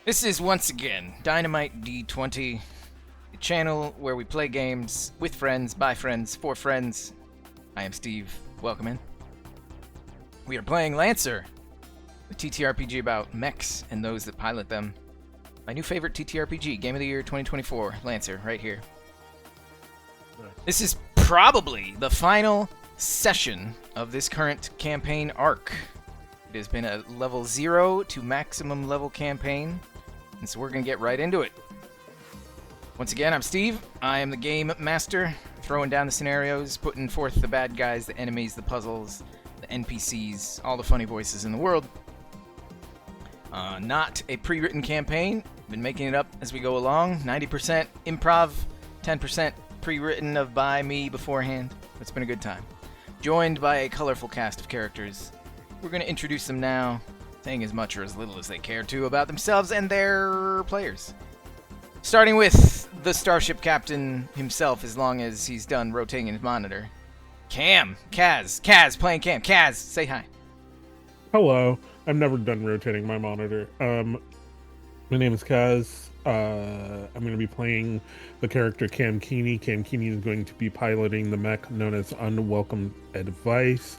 This is once again Dynamite D20, the channel where we play games with friends, by friends, for friends. I am Steve. Welcome in. We are playing Lancer, a TTRPG about mechs and those that pilot them. My new favorite TTRPG, Game of the Year 2024, Lancer, right here. This is probably the final session of this current campaign arc. It has been a level 0 to maximum level campaign, and so we're going to get right into it. Once again, I'm Steve. I am the game master, throwing down the scenarios, putting forth the bad guys, the enemies, the puzzles, the NPCs, all the funny voices in the world. Not a pre-written campaign. Been making it up as we go along. 90% improv, 10% pre-written by me beforehand. It's been a good time. Joined by a colorful cast of characters. We're going to introduce them now, saying as much or as little as they care to about themselves and their players. Starting with the starship captain himself, as long as he's done rotating his monitor. Kaz playing Cam. Kaz, say hi. Hello. I've never done rotating my monitor. My name is Kaz. I'm going to be playing the character Cam Keeney. Cam Keeney is going to be piloting the mech known as Unwelcome Advice.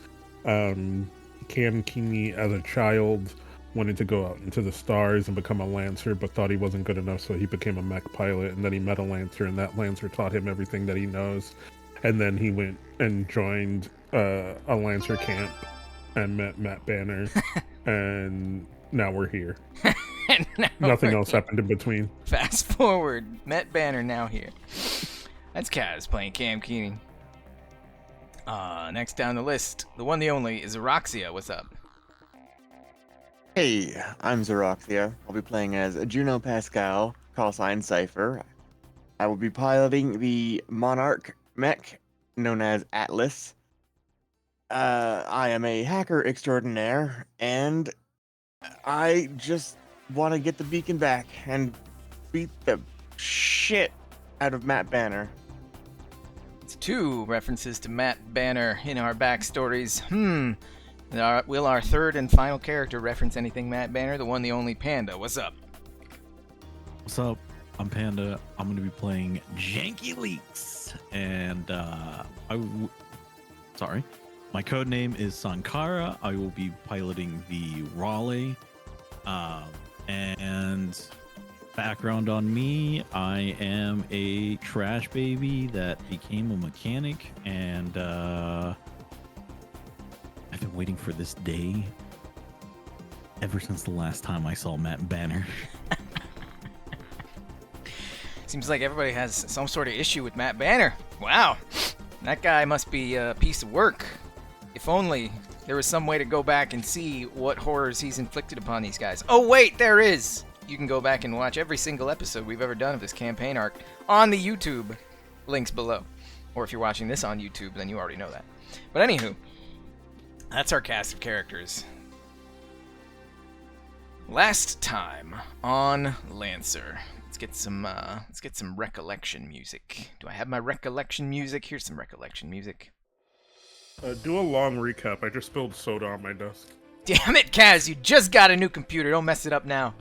Cam Keeney, as a child, wanted to go out into the stars and become a Lancer, but thought he wasn't good enough, so he became a mech pilot, and then he met a Lancer, and that Lancer taught him everything that he knows. And then he went and joined a Lancer camp and met Matt Banner, and now we're here. Nothing else happened in between. Fast forward, Matt Banner now here. That's Kaz playing Cam Keeney. Next down the list, the one, the only, is Aroxia. What's up? Hey, I'm Xeroxia. I'll be playing as Juno Pascal, call sign Cypher. I will be piloting the Monarch mech, known as Atlas. I am a hacker extraordinaire, and I just want to get the beacon back and beat the shit out of Matt Banner. It's 2 references to Matt Banner in our backstories. Will our third and final character reference anything Matt Banner? The one, the only Panda. What's up? What's up? I'm Panda. I'm going to be playing Janky Leaks. And, my code name is Sankara. I will be piloting the Raleigh. And background on me, I am a trash baby that became a mechanic, and I've been waiting for this day ever since the last time I saw Matt Banner. Seems like everybody has some sort of issue with Matt Banner. Wow. That guy must be a piece of work. If only there was some way to go back and see what horrors he's inflicted upon these guys. Oh, wait, there is! You can go back and watch every single episode we've ever done of this campaign arc on the YouTube. Links below. Or if you're watching this on YouTube, then you already know that. But anywho, that's our cast of characters. Last time on Lancer. Let's get some recollection music. Do I have my recollection music? Here's some recollection music. Do a long recap. I just spilled soda on my desk. Damn it, Kaz, you just got a new computer. Don't mess it up now.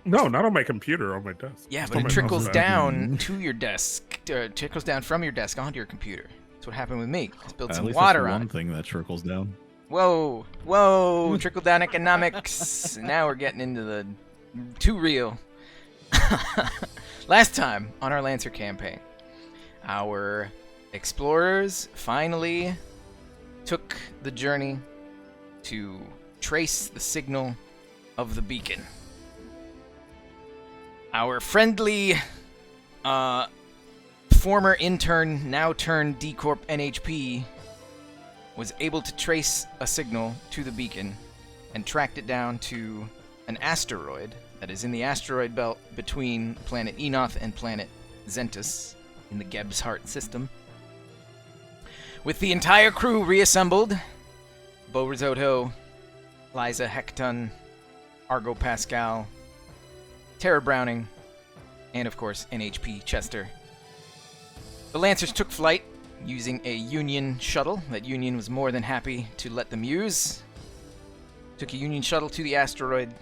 No, not on my computer, on my desk. Yeah, Just but on it my trickles mouse pad. down to your desk. Trickles down from your desk onto your computer. That's what happened with me. I spilled At some least water that's on one it. thing that trickles down. Whoa, trickle down economics. Now we're getting into the too real. Last time on our Lancer campaign, our explorers finally took the journey to trace the signal of the beacon. Our friendly former intern, now turned D Corp NHP, was able to trace a signal to the beacon and tracked it down to an asteroid that is in the asteroid belt between planet Enoth and planet Zentus in the Geb's Heart system. With the entire crew reassembled, Bo Risotto, Liza Hecton, Argo Pascal, Tara Browning, and of course NHP Chester. The Lancers took flight using a Union shuttle that Union was more than happy to let them use. Took a Union shuttle to the asteroid,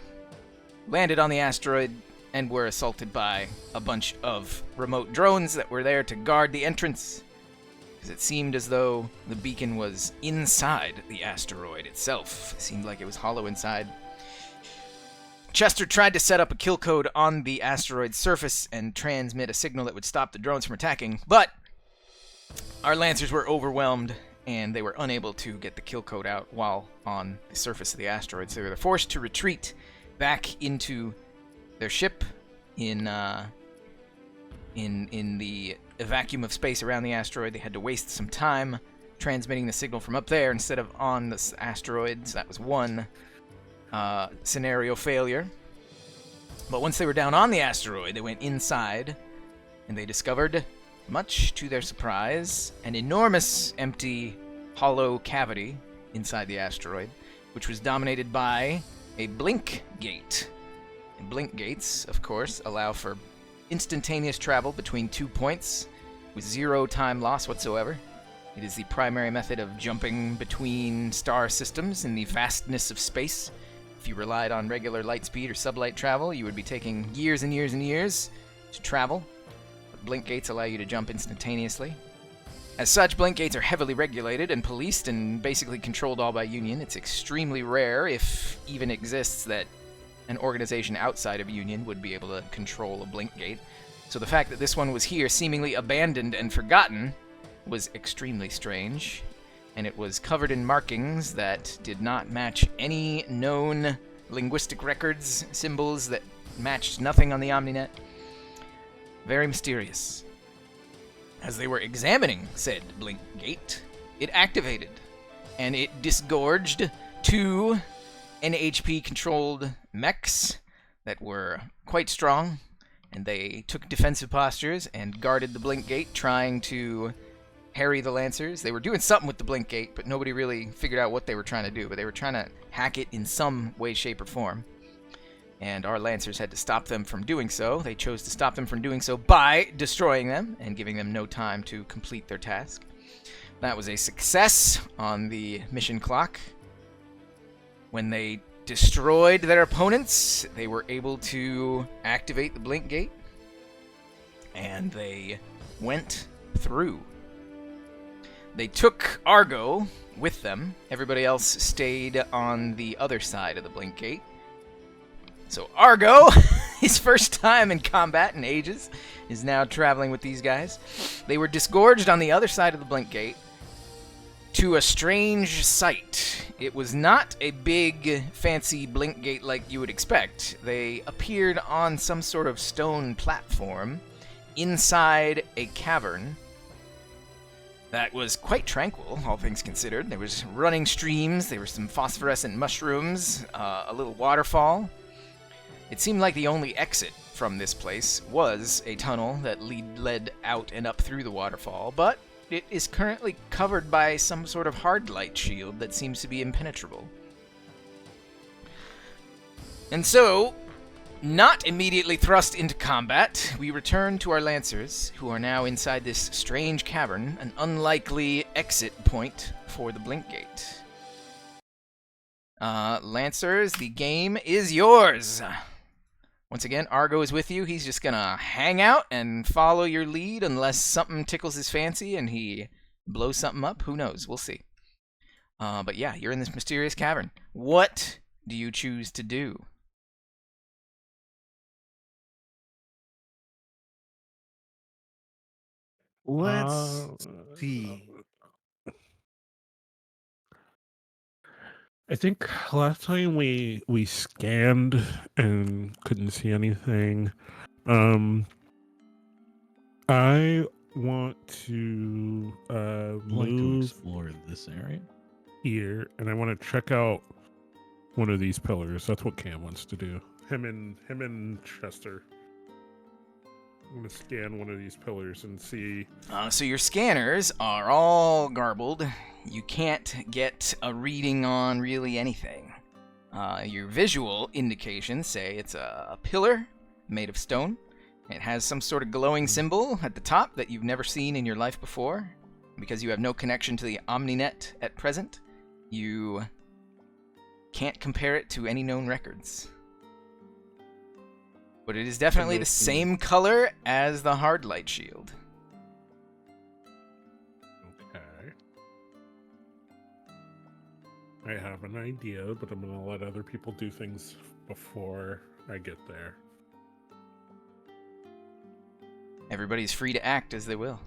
landed on the asteroid and were assaulted by a bunch of remote drones that were there to guard the entrance, because it seemed as though the beacon was inside the asteroid itself. It seemed like it was hollow inside. Chester tried to set up a kill code on the asteroid's surface and transmit a signal that would stop the drones from attacking, but our Lancers were overwhelmed and they were unable to get the kill code out while on the surface of the asteroid, so they were forced to retreat back into their ship in the vacuum of space around the asteroid. They had to waste some time transmitting the signal from up there instead of on the asteroid, so that was one scenario failure. But once they were down on the asteroid, they went inside and they discovered, much to their surprise, an enormous empty hollow cavity inside the asteroid, which was dominated by a blink gate. And blink gates, of course, allow for instantaneous travel between 2 points with 0 time loss whatsoever. It is the primary method of jumping between star systems in the vastness of space. If you relied on regular light speed or sublight travel, you would be taking years and years and years to travel. But blink gates allow you to jump instantaneously. As such, blink gates are heavily regulated and policed and basically controlled all by Union. It's extremely rare, if even exists, that an organization outside of Union would be able to control a blink gate. So the fact that this one was here, seemingly abandoned and forgotten, was extremely strange. And it was covered in markings that did not match any known linguistic records, symbols that matched nothing on the OmniNet. Very mysterious. As they were examining said blink gate, it activated, and it disgorged 2 NHP-controlled mechs that were quite strong, and they took defensive postures and guarded the blink gate, trying to harry the Lancers. They were doing something with the blink gate, but nobody really figured out what they were trying to do, but they were trying to hack it in some way, shape, or form. And our Lancers had to stop them from doing so. They chose to stop them from doing so by destroying them and giving them no time to complete their task. That was a success on the mission clock. When they destroyed their opponents, they were able to activate the blink gate, and they went through. They took Argo with them. Everybody else stayed on the other side of the blink gate. So Argo, his first time in combat in ages, is now traveling with these guys. They were disgorged on the other side of the blink gate to a strange sight. It was not a big, fancy blink gate like you would expect. They appeared on some sort of stone platform inside a cavern that was quite tranquil, all things considered. There was running streams, there were some phosphorescent mushrooms, a little waterfall. It seemed like the only exit from this place was a tunnel that led out and up through the waterfall, but it is currently covered by some sort of hard light shield that seems to be impenetrable. And so, not immediately thrust into combat, we return to our Lancers, who are now inside this strange cavern, an unlikely exit point for the blink gate. Lancers, the game is yours! Once again, Argo is with you. He's just gonna hang out and follow your lead unless something tickles his fancy and he blows something up. Who knows? We'll see. But yeah, you're in this mysterious cavern. What do you choose to do? Let's see. I think last time we scanned and couldn't see anything. I want to Like to move explore this area. here, and I want to check out one of these pillars. That's what Cam wants to do. Him and Chester. I'm gonna scan one of these pillars and see. So your scanners are all garbled. You can't get a reading on really anything. Your visual indications say it's a pillar made of stone. It has some sort of glowing symbol at the top that you've never seen in your life before. Because you have no connection to the OmniNet at present, you can't compare it to any known records. But it is definitely the same color as the hard light shield. Okay. I have an idea, but I'm going to let other people do things before I get there. Everybody's free to act as they will.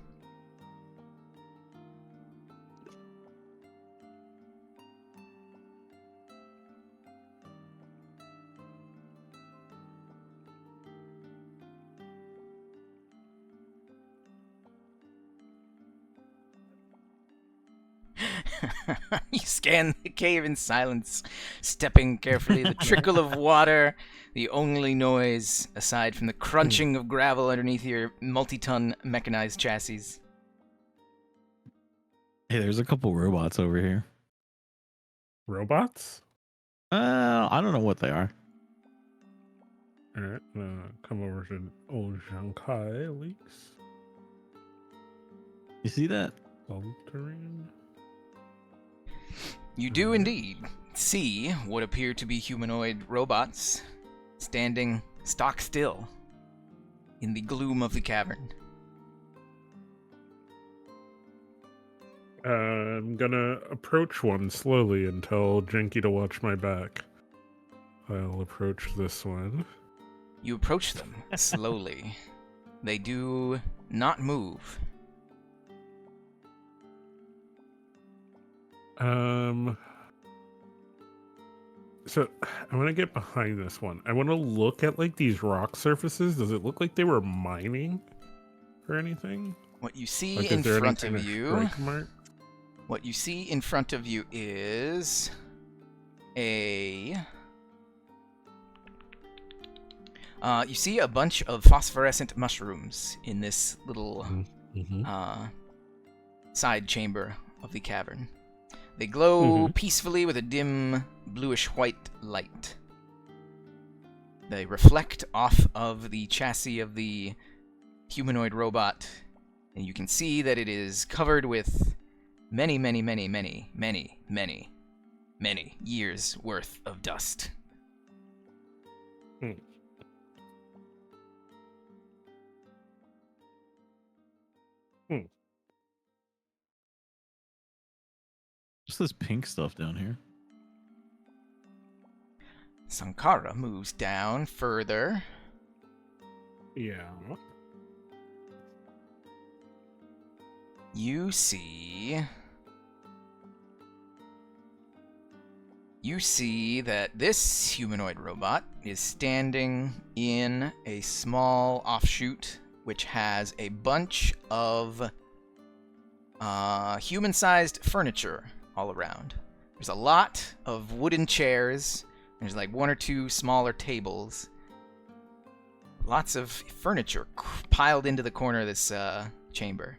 You scan the cave in silence, stepping carefully. The trickle of water, the only noise aside from the crunching of gravel underneath your multi-ton mechanized chassis. Hey, there's a couple robots over here. Robots? I don't know what they are. Alright, come over to old Zhangkai leaks. You see that? Altering. You do indeed see what appear to be humanoid robots standing stock still in the gloom of the cavern. I'm gonna approach one slowly and tell Jenky to watch my back. I'll approach this one. You approach them slowly. They do not move. So I want to get behind this one. I want to look at like these rock surfaces. Does it look like they were mining or anything? What you see Like, in is there any front kind of of you, strike mark? what you see in front of you is a you see a bunch of phosphorescent mushrooms in this little Mm-hmm. side chamber of the cavern. They glow peacefully with a dim bluish-white light. They reflect off of the chassis of the humanoid robot, and you can see that it is covered with many, many, many, many, many, many, many years worth of dust. What's this pink stuff down here? Sankara moves down further. Yeah. You see that this humanoid robot is standing in a small offshoot which has a bunch of human-sized furniture all around. There's a lot of wooden chairs. There's like one or two smaller tables. Lots of furniture piled into the corner of this chamber.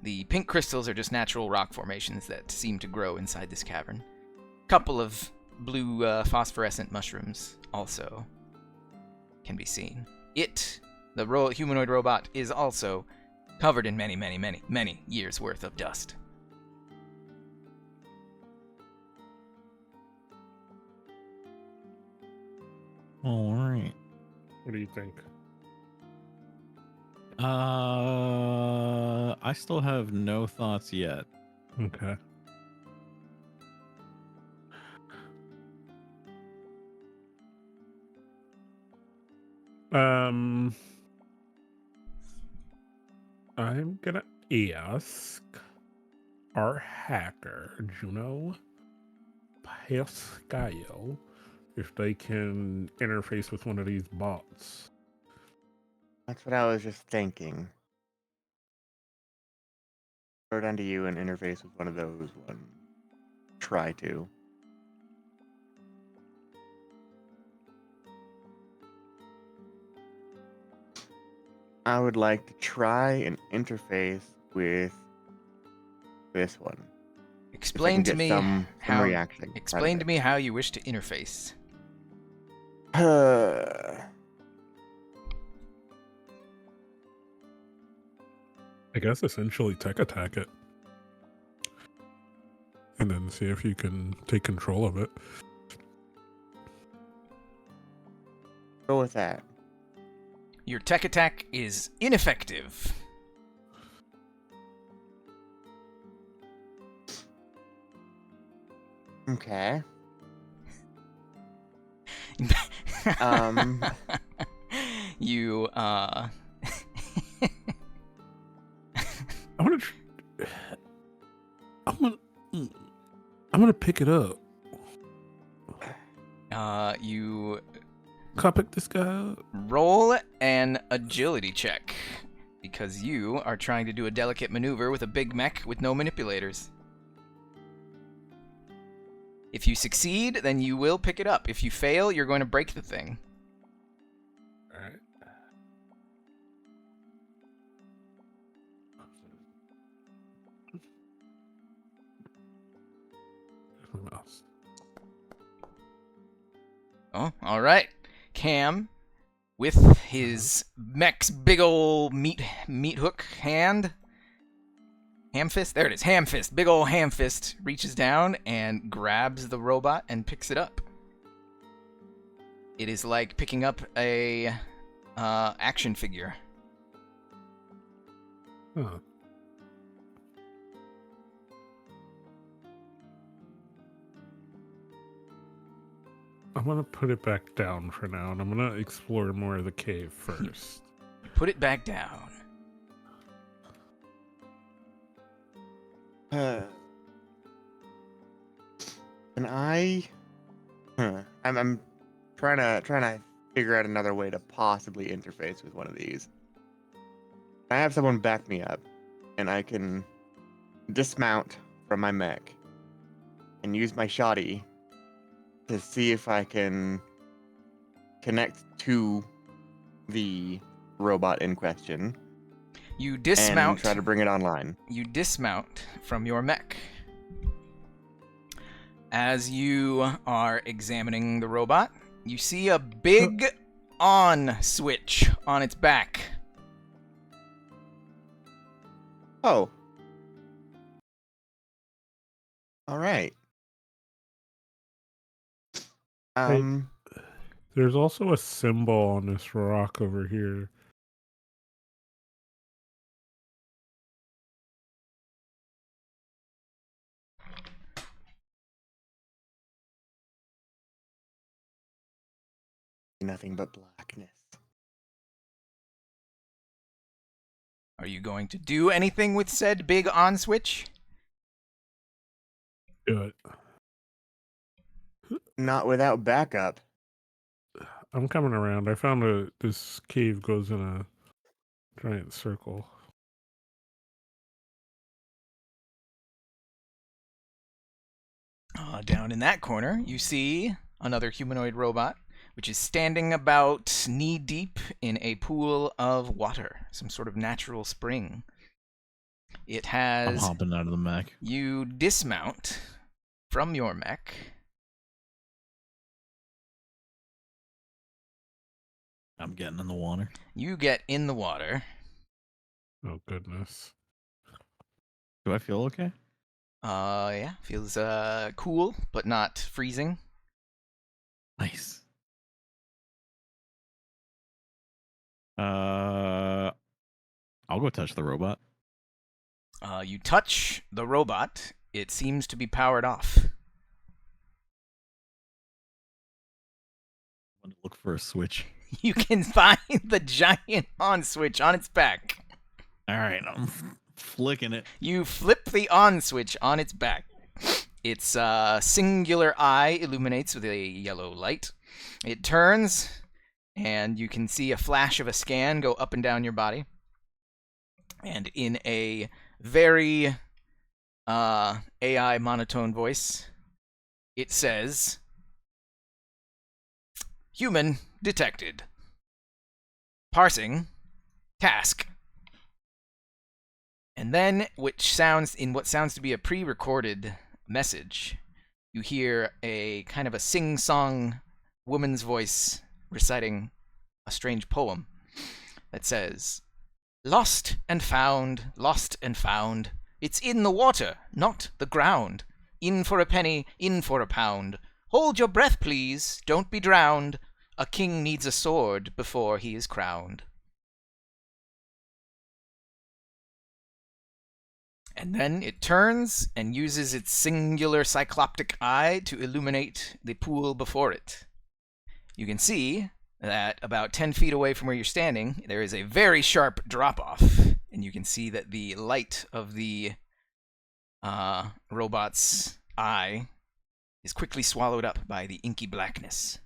The pink crystals are just natural rock formations that seem to grow inside this cavern. A couple of blue phosphorescent mushrooms also can be seen. The humanoid robot, is also covered in many, many, many, many years worth of dust. All right. What do you think? I still have no thoughts yet. Okay. I'm gonna ask our hacker, Juno Pascal, if they can interface with one of these bots. That's what I was just thinking. Throw it onto you and interface with one of those ones. Try to. I would like to try and interface with this one. Explain to me some how. reaction. Explain to me how you wish to interface. I guess essentially tech attack it. And then see if you can take control of it. Go with that. Your tech attack is ineffective. Okay. You, I'm gonna. I'm gonna pick it up. you Can I pick this guy up? roll an agility check because you are trying to do a delicate maneuver with a big mech with no manipulators. If you succeed, then you will pick it up. If you fail, you're going to break the thing. All right. Mouse. Oh, all right. Cam, with his mech's big ol' meat hook hand, ham fist. There it is, ham fist. Big ol' ham fist reaches down and grabs the robot and picks it up. It is like picking up a action figure. Huh. I'm gonna put it back down for now, and I'm gonna explore more of the cave first. Put it back down. Can I? I'm trying to figure out another way to possibly interface with one of these. I have someone back me up, and I can dismount from my mech and use my shoddy to see if I can connect to the robot in question. You dismount. And try to bring it online. You dismount from your mech. As you are examining the robot, you see a big on switch on its back. Oh. All right. There's also a symbol on this rock over here. Nothing but blackness. Are you going to do anything with said big on switch? Do it. Not without backup. I'm coming around. I found this cave goes in a giant circle. Down in that corner, you see another humanoid robot, which is standing about knee-deep in a pool of water, some sort of natural spring. It has... I'm hopping out of the mech. You dismount from your mech. I'm getting in the water. You get in the water. Oh, goodness. Do I feel okay? Yeah, feels cool, but not freezing. Nice. I'll go touch the robot. You touch the robot. It seems to be powered off. I'm gonna look for a switch. You can find the giant on switch on its back. All right, I'm flicking it. You flip the on switch on its back. Its singular eye illuminates with a yellow light. It turns, and you can see a flash of a scan go up and down your body. And in a very AI monotone voice, it says, "Human detected. Parsing task." And then, what sounds to be a pre-recorded message, you hear a kind of a sing-song woman's voice reciting a strange poem that says, "Lost and found, lost and found. It's in the water, not the ground. In for a penny, in for a pound. Hold your breath, please, don't be drowned. A king needs a sword before he is crowned." And then it turns and uses its singular cycloptic eye to illuminate the pool before it. You can see that about 10 feet away from where you're standing, there is a very sharp drop-off. And you can see that the light of the robot's eye is quickly swallowed up by the inky blackness.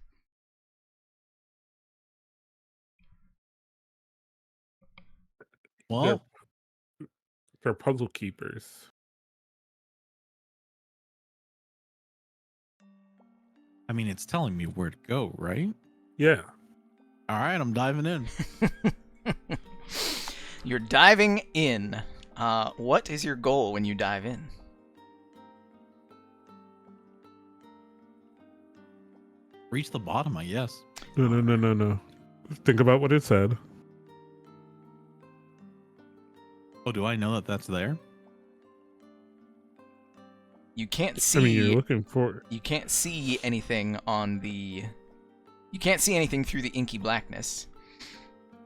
Well, They're puzzle keepers. I mean, it's telling me where to go, right? Yeah. All right, I'm diving in. You're diving in. What is your goal when you dive in? Reach the bottom, I guess. No. Think about what it said. Oh, do I know that that's there? You can't see. I mean, you're looking for. You can't see anything on the. You can't see anything through the inky blackness.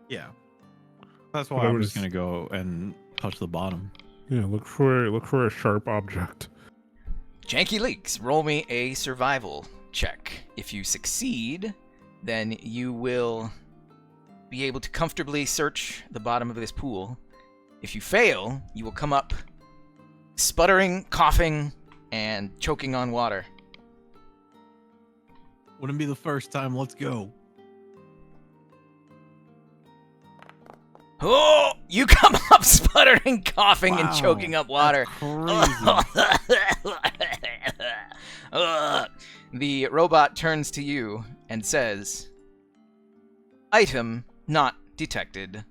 Yeah. That's why But I I'm was- just gonna go and touch the bottom. Yeah, look for a sharp object. Janky Leaks, roll me a survival check. If you succeed, then you will be able to comfortably search the bottom of this pool. If you fail, you will come up sputtering, coughing, and choking on water. Wouldn't be the first time. Let's go. Oh, you come up sputtering, coughing, and Wow, choking up water. That's crazy. The robot turns to you and says, "Item not detected.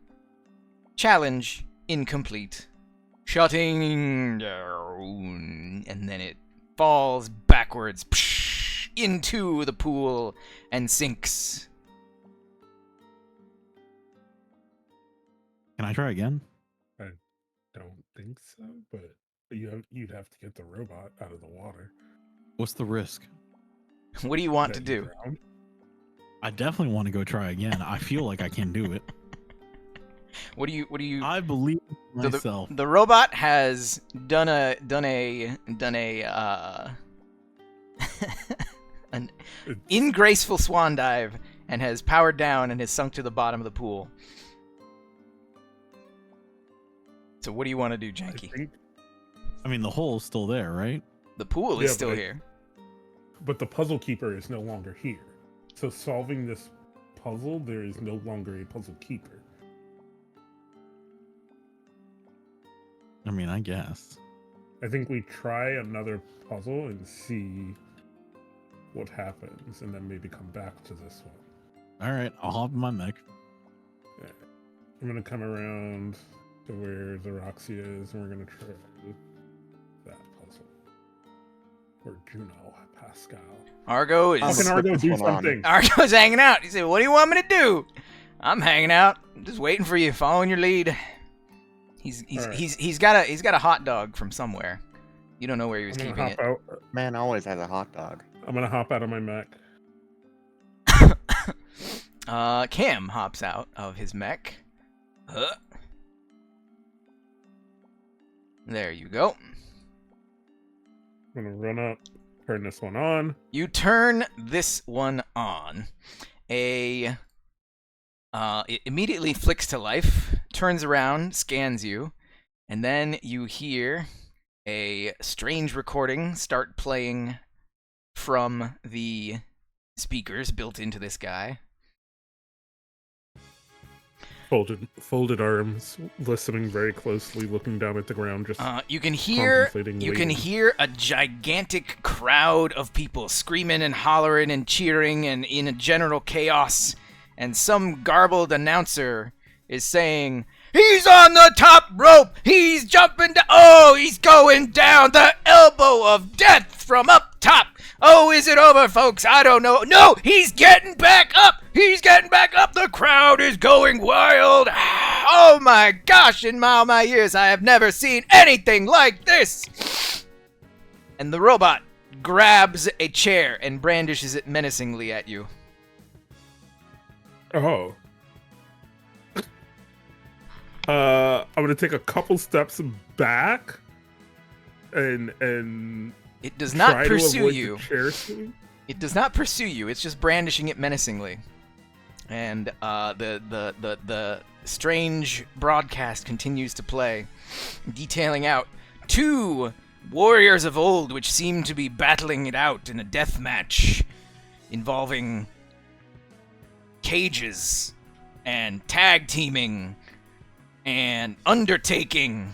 Challenge incomplete. Shutting down." And then it falls backwards into the pool and sinks. Can I try again? Don't think so, but you'd have to get the robot out of the water. What's the risk? What do you want to That you do? drown. I definitely want to go try again. I feel like I can do it. What do you? I believe in So myself. the robot has done a an ingraceful swan dive and has powered down and has sunk to the bottom of the pool. So what do you want to do, I Janky? think, I mean, the hole's still there, right? The pool is Yeah, still but here. but the puzzle keeper is no longer here. So solving this puzzle, there is no longer a puzzle keeper. I mean, I guess. I think we try another puzzle and see what happens, and then maybe come back to this one. All right, I'll hop in my mech. I'm gonna come around to where Xeroxia is, and we're gonna try that puzzle. Or Juno, Pascal. Argo I'll is Fucking Argo, this do one on. something. Argo's hanging out. He said, "What do you want me to do?" "I'm hanging out. I'm just waiting for you, following your lead." All right. He's got a hot dog from somewhere. You don't know where he was I'm keeping gonna it. hop out. Man always has a hot dog. I'm gonna hop out of my mech. Cam hops out of his mech. There you go. I'm gonna run up, turn this one on. You turn this one on. It immediately flicks to life, turns around, scans you, and then you hear a strange recording start playing from the speakers built into this guy. Folded arms, listening very closely, looking down at the ground, just You can hear contemplating you can waiting. hear a gigantic crowd of people screaming and hollering and cheering and in a general chaos, and some garbled announcer is saying, "He's on the top rope! He's jumping down! Oh, he's going down the elbow of death from up top! Oh, is it over, folks? I don't know. No, he's getting back up! He's getting back up! The crowd is going wild! Oh my gosh, in all my years, I have never seen anything like this!" And the robot grabs a chair and brandishes it menacingly at you. Oh. I'm gonna take a couple steps back and It does not try to pursue avoid you. the chair swing? It does not pursue you. It's just brandishing it menacingly. And the strange broadcast continues to play, detailing out 2 warriors of old which seem to be battling it out in a death match involving cages and tag teaming and undertaking.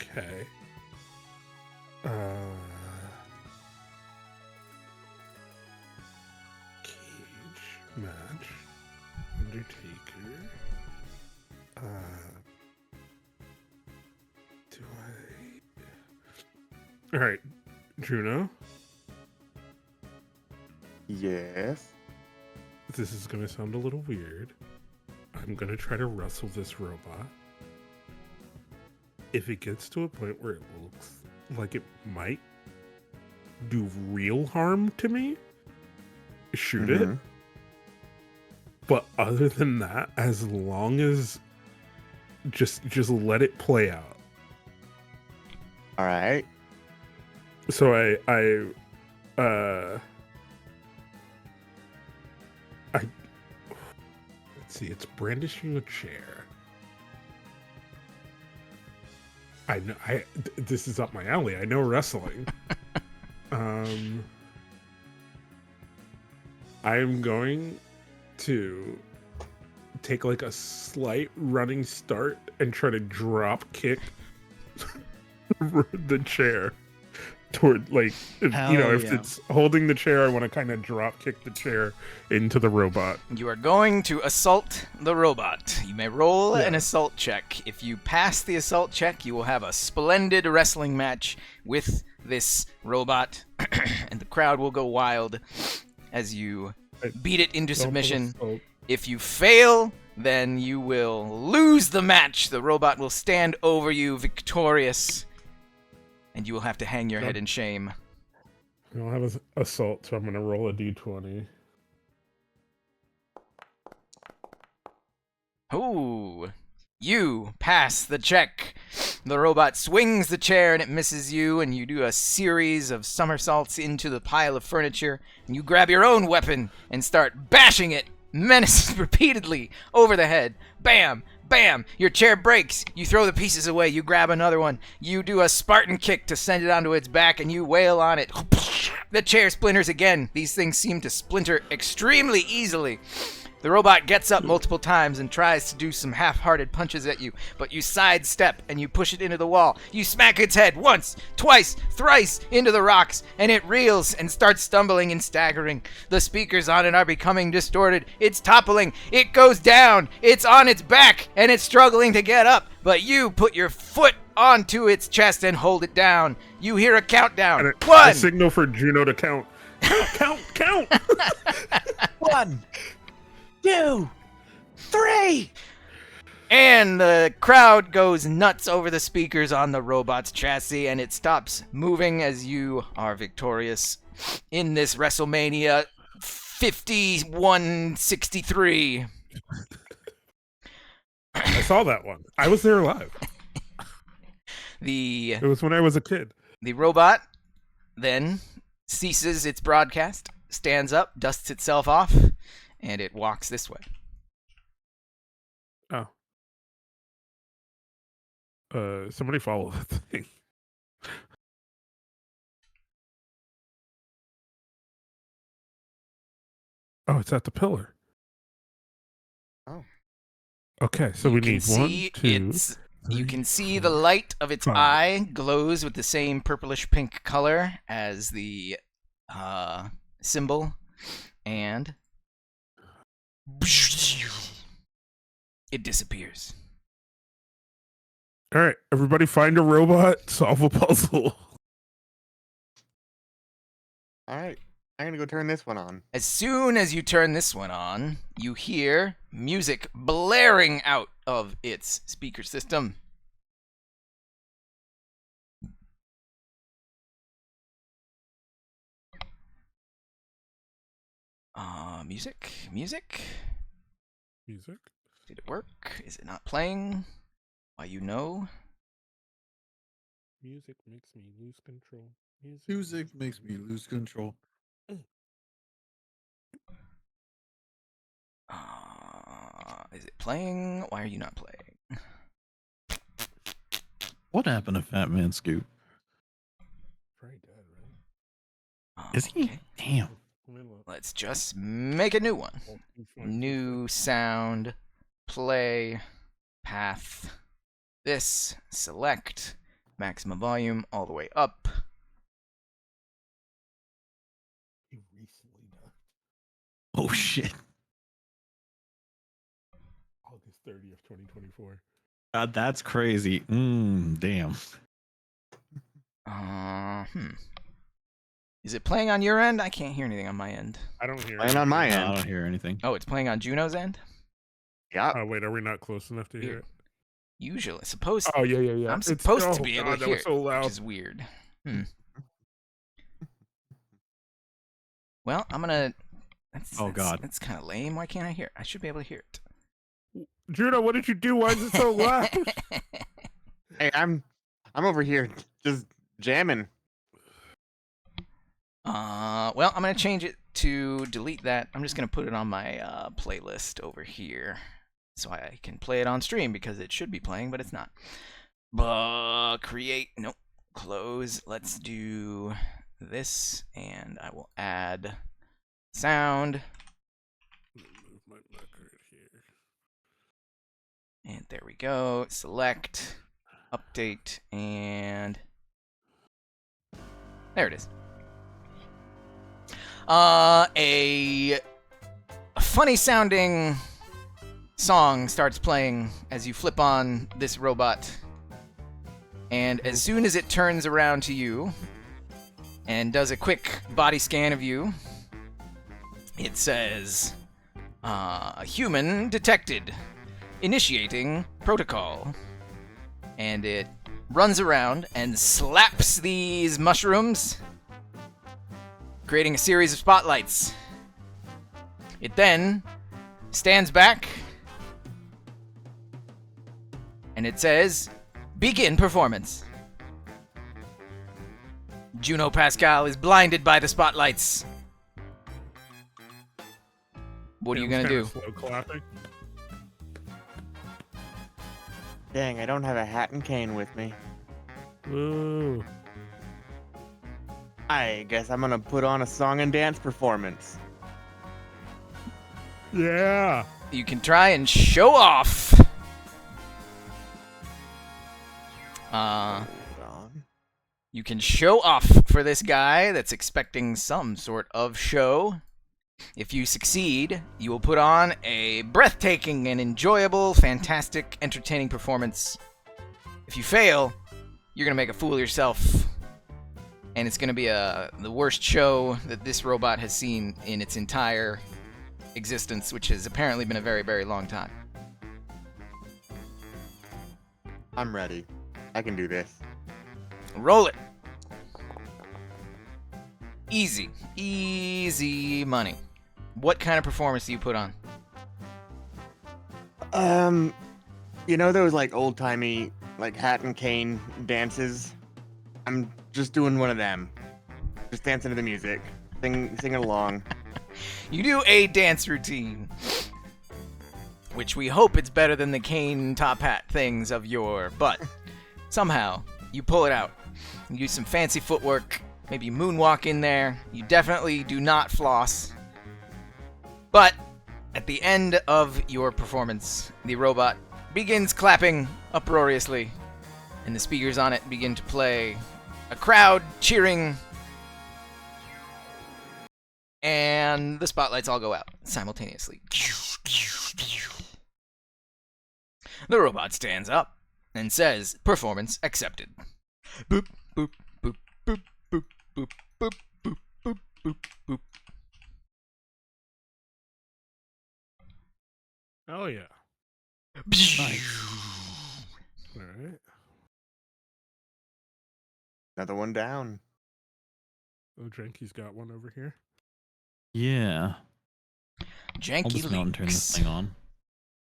Okay. Cage match. Undertaker. Do I? All right, Juno. Yes. This is gonna sound a little weird. I'm gonna try to wrestle this robot. If it gets to a point where it looks like it might do real harm to me, shoot it. But other than that, as long as just let it play out. All right. So let's see, it's brandishing a chair. I know this is up my alley. I know wrestling. I'm going to take like a slight running start and try to drop kick the chair toward, like, if it's holding the chair, I want to kind of drop kick the chair into the robot. You are going to assault the robot. You may roll an assault check. If you pass the assault check, you will have a splendid wrestling match with this robot, and the crowd will go wild as you beat it into submission. If you fail, then you will lose the match. The robot will stand over you victorious, and you will have to hang your head in shame. I don't have an assault, so I'm going to roll a d20. Ooh. You pass the check. The robot swings the chair and it misses you, and you do a series of somersaults into the pile of furniture, and you grab your own weapon and start bashing it repeatedly over the head. Bam! Bam! Your chair breaks. You throw the pieces away. You grab another one. You do a Spartan kick to send it onto its back, and you wail on it. The chair splinters again. These things seem to splinter extremely easily. The robot gets up multiple times and tries to do some half-hearted punches at you, but you sidestep and you push it into the wall. You smack its head once, twice, thrice into the rocks, and it reels and starts stumbling and staggering. The speakers on it are becoming distorted. It's toppling. It goes down. It's on its back, and it's struggling to get up, but you put your foot onto its chest and hold it down. You hear a countdown. A signal for Juno to count. Count! 1, 2, 3. And the crowd goes nuts over the speakers on the robot's chassis, and it stops moving as you are victorious in this WrestleMania 5163. I saw that one. I was there live. It was when I was a kid. The robot then ceases its broadcast, stands up, dusts itself off, and it walks this way. Oh. Somebody follow that thing. Oh, it's at the pillar. Oh. Okay, so we need 1, 2. You can see the light of its eye glows with the same purplish pink color as the symbol, and it disappears. All right, everybody find a robot, solve a puzzle. All right. I'm going to go turn this one on. As soon as you turn this one on, you hear music blaring out of its speaker system. Music. Music? Did it work? Is it not playing? Why, you know. Music makes me lose control. Music makes me lose control. Is it playing? Why are you not playing? What happened to Fat Man Scoop? Probably dead, right? Is he? Okay. Damn. Let me look. Let's just make a new one. Oh, you find New sound, play, path, this, select, maximum volume all the way up. He recently died. Oh shit. August 30th, 2024. God, that's crazy. Damn. Is it playing on your end? I can't hear anything on my end. I don't hear. And on my No, I end. don't hear anything. Oh, it's playing on Juno's end? Yeah. Oh wait, are we not close enough to hear Weird. it? Usually, supposed Oh yeah. I'm It's- supposed to oh, be able God, to that hear was it, so loud. which is weird. Well, I'm gonna. Oh, God. That's kind of lame. Why can't I hear it? I should be able to hear it. Juno, what did you do? Why is it so loud? Hey, I'm over here just jamming. Well, I'm gonna change it to delete that. I'm just gonna put it on my playlist over here, so I can play it on stream because it should be playing, but it's not. Create. Nope. Close. Let's do this, and I will add sound. Move my mic right here. And there we go. Select, update, and there it is. A funny sounding song starts playing as you flip on this robot. And as soon as it turns around to you and does a quick body scan of you, it says, human detected. Initiating protocol. And it runs around and slaps these mushrooms, creating a series of spotlights. It then stands back and it says, begin performance. Juno Pascal is blinded by the spotlights. What are you gonna do? Slow clapping. Dang, I don't have a hat and cane with me. Ooh. I guess I'm gonna put on a song and dance performance. Yeah. You can try and show off. Hold on. You can show off for this guy that's expecting some sort of show. If you succeed, you will put on a breathtaking and enjoyable, fantastic, entertaining performance. If you fail, you're going to make a fool of yourself. And it's going to be the worst show that this robot has seen in its entire existence, which has apparently been a very, very long time. I'm ready. I can do this. Roll it. Easy. Easy money. What kind of performance do you put on? You know those like old-timey like hat and cane dances? I'm just doing one of them. Just dancing to the music. Singing along. You do a dance routine, which we hope it's better than the cane top hat things of yore, but somehow you pull it out. You do some fancy footwork, maybe moonwalk in there. You definitely do not floss. But at the end of your performance, the robot begins clapping uproariously, and the speakers on it begin to play. A crowd cheering, and the spotlights all go out simultaneously. The robot stands up and says, performance accepted. Boop, boop, boop, boop, boop, boop, boop, boop, boop, boop, boop. Oh yeah. Nice. All right. Another one down. Oh, Dranky's got one over here. Yeah. I'll Janky dismount and turn this Leaks. thing on.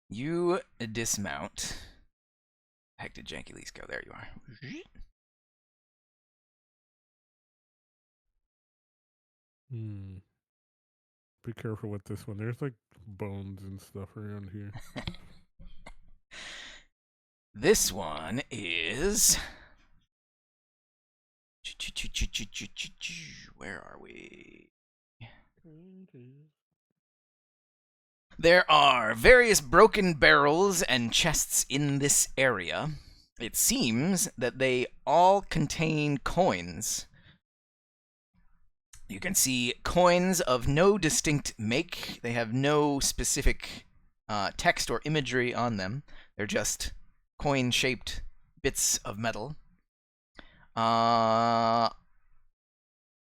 You dismount. Heck did Janky Leaks go? There you are. Hmm. Be careful with this one. There's like bones and stuff around here. This one is. Where are we? There are various broken barrels and chests in this area. It seems that they all contain coins. You can see coins of no distinct make. They have no specific text or imagery on them. They're just coin-shaped bits of metal.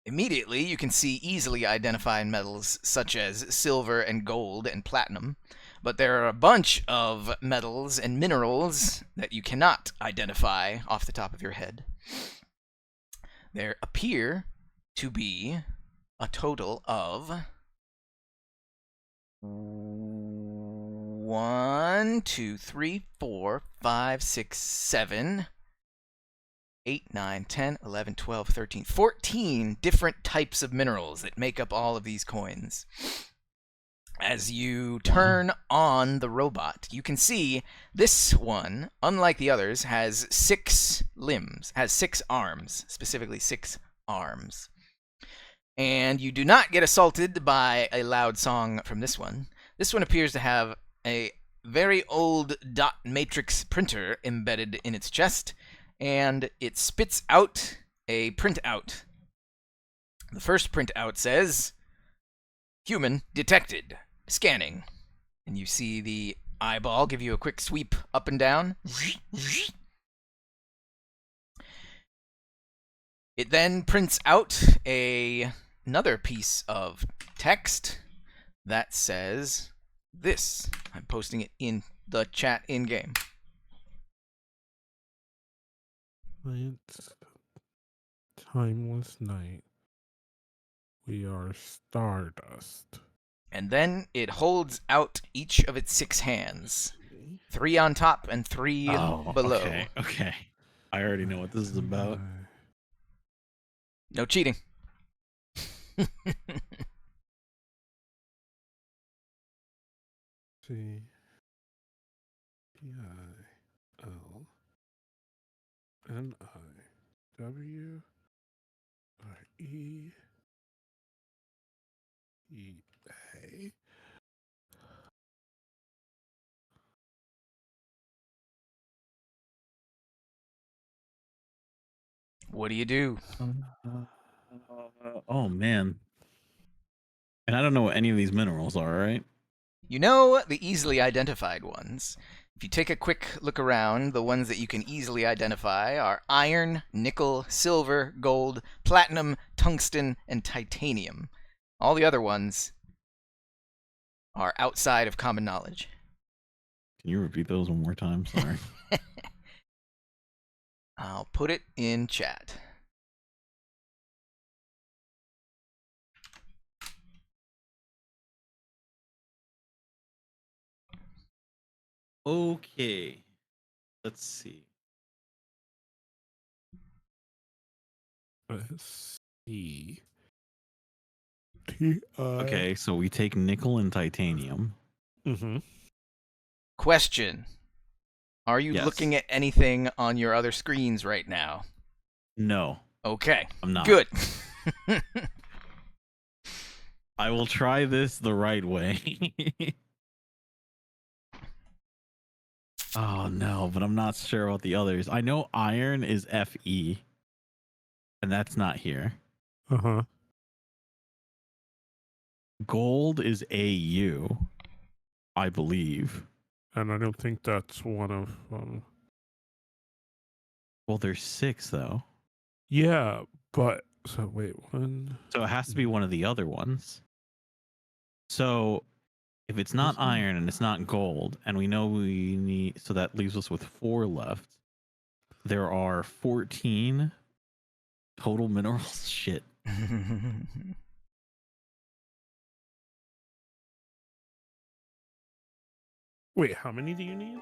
Immediately, you can see easily identified metals such as silver and gold and platinum, but there are a bunch of metals and minerals that you cannot identify off the top of your head. There appear to be a total of 1, 2, 3, 4, 5, 6, 7, 8, 9, 10, 11, 12, 13, 14 different types of minerals that make up all of these coins. As you turn on the robot, you can see this one, unlike the others, has 6 limbs, has 6 arms, specifically 6 arms. And you do not get assaulted by a loud song from this one. This one appears to have a very old dot matrix printer embedded in its chest, and it spits out a printout. The first printout says, "Human detected. Scanning." And you see the eyeball give you a quick sweep up and down. It then prints out another piece of text that says this. I'm posting it in the chat in-game. It's timeless night. We are stardust. And then it holds out each of its 6 hands. 3 on top and 3 below. Okay. I already know what this is about. No cheating. C P I L N I W R E E A. What do you do? Oh man. And I don't know what any of these minerals are, right? You know the easily identified ones. If you take a quick look around, the ones that you can easily identify are iron, nickel, silver, gold, platinum, tungsten, and titanium. All the other ones are outside of common knowledge. Can you repeat those one more time? Sorry. I'll put it in chat. Okay. Let's see. C T I. Okay, so we take nickel and titanium. Mm-hmm. Question. Are you Yes. looking at anything on your other screens right now? No, Okay. I'm not. Good. I will try this the right way. Oh no, but I'm not sure about the others. I know iron is Fe, and that's not here. Uh-huh. Gold is Au, I believe. And I don't think that's one of Well, there's 6 though. Yeah, but so wait, one. So it has to be one of the other ones. So if it's not iron and it's not gold, and we know we need, so that leaves us with 4 left. There are 14 total minerals. Shit. Wait, how many do you need?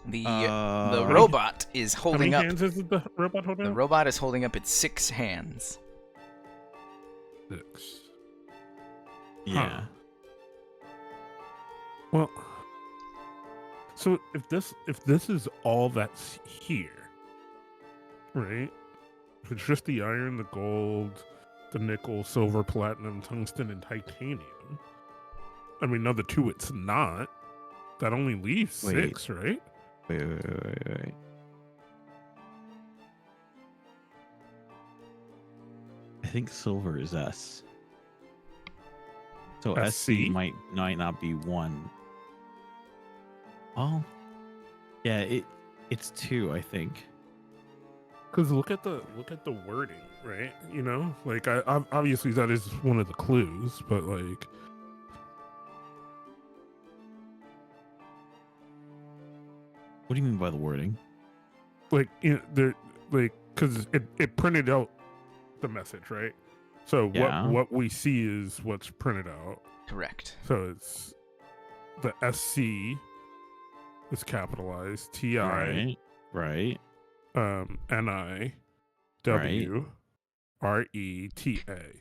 The robot is How holding many up. hands is the robot holding The up? robot is holding up its 6 hands. 6. Yeah. Well, so if this is all that's here, right? If it's just the iron, the gold, the nickel, silver, platinum, tungsten, and titanium. I mean, of the two, it's not. That only leaves Wait. 6, right? Wait. I think silver is S. So SC SC? might not be 1. Oh, yeah, it's 2, I think. Because look at the wording, right? You know, like I obviously that is one of the clues, but like, What do you mean by the wording? there, like, because it printed out the message, right? So Yeah. what we see is what's printed out. Correct. So it's the SC is capitalized, TI, Right. NI, W, RETA,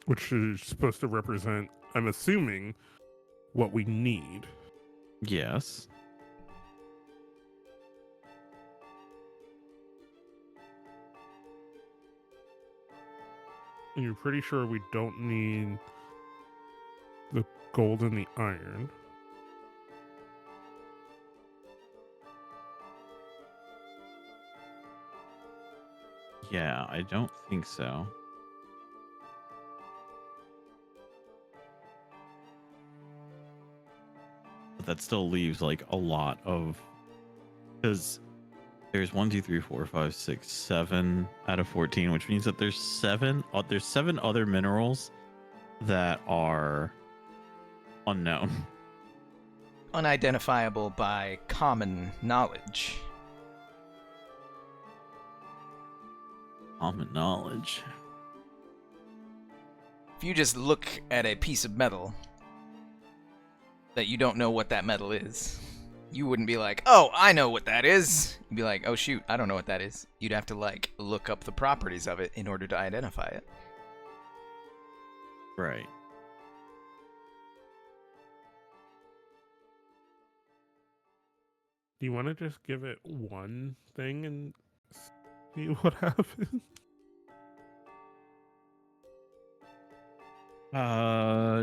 which is supposed to represent, I'm assuming, what we need. Yes. And you're pretty sure we don't need the gold and the iron. Yeah, I don't think so. But that still leaves like a lot of, because there's 1, 2, 3, 4, 5, 6, 7 out of 14, which means that there's 7 other minerals that are unknown. Unidentifiable by common knowledge. Common knowledge. If you just look at a piece of metal that you don't know what that metal is, you wouldn't be like, oh, I know what that is. You'd be like, oh shoot, I don't know what that is. You'd have to like look up the properties of it in order to identify it. Right. Do you want to just give it one thing and see what happens?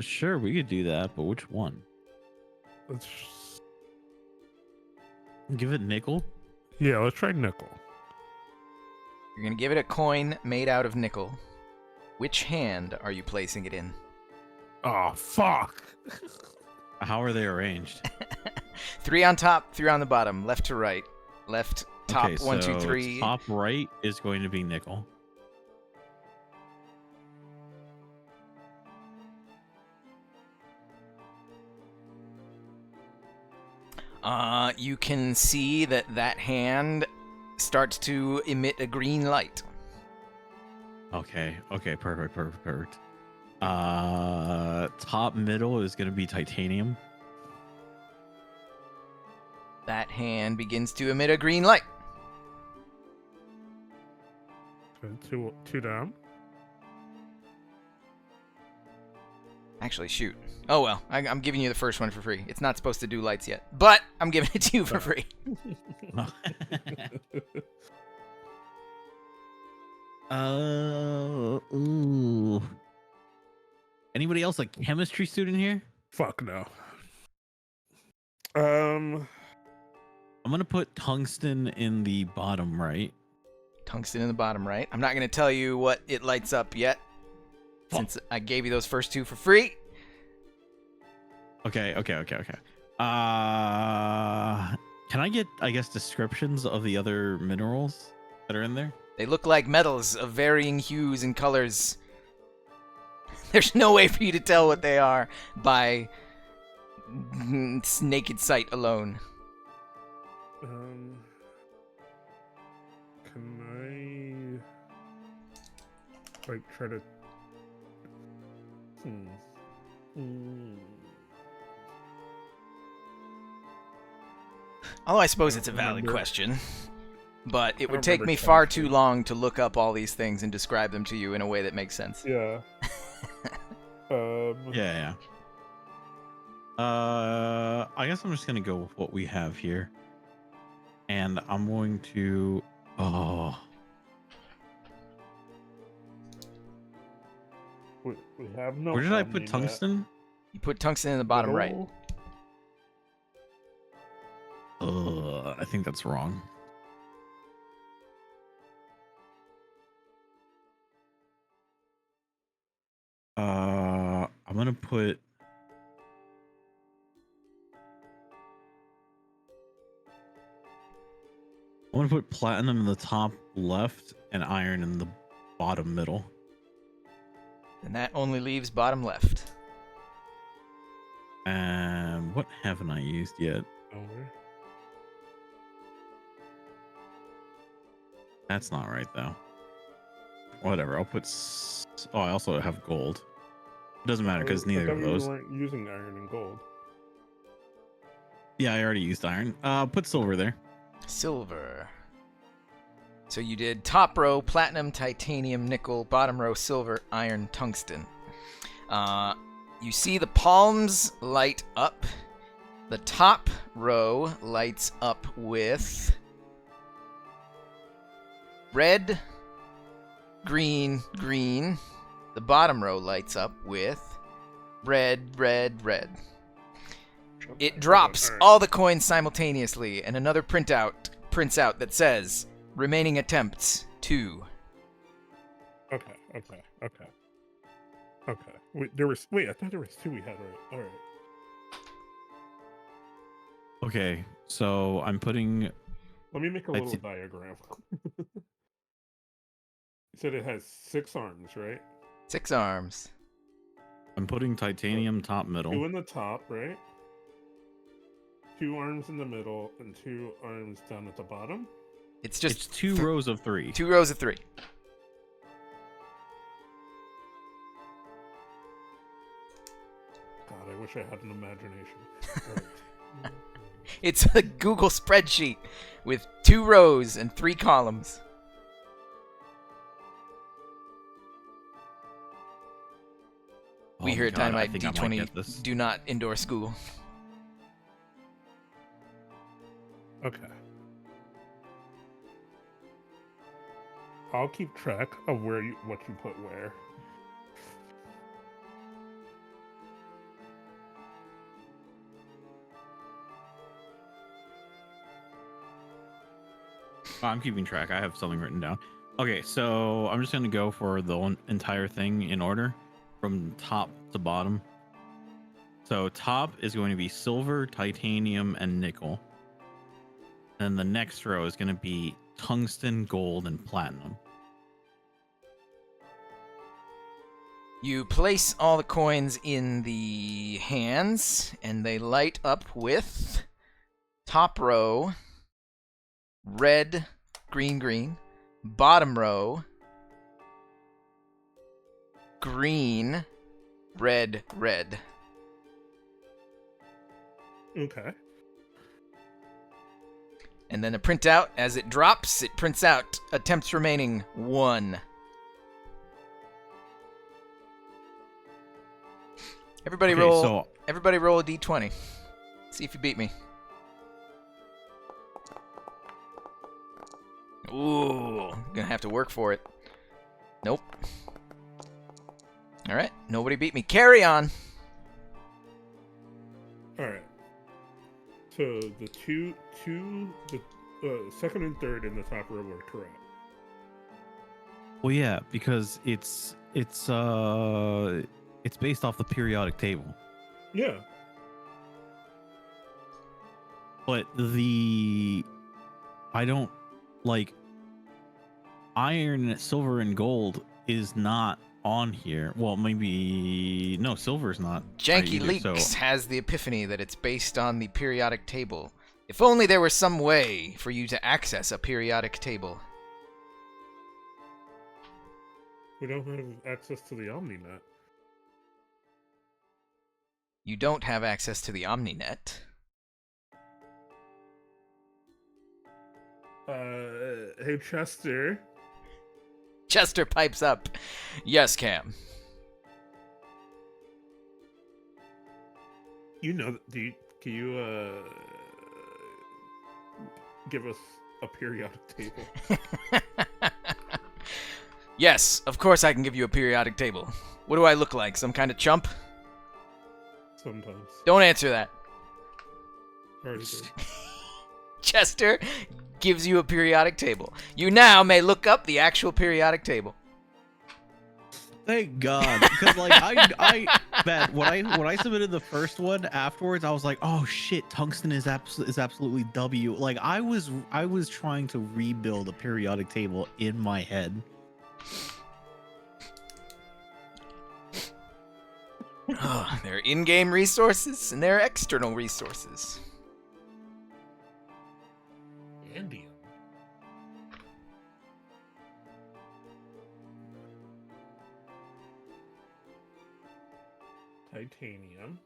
Sure, we could do that, but which one? Let's Give it nickel? let's try nickel. You're gonna give it a coin made out of nickel. Which hand are you placing it in? Oh, fuck. How are they arranged? 3 on top, 3 on the bottom, left to right. Left, top, Okay, 1, 2, so 3. Top right is going to be nickel. You can see that hand starts to emit a green light. Okay, perfect. Top middle is going to be titanium. That hand begins to emit a green light. So two down. Actually, shoot. Oh well, I'm giving you the first one for free. It's not supposed to do lights yet, but I'm giving it to you for free. Ooh. Anybody else a chemistry student here? Fuck no. I'm gonna put tungsten in the bottom right. Tungsten in the bottom right. I'm not going to tell you what it lights up yet, since I gave you those first 2 for free. Okay. Can I get, I guess, descriptions of the other minerals that are in there? They look like metals of varying hues and colors. There's no way for you to tell what they are by naked sight alone. Can I like try to Although I suppose it's a valid question. but it I would don't take remember me far chemistry. too long to look up all these things and describe them to you in a way that makes sense. Yeah. Yeah. I guess I'm just gonna go with what we have here, and I'm going to. Oh, We have no. where did I put OmniNet. tungsten? You put tungsten in the bottom right. Middle. I think that's wrong. I'm gonna put. I'm gonna put platinum in the top left and iron in the bottom middle. And that only leaves bottom left. And what haven't I used yet? Over. That's not right though. Whatever. I'll put. Oh, I also have gold. It doesn't matter because I neither thought of you those. weren't using iron and gold. Yeah, I already used iron. Put silver there. Silver. So you did top row, platinum, titanium, nickel, bottom row, silver, iron, tungsten. You see the palms light up. The top row lights up with red, green, green. The bottom row lights up with red, red, red. It drops Alright. all the coins simultaneously, and another printout prints out that says, remaining attempts, 2. Okay. Wait, I thought there was 2 we had, right? All right. Okay, so I'm putting. Let me make a I little thi- diagram. You said it has 6 arms, right? 6 arms. I'm putting titanium top 2 middle. in the top, right? 2 arms in the middle and 2 arms down at the bottom. It's It's just 2 rows of 3. 2 rows of 3. God, I wish I had an imagination. Alright. It's a Google spreadsheet with 2 rows and 3 columns. We Oh here my at God, I Dynamite think I might get this. D20 do not endorse Google. Okay. I'll keep track of what you put where. Oh, I'm keeping track. I have something written down. Okay, so I'm just gonna go for the entire thing in order from top to bottom. So top is going to be silver, titanium, and nickel. And the next row is going to be tungsten, gold, and platinum. You place all the coins in the hands, and they light up with top row, red, green, green. Bottom row, green, red, red. Okay. And then a printout, as it drops, it prints out attempts remaining 1. Everybody Okay, roll. so Everybody roll a d20. See if you beat me. Ooh, gonna have to work for it. Nope. All right, nobody beat me. Carry on. All right. So the second and third in the top row were correct. well, yeah, because it's based off the periodic table. Yeah. But I don't like iron, silver, and gold is not on here. Well, maybe no, silver's not. Janky either, Leaks so has the epiphany that it's based on the periodic table. If only there was some way for you to access a periodic table. We don't have access to the OmniNet. You don't have access to the OmniNet. Hey, Chester. Chester pipes up. Yes, Cam. You know, can you give us a periodic table? Yes, of course I can give you a periodic table. What do I look like? Some kind of chump? Sometimes. Don't answer that. Already did. Chester gives you a periodic table. You now may look up the actual periodic table. Thank God, because like I bet when I submitted the first one afterwards, I was like, oh shit, tungsten is absolutely W. Like I was trying to rebuild a periodic table in my head. There are in-game resources and there are external resources. Andium. Titanium.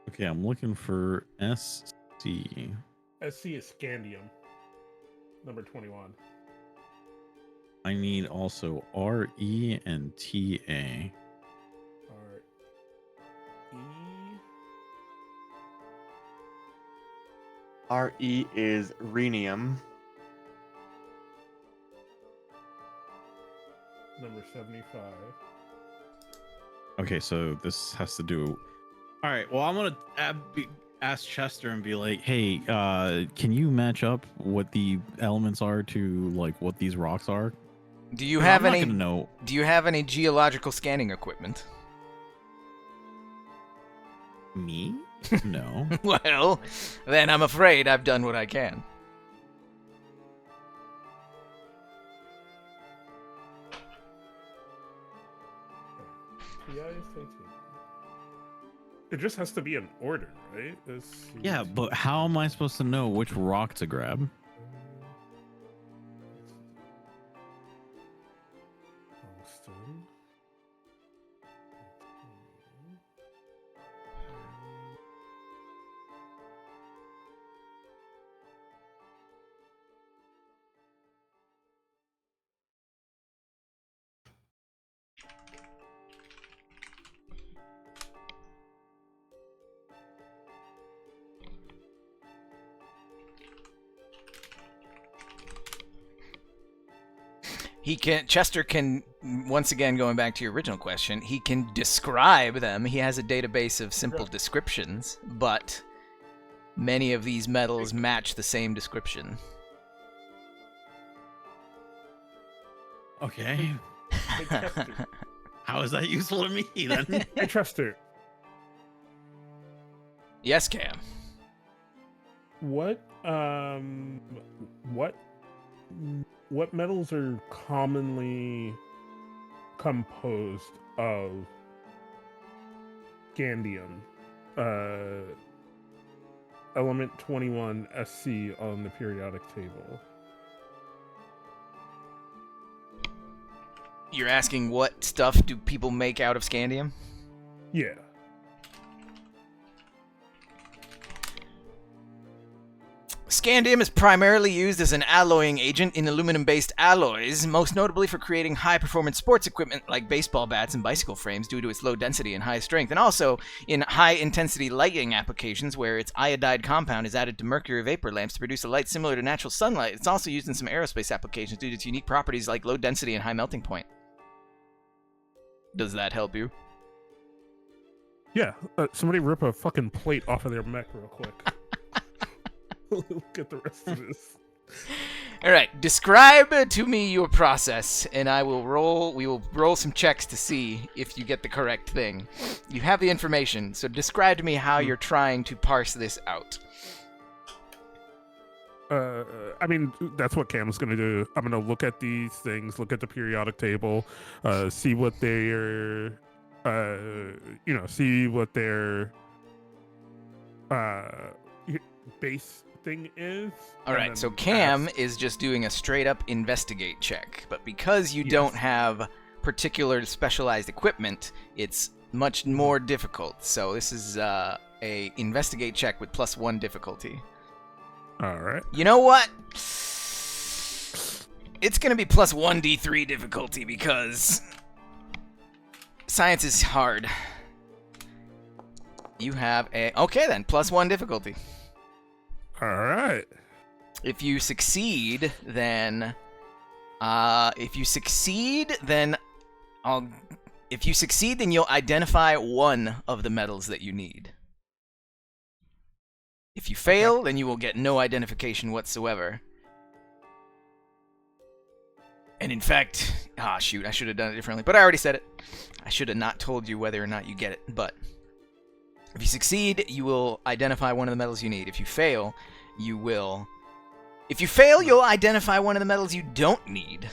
Okay, I'm looking for SC. SC is scandium. Number 21. I need also RE and TA. R E. Re is rhenium. Number 75. Okay, so this has to do. All right. Well, I'm gonna ask Chester and be like, "Hey, can you match up what the elements are to like what these rocks are?" Do you 'Cause have I'm any? not gonna know. Do you have any geological scanning equipment? Me? No. Well, then I'm afraid I've done what I can. TI is titanium. It just has to be in order, right? Yeah, but how am I supposed to know which rock to grab? Tungsten. Chester can, once again, going back to your original question, he can describe them. He has a database of simple descriptions, but many of these metals match the same description. Okay. Hey, Chester. How is that useful to me then? Hey, Chester. Yes, Cam. What metals are commonly composed of scandium? Element 21 SC on the periodic table. You're asking what stuff do people make out of scandium? Yeah. Scandium is primarily used as an alloying agent in aluminum-based alloys, most notably for creating high-performance sports equipment like baseball bats and bicycle frames due to its low density and high strength, and also in high-intensity lighting applications where its iodide compound is added to mercury vapor lamps to produce a light similar to natural sunlight. It's also used in some aerospace applications due to its unique properties like low density and high melting point. Does that help you? Yeah. Somebody rip a fucking plate off of their mech real quick. Look at the rest of this. All right, describe to me your process, and we will roll some checks to see if you get the correct thing. You have the information, so describe to me how you're trying to parse this out. I mean, that's what Cam's going to do. I'm going to look at these things, look at the periodic table, see what they're, see what their base thing is. All and right, then so Cam ask- is just doing a straight up investigate check, but because you Yes. don't have particular specialized equipment, it's much more difficult. So this is a investigate check with +1 difficulty. All right. You know what? It's gonna be +1 D3 difficulty because science is hard. You have okay then, +1 difficulty. All right. If you succeed, then you'll identify one of the metals that you need. If you fail, then you will get no identification whatsoever. And in fact, shoot, I should have done it differently, but I already said it. I should have not told you whether or not you get it, but if you succeed, you will identify one of the metals you need. If you fail, you'll identify one of the metals you don't need.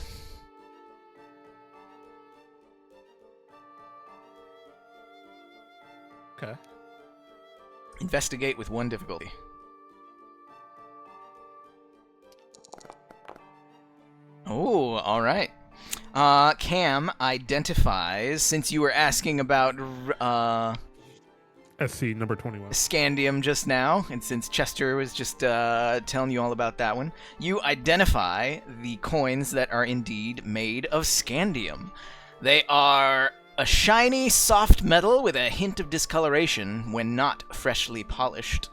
Okay. Investigate with 1 difficulty. Oh, all right. Cam identifies, since you were asking about SC number 21. scandium just now, and since Chester was just telling you all about that one, you identify the coins that are indeed made of scandium. They are a shiny, soft metal with a hint of discoloration when not freshly polished.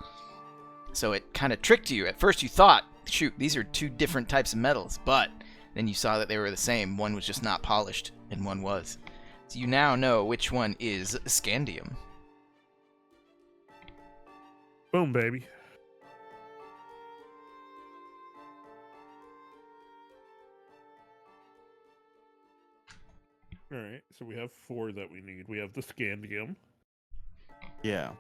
So it kind of tricked you. At first you thought, shoot, these are 2 different types of metals, but then you saw that they were the same. One was just not polished, and one was. So you now know which one is scandium. Boom, baby. All right, so we have 4 that we need. We have the scandium. Yeah.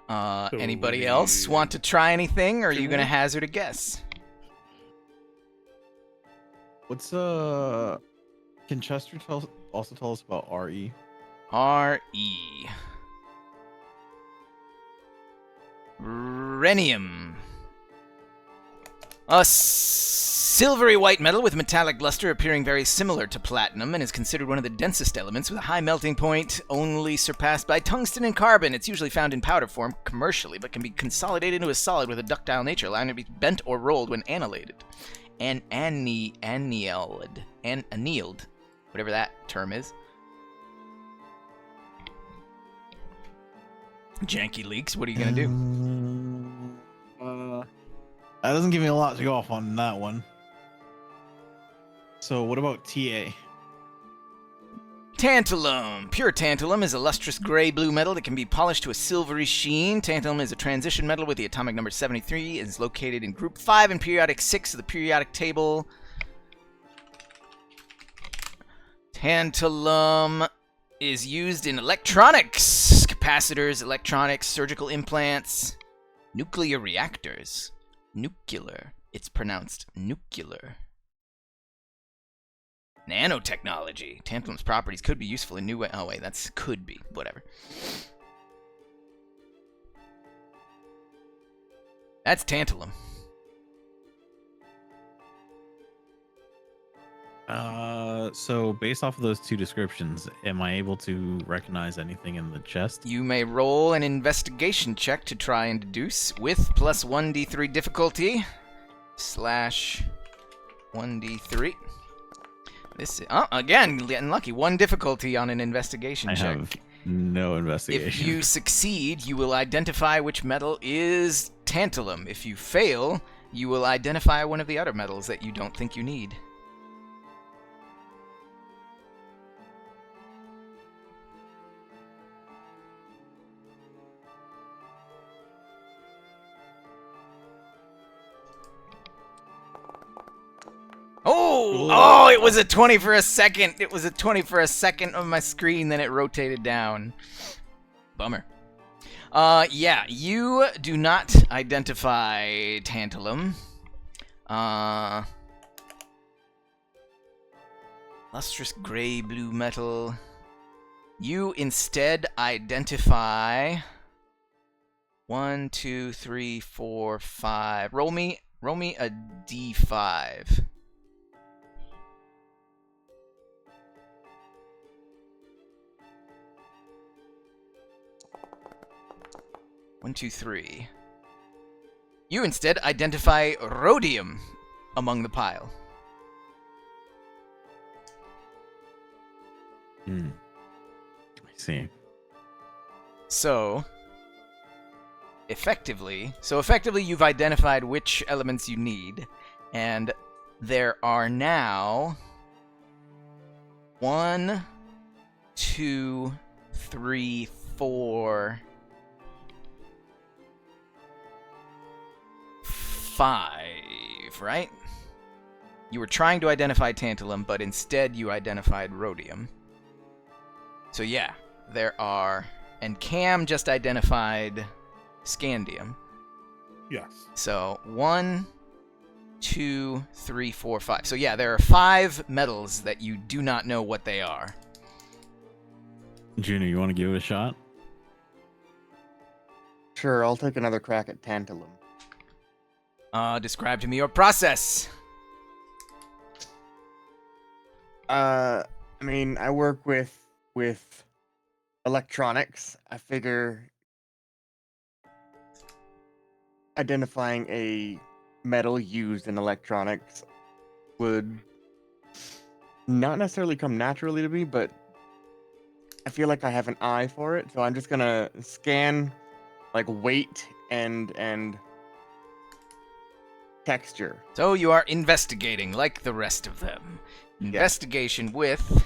So Anybody we else need- want to try anything, or are you Can going to we- hazard a guess? What's Can Chester also tell us about RE? R-E. Rhenium. A silvery white metal with metallic luster appearing very similar to platinum and is considered one of the densest elements with a high melting point, only surpassed by tungsten and carbon. It's usually found in powder form commercially, but can be consolidated into a solid with a ductile nature, allowing it to be bent or rolled when annihilated. Annealed, whatever that term is. Janky leaks, what are you gonna do? That doesn't give me a lot to go off on that one. So what about TA? Tantalum. Pure tantalum is a lustrous gray-blue metal that can be polished to a silvery sheen. Tantalum is a transition metal with the atomic number 73. It is located in group 5 and periodic 6 of the periodic table. Tantalum is used in electronics, capacitors, electronics, surgical implants, nuclear reactors. Nuclear. It's pronounced nuclear. Nanotechnology. Tantalum's properties could be useful in new ways. Oh, wait, that's could be. Whatever. That's tantalum. So based off of those 2 descriptions, am I able to recognize anything in the chest? You may roll an investigation check to try and deduce with plus 1d3 difficulty / 1d3. This is, again, getting lucky. 1 difficulty on an investigation I check. have no If investigation. you succeed, you will identify which metal is tantalum. If you fail, you will identify one of the other metals that you don't think you need. Oh, it was a 20 for a second. It was a 20 for a second on my screen, then it rotated down. Bummer. Yeah, you do not identify tantalum. Lustrous gray-blue metal. You instead identify 1, 2, 3, 4, 5. Roll me a d5. One, two, three. You instead identify rhodium among the pile. I see. So effectively, you've identified which elements you need, and there are now 1, 2, 3, 4, 5, right? You were trying to identify tantalum, but instead you identified rhodium. So yeah, there are... And Cam just identified scandium. Yes. So 1, 2, 3, 4, 5. So yeah, there are 5 metals that you do not know what they are. Junior, you want to give it a shot? Sure, I'll take another crack at tantalum. Describe to me your process. I mean, I work with electronics. I figure identifying a metal used in electronics would not necessarily come naturally to me, but I feel like I have an eye for it, so I'm just gonna scan like weight and texture. So you are investigating like the rest of them. Investigation with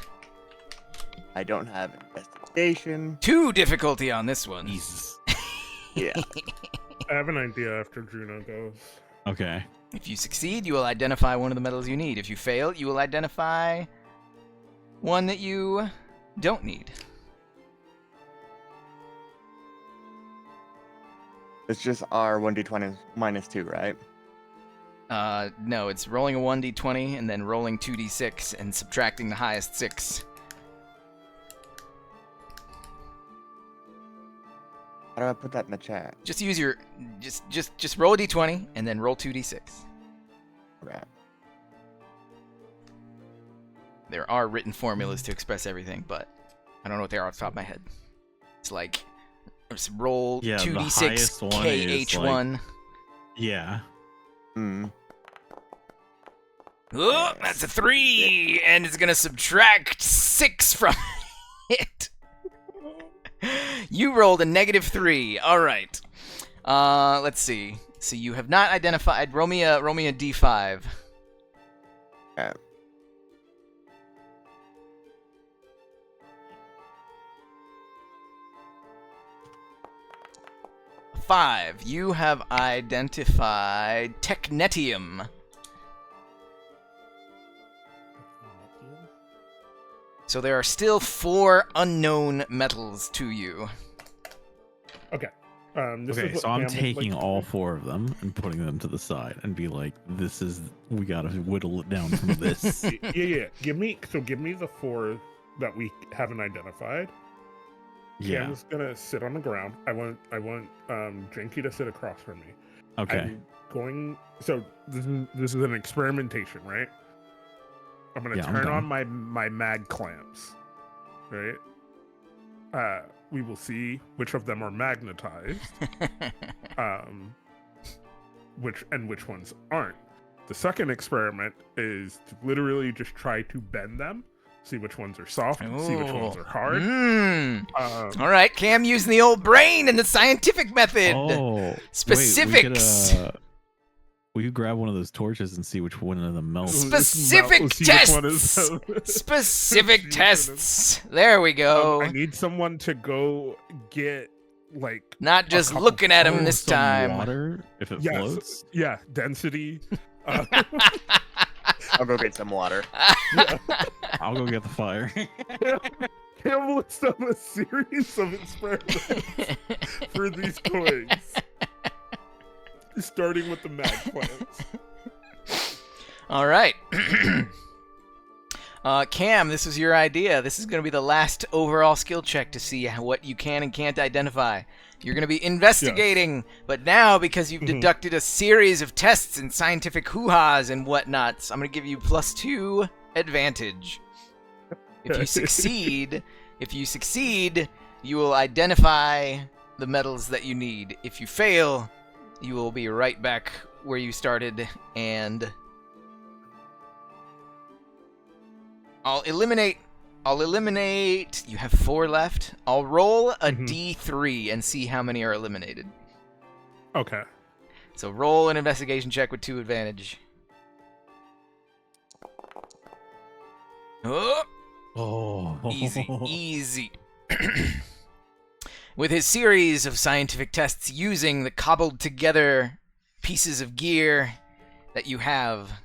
I don't have investigation. 2 difficulty on this one. Jesus. Yeah. I have an idea after Juno goes. Okay. If you succeed, you will identify one of the metals you need. If you fail, you will identify one that you don't need. It's just R 1d20 minus 2, right? No, it's rolling a 1d20 and then rolling 2d6 and subtracting the highest 6. How do I put that in the chat? Just use your just roll a d20 and then roll 2d6. Right. There are written formulas to express everything, but I don't know what they are off the top of my head. It's like just roll Yeah, the 2d6 highest one is, KH1. Yeah. Hmm. Oh, that's a 3, and it's gonna subtract 6 from it. You rolled a -3. All right. Let's see. So you have not identified. Roll me a d5. Okay. Five. You have identified technetium. So there are still 4 unknown metals to you. Okay. This is Okay, what so I'm Cam would taking like to all do. 4 of them and putting them to the side and be like, we gotta whittle it down from this. Yeah. Give me the 4 that we haven't identified. Yeah. Cam's gonna sit on the ground. I want Janky to sit across from me. Okay. I'm going. So this is an experimentation, right? I'm gonna Yeah, I'm turn down. on my mag clamps, right? We will see which of them are magnetized, which ones aren't. The second experiment is to literally just try to bend them, see which ones are soft, see which ones are hard. All right, Cam using the old brain and the scientific method. Oh, Specifics. Wait, we could grab one of those torches and see which one of them melts. Specific We'll see which one is- tests. Specific See which one is- tests. There we go. I need someone to go get like Not just couple- looking at him Oh, this some time. water if it yes, floats. yeah, density. I'll go get some water. I'll go get the fire. Campbell has done a series of experiments for these coins, starting with the mag plants. All right. Cam, this was your idea. This is going to be the last overall skill check to see what you can and can't identify. You're going to be investigating, but now because you've deducted a series of tests and scientific hoo-has and whatnots, I'm going to give you +2 advantage. If you succeed, you will identify the metals that you need. If you fail, you will be right back where you started, and I'll eliminate. You have 4 left. I'll roll a D3 and see how many are eliminated. Okay. So roll an investigation check with 2 advantage. Oh, easy. With his series of scientific tests using the cobbled together pieces of gear that you have,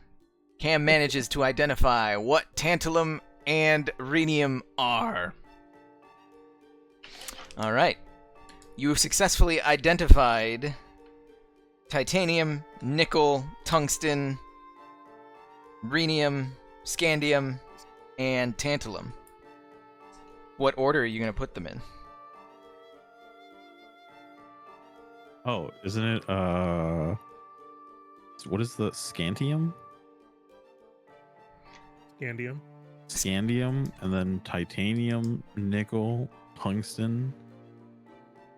Cam manages to identify what tantalum and rhenium are. Alright. You have successfully identified titanium, nickel, tungsten, rhenium, scandium, and tantalum. What order are you going to put them in? Oh, isn't it, what is the scantium? Scandium, and then titanium, nickel, tungsten.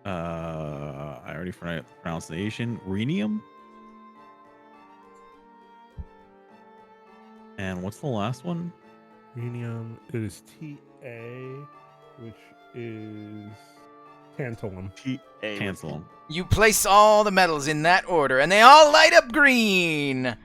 I already forgot the pronunciation. Rhenium? And what's the last one? Rhenium is TA, which is tantalum. Tantalum. You place all the metals in that order, and they all light up green!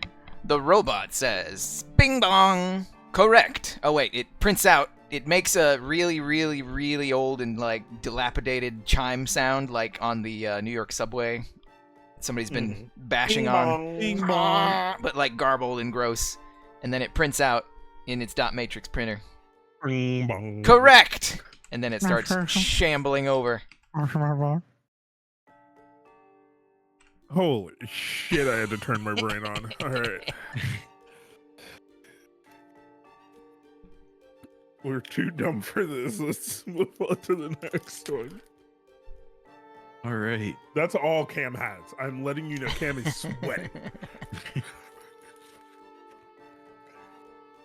The robot says, bing bong! Correct. Oh wait, it prints out. It makes a really, really, really old and like dilapidated chime sound, like on the New York subway. Somebody's been bashing Bing on, bong. Bing bong. but like garbled and gross. And then it prints out in its dot matrix printer. Bing bong. Correct. And then it starts shambling over. Holy shit! I had to turn my brain on. All right. We're too dumb for this. Let's move on to the next one. All right. That's all Cam has. I'm letting you know Cam is sweating.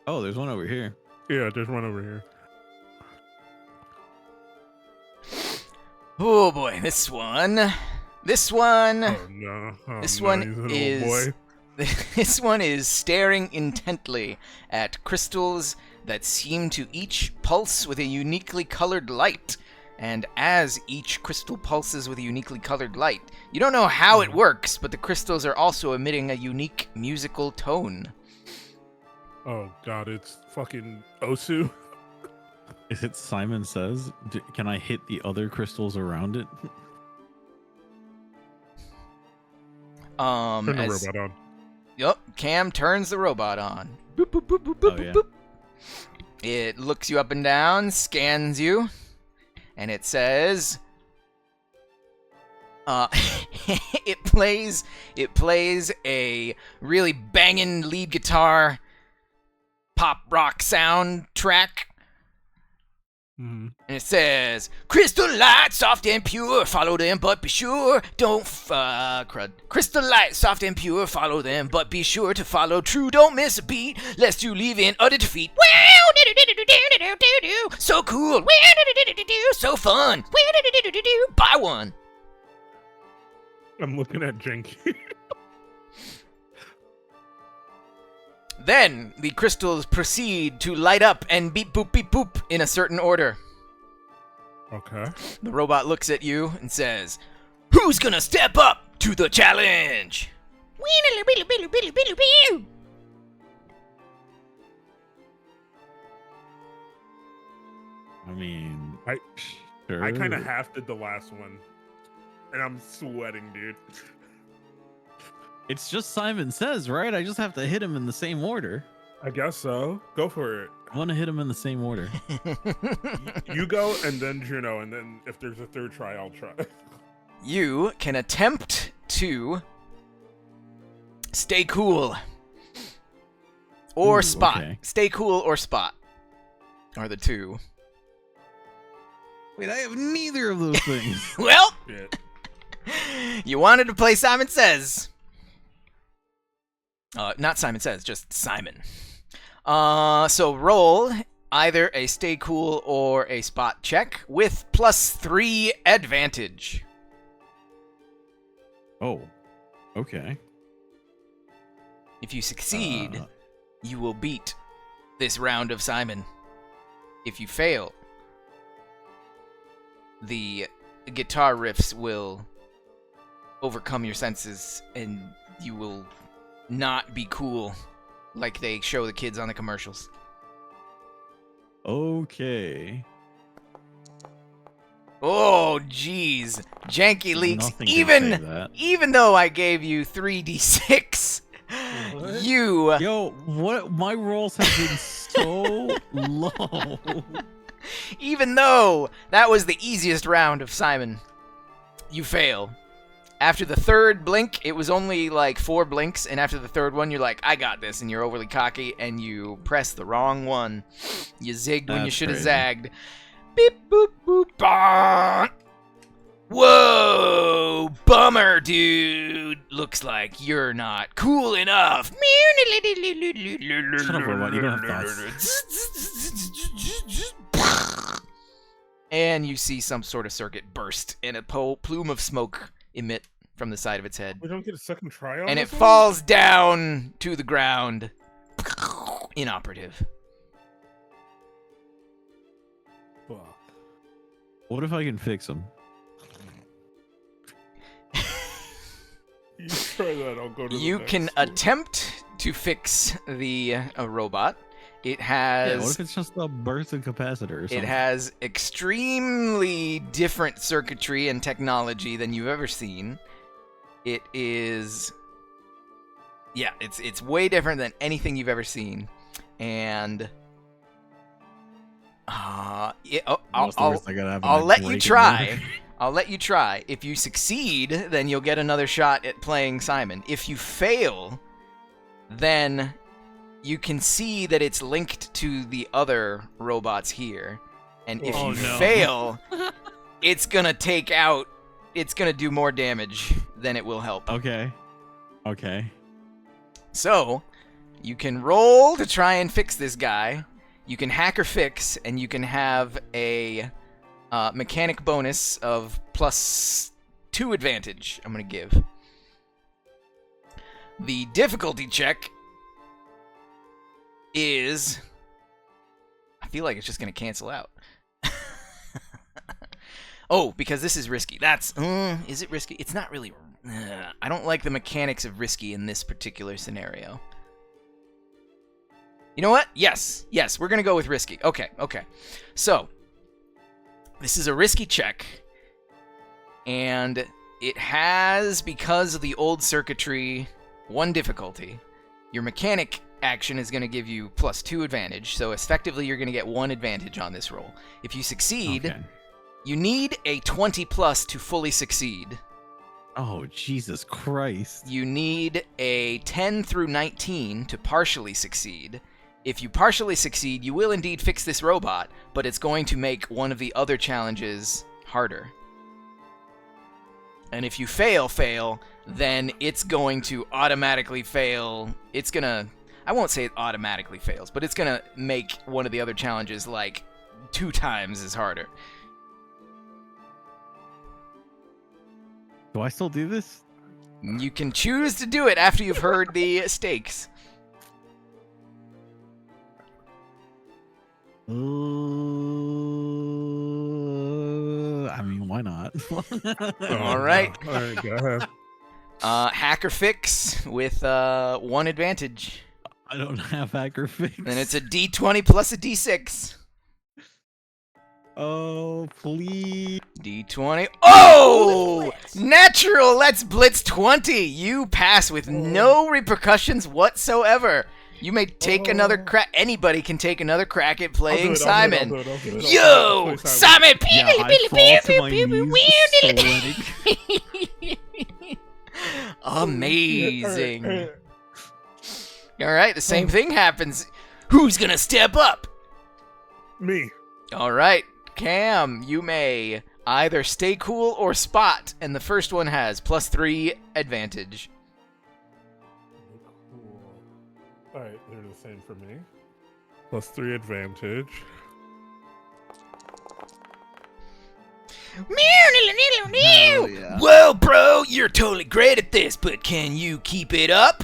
Oh, there's one over here. Yeah, there's one over here. Oh boy, this one. Oh no. Oh, This no, one he's an old is. boy. This one is staring intently at crystals that seem to each pulse with a uniquely colored light. And as each crystal pulses with a uniquely colored light, you don't know how it works, but the crystals are also emitting a unique musical tone. Oh god, it's fucking Osu. Is it Simon Says? Can I hit the other crystals around it? Turn the robot on. Yup, Cam turns the robot on. Boop, boop, boop, boop, boop, Oh, yeah. boop. It looks you up and down, scans you, and it says, it plays a really banging lead guitar pop rock soundtrack. And it says, crystal light, soft and pure, follow them, but be sure, don't crud. Crystal light, soft and pure, follow them, but be sure to follow true, don't miss a beat, lest you leave in utter defeat. So cool, so fun, buy one. I'm looking at Jenky. Then the crystals proceed to light up and beep boop in a certain order. Okay. The robot looks at you and says, who's gonna step up to the challenge? I mean, I sure. kind of half did the last one, and I'm sweating, dude. It's just Simon Says, right? I just have to hit him in the same order. I guess so. Go for it. I want to hit him in the same order. You go, and then Juno, and then if there's a third try, I'll try. You can attempt to stay cool or Ooh, spot. okay. Stay cool or spot. are the two. Wait, I have neither of those things. Well, Shit. you wanted to play Simon Says. Not Simon Says, just Simon. So roll either a stay cool or a spot check with +3 advantage. Oh, okay. If you succeed, you will beat this round of Simon. If you fail, the guitar riffs will overcome your senses and you will not be cool like they show the kids on the commercials. Okay. Oh, jeez. Janky leaks. Nothing can save Even that. even though I gave you 3d6, What? you Yo, what? My rolls have been so low. even though that was the easiest round of Simon, you fail. After the third blink, it was only like 4 blinks, and after the third one, you're like, I got this, and you're overly cocky, and you press the wrong one. You zigged when you That's should have crazy. zagged. Beep, boop, boop, bah. Whoa, bummer, dude. Looks like you're not cool enough. Shut up, robot. You don't have thoughts. And you see some sort of circuit burst, and a plume of smoke emit from the side of its head. We don't get a second try on And it this one? falls down to the ground. Inoperative. Fuck. What if I can fix them? You try that, I'll go to the You next can one. attempt to fix the robot. It Yeah, what has if it's just a burst and capacitor or something? it has extremely different circuitry and technology than you've ever seen. It is it's way different than anything you've ever seen. And I'll What's the worst that could happen? I'll I let you break it try. down? I'll let you try. If you succeed, then you'll get another shot at playing Simon. If you fail, then you can see that it's linked to the other robots here. And if Oh, you no. fail, it's gonna do more damage than it will help. Okay. Okay. So, you can roll to try and fix this guy. You can hack or fix, and you can have a mechanic bonus of +2 advantage. I'm going to give. The difficulty check is... I feel like it's just going to cancel out. Oh, because this is risky. That's... is it risky? It's not really... I don't like the mechanics of risky in this particular scenario. You know what? Yes, we're going to go with risky. Okay. So, this is a risky check, and it has, because of the old circuitry, 1 difficulty. Your mechanic action is going to give you +2 advantage, so effectively you're going to get 1 advantage on this roll. If you succeed, Okay. you need a 20+ to fully succeed. Oh, Jesus Christ. You need a 10 through 19 to partially succeed. If you partially succeed, you will indeed fix this robot, but it's going to make one of the other challenges harder. And if you fail, then it's going to automatically fail. It's gonna... I won't say it automatically fails, but it's gonna make one of the other challenges, like, 2 times as harder. Do I still do this? You can choose to do it after you've heard the stakes. I mean, why not? All right. All right, go ahead. Hack or fix with 1 advantage. I don't have hacker fix. Then it's a D20 plus a D6. Oh, please. D20. Oh! Natural! Let's blitz 20! You pass with no repercussions whatsoever. You may take another crack. Anybody can take another crack at playing Simon. I'll do it. Yo! Simon! Yeah, I fall to my knees sweating. Amazing. Alright, the same thing happens. Who's gonna step up? Me. All right, Cam, you may either stay cool or spot, and the first one has +3 advantage. Cool. All right, they're the same for me. +3 advantage. Hell yeah. Whoa, bro, you're totally great at this, but can you keep it up?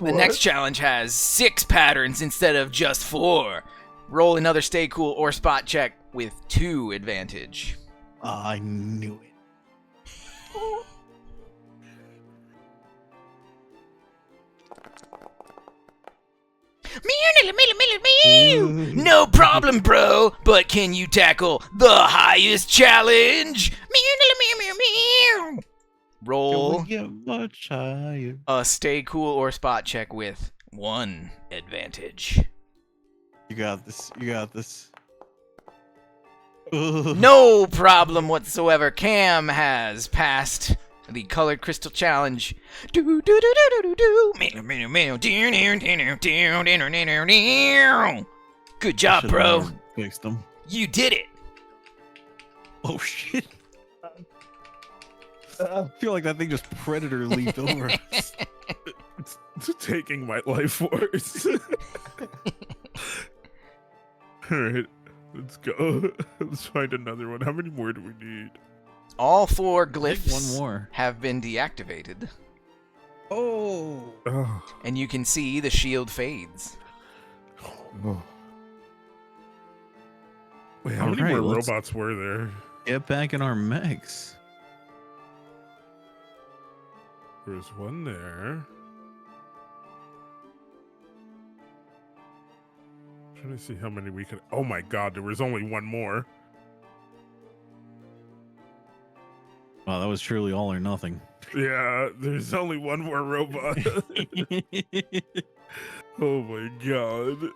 The next challenge has 6 patterns instead of just 4. Roll another stay cool or spot check with 2 advantage. I knew it. No problem, bro, but can you tackle the highest challenge? Roll Can we get much higher? a stay cool or spot check with 1 advantage. You got this. You got this. Ugh. No problem whatsoever. Cam has passed the colored crystal challenge. Good job, Should've bro. never Fixed them. You did it. Oh shit. I feel like that thing just predator leaped over. It's taking my life force. All right, let's go. Let's find another one. How many more do we need? All 4 Take glyphs one more. have been deactivated, Oh. Oh. and you can see the shield fades. Wait, how All many right, more let's- robots were there? Get back in our mechs. There's one there. Trying to see how many we can. Oh my god, there was only one more. Wow, that was truly all or nothing. Yeah, there's only one more robot. Oh my god.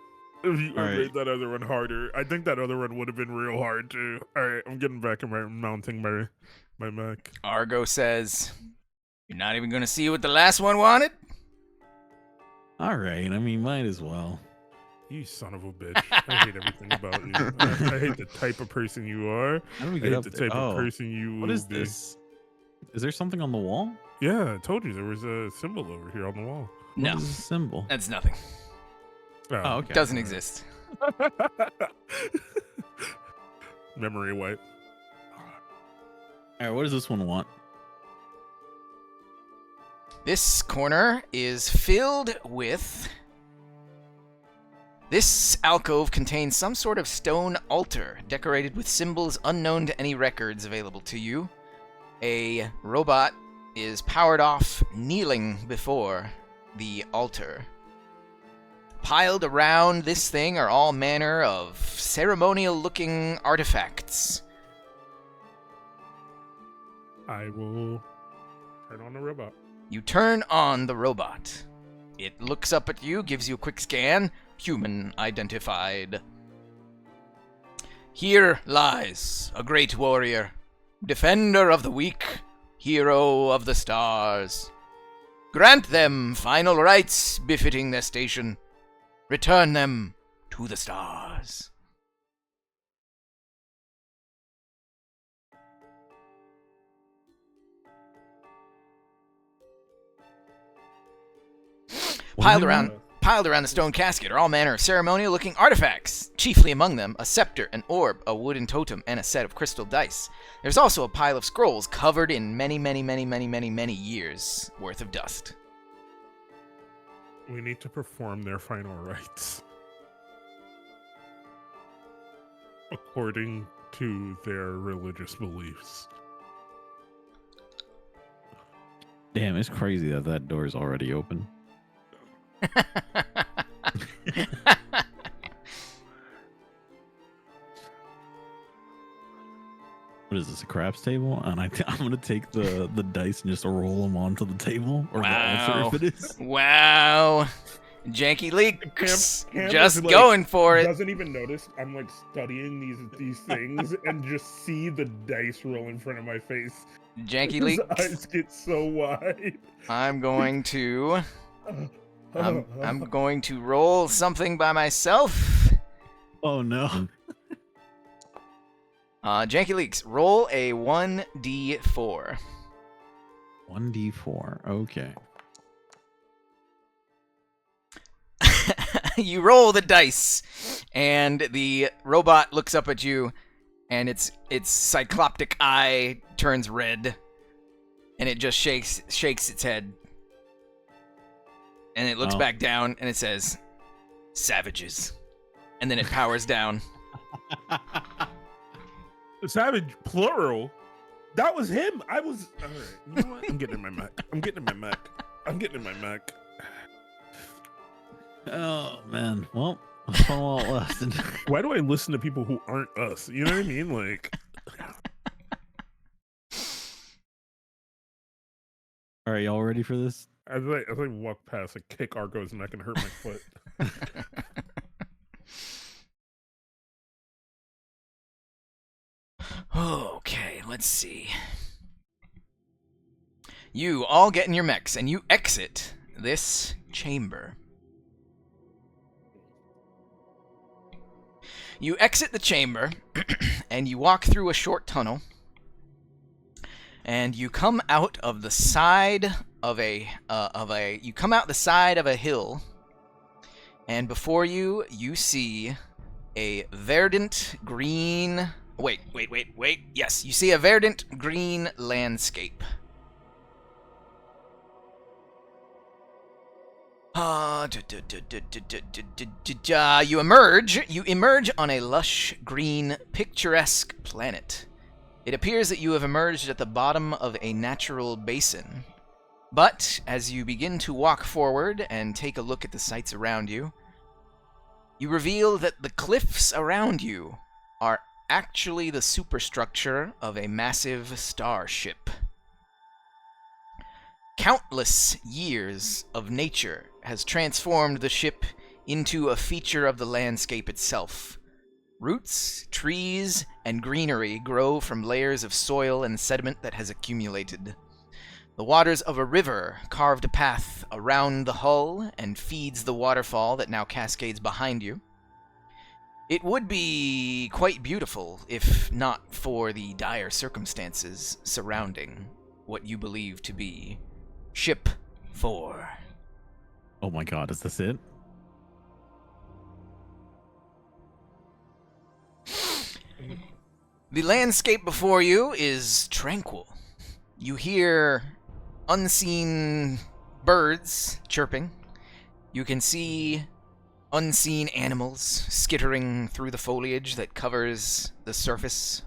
If you All right. made that other one harder, I think that other one would have been real hard too. Alright, I'm getting back in my mounting my mech. Argo says, "You're not even going to see what the last one wanted?" All right, I mean, might as well. You son of a bitch. I hate everything about you. I hate the type of person you are. How do we I get hate up the there? type of Oh, person you what will is be. this? Is there something on the wall? Yeah, I told you there was a symbol over here on the wall. No, What is this symbol? that's nothing. Oh, okay. Doesn't exist. Memory wipe. All right, what does this one want? This corner is filled with... This alcove contains some sort of stone altar decorated with symbols unknown to any records available to you. A robot is powered off, kneeling before the altar. Piled around this thing are all manner of ceremonial-looking artifacts. I will turn on the robot. You turn on the robot. It looks up at you, gives you a quick scan. Human identified. Here lies a great warrior, defender of the weak, hero of the stars. Grant them final rights befitting their station. Return them to the stars. Piled around the stone casket are all manner of ceremonial-looking artifacts, chiefly among them a scepter, an orb, a wooden totem, and a set of crystal dice. There's also a pile of scrolls covered in many years worth of dust. We need to perform their final rites. According to their religious beliefs. Damn, it's crazy that that door is already open. What is this, a craps table? And I'm gonna take the dice and just roll them onto the table or the altar Wow. if it is. Wow. Janky Leaks. Cam Just is, like, going for it. Doesn't even notice I'm like studying these things and just see the dice roll in front of my face. Janky His Leaks. eyes get so wide. I'm going to... I'm going to roll something by myself. Oh no. Janky Leaks, roll a 1d4. 1d4. Okay. You roll the dice, and the robot looks up at you, and its cycloptic eye turns red, and it just shakes its head, and it looks back down, and it says, "Savages," and then it powers down. Savage plural. That was him. I was all right. You know what? I'm getting in my Mac. I'm getting in my Mac. Oh man. Well, that's fun while it lasted. Why do I listen to people who aren't us? You know what I mean? Like, All right, y'all ready for this? as I walk past, I kick Argo's neck and hurt my foot. Okay, let's see. You all get in your mechs, and you exit this chamber. You exit the chamber, and you walk through a short tunnel, and you come out of the side of a hill, and before you see a verdant green. Wait. Yes, you see a verdant green landscape. You emerge on a lush, green, picturesque planet. It appears that you have emerged at the bottom of a natural basin. But as you begin to walk forward and take a look at the sights around you, you reveal that the cliffs around you are actually the superstructure of a massive starship. Countless years of nature has transformed the ship into a feature of the landscape itself. Roots, trees, and greenery grow from layers of soil and sediment that has accumulated. The waters of a river carved a path around the hull and feeds the waterfall that now cascades behind you. It would be quite beautiful if not for the dire circumstances surrounding what you believe to be Ship 4. Oh my god, is this it? The landscape before you is tranquil. You hear unseen birds chirping. You can see unseen animals skittering through the foliage that covers the surface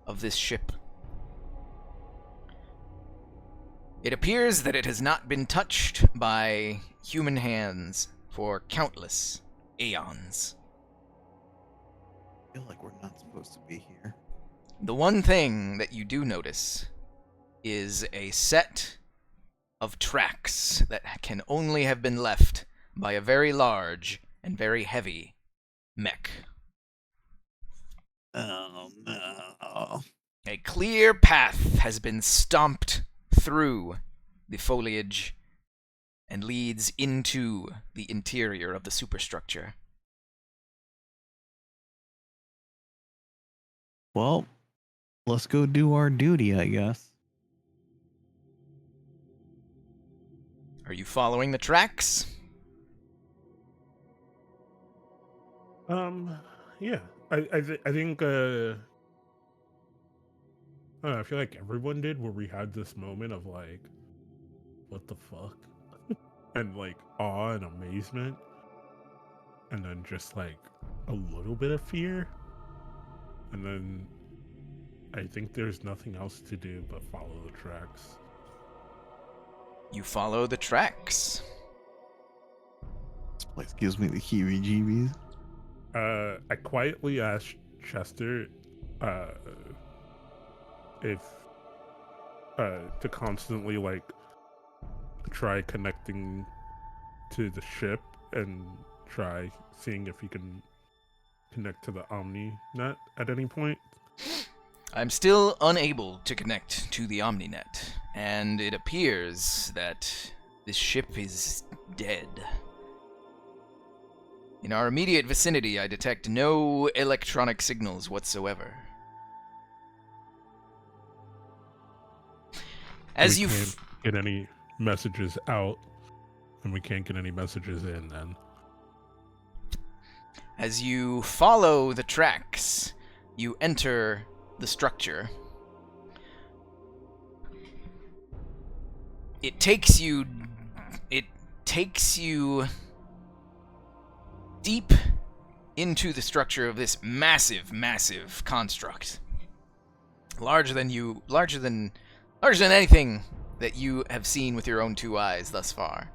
of this ship. It appears that it has not been touched by human hands for countless aeons. I feel like we're not supposed to be here. The one thing that you do notice is a set of tracks that can only have been left by a very large and very heavy mech. Oh no. A clear path has been stomped through the foliage and leads into the interior of the superstructure. Well, let's go do our duty, I guess. Are you following the tracks? Yeah. I think I don't know, I feel like everyone did, where we had this moment of like, what the fuck? And like awe and amazement. And then just like a little bit of fear. And then I think there's nothing else to do but follow the tracks. You follow the tracks. This place gives me the heebie-jeebies. I quietly asked Chester if to constantly like try connecting to the ship and try seeing if he can connect to the OmniNet at any point. I'm still unable to connect to the OmniNet, and it appears that this ship is dead. In our immediate vicinity, I detect no electronic signals whatsoever. As we you can't get any messages out, and we can't get any messages in then. As you follow the tracks, you enter the structure. It takes you deep into the structure of this massive, massive construct. Larger than anything that you have seen with your own two eyes thus far.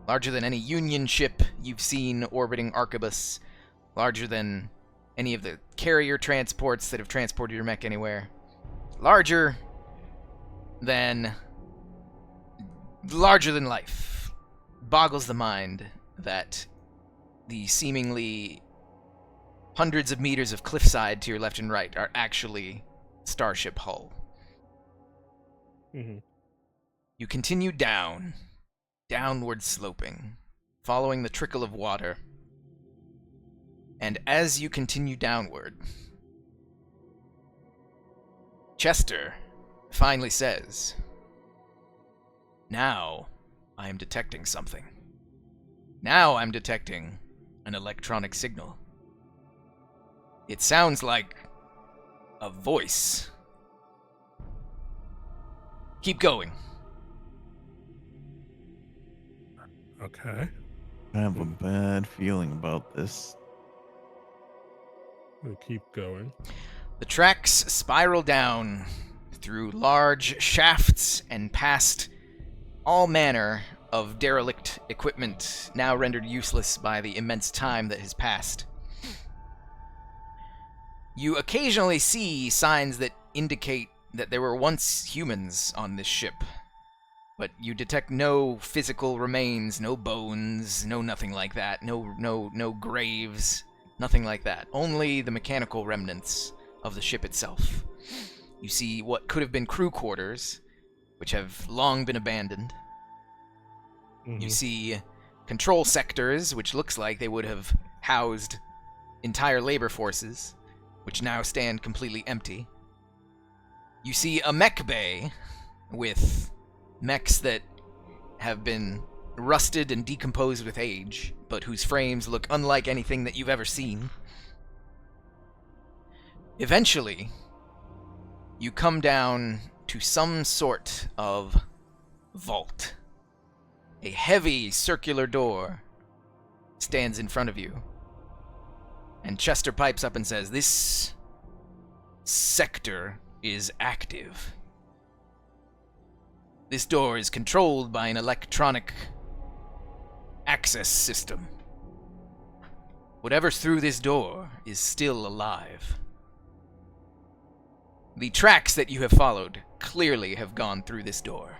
Larger than any Union ship you've seen orbiting Arquebus. Larger than any of the carrier transports that have transported your mech anywhere. Larger than life. Boggles the mind that the seemingly hundreds of meters of cliffside to your left and right are actually starship hull. Mm-hmm. You continue downward sloping, following the trickle of water. And as you continue downward, Chester finally says, "Now I am detecting something. Now I'm detecting an electronic signal. It sounds like a voice. Keep going." Okay. I have a bad feeling about this. We'll keep going. The tracks spiral down through large shafts and past all manner of derelict equipment now rendered useless by the immense time that has passed. You occasionally see signs that indicate that there were once humans on this ship, but you detect no physical remains, no bones, no nothing like that, no graves, nothing like that. Only the mechanical remnants of the ship itself. You see what could have been crew quarters, which have long been abandoned. Mm-hmm. You see control sectors, which looks like they would have housed entire labor forces, which now stand completely empty. You see a mech bay with mechs that have been rusted and decomposed with age, but whose frames look unlike anything that you've ever seen. Eventually, you come down to some sort of vault. A heavy circular door stands in front of you. And Chester pipes up and says, "This sector is active. This door is controlled by an electronic access system. Whatever's through this door is still alive. The tracks that you have followed clearly have gone through this door.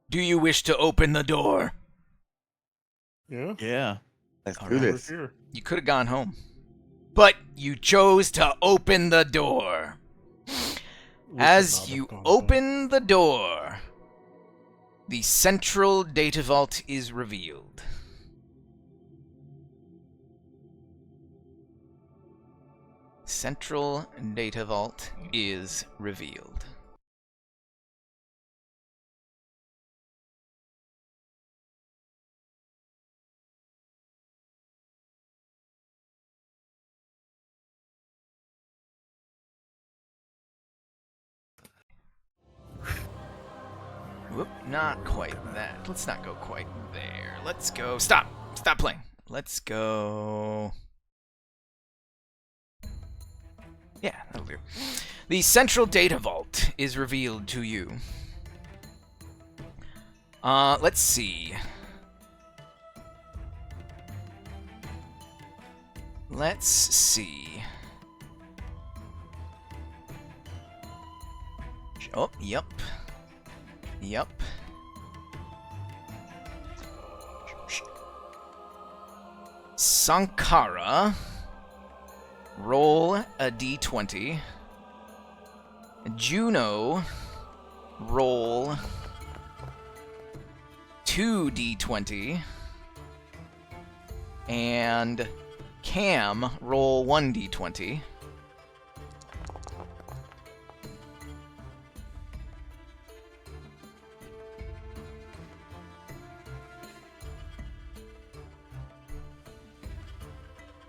Do you wish to open the door?" Yeah. Yeah. Let's All do right. this. Here. You could have gone home. But you chose to open the door. We could As not you have gone open the door, the central data vault is revealed. Central data vault is revealed. Whoop, not quite that. Let's not go quite there. Let's go. Stop playing. Let's go. Yeah, that'll do. The central data vault is revealed to you. Let's see. Let's see. Oh, yep. Yep. Sankara, roll a d20. Juno, roll 2d20. And Cam, roll 1d20.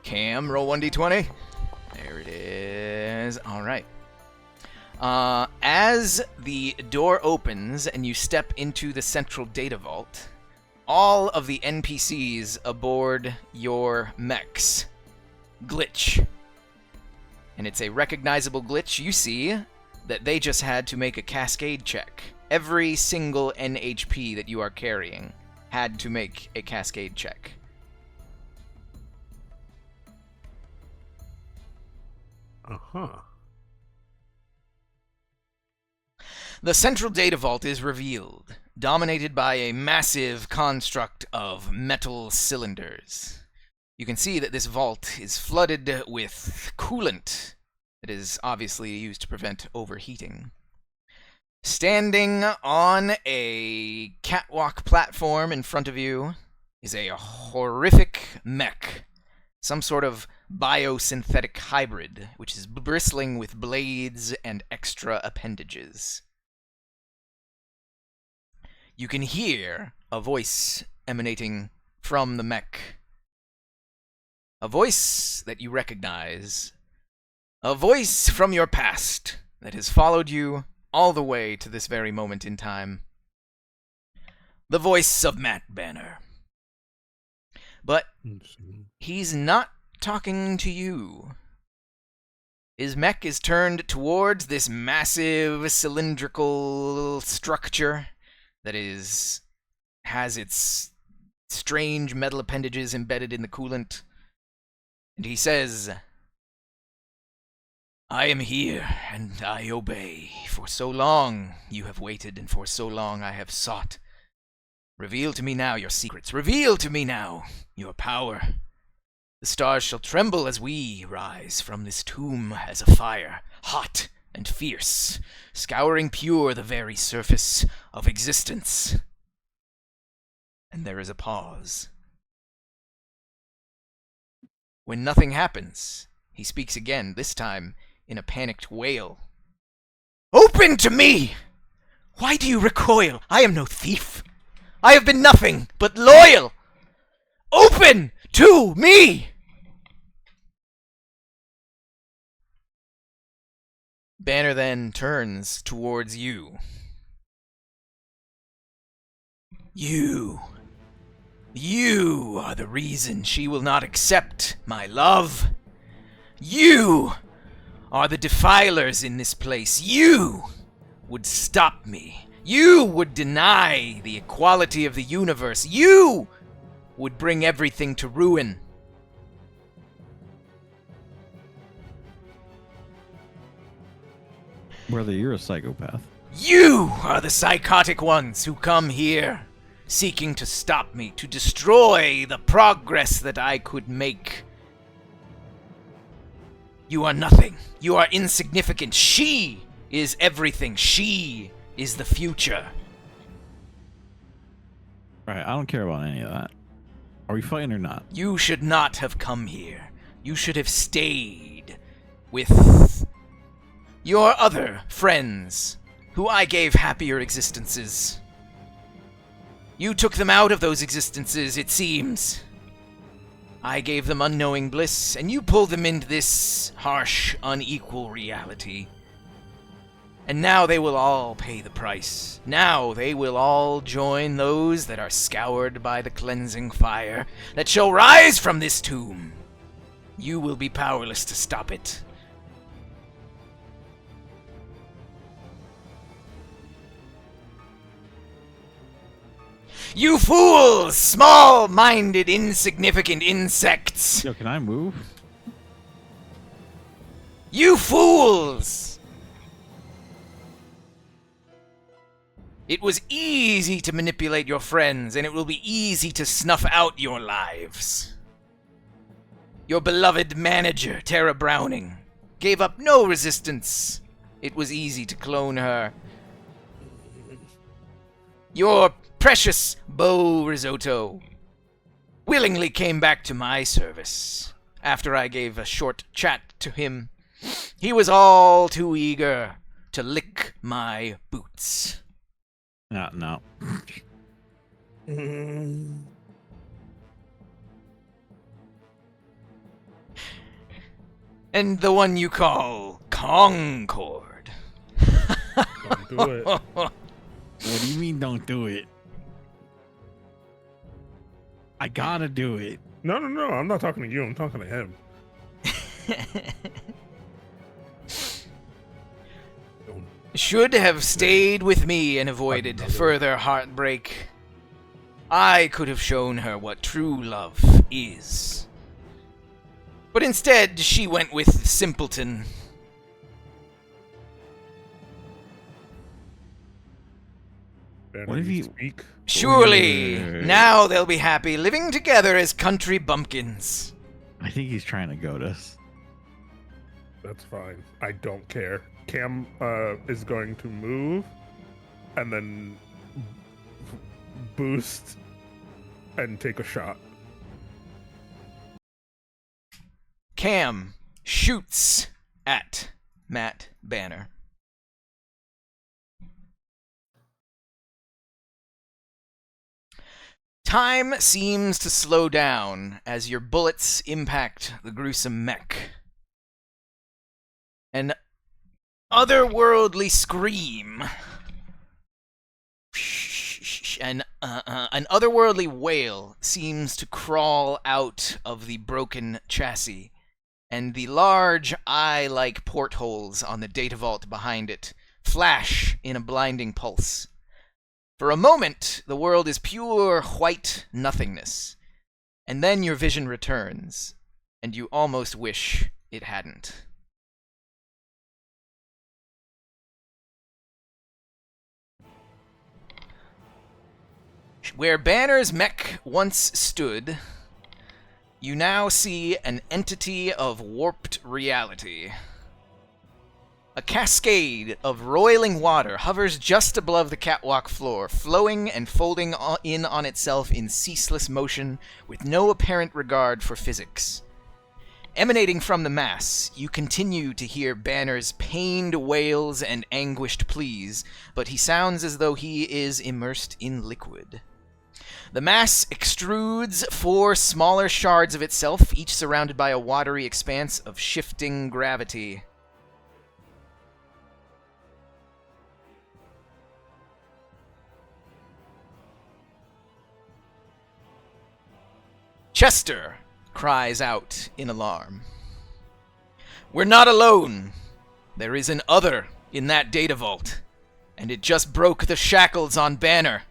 Cam, roll 1d20. There it is. All right. As the door opens and you step into the central data vault, all of the NPCs aboard your mechs glitch. And it's a recognizable glitch. You see that they just had to make a cascade check. Every single NHP that you are carrying had to make a cascade check. Uh-huh. The central data vault is revealed, dominated by a massive construct of metal cylinders. You can see that this vault is flooded with coolant that is obviously used to prevent overheating. Standing on a catwalk platform in front of you is a horrific mech, some sort of biosynthetic hybrid, which is bristling with blades and extra appendages. You can hear a voice emanating from the mech. A voice that you recognize. A voice from your past that has followed you all the way to this very moment in time. The voice of Matt Banner. But he's not talking to you. His mech is turned towards this massive cylindrical structure that has its strange metal appendages embedded in the coolant. And he says, I am here, and I obey. For so long you have waited, and for so long I have sought. Reveal to me now your secrets. Reveal to me now your power. The stars shall tremble as we rise from this tomb as a fire, hot and fierce, scouring pure the very surface of existence. And there is a pause. When nothing happens, he speaks again, this time in a panicked wail. Open to me! Why do you recoil? I am no thief. I have been nothing but loyal. Open to me! Banner then turns towards you. You are the reason she will not accept my love. You are the defilers in this place. You would stop me. You would deny the equality of the universe. You would bring everything to ruin. Brother, you're a psychopath. You are the psychotic ones who come here, seeking to stop me, to destroy the progress that I could make. You are nothing. You are insignificant. She is everything. She is the future. Alright, I don't care about any of that. Are we fighting or not? You should not have come here. You should have stayed with your other friends, who I gave happier existences. You took them out of those existences, it seems. I gave them unknowing bliss, and you pulled them into this harsh, unequal reality. And now they will all pay the price. Now they will all join those that are scoured by the cleansing fire that shall rise from this tomb. You will be powerless to stop it. You fools! Small-minded, insignificant insects! Yo, can I move? You fools! It was easy to manipulate your friends, and it will be easy to snuff out your lives. Your beloved manager, Tara Browning, gave up no resistance. It was easy to clone her. Your precious Bo Risotto willingly came back to my service. After I gave a short chat to him, he was all too eager to lick my boots. No. And the one you call Concord. Don't do it. What do you mean don't do it? I gotta do it. No. I'm not talking to you. I'm talking to him. Don't. Should have stayed with me and avoided further heartbreak. I could have shown her what true love is. But instead, she went with simpleton. Banner, What if you- speak? Surely, Wait. now they'll be happy living together as country bumpkins. I think he's trying to goad us. That's fine. I don't care. Cam is going to move and then boost and take a shot. Cam shoots at Matt Banner. Time seems to slow down as your bullets impact the gruesome mech. An otherworldly scream. An otherworldly wail seems to crawl out of the broken chassis, and the large eye-like portholes on the data vault behind it flash in a blinding pulse. For a moment, the world is pure white nothingness, and then your vision returns, and you almost wish it hadn't. Where Banner's mech once stood, you now see an entity of warped reality. A cascade of roiling water hovers just above the catwalk floor, flowing and folding in on itself in ceaseless motion with no apparent regard for physics. Emanating from the mass, you continue to hear Banner's pained wails and anguished pleas, but he sounds as though he is immersed in liquid. The mass extrudes 4 smaller shards of itself, each surrounded by a watery expanse of shifting gravity. Chester cries out in alarm. We're not alone. There is an other in that data vault, and it just broke the shackles on Banner.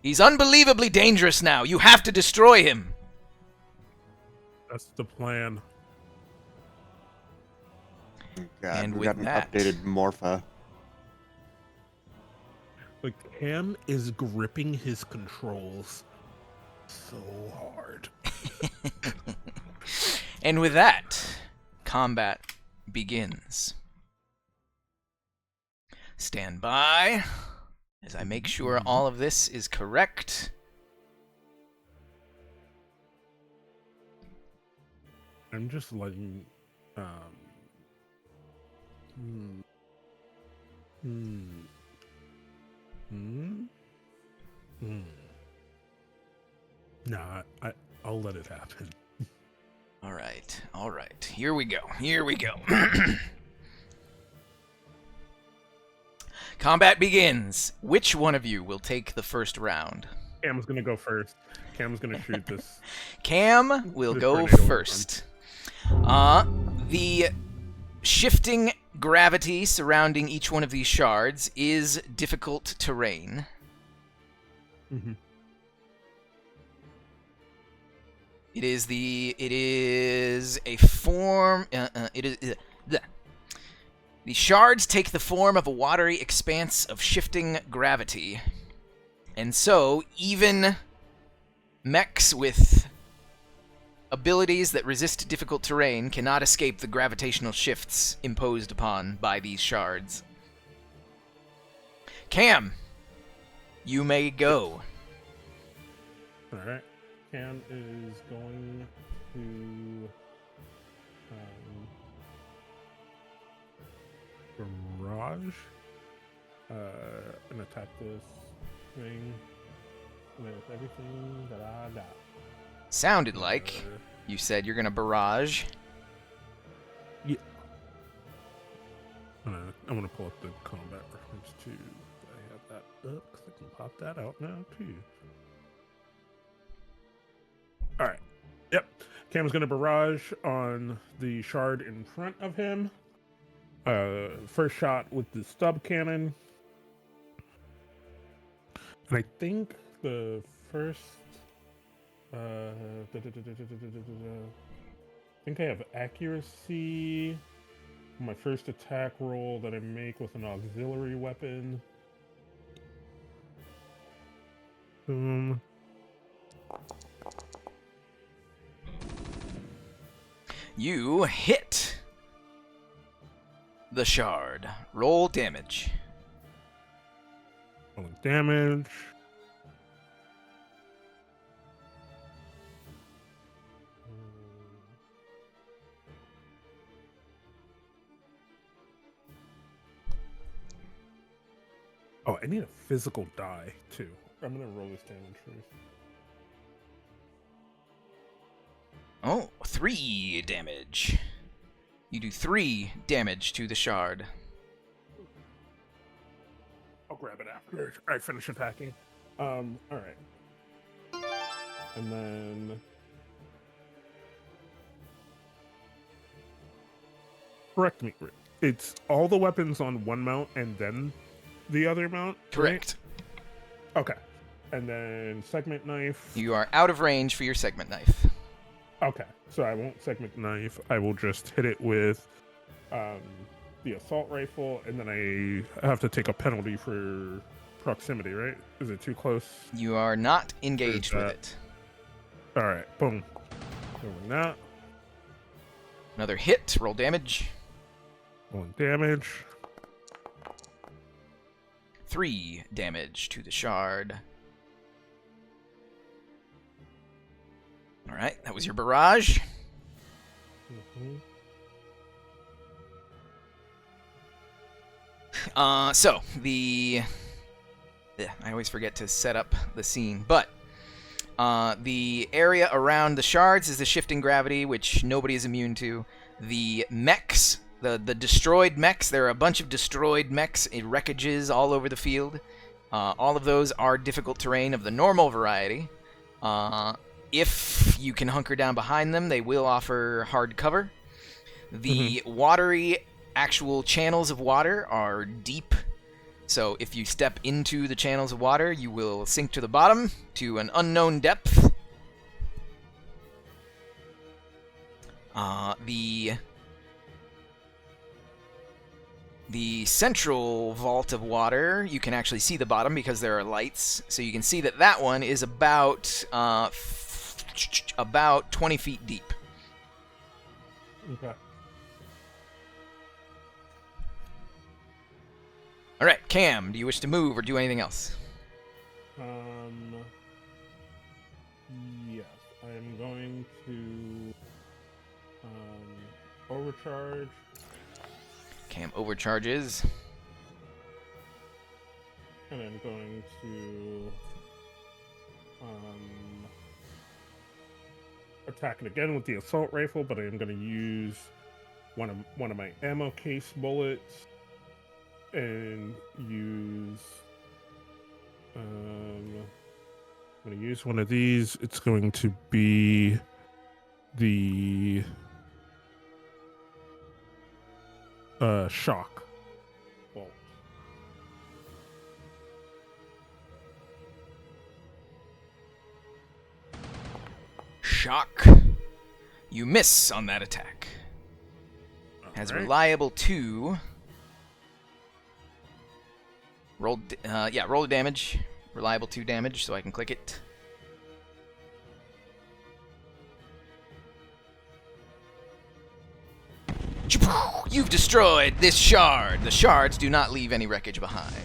He's unbelievably dangerous now. You have to destroy him. That's the plan. God, And we with got an that- updated Morpha. Like, Cam is gripping his controls so hard. And with that, combat begins. Stand by as I make sure all of this is correct. I'm just letting Nah, I'll let it happen. All right. Here we go. Combat begins. Which one of you will take the first round? Cam's gonna go first. Cam's gonna shoot this. Cam will The go tornado one. first. The shifting gravity surrounding each one of these shards is difficult terrain. Mhm. It is a form. The shards take the form of a watery expanse of shifting gravity, and so even mechs with abilities that resist difficult terrain cannot escape the gravitational shifts imposed upon by these shards. Cam, You may go. All right. Cam is going to barrage and attack this thing with everything that I got. Sounded like you said you're gonna barrage. Yeah. I'm gonna pull up the combat reference too. I have that up because I can pop that out now too. All right. Yep. Cam's gonna barrage on the shard in front of him. First shot with the stub cannon. And I think the first I think I have accuracy on my first attack roll that I make with an auxiliary weapon. You hit the shard. Roll damage. Rolling damage. Oh, I need a physical die too. I'm gonna roll this damage first. Oh, 3 damage. You do 3 damage to the shard. I'll grab it after I finish attacking. All right. And then correct me. It's all the weapons on one mount and then the other mount? Correct. Right? Okay. And then segment knife. You are out of range for your segment knife. Okay. So I won't segment knife. I will just hit it with the assault rifle, and then I have to take a penalty for proximity, right? Is it too close? You are not engaged with it. All right. Boom. Doing that. Another hit. Roll damage. Rolling damage. 3 damage to the shard. All right, that was your barrage. So I always forget to set up the scene, but the area around the shards is the shifting gravity, which nobody is immune to. The mechs, the destroyed mechs, there are a bunch of destroyed mechs in wreckages all over the field. All of those are difficult terrain of the normal variety. If you can hunker down behind them, they will offer hard cover. The watery actual channels of water are deep, so if you step into the channels of water, you will sink to the bottom to an unknown depth. The central vault of water, you can actually see the bottom because there are lights, so you can see that that one is about 20 feet deep. Okay. All right, Cam, do you wish to move or do anything else? Yes, I am going to overcharge. Cam overcharges. And I'm going to attack it again with the assault rifle, but I am going to use one of my ammo case bullets and use I'm going to use one of these. It's going to be the shock bolt. Shock. You miss on that attack. Has Alright. reliable 2. Roll the damage. Reliable 2 damage, so I can click it. You've destroyed this shard. The shards do not leave any wreckage behind.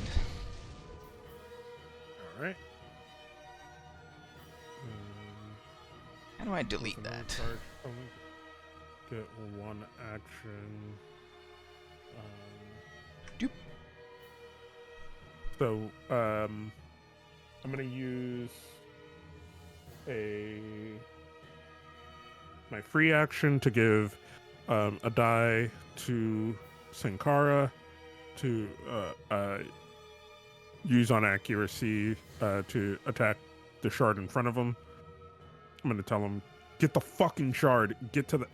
do I delete With another that? charge, only get one action. Doop. So, I'm gonna use my free action to give a die to Sankara to use on accuracy to attack the shard in front of him. I'm gonna tell him, get the fucking shard, get to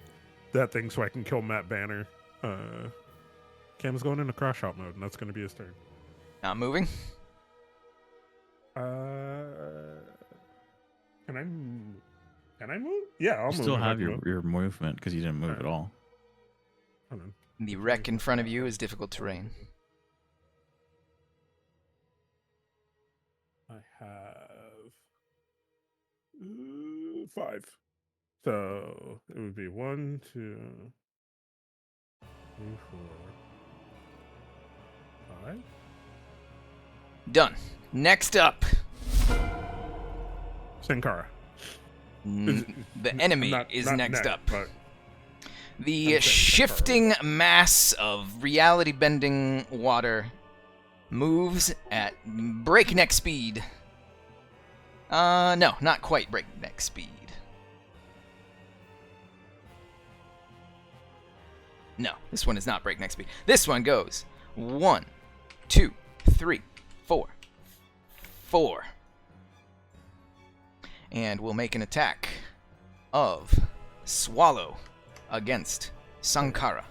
that thing so I can kill Matt Banner. Cam's going into crash out mode, and that's gonna be his turn. Not moving. Can I move? Yeah, I'll You move. still if I have can your, move. your movement because you didn't move Alright. at all. Hold on. The wreck in front of you is difficult terrain. I have 5. So it would be 1, 2, 3, 4, 5. Done. Next up, Sankara. the enemy Not- is not next up. but The I'm saying shifting mass of reality-bending water moves at breakneck speed. No, not quite breakneck speed. No, this one is not breakneck speed. This one goes 1, 2, 3, 4, 4. And we'll make an attack of Swallow against Sankara.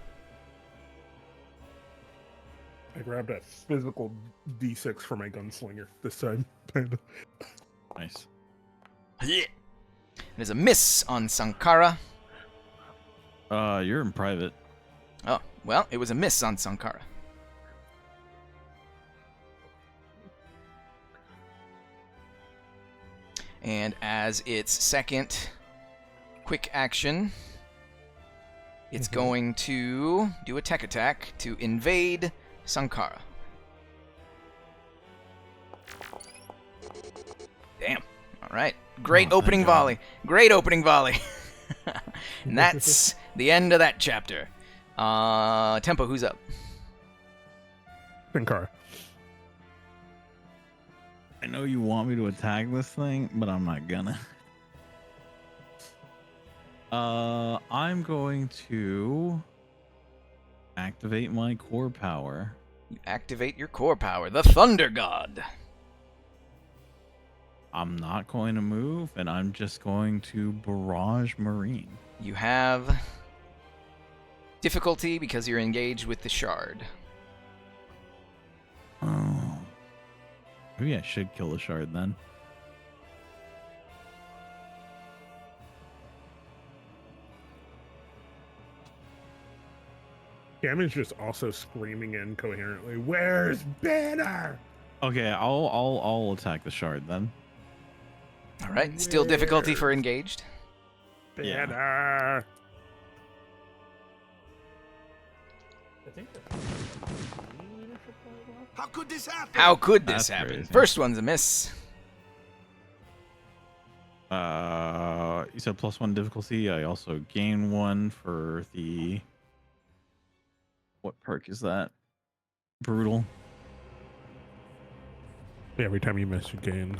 I grabbed a physical D6 for my gunslinger this time. Nice. It is a miss on Sankara. You're in private. Oh, well, it was a miss on Sankara. And as its second quick action, it's going to do a tech attack to invade Sankara. Damn. All right. Great Oh, opening thank God. volley. Great opening volley. And that's the end of that chapter. Tempo, who's up? Sankara. I know you want me to attack this thing, but I'm not gonna. I'm going to activate my core power. You activate your core power, the Thunder God. I'm not going to move, and I'm just going to barrage Marine. You have difficulty because you're engaged with the shard. Oh. Maybe I should kill the shard then. Cam is just also screaming incoherently, "Where's Banner?" Okay, I'll attack the shard then. All right, still difficulty for engaged. Yeah. Banner. How could this happen? How could this That's happen? crazy. First one's a miss. You said +1 difficulty. I also gain 1 for the. What perk is that? Brutal. Every time you miss, you gain.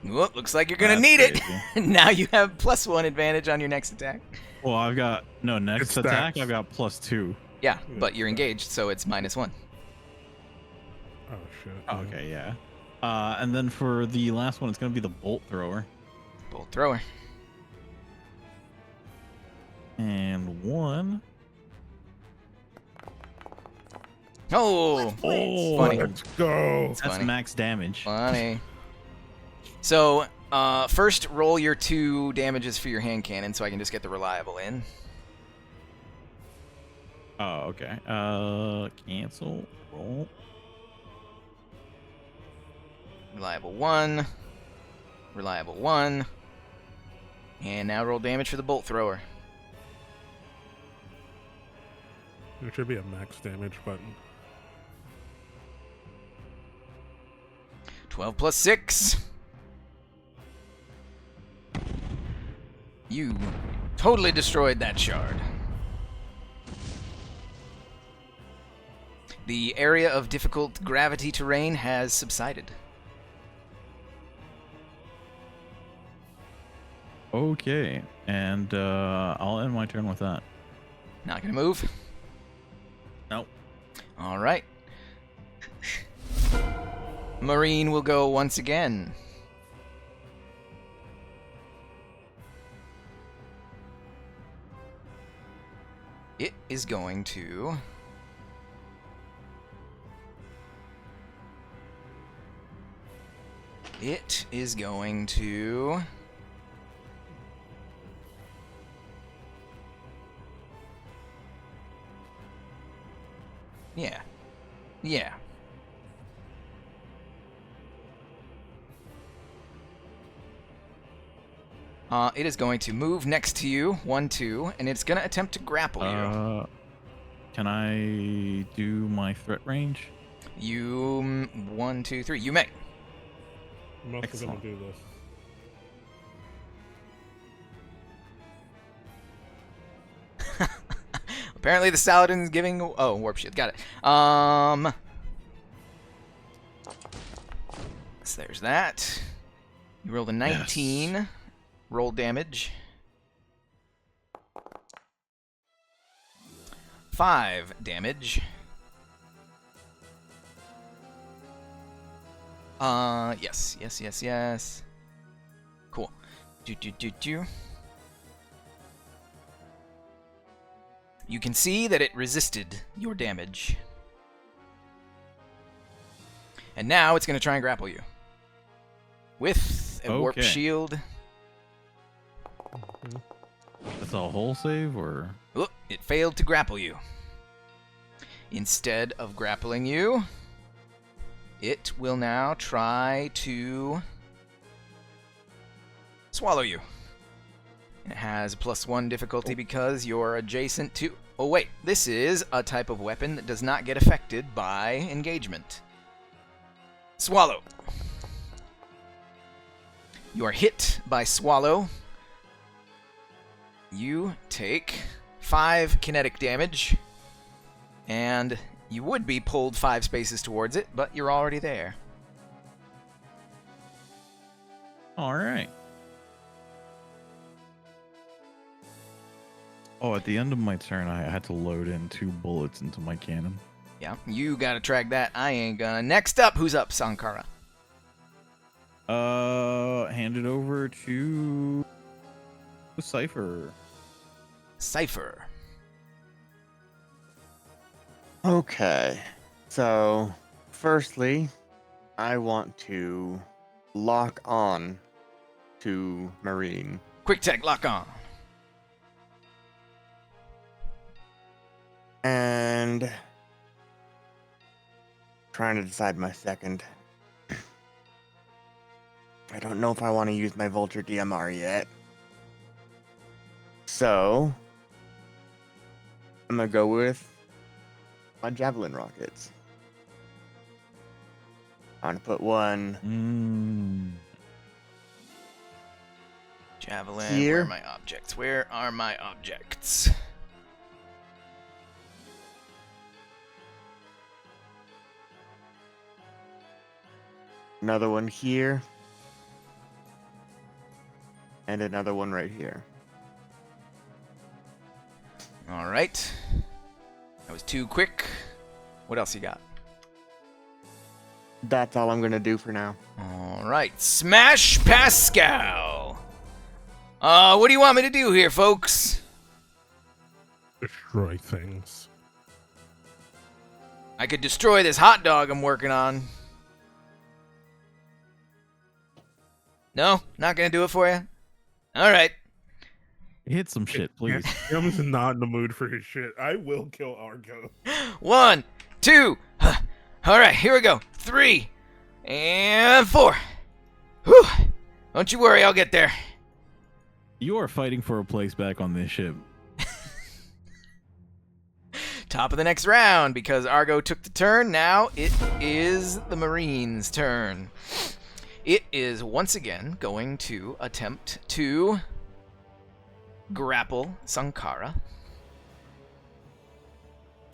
Whoop, looks like you're gonna That's need crazy. it. Now you have +1 advantage on your next attack. Well, I've got next It's attack. stacks. I've got +2. Yeah, Yeah, but you're so- engaged, so it's -1. Oh shit. Okay, yeah. And then for the last one, it's gonna be the bolt thrower. Bolt thrower. And 1. Oh, Oh, funny. let's go. It's That's funny. max damage. Funny. So, first roll your 2 damages for your hand cannon, so I can just get the reliable in. Oh, okay. Cancel. Roll. Reliable 1. Reliable 1. And now roll damage for the bolt thrower. There should be a max damage button. 12 plus 6. You totally destroyed that shard. The area of difficult gravity terrain has subsided. Okay, and I'll end my turn with that. Not gonna move. Nope. All right. Marine will go once again. It is going to... It is going to... Yeah. Yeah. It is going to move next to you, 1, 2, and it's going to attempt to grapple you. Can I do my threat range? You, 1, 2, 3. You may. I'm also going Excellent. to do this. Apparently the Saladin's giving... Oh, warp shield. Got it. So there's that. You rolled a 19. Yes. Roll damage. 5 damage. Yes. Cool. Do. You can see that it resisted your damage. And now it's going to try and grapple you. With a warp Okay. shield. That's a whole save, or? Look, it failed to grapple you. Instead of grappling you, it will now try to swallow you. It has +1 difficulty because you're adjacent to... Oh wait, this is a type of weapon that does not get affected by engagement. Swallow. You are hit by Swallow. You take 5 kinetic damage, and you would be pulled 5 spaces towards it, but you're already there. All right. Oh, at the end of my turn, I had to load in 2 bullets into my cannon. Yeah, you gotta track that. I ain't gonna. Next up, who's up, Sankara? Hand it over to Cypher. Cypher. Okay. So, firstly, I want to lock on to Marine. Quick tech, lock on. And trying to decide my second. I don't know if I want to use my Vulture DMR yet. So, I'm going to go with my Javelin rockets. I'm going to put one Javelin. Here. Where are my objects? Where are my objects? another one here, and another one right here. All right. That was too quick. What else you got? That's all I'm going to do for now. All right. Smash Pascal. What do you want me to do here, folks? Destroy things. I could destroy this hot dog I'm working on. No? Not gonna do it for you? Alright. Hit some shit, please. Kim's not in the mood for his shit. I will kill Argo. 1, 2. Alright, here we go. 3 and 4. Whew. Don't you worry, I'll get there. You are fighting for a place back on this ship. Top of the next round, because Argo took the turn. Now it is the Marine's turn. It is once again going to attempt to grapple Sankara.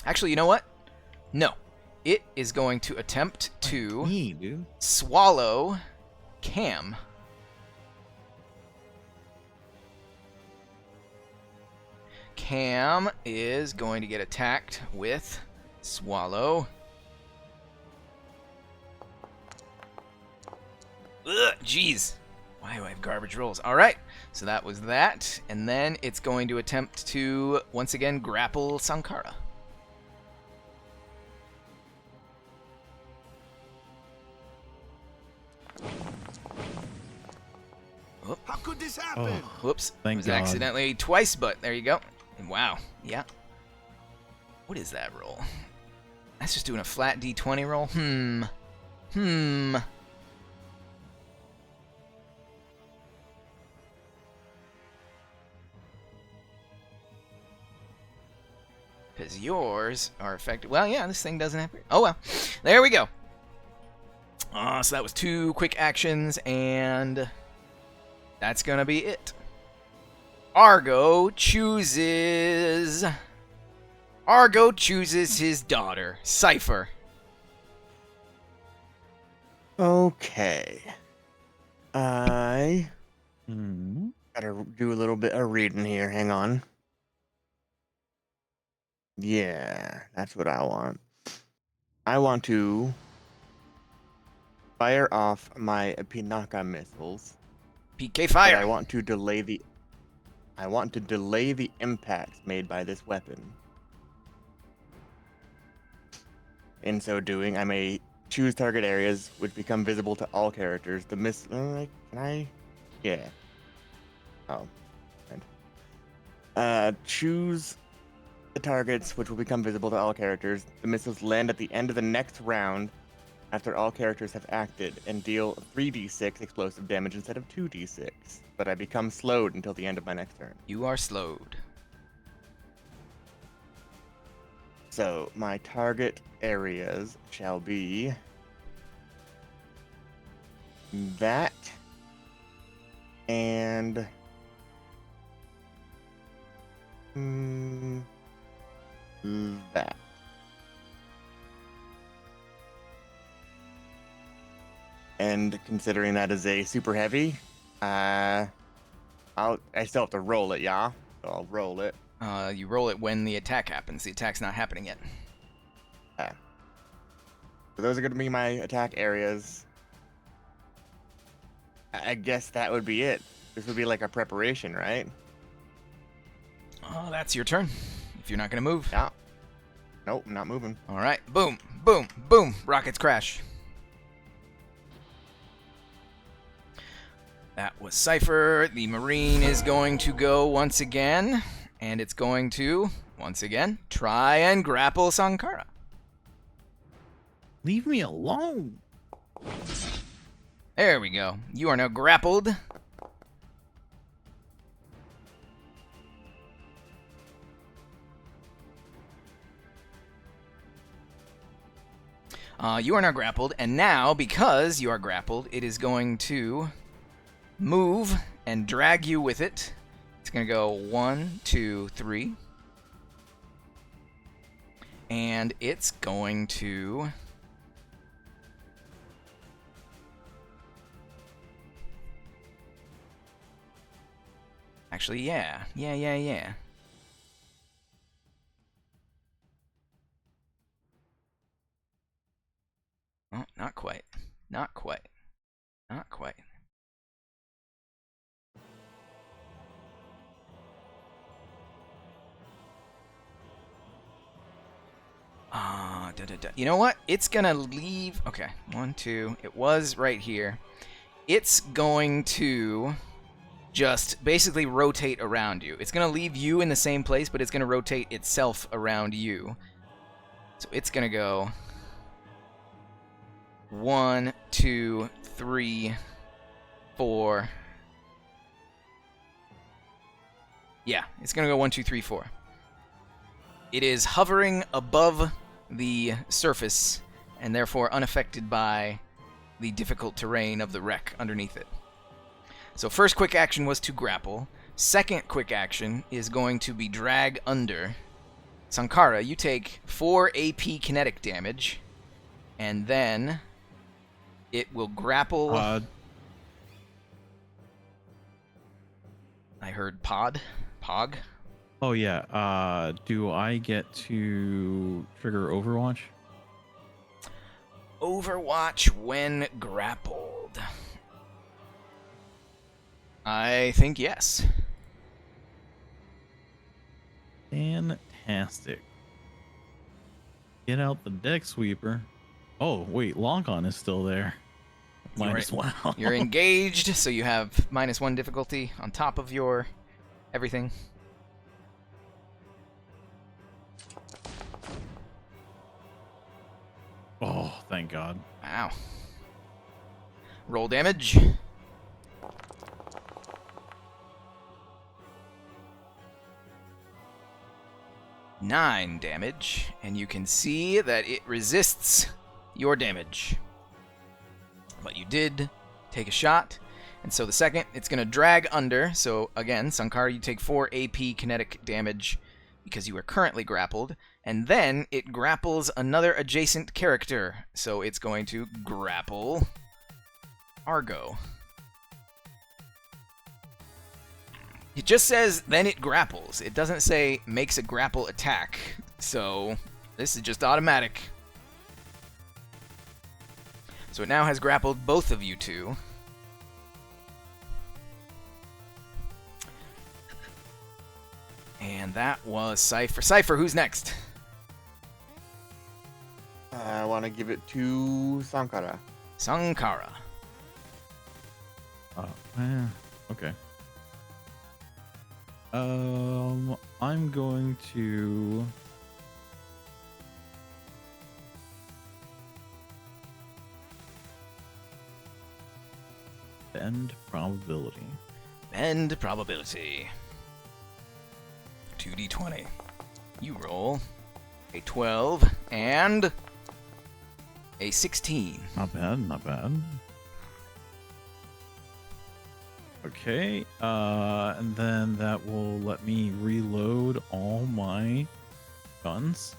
Actually, you know what? No. It is going to attempt to Me, dude. swallow Cam. Cam is going to get attacked with Swallow. Ugh, jeez. Why do I have garbage rolls? All right, so that was that. And then it's going to attempt to, once again, grapple Sankara. How could this happen? Whoops. Thank it was God. accidentally twice, but there you go. And wow. Yeah. What is that roll? That's just doing a flat D20 roll? Because yours are affected. Well, yeah, this thing doesn't have... Oh, well. There we go. So that was 2 quick actions, and that's going to be it. Argo chooses his daughter, Cypher. Okay. I Hmm. gotta do a little bit of reading here. Hang on. Yeah, that's what I want. I want to fire off my Pinaka missiles. PK But Fire. I want to delay the impacts made by this weapon. In so doing, I may choose target areas which become visible to all characters. The can I? Yeah. Oh. Right. Choose the targets which will become visible to all characters. The missiles land at the end of the next round after all characters have acted and deal 3d6 explosive damage instead of 2d6. But I become slowed until the end of my next turn. You are slowed. So my target areas shall be that and that. And considering that is a super heavy, I still have to roll it, yeah? So I'll roll it. You roll it when the attack happens. The attack's not happening yet. Okay. So those are going to be my attack areas. I guess that would be it. This would be like a preparation, right? Oh, that's your turn. If you're not going to move. Yeah. Nope, I'm not moving. All right. Boom, boom, boom. Rockets crash. That was Cypher. The Marine is going to go once again. And it's going to, once again, try and grapple Sankara. Leave me alone. There we go. You are now grappled. You are now grappled, and now, because you are grappled, it is going to move and drag you with it. It's going to go 1, 2, 3. And it's going to... Actually, yeah. Yeah. Oh, not quite. Not quite. Not quite. You know what? It's gonna leave... Okay, 1, 2. It was right here. It's going to just basically rotate around you. It's gonna leave you in the same place, but it's gonna rotate itself around you. So it's gonna go 1, 2, 3, 4. Yeah, it's gonna go 1, 2, 3, 4. It is hovering above the surface and therefore unaffected by the difficult terrain of the wreck underneath it. So first quick action was to grapple. second quick action is going to be drag under. Sankara, you take 4 AP kinetic damage, and then it will grapple. I heard pog. Oh yeah. Do I get to trigger Overwatch? Overwatch when grappled. I think yes. Fantastic. Get out the deck sweeper. Oh wait, Lonkon is still there. -1. You're engaged, so you have -1 difficulty on top of your everything. Oh, thank God. Wow. Roll damage. Nine damage, and you can see that it resists your damage. But you did take a shot, and so the second, it's going to drag under. So again, Sankara, you take 4 AP kinetic damage because you are currently grappled, and then it grapples another adjacent character. So it's going to grapple Argo. It just says, then it grapples. It doesn't say, makes a grapple attack. So, this is just automatic. So it now has grappled both of you two. And that was Cypher. Cypher, who's next? I want to give it to Sankara. Sankara. Okay. I'm going to bend probability. Bend probability. 2d20. You roll a 12 and a 16. Not bad, not bad. Okay, and then that will let me reload all my guns.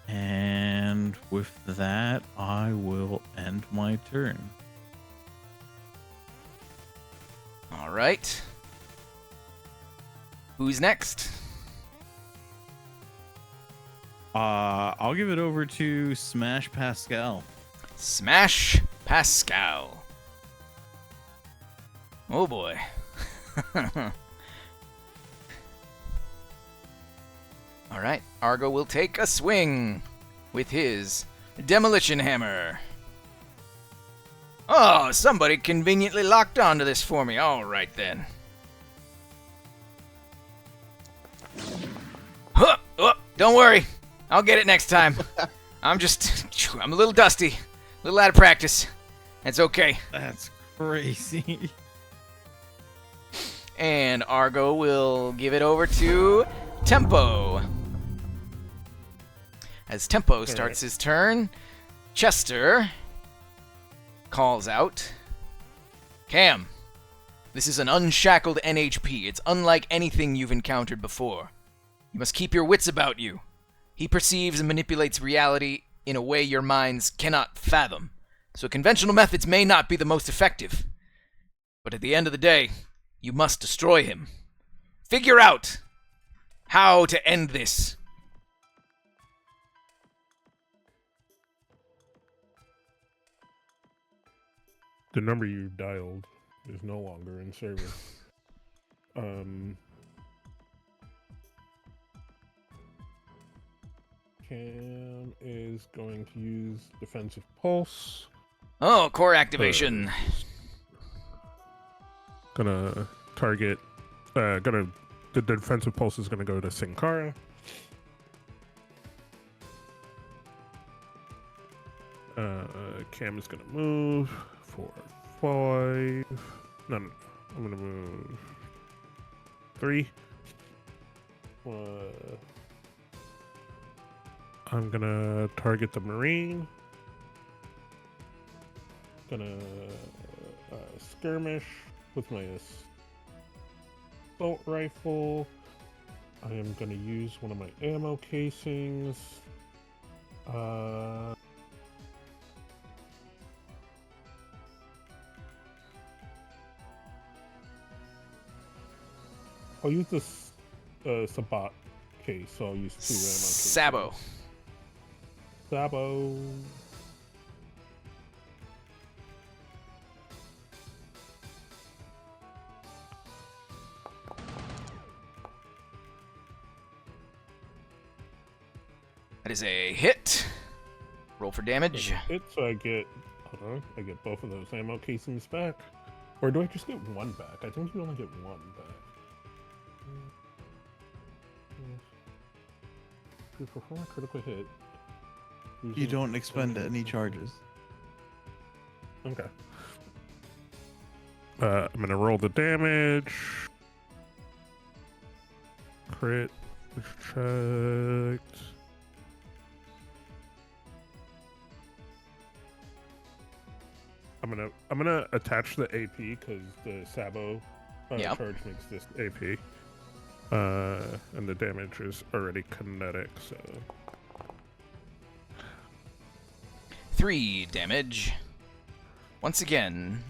And with that, I will end my turn. All right. Who's next? I'll give it over to Smash Pascal. Smash Pascal. Oh boy. Alright, Argo will take a swing with his demolition hammer. Oh, somebody conveniently locked onto this for me. Alright then. Huh, oh, don't worry. I'll get it next time. I'm a little dusty. A little out of practice. It's okay. That's crazy. And Argo will give it over to Tempo. As Tempo starts his turn, Chester calls out, Cam, this is an unshackled NHP. It's unlike anything you've encountered before. You must keep your wits about you. He perceives and manipulates reality in a way your minds cannot fathom. So conventional methods may not be the most effective. But at the end of the day, you must destroy him. Figure out how to end this. The number you dialed is no longer in service. Cam is going to use defensive pulse. Oh, core activation. Gonna target. The defensive pulse is gonna go to Sankara. Cam is gonna move for 5. No, I'm gonna move 3. I'm gonna target the Marine. Gonna skirmish with my assault rifle. I am going to use one of my ammo casings. I'll use this Sabat case, so I'll use 2 ammo cases. Sabo. Sabo. That is a hit. Roll for damage. So I get, hold on, I get both of those ammo casings back. Or do I just get one back? I think you only get one back. 4 critical hit. You don't expend any charges. Okay. I'm gonna roll the damage. Crit checked. I'm gonna attach the AP because the Sabo charge makes this AP. And the damage is already kinetic, so 3 damage. Once again,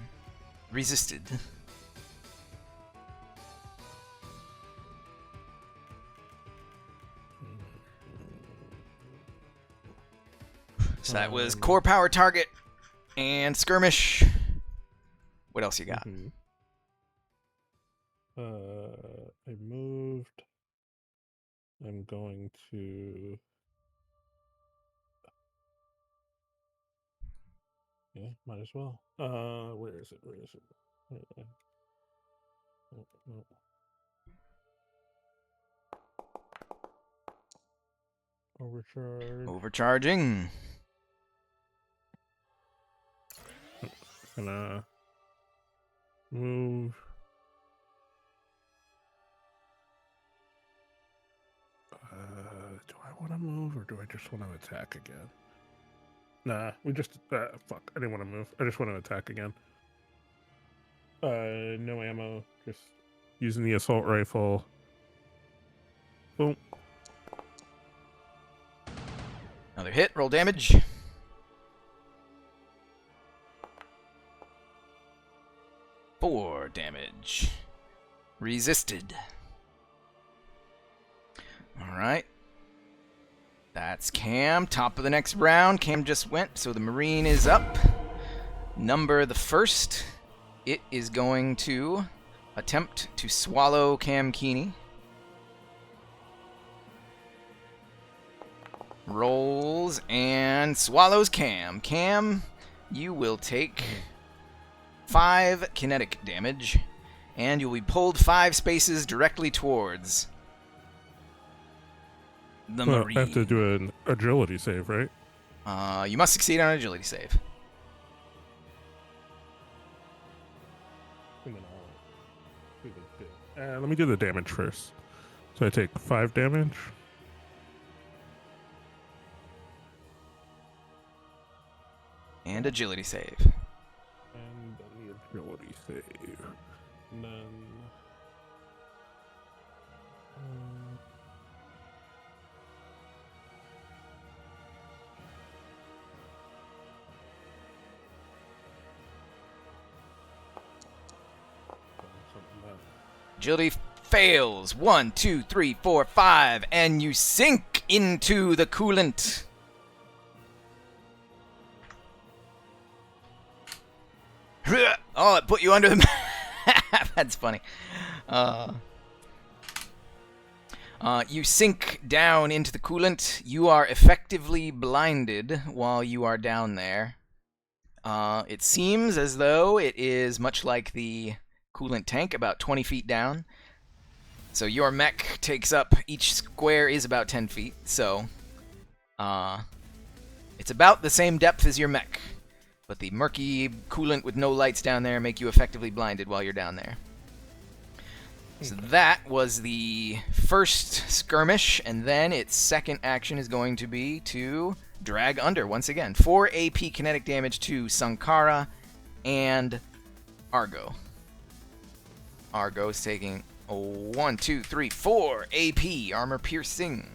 resisted. So that was core power target and skirmish. What else you got? I moved. I'm going to. Yeah, might as well. Where is it? No. Overcharge. Overcharging. Gonna move. Do I want to move or do I just want to attack again? Nah, we just fuck. I didn't want to move. I just want to attack again. No ammo. Just using the assault rifle. Boom. Another hit. Roll damage. 4 damage. Resisted. Alright. That's Cam. Top of the next round. Cam just went, so the Marine is up. Number the first. It is going to attempt to swallow Cam Keeney. Rolls and swallows Cam. Cam, you will take 5 kinetic damage, and you'll be pulled 5 spaces directly towards the Marine. I have to do an agility save, right? You must succeed on an agility save. And then I'll do the let me do the damage first. So I take 5 damage. And agility save. And then the agility save. And then. Agility fails. 1, 2, 3, 4, 5, and you sink into the coolant. Oh, it put you under the map. That's funny. You sink down into the coolant. You are effectively blinded while you are down there. It seems as though it is much like the coolant tank, about 20 feet down. So your mech takes up, each square is about 10 feet, so it's about the same depth as your mech. But the murky coolant with no lights down there make you effectively blinded while you're down there. So that was the first skirmish, and then its second action is going to be to drag under once again. 4 AP kinetic damage to Sankara and Argo. Argo's taking 1, 2, 3, 4 AP, armor piercing.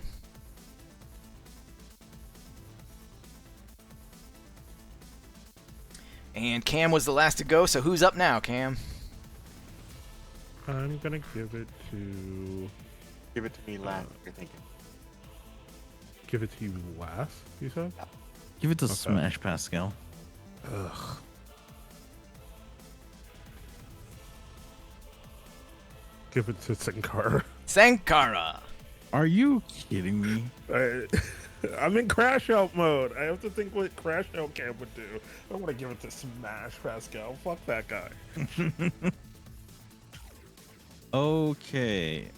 And Cam was the last to go, so who's up now, Cam? I'm gonna give it to. Give it to me last. You're thinking. Give it to you last. You said. Give it to Okay. Smash Pascal. Ugh. Give it to Sankara. Sankara. Are you kidding me? I'm in crash out mode. I have to think what crash out Cam would do. I want to give it to Smash Pascal. Fuck that guy. Okay.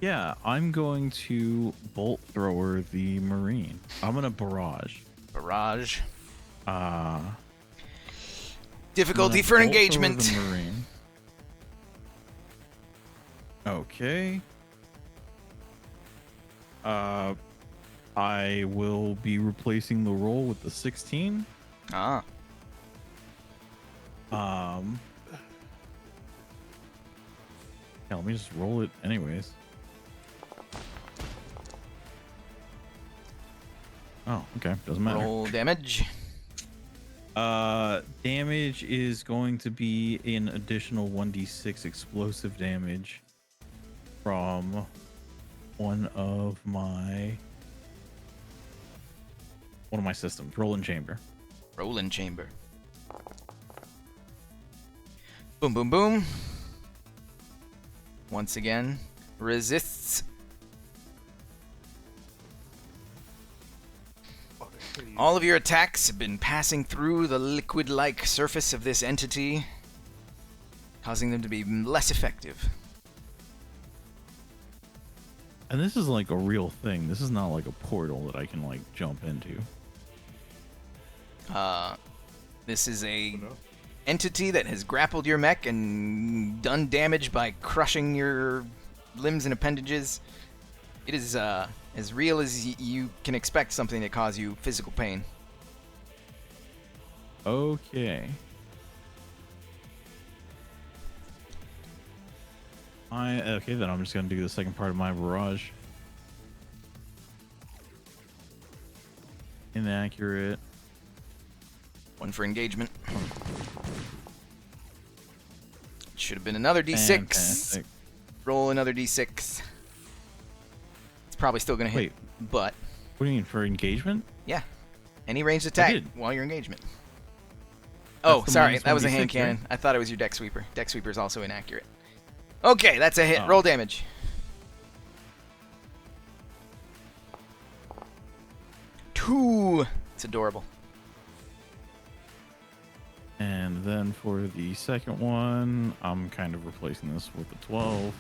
Yeah, I'm going to bolt thrower the Marine. I'm gonna barrage. Barrage. Uh Difficulty I'm for gonna an bolt thrower engagement. the Marine. Okay. I will be replacing the roll with the 16. Ah. Yeah, let me just roll it anyways. Oh, okay. Doesn't matter. Roll damage. Damage is going to be an additional 1d6 explosive damage from one of my systems. Roll in chamber. Roll in chamber. Boom, boom, boom. Once again, resists. All of your attacks have been passing through the liquid-like surface of this entity, causing them to be less effective. And this is like a real thing. This is not like a portal that I can like jump into. This is a entity that has grappled your mech and done damage by crushing your limbs and appendages. It is as real as you can expect something to cause you physical pain. Okay. Okay, then I'm just gonna do the second part of my barrage. Inaccurate. One for engagement. Should have been another d6. Fantastic. Roll another d6. It's probably still gonna hit, Wait. but What do you mean for engagement? yeah, any ranged attack did. while you're engagement. Oh, the sorry, minus that was a 1d6, hand cannon. right? I thought it was your deck sweeper. Deck sweeper is also inaccurate. Okay, that's a hit. Oh. Roll damage. Two. It's adorable. And then for the second one, I'm kind of replacing this with a 12.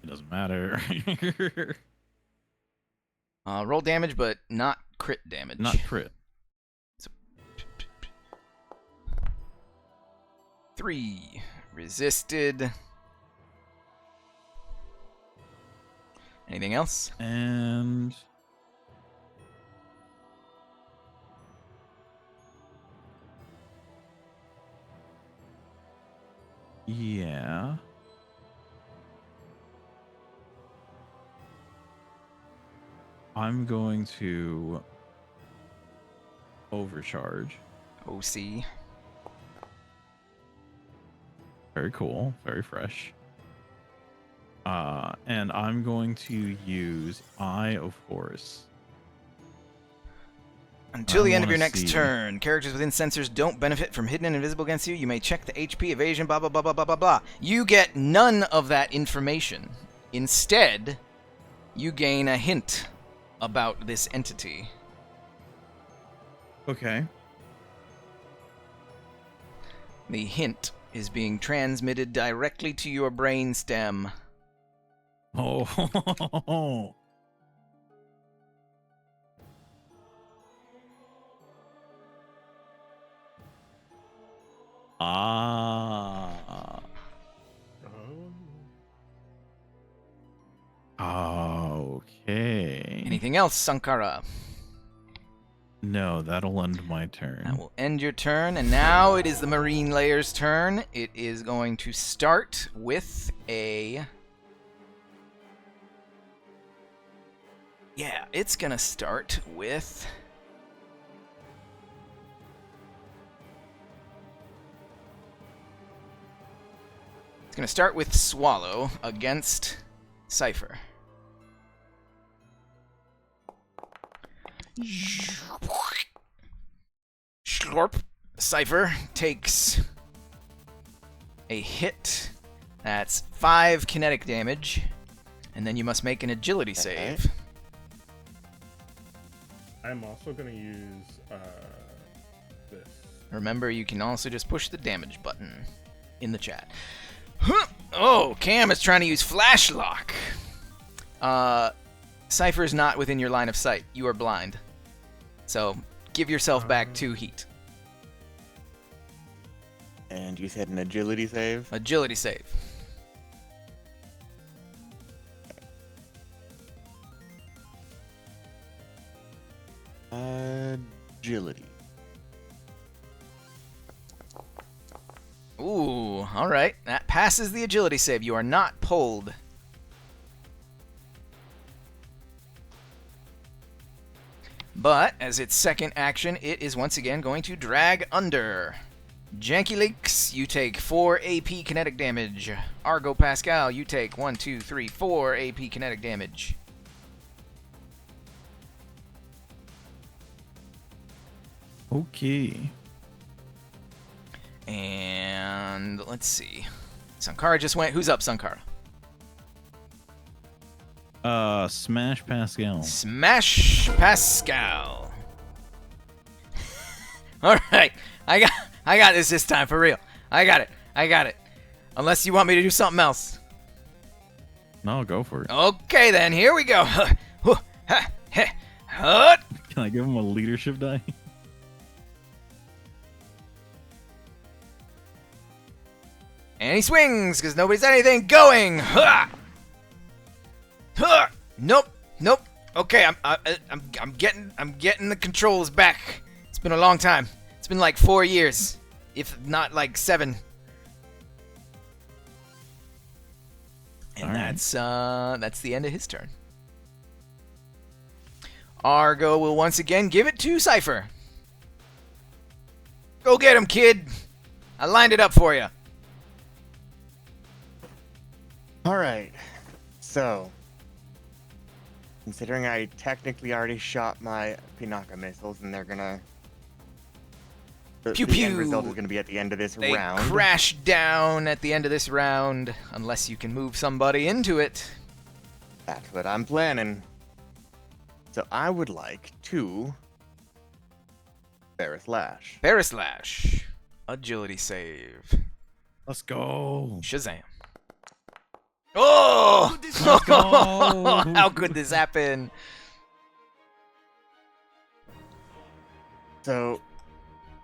It doesn't matter. Roll damage, but not crit damage. Not crit. 3. Resisted. Anything else? And yeah. I'm going to overcharge. OC. Very cool. Very fresh. And I'm going to use Eye of Horus. Until I the end of wanna your next see. turn, characters within sensors don't benefit from hidden and invisible against you. You may check the HP, evasion, blah, blah, blah, blah, blah, blah, blah. You get none of that information. Instead, you gain a hint about this entity. Okay. The hint is being transmitted directly to your brainstem. Oh. Ah. Okay. Anything else, Sankara? No, that'll end my That turn. will end your turn, and now it is the Marine Layer's turn. It is going to start with a... Yeah, it's going to start with... It's going to start with Swallow against Cypher. Schlorp. Cypher takes a hit. That's 5 kinetic damage. And then you must make an agility save. I'm also going to use this. Remember, you can also just push the damage button in the chat. Huh. Oh, Cam is trying to use Flash Lock. Cypher is not within your line of sight. You are blind. So, give yourself back 2 heat. And you said an agility save? Agility save. Agility. Ooh, alright. That passes the agility save. You are not pulled. But, as its second action, it is once again going to drag under. Janky Leaks, you take 4 AP kinetic damage. Argo Pascal, you take 1, 2, 3, 4 AP kinetic damage. Okay. And let's see. Sankara just went. Who's up, Sankara? Smash Pascal. Smash Pascal. All right, I got this time for real. I got it. Unless you want me to do something else. No, go for it. Okay, then here we go. Can I give him a leadership die? And he swings because nobody's anything going. Nope. Okay, I'm getting the controls back. It's been a long time. It's been like 4 years, if not like 7. And All right. that's the end of his turn. Argo will once again give it to Cypher. Go get him, kid. I lined it up for you. Alright. So, considering I technically already shot my Pinaka missiles and they're gonna... Pew the end pew. result is gonna be at the end of this They round. crash down at the end of this round, unless you can move somebody into it. That's what I'm planning. So I would like to... Ferris Lash. Barislash. Agility save. Let's go. Shazam. Oh! Could this happen? go. How could this happen? So,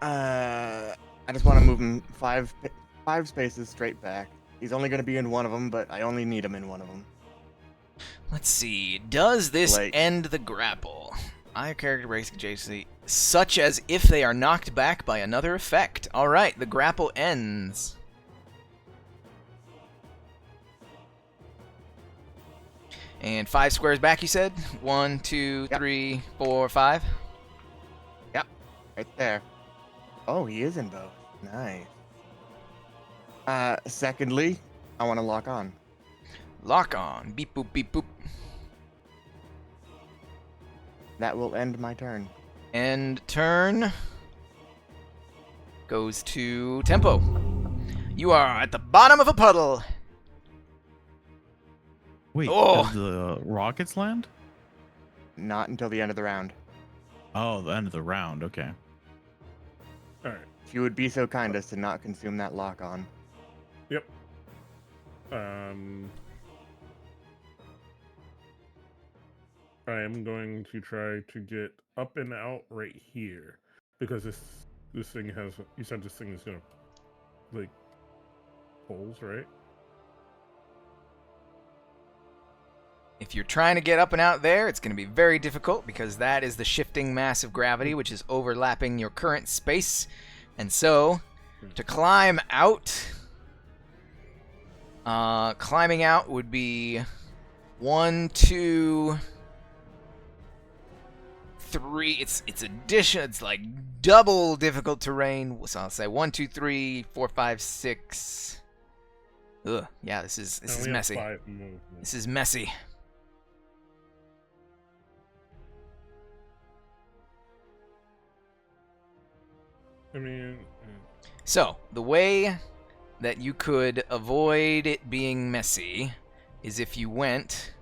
I just want to move him five spaces straight back. He's only going to be in one of them, but I only need him in one of them. Let's see. Does this Like- end the grapple? Either character breaks adjacency, such as if they are knocked back by another effect. Alright, the grapple ends. And 5 squares back, you said? 1, 2, Yep. 3, 4, 5. Yep, right there. Oh, he is in both. Nice. Secondly, I want to lock on. Lock on. Beep boop, beep boop. That will end my turn. End turn goes to Tempo. You are at the bottom of a puddle. Wait, Oh. does the rockets land? Not until the end of the round. Oh, the end of the round. Okay. All right. If you would be so kind as to not consume that lock on. Yep. I am going to try to get up and out right here because this thing has. You said this thing is gonna like holes, right? If you're trying to get up and out there, it's going to be very difficult because that is the shifting mass of gravity, which is overlapping your current space. And so, to climb out, climbing out would be 1, 2, 3. It's like double difficult terrain. So I'll say 1, 2, 3, 4, 5, 6. Ugh, yeah, this is messy. This is messy. I mean, So, the way that you could avoid it being messy is if you went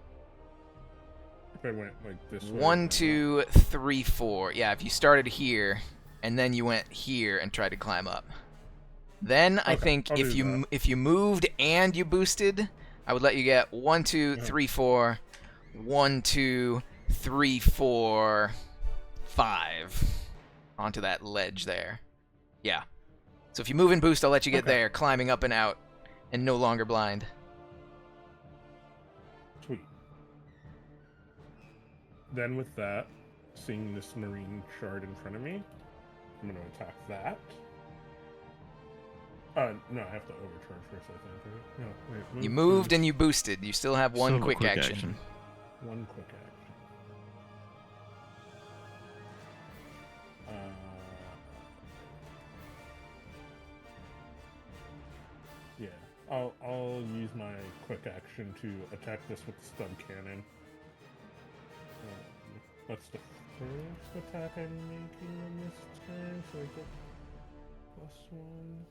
if I went like this way. 1, 2, 3, 4. Yeah, if you started here and then you went here and tried to climb up. Then I think I'll if do you moved and you boosted, I would let you get 1, 2, 3, 4, 1, 2, 3, 4, 5 onto that ledge there. Yeah. So if you move and boost, I'll let you get there, climbing up and out, and no longer blind. Sweet. Then with that, seeing this marine shard in front of me, I'm going to attack that. No, I have to overcharge first, I think. Right? No, wait, You moved and you boosted. You still have one Still have a quick quick action. action. One quick action. Yeah, I'll use my quick action to attack this with the stub cannon. That's the first attack I'm making on this turn, so I get +1.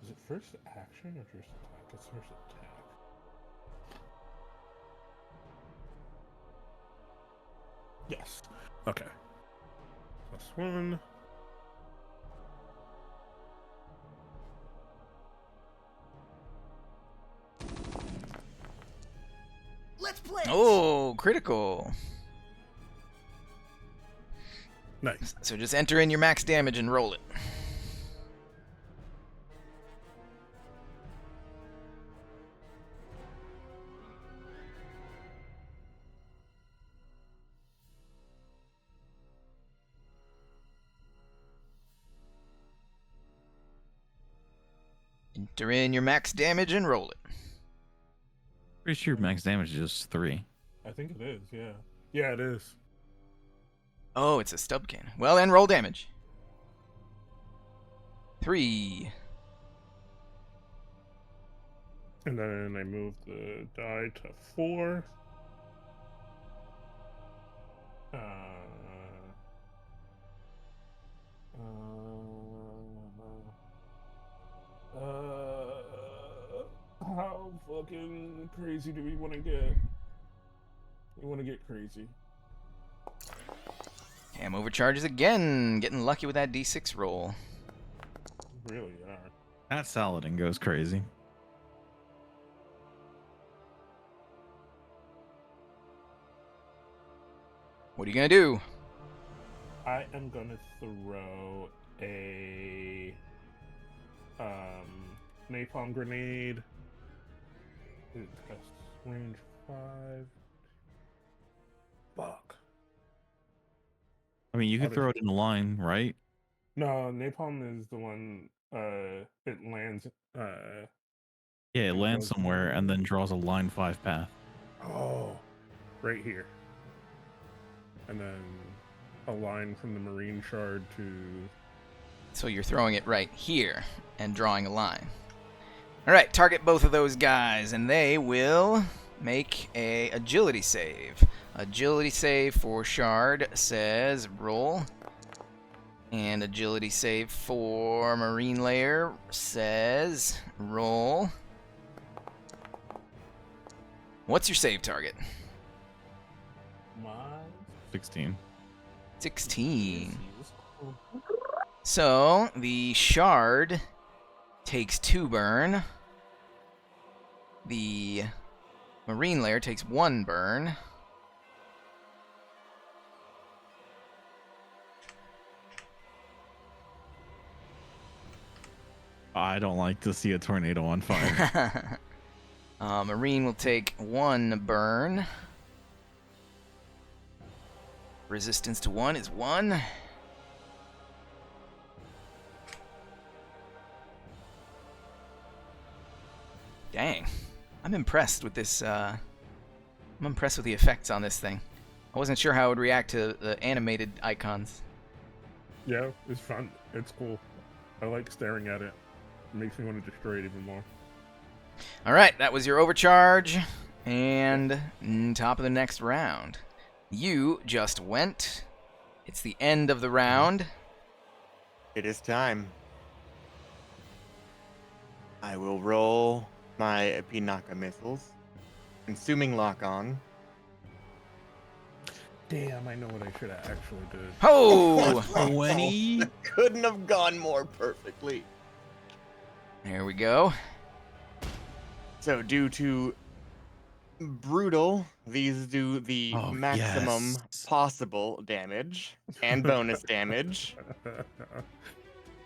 Is it first action or first attack? It's first attack. Yes. Okay. +1. Let's play. Oh, critical. Nice. So just enter in your max damage and roll it. Enter in your max damage and roll it. Pretty sure max damage is just 3. I think it is, yeah. Yeah, it is. Oh, it's a stub cannon. Well, then roll damage. 3. And then I move the die to 4. How fucking crazy do we want to get? We want to get crazy. Cam overcharges again. Getting lucky with that D6 roll. Really are. That Saladin goes crazy. What are you gonna do? I am gonna throw a napalm grenade. It has range 5. Fuck. I mean, you How could throw it in a line, right? No, napalm is the one. It lands. Yeah, it It lands goes- somewhere and then draws a line 5 path. Oh, right here. And then a line from the marine shard to. So you're throwing it right here and drawing a line. Alright, target both of those guys, and they will make a agility save. Agility save for Shard says roll. And agility save for Marine Layer says roll. What's your save target? My 16. 16. So, the Shard takes 2 burn. The Marine Layer takes 1 burn. I don't like to see a tornado on fire. Marine will take 1 burn. Resistance to 1 is 1. Dang. I'm impressed with this, I'm impressed with the effects on this thing. I wasn't sure how it would react to the animated icons. Yeah, it's fun. It's cool. I like staring at it. It makes me want to destroy it even more. Alright, that was your overcharge. And top of the next round. You just went. It's the end of the round. It is time. I will roll my Pinaka missiles. Consuming lock-on. Damn, I know what I should have actually did. Oh! 20. Couldn't have gone more perfectly. There we go. So due to brutal, these do the Oh, maximum yes. possible damage and bonus damage.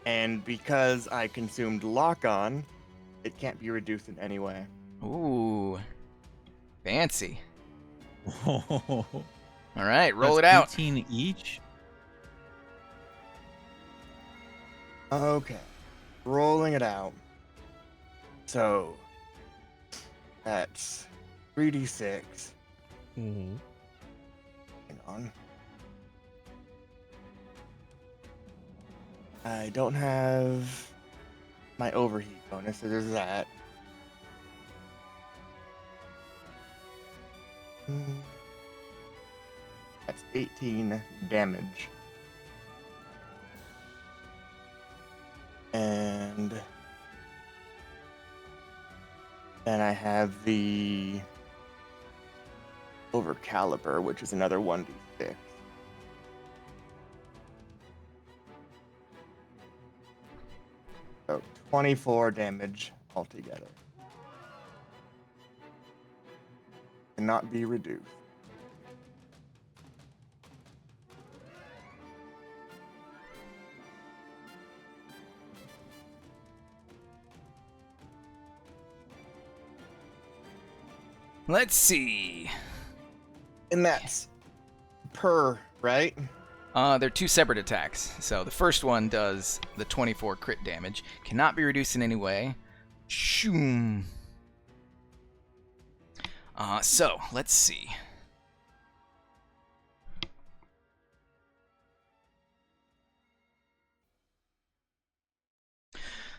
And because I consumed lock-on, it can't be reduced in any way. Ooh. Fancy. Oh, Alright, roll it that's out. 18 each. Okay. Rolling it out. So that's 3d6. Mm-hmm. Hang on. I don't have my overheat bonus, so there's that. That's 18 damage. And then I have the overcaliber, which is another 1d6. So 24 damage altogether. Cannot be reduced. Let's see. And that's per, right? They're two separate attacks. So the first one does the 24 crit damage. Cannot be reduced in any way. Shoom. So, let's see.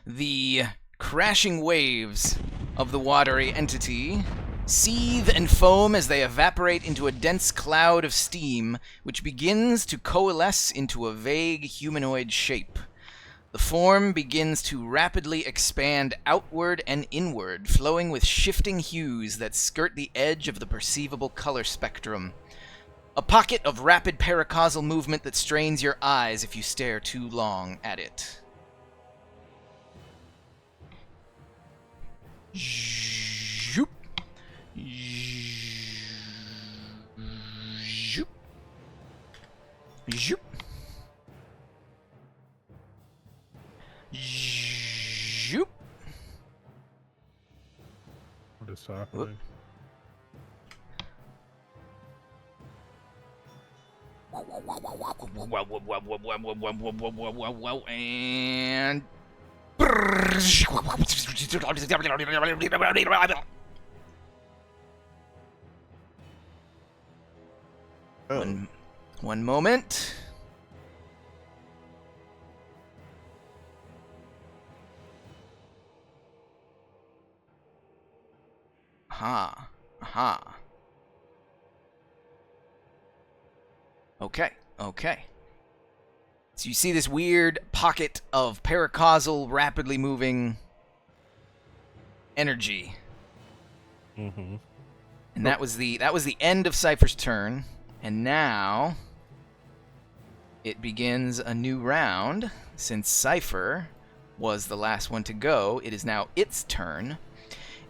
The crashing waves of the watery entity seethe and foam as they evaporate into a dense cloud of steam, which begins to coalesce into a vague humanoid shape. The form begins to rapidly expand outward and inward, flowing with shifting hues that skirt the edge of the perceivable color spectrum. A pocket of rapid paracausal movement that strains your eyes if you stare too long at it. Zoop. Zoop. Zoop. Zoop. What is happening? And Oh. one moment. Aha. Aha. Okay. So you see this weird pocket of paracausal, rapidly moving energy. Mm-hmm. And that was the end of Cypher's turn. And now it begins a new round. Since Cypher was the last one to go, it is now its turn.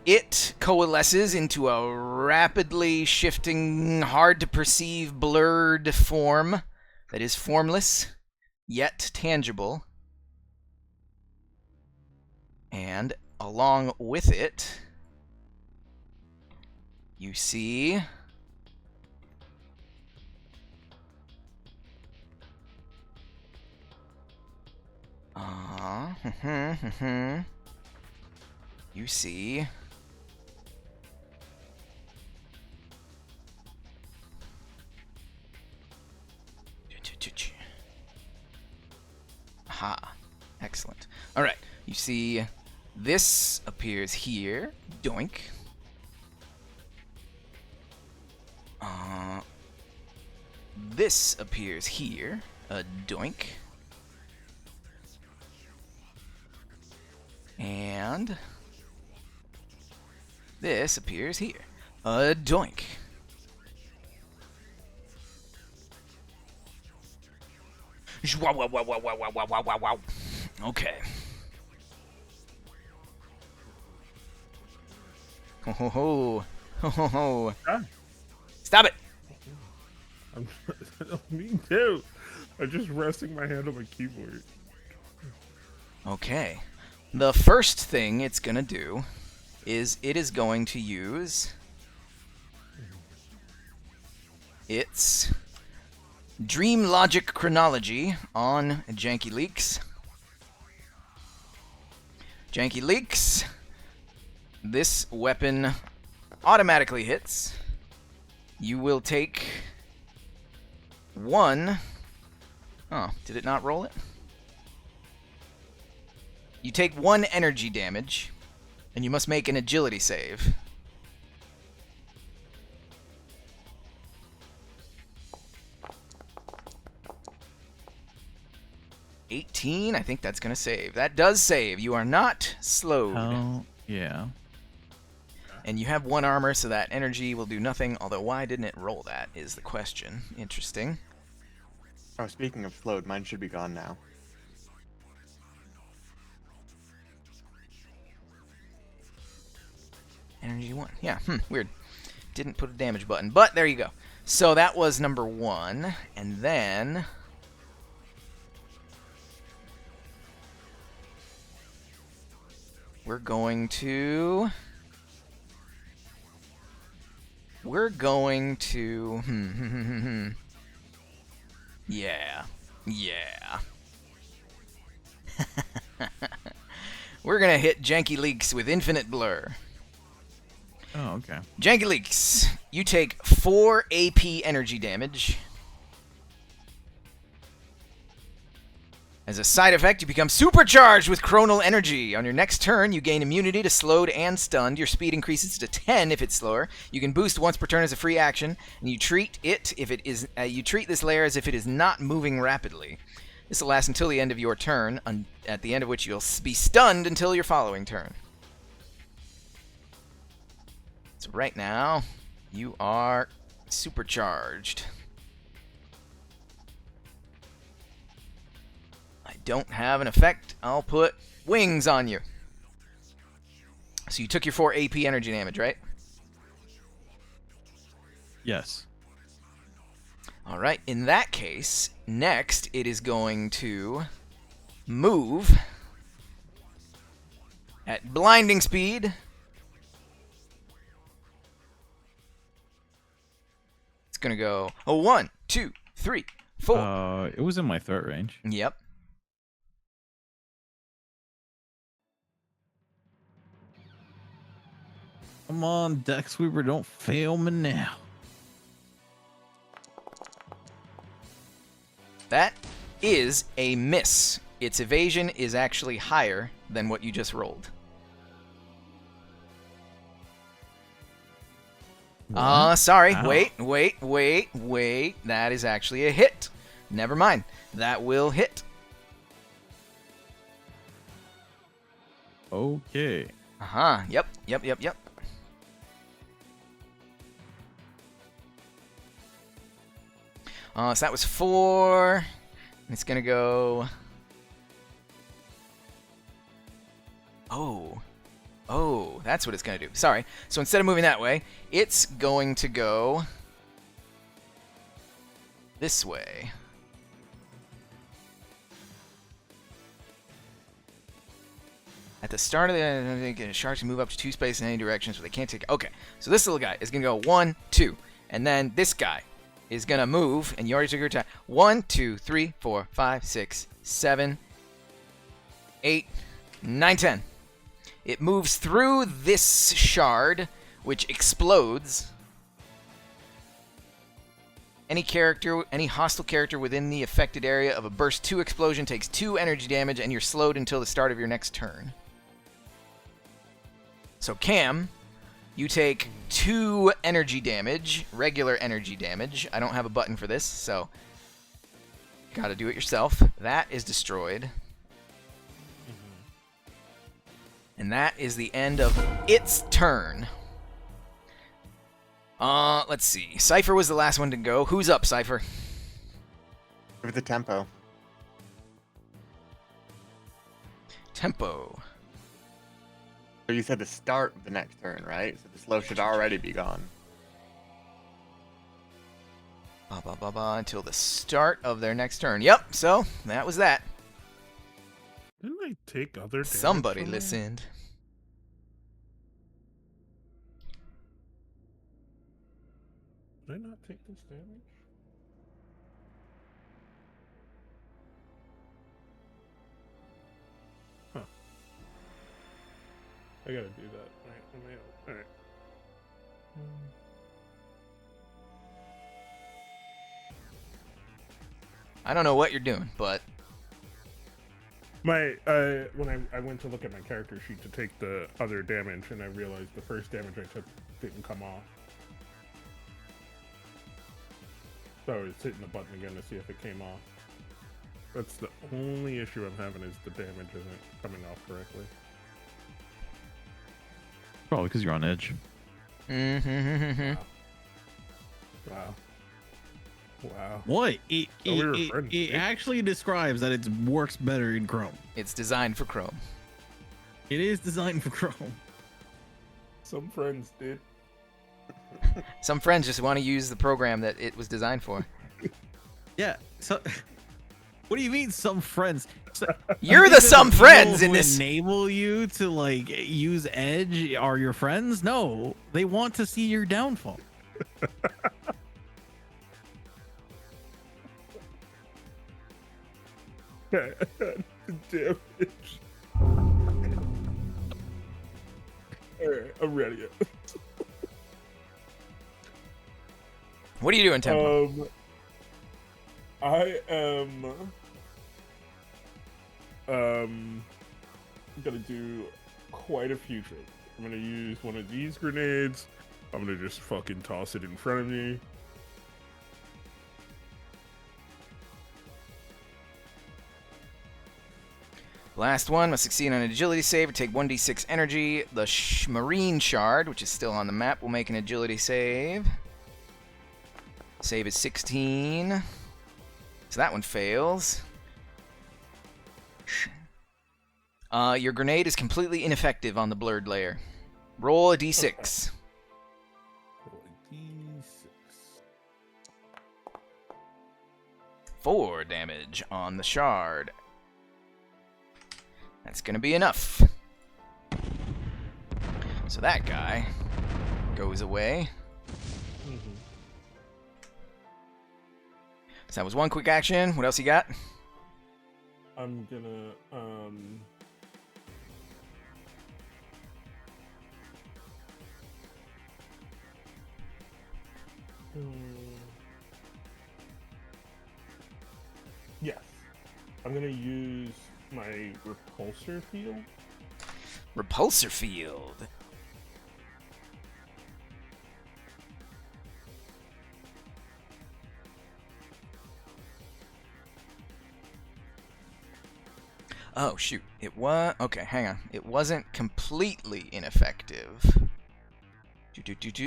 It coalesces into a rapidly shifting, hard-to-perceive, blurred form that is formless, yet tangible. And along with it, you see You see aha, excellent. All right, you see this appears here, doink. This appears here, a doink. And this appears here, a doink. Wow, wow, wow, wow, wow, wow, wow, wow, wow. Okay. Ho ho ho. Ho ho ho. Ah. Stop it! I don't mean to. I'm just resting my hand on my keyboard. Okay. The first thing it's gonna do is it is going to use its Dream Logic Chronology on Janky Leaks. Janky Leaks. This weapon automatically hits. You will take 1. Oh, did it not roll it? You take 1 energy damage, and you must make an agility save. $18, I think that's gonna save. That does save. You are not slowed. Oh, yeah. And you have 1 armor, so that energy will do nothing. Although, why didn't it roll that is the question. Interesting. Oh, speaking of slowed, mine should be gone now. Energy 1. Yeah, weird. Didn't put a damage button, but there you go. So that was number 1. And then we're going to yeah. We're gonna hit Janky Leaks with Infinite Blur. Oh, okay. Janky Leaks, you take 4 AP energy damage. As a side effect, you become supercharged with chronal energy. On your next turn, you gain immunity to slowed and stunned. Your speed increases to 10 if it's slower. You can boost once per turn as a free action, and you treat it if it is. You treat this layer as if it is not moving rapidly. This will last until the end of your turn, at the end of which you'll be stunned until your following turn. So right now, you are supercharged. I don't have an effect. I'll put wings on you. So you took your 4 AP energy damage, right? Yes. All right. In that case, next it is going to move at blinding speed. It's going to go 1, 2, 3, 4. It was in my threat range. Yep. Come on, Deck Sweeper, don't fail me now. That is a miss. Its evasion is actually higher than what you just rolled. Sorry. Ow. Wait. That is actually a hit. Never mind. That will hit. Okay. Uh-huh. Yep. So that was 4. It's gonna go. Oh, that's what it's gonna do. Sorry. So instead of moving that way, it's going to go this way. At the start of the sharks can move up to 2 spaces in any direction, so they can't take. Okay, so this little guy is gonna go 1, 2, and then this guy is gonna move, and you already took your time. 1, 2, 3, 4, 5, 6, 7, 8, 9, 10. It moves through this shard, which explodes. Any hostile character within the affected area of a burst 2 explosion takes 2 energy damage, and you're slowed until the start of your next turn. So Cam, you take 2 energy damage, regular energy damage. I don't have a button for this, so gotta do it yourself. That is destroyed. And that is the end of its turn. Let's see. Cypher was the last one to go. Who's up, Cypher? Give it the tempo. Tempo. So you said the start of the next turn, right? So the slow should already be gone. Until the start of their next turn. Yep, so that was that. Didn't I take other damage? Somebody from that? listened. Did I not take this damage? Huh. I gotta do that. Alright, alright. I don't know what you're doing, but My when I went to look at my character sheet to take the other damage, and I realized the first damage I took didn't come off. So I was hitting the button again to see if it came off. That's the only issue I'm having, is the damage isn't coming off correctly. Probably because you're on edge. mm-hmm. Wow. Wow. What? It, Oh, we were it, friends, it eh? actually describes that it works better in Chrome. It's designed for Chrome. It is designed for Chrome. Some friends did. Some friends just want to use the program that it was designed for. Yeah. So, what do you mean, some friends? So, You're you the think that some the friends people in who this. enable you to like use Edge are your friends? No, they want to see your downfall. Damage. Alright, I'm ready. What are you doing, Tempo? I am gonna do quite a few things. I'm gonna use one of these grenades. I'm gonna just fucking toss it in front of me. Last one must succeed on an agility save or take 1d6 energy. The marine shard, which is still on the map, will make an agility save. Save is 16. So that one fails. Your grenade is completely ineffective on the blurred layer. Roll a d6. Roll a D6. 4 damage on the shard. That's gonna be enough. So that guy goes away. So that was one quick action. What else you got? I'm gonna yes. I'm gonna use my repulsor field. Repulsor field. Oh, shoot. It was... Okay, hang on. It wasn't completely ineffective.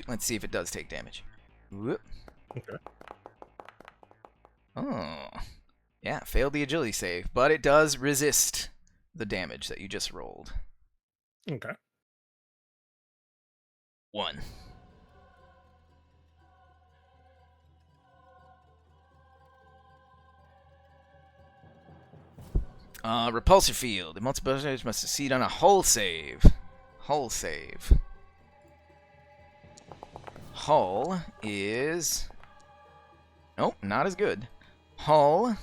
Let's see if it does take damage. Whoop. Okay. Oh. Yeah, failed the agility save, but it does resist the damage that you just rolled. Okay. 1. Repulsor field. The multiple players must succeed on a hull save. Hull save. Hull is... Nope, not as good. Hull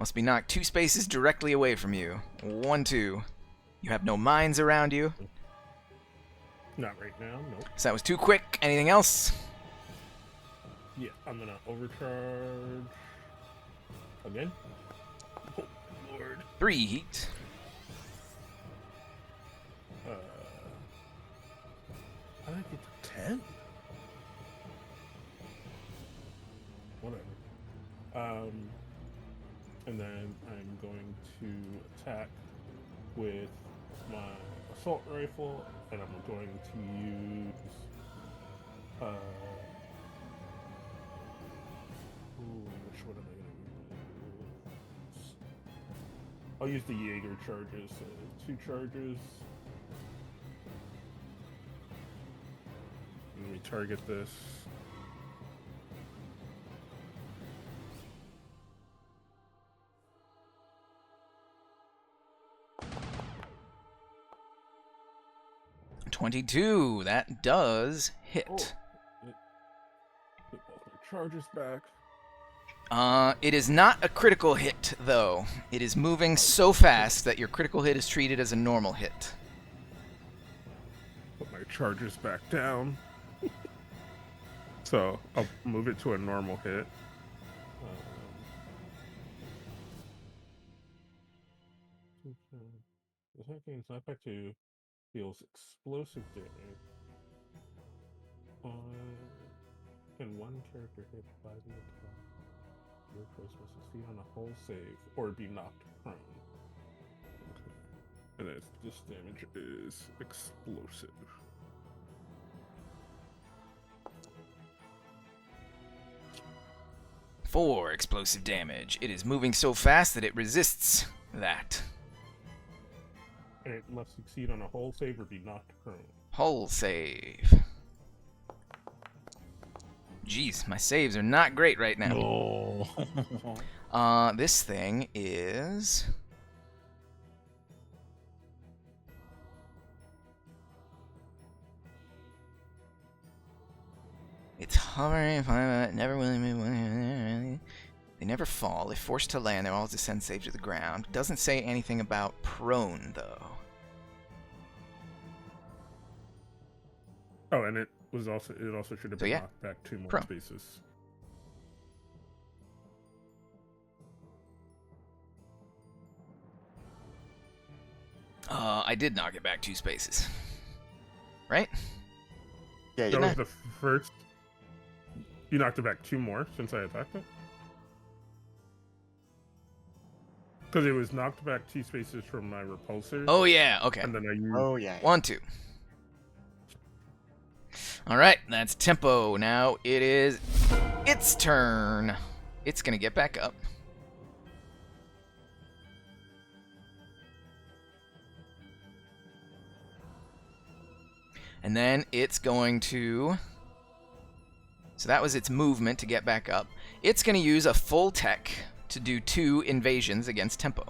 Must be knocked 2 spaces directly away from you. 1, 2. You have no mines around you. Not right now. Nope. So that was too quick. Anything else? Yeah, I'm gonna overcharge again. Oh Lord. 3 heat. I think it's 10. Whatever. And then I'm going to attack with my assault rifle, and I'm going to use which one am I gonna use? I'll use the Jaeger charges. 2 charges. Let me target this. $22. That does hit. Get both my charges back. It is not a critical hit, though. It is moving so fast that your critical hit is treated as a normal hit. Put my charges back down. So I'll move it to a normal hit. Attacking snapback 2 deals explosive damage. Can one character hit by the attack? Your choice must succeed on a hull save or be knocked prone. Okay. And this damage is explosive. Four explosive damage. It is moving so fast that it resists that. And it must succeed on a hull save or be knocked prone. Hull save. Jeez, my saves are not great right now. Oh. This thing is... It's hovering, never really move. They never fall. If forced to land, they all descend safe to the ground. Doesn't say anything about prone, though. Oh, and it also should have been knocked back 2 more Prone. spaces. I did knock it back 2 spaces. Right? Yeah, That you was the first. You knocked it back 2 more since I attacked it? Because it was knocked back 2 spaces from my repulsor. Oh, yeah, okay. And then I used. Oh yeah. 1, 2. Alright, that's tempo. Now it is its turn. It's gonna get back up. And then it's going to... So that was its movement to get back up. It's going to use a full tech to do 2 invasions against tempo.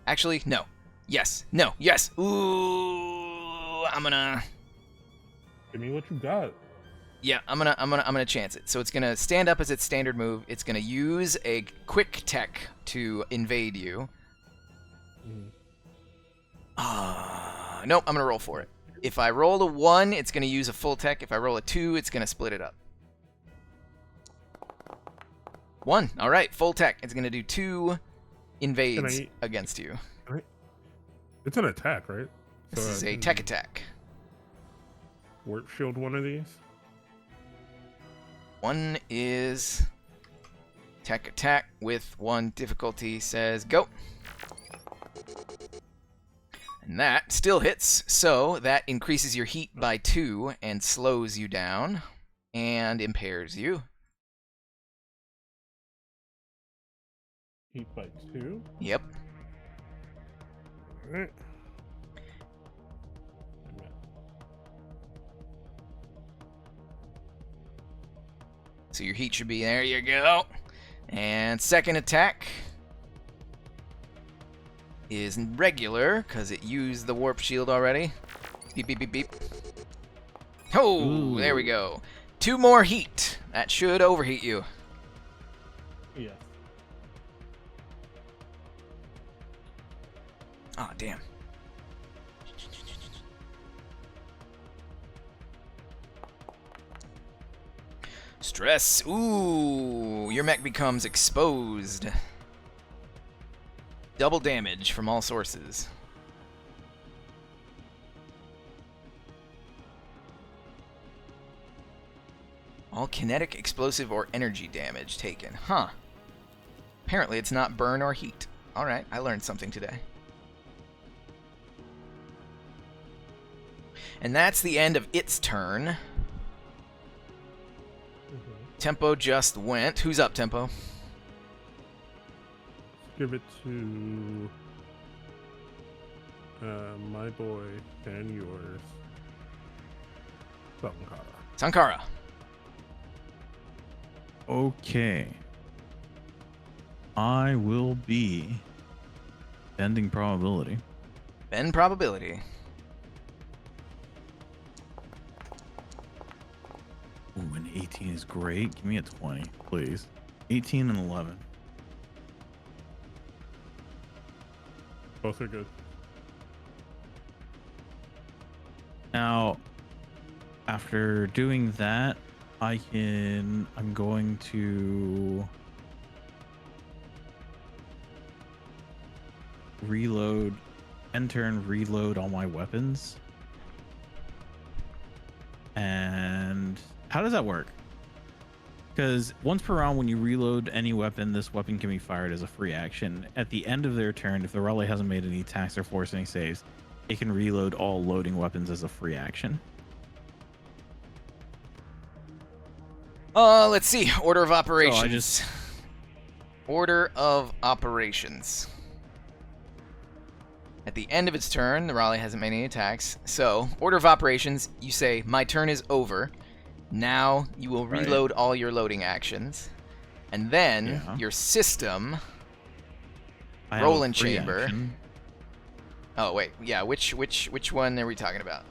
Actually, no. Yes. No. Yes. Ooh, I'm gonna... Give me what you got. Yeah, I'm gonna chance it. So it's gonna stand up as its standard move. It's gonna use a quick tech to invade you. Nope, I'm gonna roll for it. If I roll a 1, it's gonna use a full tech. If I roll a 2, it's gonna split it up. 1. All right, full tech. It's gonna do 2 invades against you. It's an attack, right? This is a tech attack. Warp shield one of these. 1 is tech attack with 1 difficulty. Says go. And that still hits, so that increases your heat by 2 and slows you down and impairs you. Heat by 2? Yep. Alright. So your heat should be, there you go. And second attack is regular, because it used the warp shield already. Beep, beep, beep, beep. Oh, Ooh. There we go. 2 more heat. That should overheat you. Yeah. Ah, damn. Stress. Ooh, your mech becomes exposed. Double damage from all sources. All kinetic, explosive, or energy damage taken. Huh. Apparently it's not burn or heat. Alright, I learned something today. And that's the end of its turn. Tempo just went. Who's up, Tempo? Give it to my boy and yours, Sankara. Sankara. Okay. I will be bending probability. Bend probability. Ooh, an 18 is great. Give me a 20, please. 18 and 11. Both are good. Now, after doing that, I'm going to reload, enter and reload all my weapons. And how does that work? Because once per round, when you reload any weapon, this weapon can be fired as a free action. At the end of their turn, if the Raleigh hasn't made any attacks or forced any saves, it can reload all loading weapons as a free action. Let's see. Order of operations. Order of operations. At the end of its turn, the Raleigh hasn't made any attacks. So, order of operations, you say, my turn is over. Now you will reload all your loading actions. And then your system, roll and chamber. Action. Oh, wait. Yeah, which one are we talking about?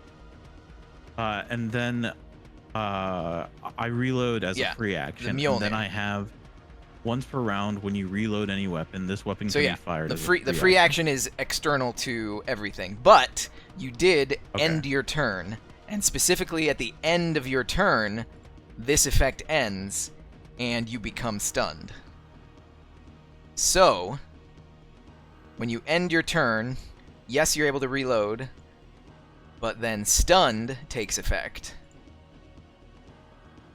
And then I reload as a free action. And then I have once per round when you reload any weapon, this weapon can be fired. The free action is external to everything, but you did end your turn, and specifically at the end of your turn, this effect ends, and you become stunned. So, when you end your turn, yes, you're able to reload, but then stunned takes effect.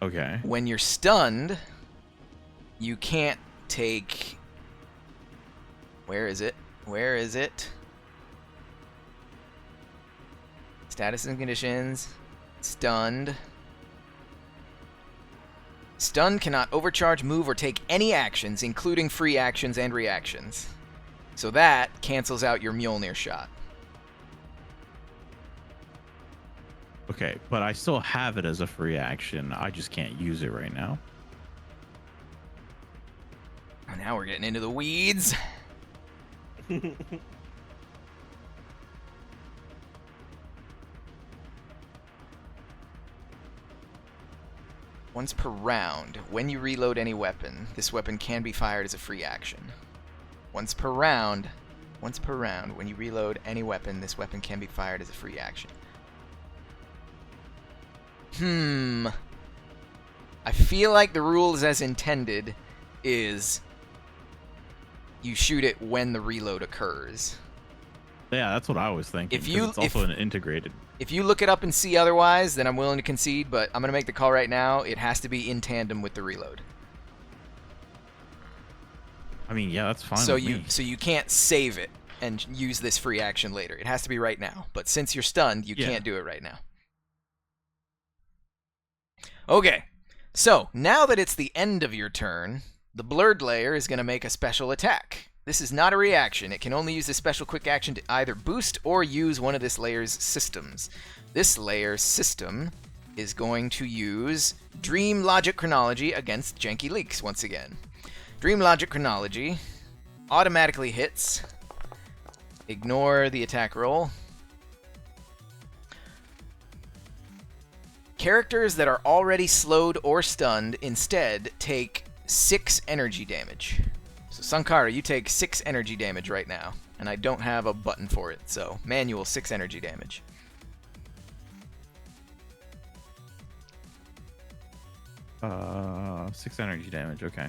Okay. When you're stunned, you can't take... Where is it? Where is it? Status and conditions. Stunned. Stunned cannot overcharge, move, or take any actions, including free actions and reactions. So that cancels out your Mjolnir shot. Okay, but I still have it as a free action. I just can't use it right now. Oh, now we're getting into the weeds. Once per round, when you reload any weapon, this weapon can be fired as a free action. Once per round, when you reload any weapon, this weapon can be fired as a free action. I feel like the rules as intended is you shoot it when the reload occurs. Yeah, that's what I was thinking. It's also an integrated. If you look it up and see otherwise, then I'm willing to concede, but I'm going to make the call right now. It has to be in tandem with the reload. I mean, yeah, that's fine So with me. you can't save it and use this free action later. It has to be right now. But since you're stunned, you can't do it right now. Okay. So, now that it's the end of your turn, the blurred layer is going to make a special attack. This is not a reaction. It can only use a special quick action to either boost or use one of this layer's systems. This layer's system is going to use Dream Logic Chronology against Janky Leaks once again. Dream Logic Chronology automatically hits. Ignore the attack roll. Characters that are already slowed or stunned instead take 6 energy damage. So Sankara, you take 6 energy damage right now. and I don't have a button for it, so manual 6 energy damage. Six energy damage. Okay.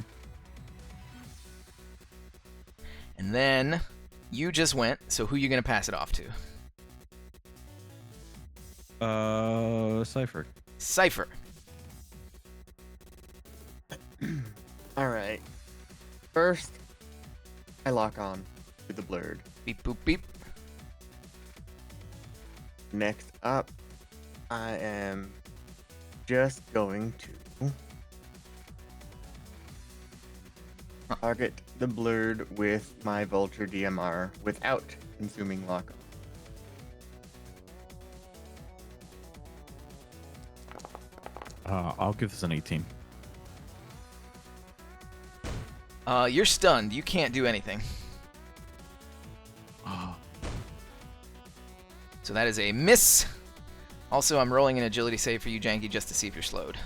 And then you just went, so who you gonna pass it off to? Cypher. Cypher. All right. First, I lock on to the blurred. Beep boop beep. Next up, I am just going to target the blurred with my Vulture DMR without consuming lock on. I'll give this an 18. You're stunned. You can't do anything. So that is a miss. Also, I'm rolling an agility save for you, Janky, just to see if you're slowed.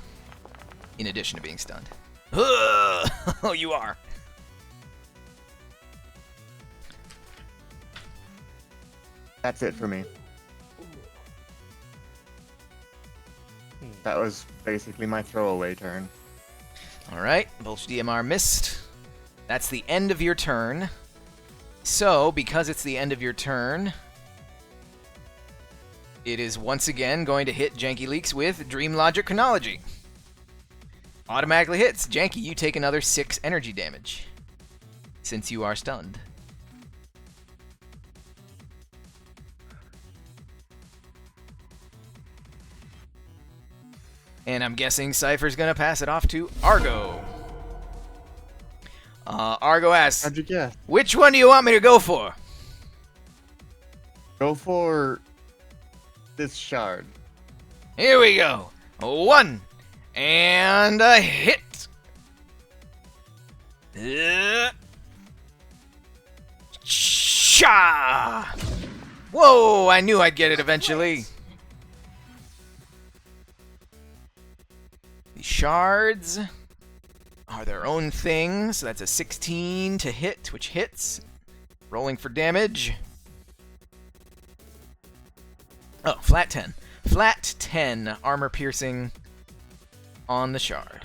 In addition to being stunned. Oh, you are. That's it for me. That was basically my throwaway turn. Alright, Vulture DMR missed. That's the end of your turn. So, because it's the end of your turn, it is once again going to hit Janky Leaks with Dream Logic Chronology. Automatically hits. Janky, you take another 6 energy damage, since you are stunned. And I'm guessing Cypher's gonna pass it off to Argo. Argo asks, How'd you guess? which one do you want me to go for? Go for this shard. Here we go. 1. And a hit. Sha! Whoa, I knew I'd get it eventually. The shards are their own thing, so that's a 16 to hit, which hits. Rolling for damage. Oh, flat 10. Flat 10 armor piercing on the shard.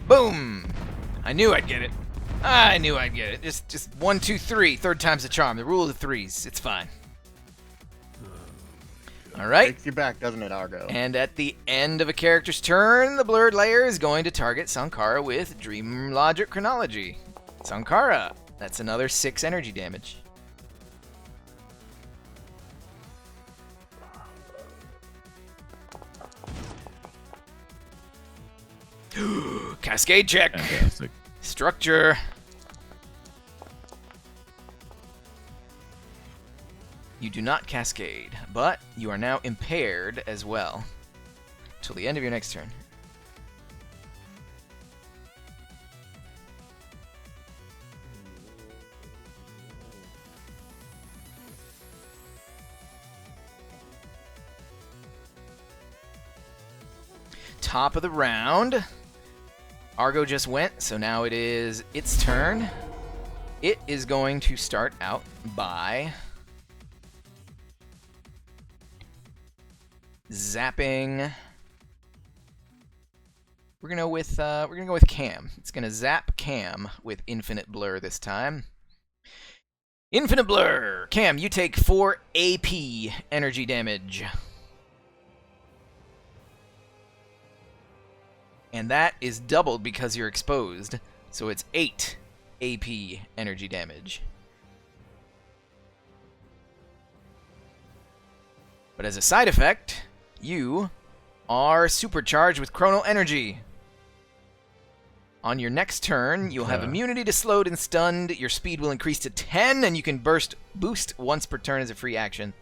Boom! I knew I'd get it. I knew I'd get it. Just 1, 2, 3. Third time's the charm. The rule of the threes. It's fine. All right. Takes you back, doesn't it, Argo? And at the end of a character's turn, the blurred layer is going to target Sankara with Dream Logic Chronology. Sankara, that's another 6 energy damage. Cascade check. Fantastic. Structure. You do not cascade, but you are now impaired as well. Till the end of your next turn. Top of the round. Argo just went, so now it is its turn. It is going to start out by zapping. We're gonna go with Cam. It's gonna zap Cam with Infinite Blur this time. Infinite Blur. Cam, you take 4 AP energy damage. And that is doubled because you're exposed, so it's 8 AP energy damage. But as a side effect, you are supercharged with Chronal Energy. On your next turn, you'll have immunity to slowed and stunned. Your speed will increase to 10, and you can boost once per turn as a free action.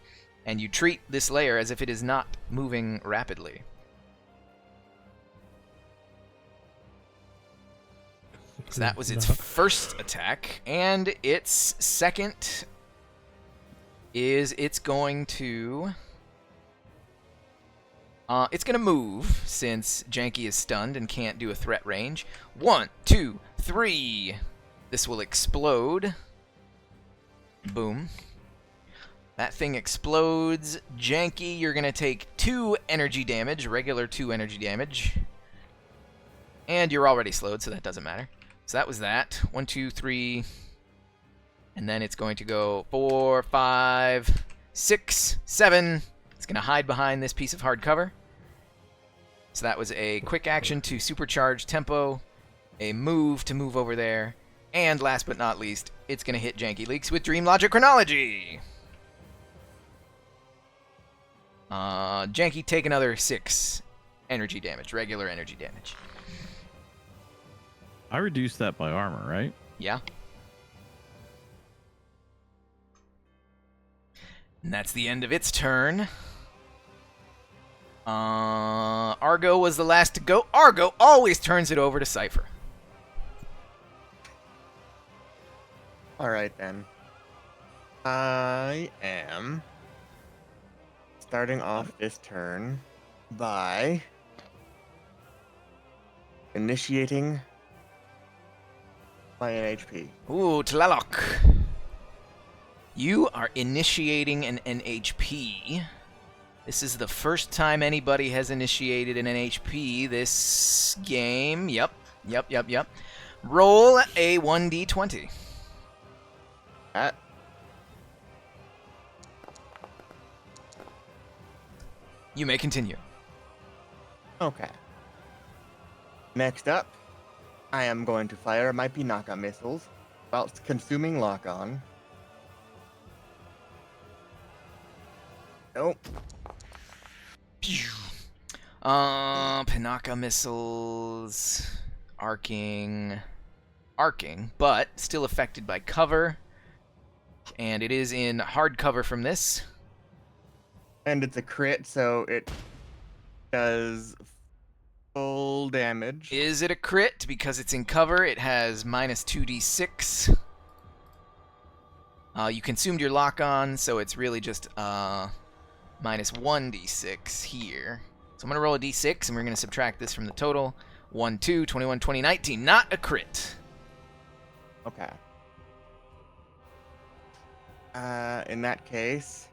And you treat this layer as if it is not moving rapidly. So that was its first attack, and its second is it's going to move since Janky is stunned and can't do a threat range. 1, 2, 3. This will explode Boom. That thing explodes. Janky, you're going to take 2 energy damage, regular 2 energy damage. And you're already slowed, so that doesn't matter. So that was that. 1, 2, 3. And then it's going to go 4, 5, 6, 7. It's going to hide behind this piece of hard cover. So that was a quick action to supercharge tempo, a move to move over there, and last but not least, it's going to hit Janky Leaks with Dream Logic Chronology. Janky, take another 6 energy damage, regular energy damage. I reduced that by armor, right? Yeah. And that's the end of its turn. Argo was the last to go. Argo always turns it over to Cypher. Alright then. I am starting off this turn by initiating my NHP. Ooh, Tlalok. You are initiating an NHP. This is the first time anybody has initiated an NHP this game. Yep. Roll a 1d20. That. You may continue. Okay. Next up, I am going to fire my Pinaka missiles whilst consuming lock-on. Nope. Pinaka missiles, arcing, but still affected by cover, and it is in hard cover from this. And it's a crit, so it does full damage. Is it a crit? Because it's in cover, it has minus 2d6. You consumed your lock-on, so it's really just minus 1d6 here. So I'm going to roll a d6, and we're going to subtract this from the total. 1, 2, 21, 20, 19. Not a crit. Okay. In that case,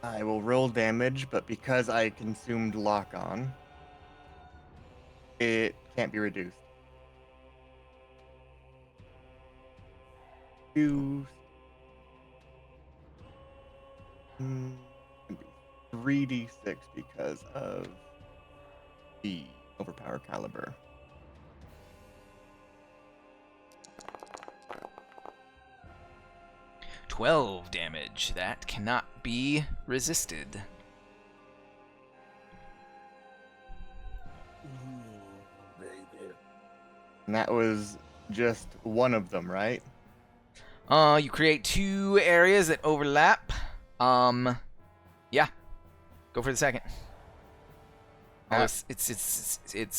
I will roll damage, but because I consumed lock-on, it can't be reduced. 2, 3d6 because of the overpower caliber. $12 damage. That cannot be resisted. And that was just one of them, right? You create 2 areas that overlap. Yeah. Go for the second. Oh, it's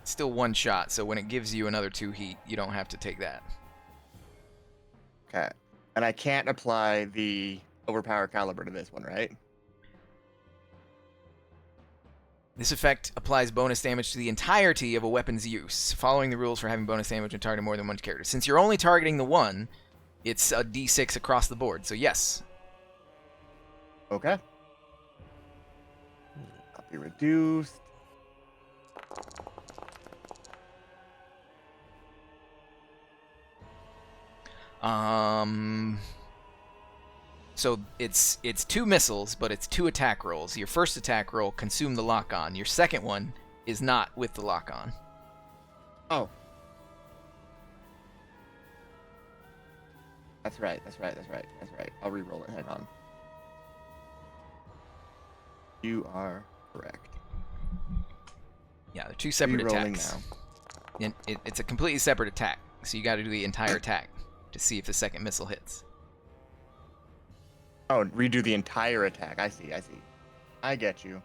still one shot, so when it gives you another 2 heat, you don't have to take that. Okay. And I can't apply the overpower caliber to this one, right? This effect applies bonus damage to the entirety of a weapon's use, following the rules for having bonus damage when targeting more than one character. Since you're only targeting the one, it's a d6 across the board, so yes. Okay. I'll be reduced. So it's 2 missiles, but it's 2 attack rolls. Your first attack roll consumed the lock-on. Your second one is not with the lock-on. Oh. That's right. I'll re-roll it. Hang on. You are correct. Yeah, they're 2 separate Re-rolling attacks. now. And it's a completely separate attack, so you got to do the entire attack to see if the second missile hits. Oh, redo the entire attack. I see. I get you.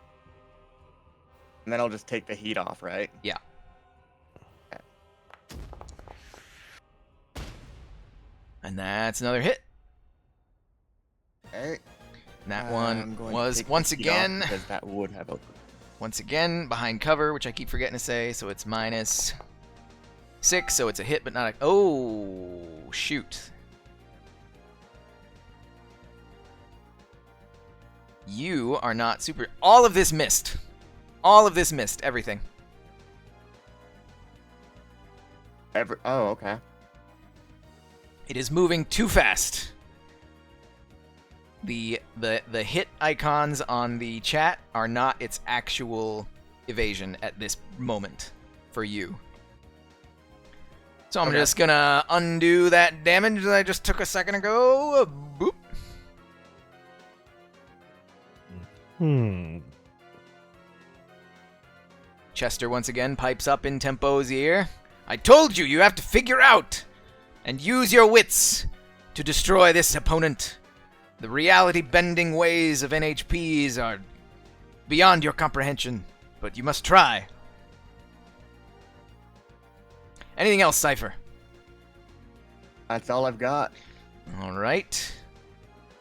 And then I'll just take the heat off, right? Yeah. Okay. And that's another hit. Okay. And that I'm one going to was take the once heat off again because that would have opened. Once again, behind cover, which I keep forgetting to say, so it's minus 6, so it's a hit, but not a... Oh, shoot. You are not super. All of this missed. All of this missed. Everything. Oh, okay. It is moving too fast. The hit icons on the chat are not its actual evasion at this moment for you. So I'm just gonna undo that damage that I just took a second ago. Boop. Chester once again pipes up in Tempo's ear. I told you, you have to figure out and use your wits to destroy this opponent. The reality-bending ways of NHPs are beyond your comprehension, but you must try. Anything else, Cypher? That's all I've got. All right.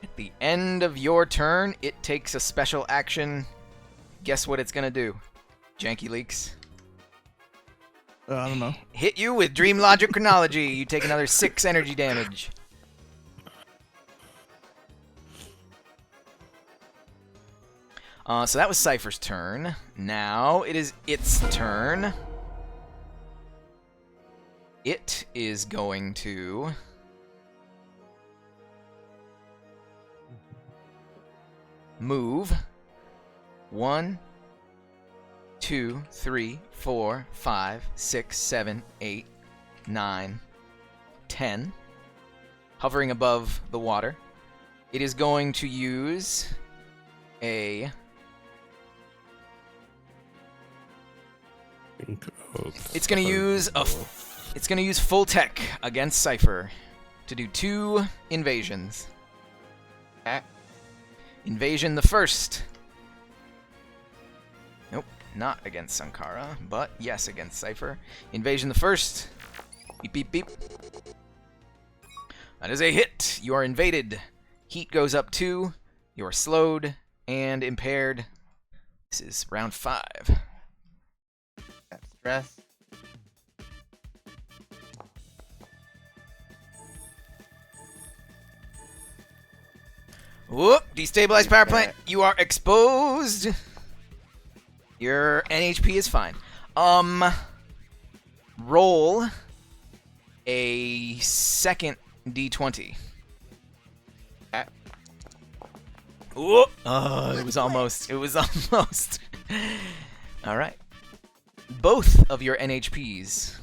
At the end of your turn, it takes a special action. Guess what it's gonna do? Janky Leaks. I don't know. Hit you with Dream Logic Chronology. You take another 6 energy damage. So that was Cypher's turn. Now it is its turn. It is going to move 1, 2, 3, 4, 5, 6, 7, 8, 9, 10. Hovering above the water. It is going to use a... It's going to use It's going to use full tech against Cypher to do 2 invasions. Invasion the first. Nope, not against Sankara, but yes against Cypher. Invasion the first. Beep, beep, beep. That is a hit. You are invaded. Heat goes up 2. You are slowed and impaired. This is round 5. That's stress. Whoop! Destabilized power plant. You are exposed. Your NHP is fine. Roll a second D20. Whoop! Oh, it was almost. It was almost. All right. Both of your NHPs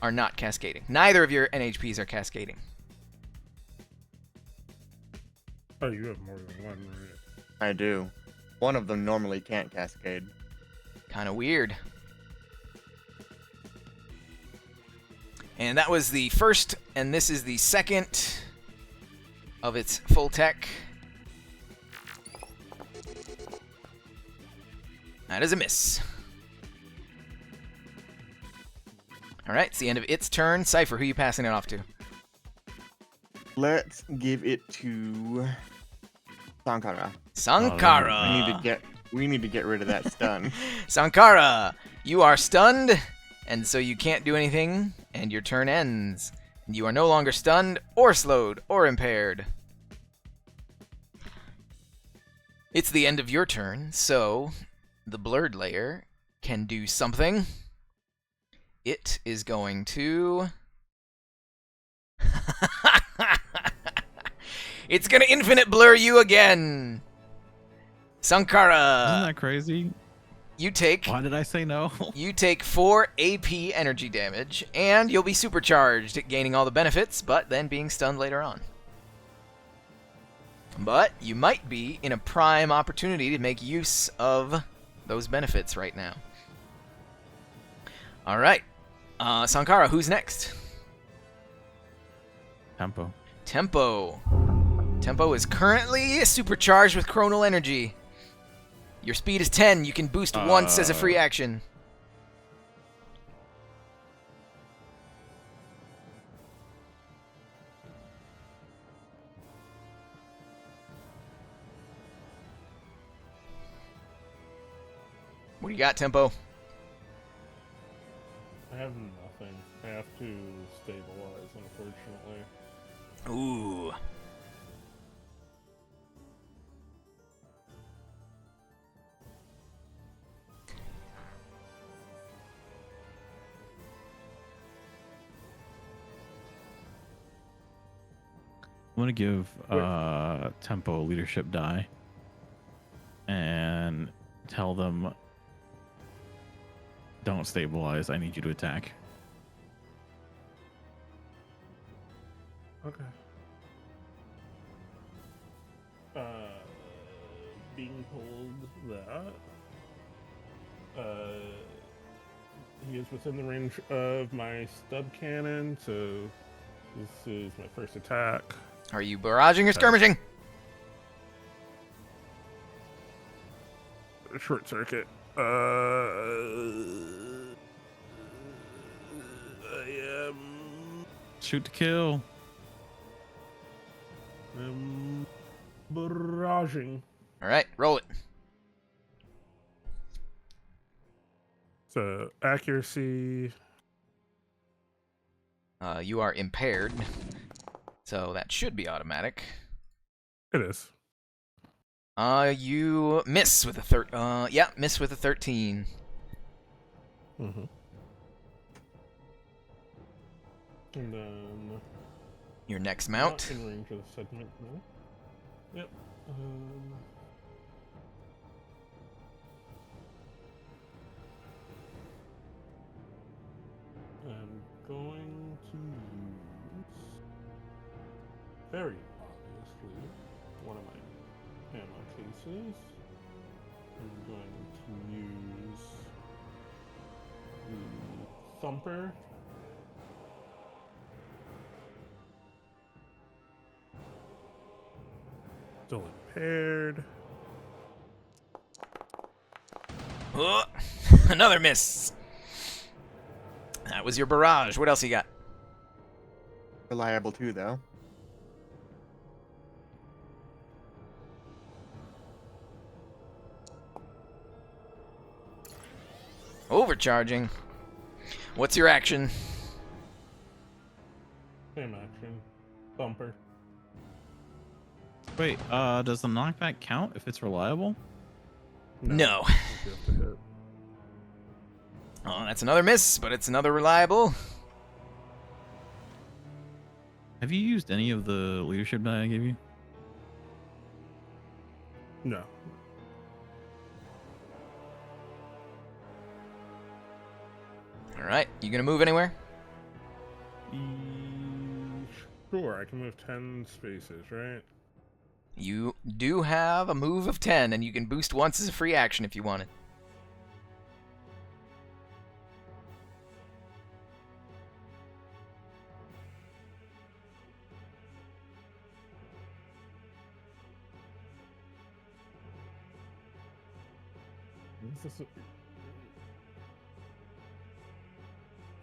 are not cascading. Neither of your NHPs are cascading. Oh, you have more than one, right? I do. One of them normally can't cascade. Kind of weird. And that was the first, and this is the second of its full tech. That is a miss. Alright, it's the end of its turn. Cypher, who are you passing it off to? Let's give it to Sankara. Sankara! We need to get rid of that stun. Sankara! You are stunned, and so you can't do anything, and your turn ends. You are no longer stunned, or slowed, or impaired. It's the end of your turn, so the blurred layer can do something. It is going to... It's gonna infinite blur you again! Sankara! Isn't that crazy? You take... Why did I say no? You take 4 AP energy damage, and you'll be supercharged, gaining all the benefits, but then being stunned later on. But you might be in a prime opportunity to make use of those benefits right now. Alright. Sankara, who's next? Tempo. Tempo. Tempo is currently supercharged with chronal energy. Your speed is 10. You can boost once as a free action. What do you got, Tempo? I have nothing. I have to stabilize, unfortunately. Ooh. I'm gonna give Tempo a leadership die and tell them, don't stabilize. I need you to attack. Okay. Being told that he is within the range of my stub cannon, so this is my first attack. Are you barraging or skirmishing? Short circuit. I am Shoot to kill. barraging. All right, roll it. So accuracy. You are impaired, so that should be automatic. It is. You miss with a miss with a 13. Mm-hmm. And then Your next not mount. in range of the segment. No. Yep. I'm going to use very obviously one of my ammo cases. I'm going to use the thumper. Still impaired. Oh, another miss. That was your barrage. What else you got? Reliable too, though. Overcharging. What's your action? Same action. Thumper. Wait, does the knockback count if it's reliable? No. You have to hit. Oh, that's another miss, but it's another reliable. Have you used any of the leadership die I gave you? No. All right, you gonna move anywhere? Sure, I can move 10 spaces, right? You do have a move of 10, and you can boost once as a free action if you want it. This is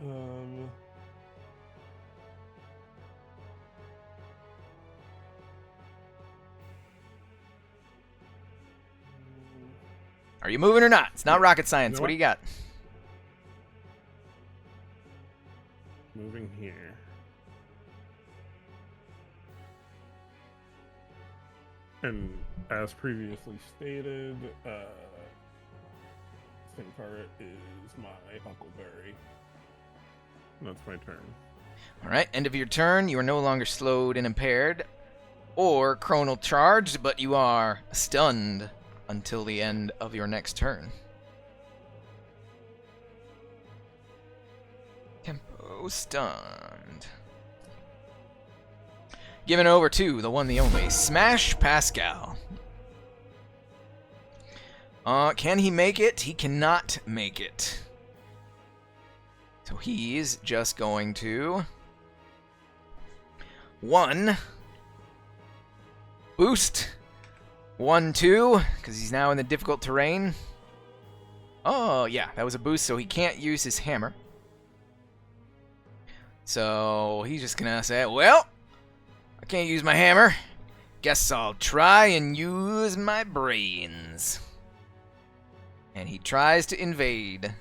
um Are you moving or not? It's not rocket science. know What do you got? moving here. And as previously stated, Sincara is my Huckleberry. That's my turn. All right, end of your turn. You are no longer slowed and impaired or chronal charged, but you are stunned until the end of your next turn. Tempo stunned. Given over to the one, the only, Smash Pascal. Can he make it? He cannot make it. So he's just going to boost 1, 2, because he's now in the difficult terrain. Oh yeah, that was a boost, so he can't use his hammer. So he's just gonna say, well, I can't use my hammer. Guess I'll try and use my brains. And he tries to invade.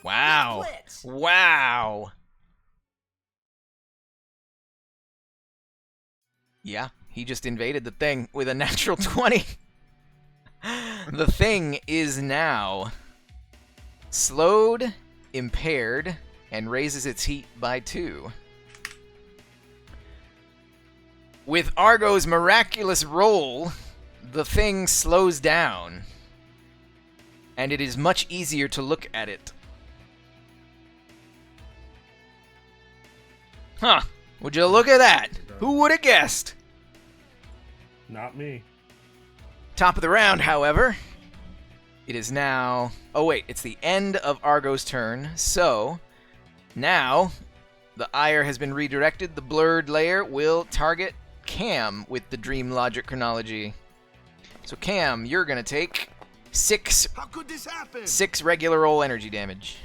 Wow. Wow. Yeah, he just invaded the thing with a natural 20. The thing is now slowed, impaired, and raises its heat by 2. With Argo's miraculous roll, the thing slows down, and it is much easier to look at it. Huh. Would you look at that? Who would have guessed? Not me. Top of the round, however. It is now... Oh, wait. It's the end of Argo's turn. So, now, the ire has been redirected. The blurred layer will target Cam with the Dream Logic Chronology. So, Cam, you're going to take 6 How could this happen? regular roll energy damage.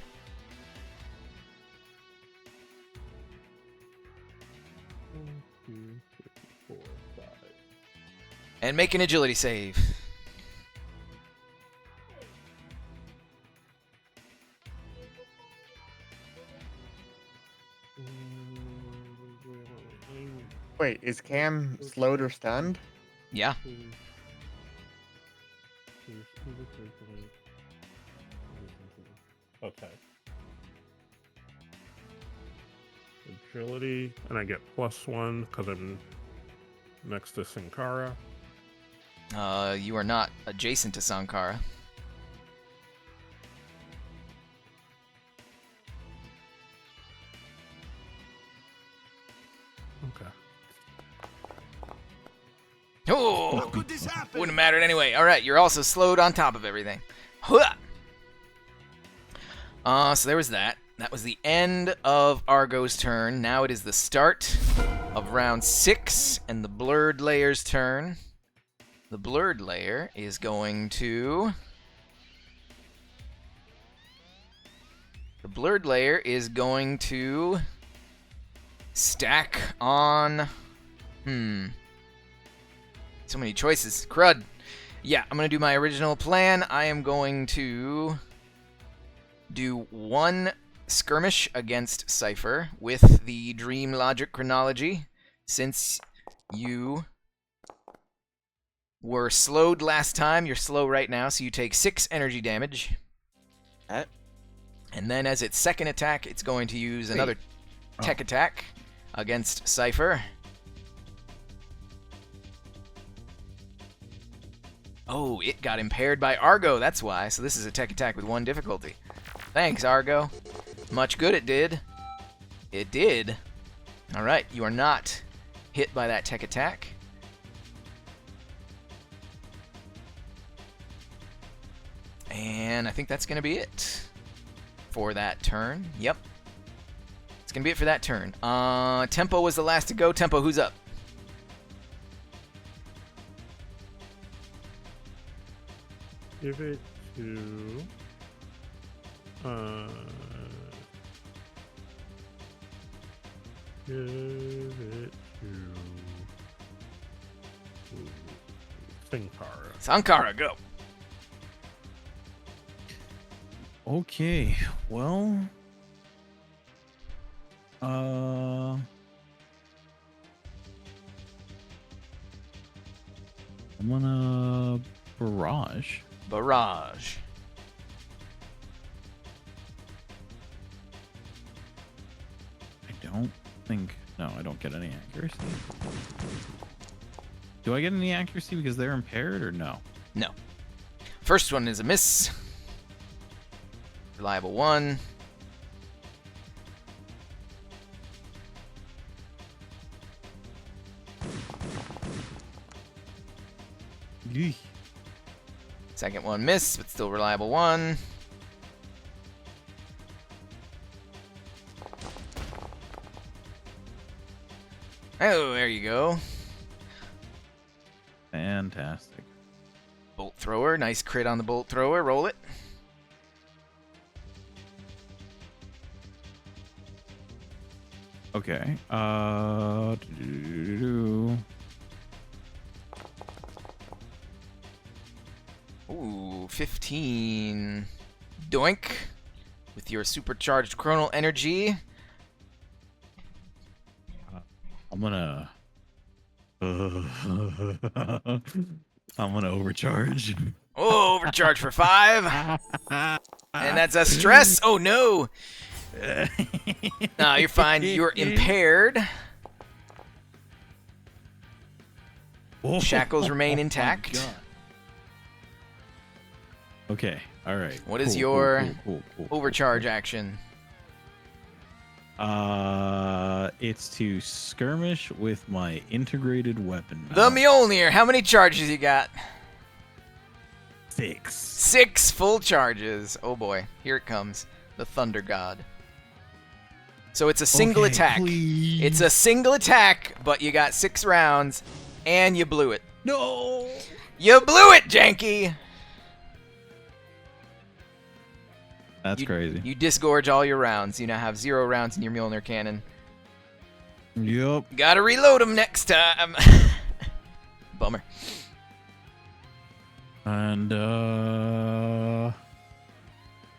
One, two, three, 4, 5. And make an agility save. Wait, is Cam slowed or stunned? Yeah. Okay. Agility, and I get +1 because I'm next to Sankara. You are not adjacent to Sankara. Okay. Oh! How could this happen? Wouldn't have mattered anyway. Alright, you're also slowed on top of everything. Huh! So there was that. That was the end of Argo's turn. Now it is the start of round 6 and the blurred layer's turn. The blurred layer is going to... The blurred layer is going to stack on... So many choices. Crud. Yeah, I'm going to do my original plan. I am going to do 1 skirmish against Cypher with the Dream Logic Chronology. Since you were slowed last time, you're slow right now, so you take 6 energy damage. And then as its second attack, it's going to use another tech attack against Cypher. Oh, it got impaired by Argo, that's why. So this is a tech attack with 1 difficulty. Thanks, Argo. Much good it did. It did. Alright, you are not hit by that tech attack. And I think that's going to be it for that turn. Yep. It's going to be it for that turn. Tempo was the last to go. Tempo, who's up? Give it to... Give it to... Sankara. Sankara, go. Okay, well, I'm gonna barrage. Barrage. I don't think. No, I don't get any accuracy. Do I get any accuracy because they're impaired or no? No. First one is a miss. Reliable 1. Yeesh. Second one miss, but still reliable 1. Oh, there you go. Fantastic. Bolt thrower, nice crit on the bolt thrower. Roll it. Okay. Ooh, 15. Doink. With your supercharged chronal energy. I'm gonna. I'm gonna overcharge. Oh, overcharge for 5. And that's a stress. Oh no. No, you're fine. You're impaired. Shackles remain my intact. God. Okay. All right. What is Cool, your cool. overcharge action? It's to skirmish with my integrated weapon. The Mjolnir. How many charges you got? 6. 6 full charges. Oh boy, here it comes. The Thunder God. So it's a single Okay, attack. please. It's a single attack, but you got 6 rounds, and you blew it. No. You blew it, Janky! That's crazy. You disgorge all your rounds. You now have 0 rounds in your Mjolnir cannon. Yep. Gotta reload them next time. Bummer. And I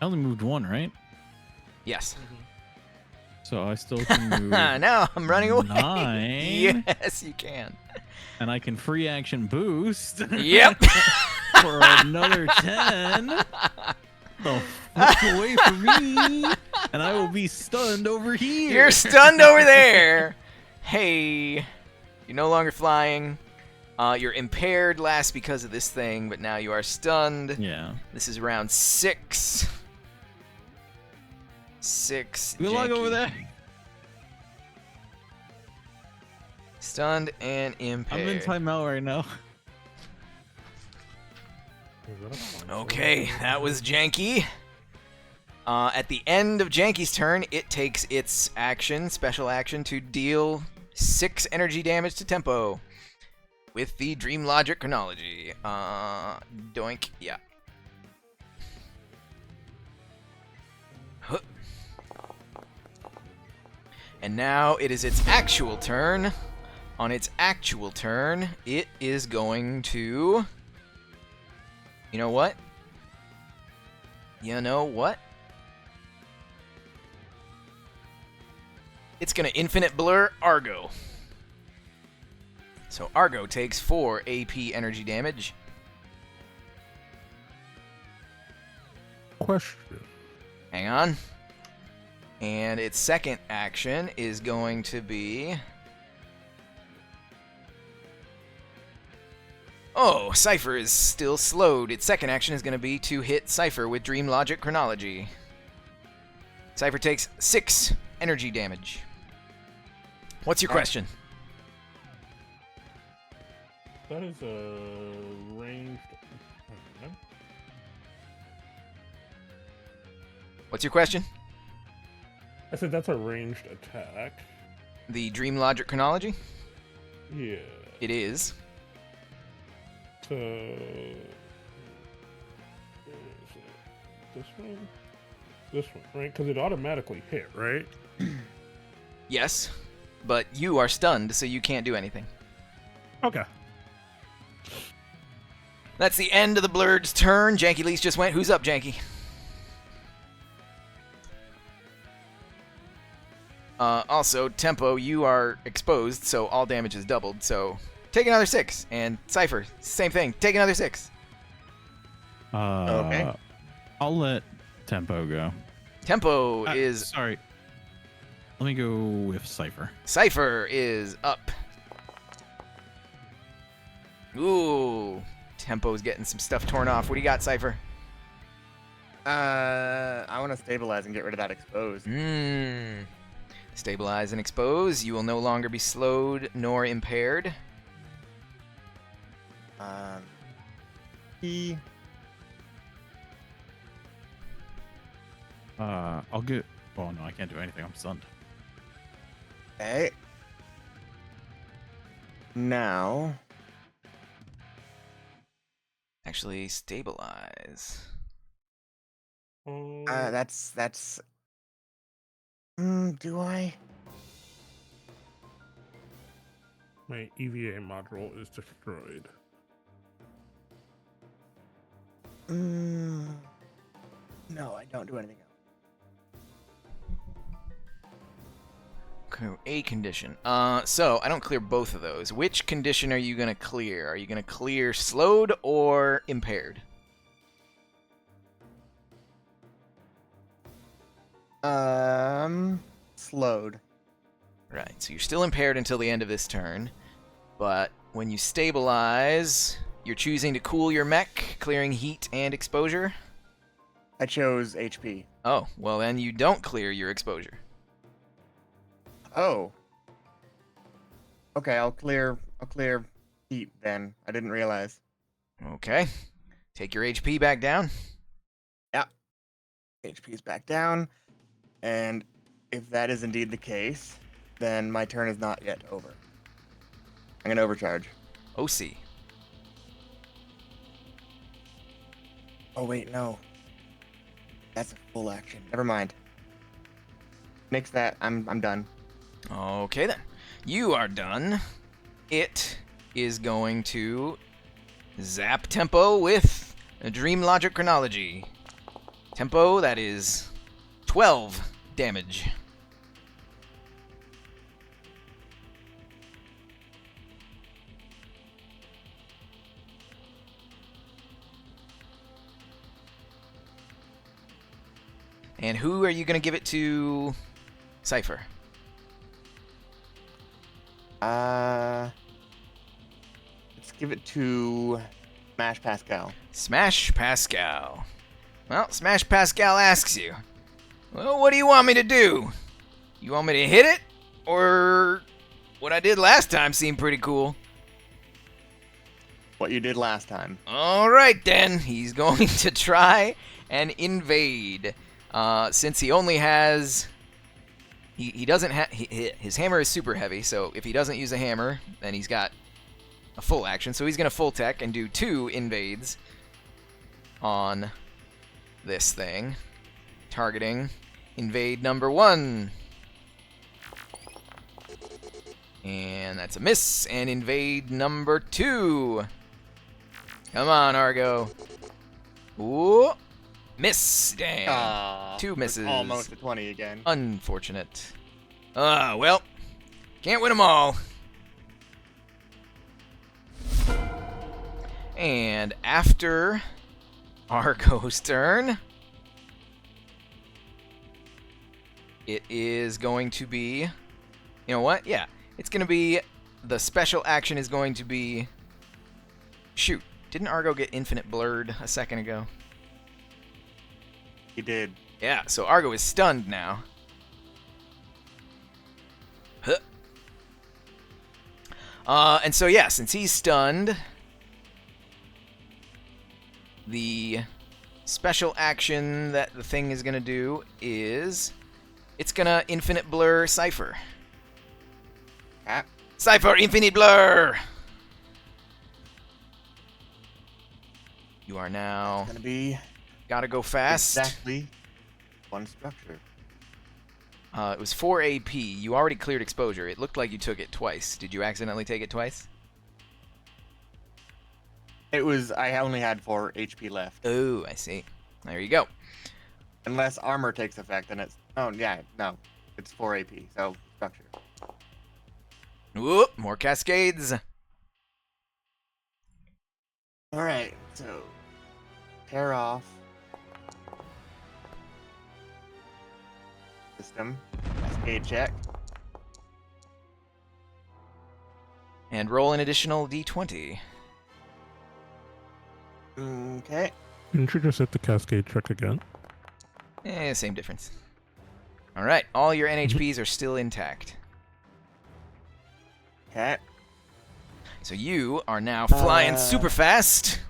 only moved 1, right? Yes. So I still can move Now I'm running away. 9. Yes, you can. And I can free action boost. Yep. For another 10. The fuck away from me. And I will be stunned over here. You're stunned over there. Hey. You're no longer flying. You're impaired last because of this thing, but now you are stunned. Yeah. This is round 6. 6. Good luck Janky. over there. Stunned and I'm impaired. in timeout right now. Okay, that was Janky. At the end of Janky's turn, it takes its action, special action, to deal 6 energy damage to Tempo with the Dream Logic Chronology. Doink, yeah. Huh. And now it is its actual turn. On its actual turn, it is going to... You know what? You know what? It's gonna Infinite Blur Argo. So Argo takes 4 AP energy damage. Question. Hang on. And its second action is going to be... Oh, Cypher is still slowed. Its second action is going to be to hit Cypher with Dream Logic Chronology. Cypher takes 6 energy damage. What's your question? That is a ranged. What's your question? I said that's a ranged attack. The Dream Logic Chronology? Yeah. It is. So. This one? This one, right? Because it automatically hit, right? Yes. But you are stunned, so you can't do anything. Okay. That's the end of the Blurred's turn. Janky Lease just went. Who's up, Janky? Also, Tempo, you are exposed, so all damage is doubled. So take another 6. And Cypher, same thing. Take another 6. Okay. I'll let Tempo go. Tempo is... Sorry. Let me go with Cypher. Cypher is up. Ooh. Tempo's getting some stuff torn off. What do you got, Cypher? I want to stabilize and get rid of that exposed. Stabilize and expose. You will no longer be slowed nor impaired. E. I'll get... Oh, no, I can't do anything. I'm stunned. Okay. Now. Actually, stabilize. That's. Do I? My EVA module is destroyed. No, I don't do anything else. Okay, a condition. So I don't clear both of those. Which condition are you gonna clear? Are you gonna clear slowed or impaired? Slowed. Right, so you're still impaired until the end of this turn, but when you stabilize, you're choosing to cool your mech, clearing heat and exposure. I chose HP. Oh, well then you don't clear your exposure. Oh. Okay, I'll clear heat then. I didn't realize. Okay. Take your HP back down. Yeah. HP is back down. And if that is indeed the case, then my turn is not yet over. I'm gonna overcharge. OC. Oh wait, no. That's a full action. Never mind. Nix that. I'm done. Okay then. You are done. It is going to zap Tempo with a Dream Logic Chronology. Tempo, that is 12 damage. And who are you going to give it to? Cypher. Let's give it to Smash Pascal. Smash Pascal. Well, Smash Pascal asks you, well, what do you want me to do? You want me to hit it? Or what I did last time seemed pretty cool. What you did last time. Alright then, he's going to try and invade. Since he only has... He doesn't have... His hammer is super heavy, so if he doesn't use a hammer, then he's got a full action. So he's going to full tech and do 2 invades on this thing. Targeting invade number 1. And that's a miss. And invade number 2. Come on, Argo. Ooh. Miss. Damn. 2 misses. Almost a 20 again. Unfortunate. Well. Can't win them all. And after Argo's turn, it is going to be... You know what? Yeah. It's going to be... The special action is going to be... Shoot. Didn't Argo get infinite blurred a second ago? He did. Yeah, so Argo is stunned now. Huh. And so yeah, since he's stunned, the special action that the thing is gonna do is it's gonna infinite blur Cypher. Ah. Cypher, infinite blur! You are now... Gonna be Gotta go fast. exactly one structure. It was 4 AP. You already cleared exposure. It looked like you took it twice. Did you accidentally take it twice? It was. I only had 4 HP left. Oh, I see. There you go. Unless armor takes effect, then it's. Oh yeah, no, it's 4 AP. So structure. Whoop, more cascades. All right, so tear off system cascade check. And roll an additional d20. Okay. Didn't you just hit the cascade check again? Same difference. Alright, all your NHPs are still intact. Okay. So you are now flying super fast.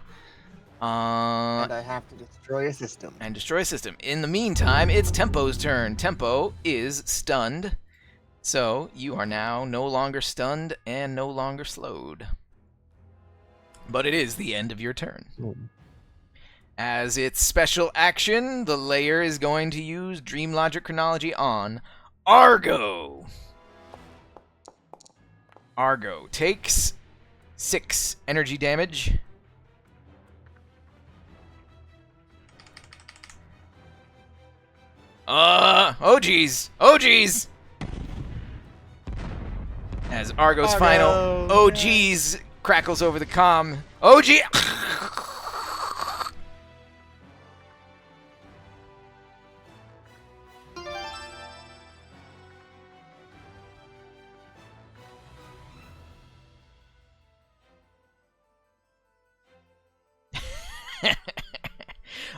And I have to destroy a system. And destroy a system. In the meantime, it's Tempo's turn. Tempo is stunned. So you are now no longer stunned and no longer slowed. But it is the end of your turn. Oh. As its special action, the layer is going to use Dream Logic Chronology on Argo. Argo takes 6 energy damage. Oh geez. Oh geez. As Argo's final oh geez crackles over the comm. Oh gee.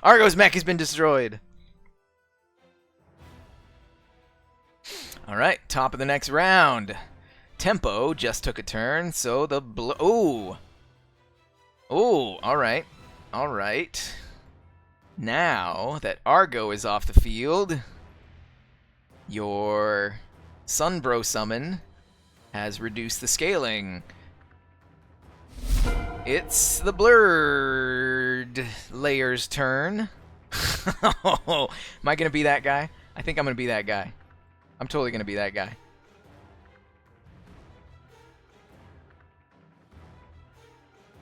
Argo's mech has been destroyed. All right, top of the next round. Tempo just took a turn, so the ooh. Ooh, all right. All right. Now that Argo is off the field, your Sunbro summon has reduced the scaling. It's the Blurred Layer's turn. Am I going to be that guy? I think I'm going to be that guy. I'm totally going to be that guy.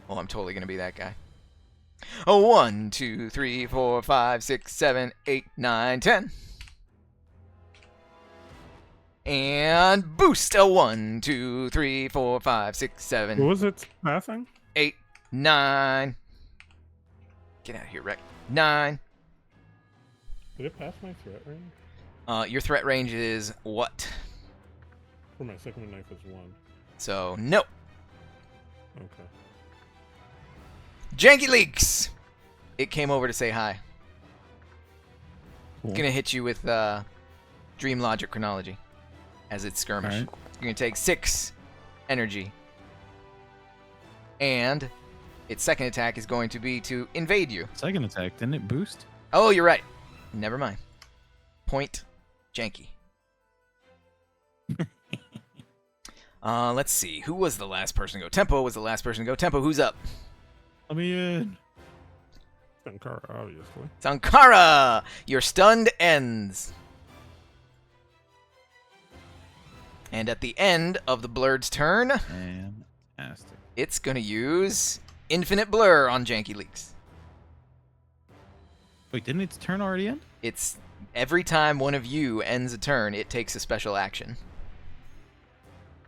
Oh, I'm totally going to be that guy. Oh, 1, 2, 3, 4, 5, 6, 7, 8, 9, 10. And boost. A 1, 2, 3, 4, 5, 6, 7. What was it passing? 8, 9. Get out of here, Rick. 9. Did it pass my threat range? Your threat range is what? For my second knife is 1. So, no. Okay. Janky Leaks! It came over to say hi. Cool. Gonna hit you with Dream Logic Chronology as its skirmish. Alright. You're gonna take 6 energy. And its second attack is going to be to invade you. Second attack, didn't it boost? Oh, you're right. Never mind. Point Janky. Let's see. Who was the last person to go? Tempo was the last person to go. Tempo, who's up? Let me in. Sankara, obviously. Sankara! Your stunned ends. And at the end of the Blurred's turn, Fantastic. it's going to use Infinite Blur on Janky Leaks. Wait, didn't its turn already end? It's every time one of you ends a turn, it takes a special action.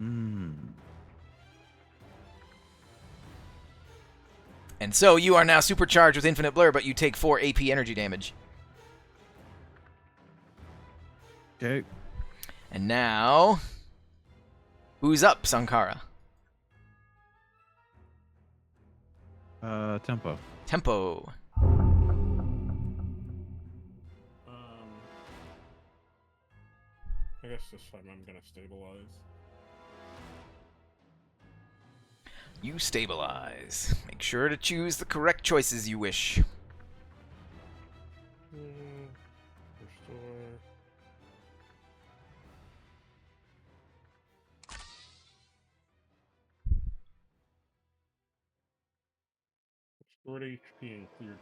And so you are now supercharged with Infinite Blur, but you take 4 AP energy damage. Okay. And now, who's up, Sankara? Tempo. Tempo. I guess this time I'm gonna stabilize. You stabilize. Make sure to choose the correct choices you wish. Restore. Restored HP and cleared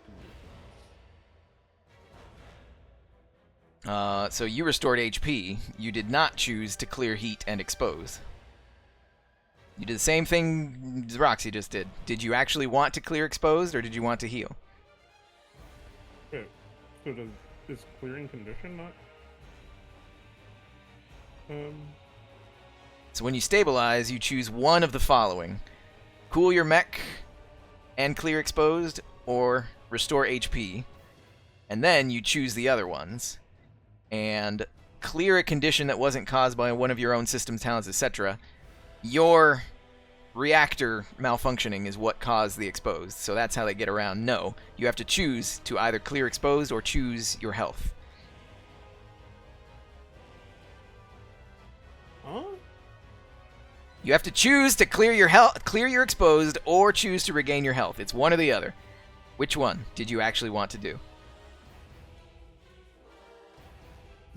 conditions. So you restored HP. You did not choose to clear heat and expose. You did the same thing Roxy just did. Did you actually want to clear exposed, or did you want to heal? Wait, so is clearing condition not? So when you stabilize, you choose one of the following. Cool your mech and clear exposed, or restore HP. And then you choose the other ones. And clear a condition that wasn't caused by one of your own system's talents, etc. Your reactor malfunctioning is what caused the exposed, so that's how they get around no. You have to choose to either clear exposed or choose your health. Huh? You have to choose to clear your clear your exposed, or choose to regain your health. It's one or the other. Which one did you actually want to do?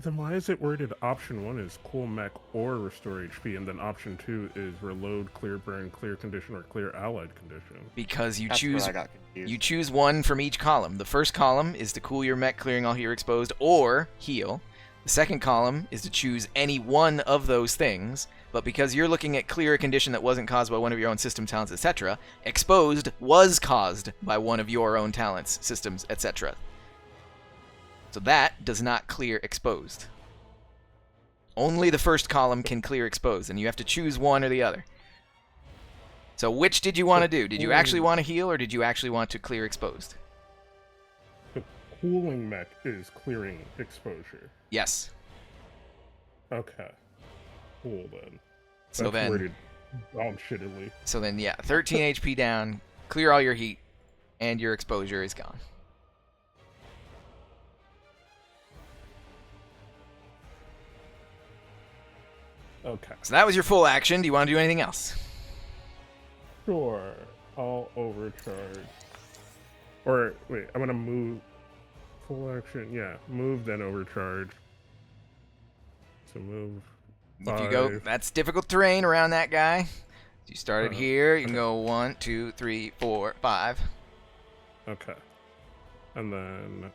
Then why is it worded option 1 is cool mech or restore HP, and then option 2 is reload, clear burn, clear condition, or clear allied condition? Because you That's choose where I got confused. you choose one from each column. The first column is to cool your mech, clearing all your exposed, or heal. The second column is to choose any one of those things, but because you're looking at clear a condition that wasn't caused by one of your own system talents, etc., exposed was caused by one of your own talents, systems, etc. So that does not clear exposed. Only the first column can clear exposed, and you have to choose one or the other. So which did you want to do? Did you actually want to heal, or did you actually want to clear exposed? The cooling mech is clearing exposure. Yes. Okay. Cool then. So That's then, worded dog shittily. so then, yeah, 13 HP down, clear all your heat, and your exposure is gone. Okay. So that was your full action. Do you want to do anything else? Sure. I'll overcharge. Or wait, I'm gonna move. Full action. Yeah, move then overcharge. So move. If you go, 5. that's difficult terrain around that guy. You started here. You can okay. go 1, 2, 3, 4, 5. Okay. And then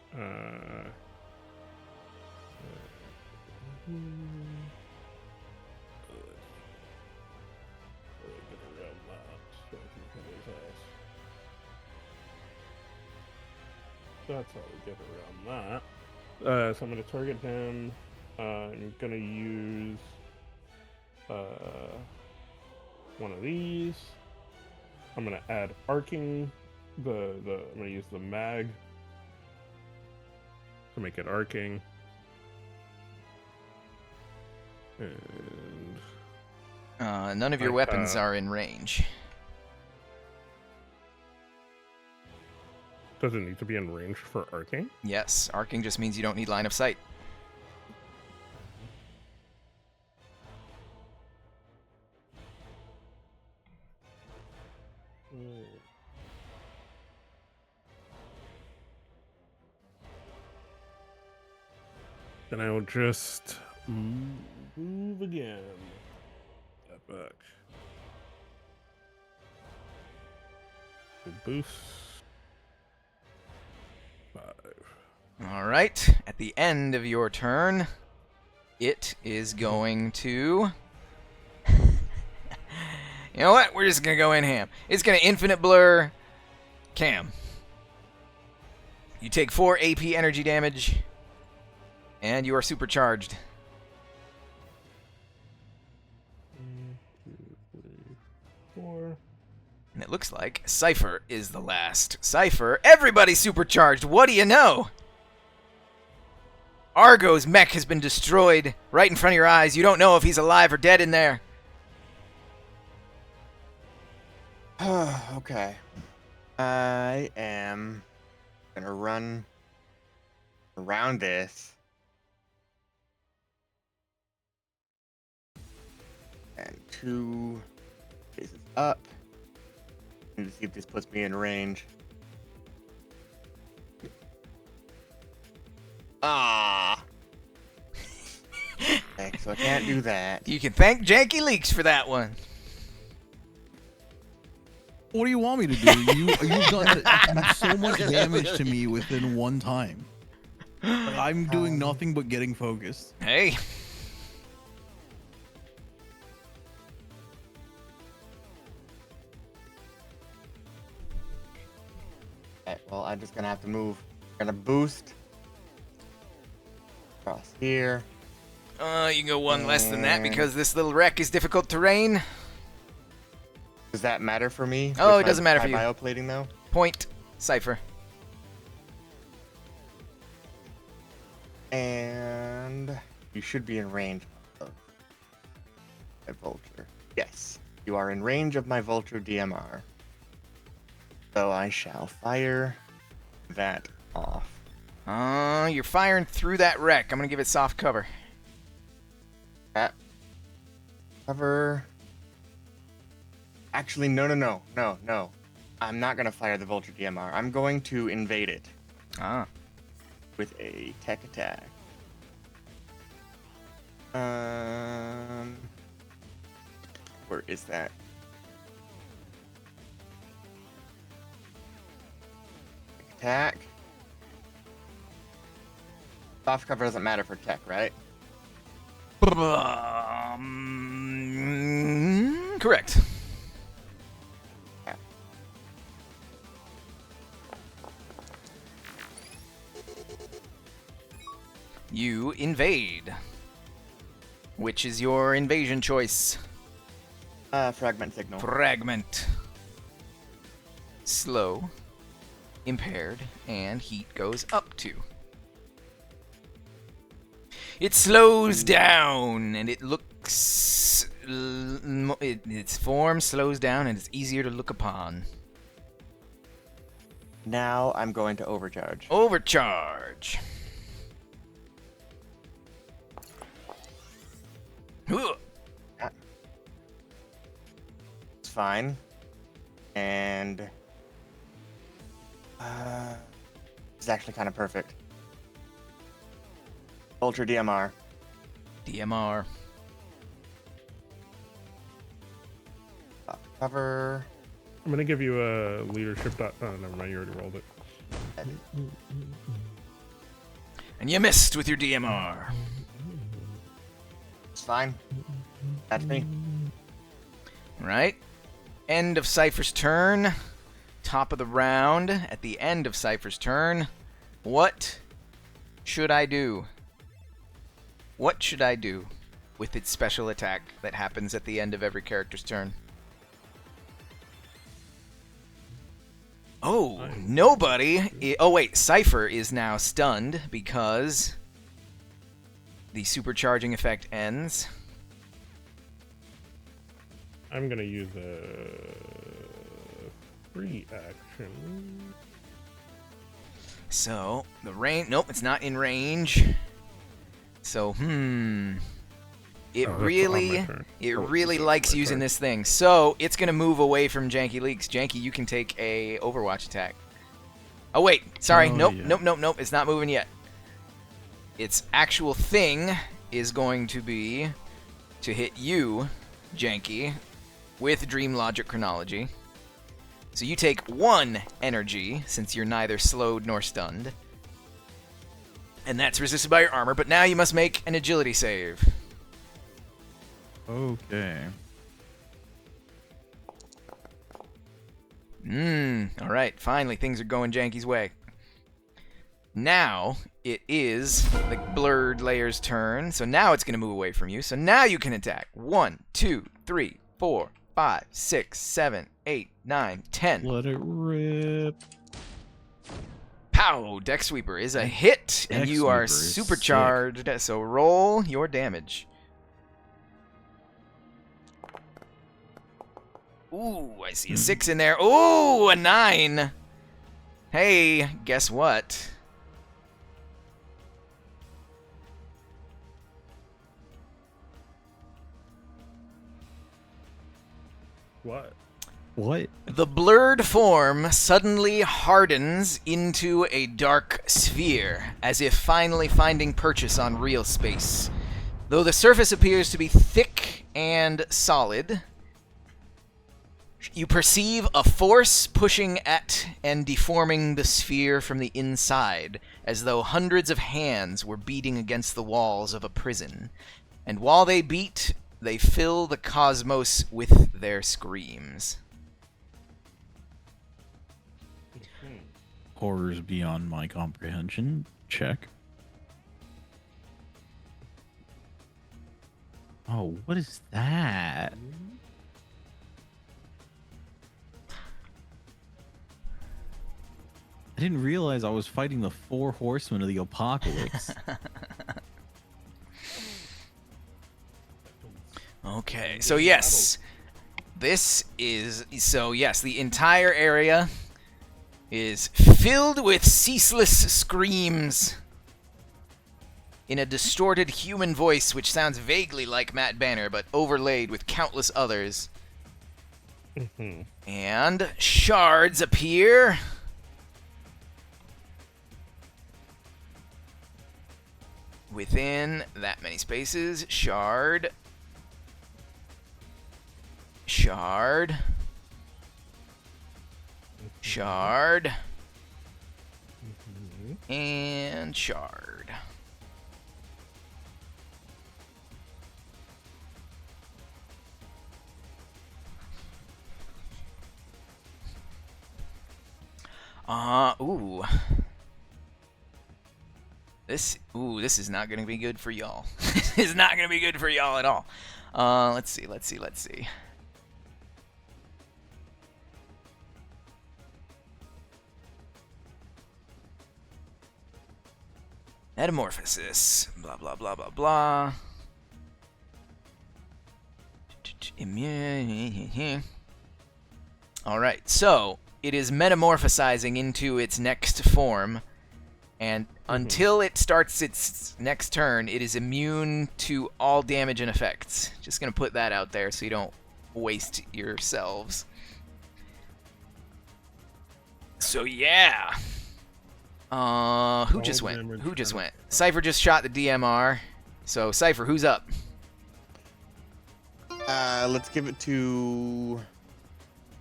that's how we get around that. So I'm gonna target him. I'm gonna use one of these. I'm gonna add arcing. I'm gonna use the mag to make it arcing. And None of your weapons are in range. does it need to be in range for arcing? Yes, arcing just means you don't need line of sight. Then I will just move again. Step back. Boost. 5. All right. At the end of your turn, it is going to... You know what? We're just going to go in ham. It's going to infinite blur Cam. You take 4 AP energy damage, and you are supercharged. 1, 2, 3, 4. And it looks like Cypher is the last. Cypher, everybody supercharged. What do you know? Argo's mech has been destroyed right in front of your eyes. You don't know if he's alive or dead in there. Okay. I am gonna run around this. And 2 faces up. Need to see if this puts me in range. Ah. Okay, so I can't do that. You can thank Janky Leaks for that one. What do you want me to do? You've done so much damage to me within one time. I'm doing nothing but getting focused. Hey. Okay, well, I'm just gonna have to move. I'm gonna boost across here. You can go 1 less than that because this little wreck is difficult terrain. Does that matter for me? Oh, with it doesn't matter my for you. Bioplating though. Point, Cypher. And you should be in range of my vulture. Yes, you are in range of my vulture DMR. So I shall fire that off. You're firing through that wreck. I'm gonna give it soft cover. That cover. Actually, no. I'm not gonna fire the vulture DMR. I'm going to invade it with a tech attack. Where is that? Attack. Soft cover doesn't matter for tech, right? Correct. Yeah. You invade. Which is your invasion choice? Fragment signal. Fragment. Slow. Impaired. And heat goes up 2. It slows down, and it looks... its form slows down, and it's easier to look upon. Now I'm going to overcharge. Overcharge. Huh. fine. And it's actually kind of perfect. Ultra DMR. DMR. Cover. I'm gonna give you a leadership dot. Oh, never mind. You already rolled it. And you missed with your DMR. It's fine. That's me. Right? End of Cypher's turn. Top of the round. At the end of Cypher's turn, what should I do? What should I do with its special attack that happens at the end of every character's turn? Oh, nobody. Oh, wait. Cypher is now stunned because the supercharging effect ends. I'm gonna use a free action. So, the range... Nope, it's not in range. So, It Oh, that's on my really turn. likes my using turn. this thing. So, it's going to move away from Janky Leaks. Janky, you can take a Overwatch attack. Oh, wait. Sorry. Oh, Nope, yeah. nope. It's not moving yet. Its actual thing is going to be to hit you, Janky, with Dream Logic Chronology. So you take 1 energy, since you're neither slowed nor stunned. And that's resisted by your armor, but now you must make an agility save. Okay. Alright, finally things are going Janky's way. Now, it is the Blurred Layer's turn, so now it's going to move away from you. So now you can attack. 1, 2, 3, 4, 5, 6, 7, 8, 9, 10. Let it rip. Pow! Deck Sweeper is a hit, and Deck you are Sweeper is supercharged, so roll your damage. Ooh, I see a 6 in there. Ooh, a 9! Hey, guess what? What? What? The blurred form suddenly hardens into a dark sphere, as if finally finding purchase on real space. Though the surface appears to be thick and solid, you perceive a force pushing at and deforming the sphere from the inside, as though hundreds of hands were beating against the walls of a prison. And while they beat, they fill the cosmos with their screams. Horrors beyond my comprehension. Check. Oh, what is that? I didn't realize I was fighting the 4 horsemen of the apocalypse. Okay, so yes, this is... So yes, the entire area is filled with ceaseless screams in a distorted human voice which sounds vaguely like Matt Banner, but overlaid with countless others. And shards appear. Within that many spaces, shard, shard, shard, and shard. Ooh. This is not gonna be good for y'all. This is not gonna be good for y'all at all. Let's see. Metamorphosis. Blah, blah, blah, blah, blah. Immune. Alright, so it is metamorphosizing into its next form, and until it starts its next turn, it is immune to all damage and effects. Just gonna put that out there so you don't waste yourselves. So yeah. Who just went? Who just went? Cypher just shot the DMR. So Cypher, who's up? Let's give it to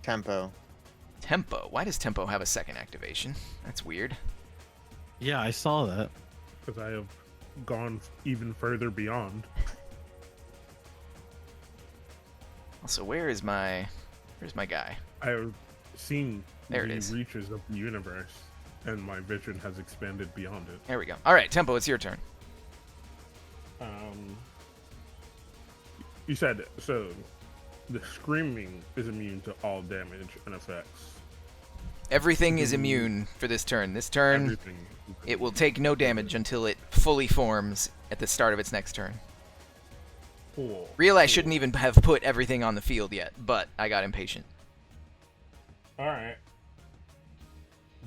Tempo. Tempo. Why does Tempo have a second activation? That's weird. Yeah, I saw that. Because I have gone even further beyond. Also, where's my guy? I have seen There it the is. reaches of the universe, and my vision has expanded beyond it. There we go. All right, Tempo, it's your turn. You said so. The screaming is immune to all damage and effects. Everything is immune for this turn. This turn, Everything. it will take no damage until it fully forms at the start of its next turn. Cool. Real, I shouldn't even have put everything on the field yet, but I got impatient. All right.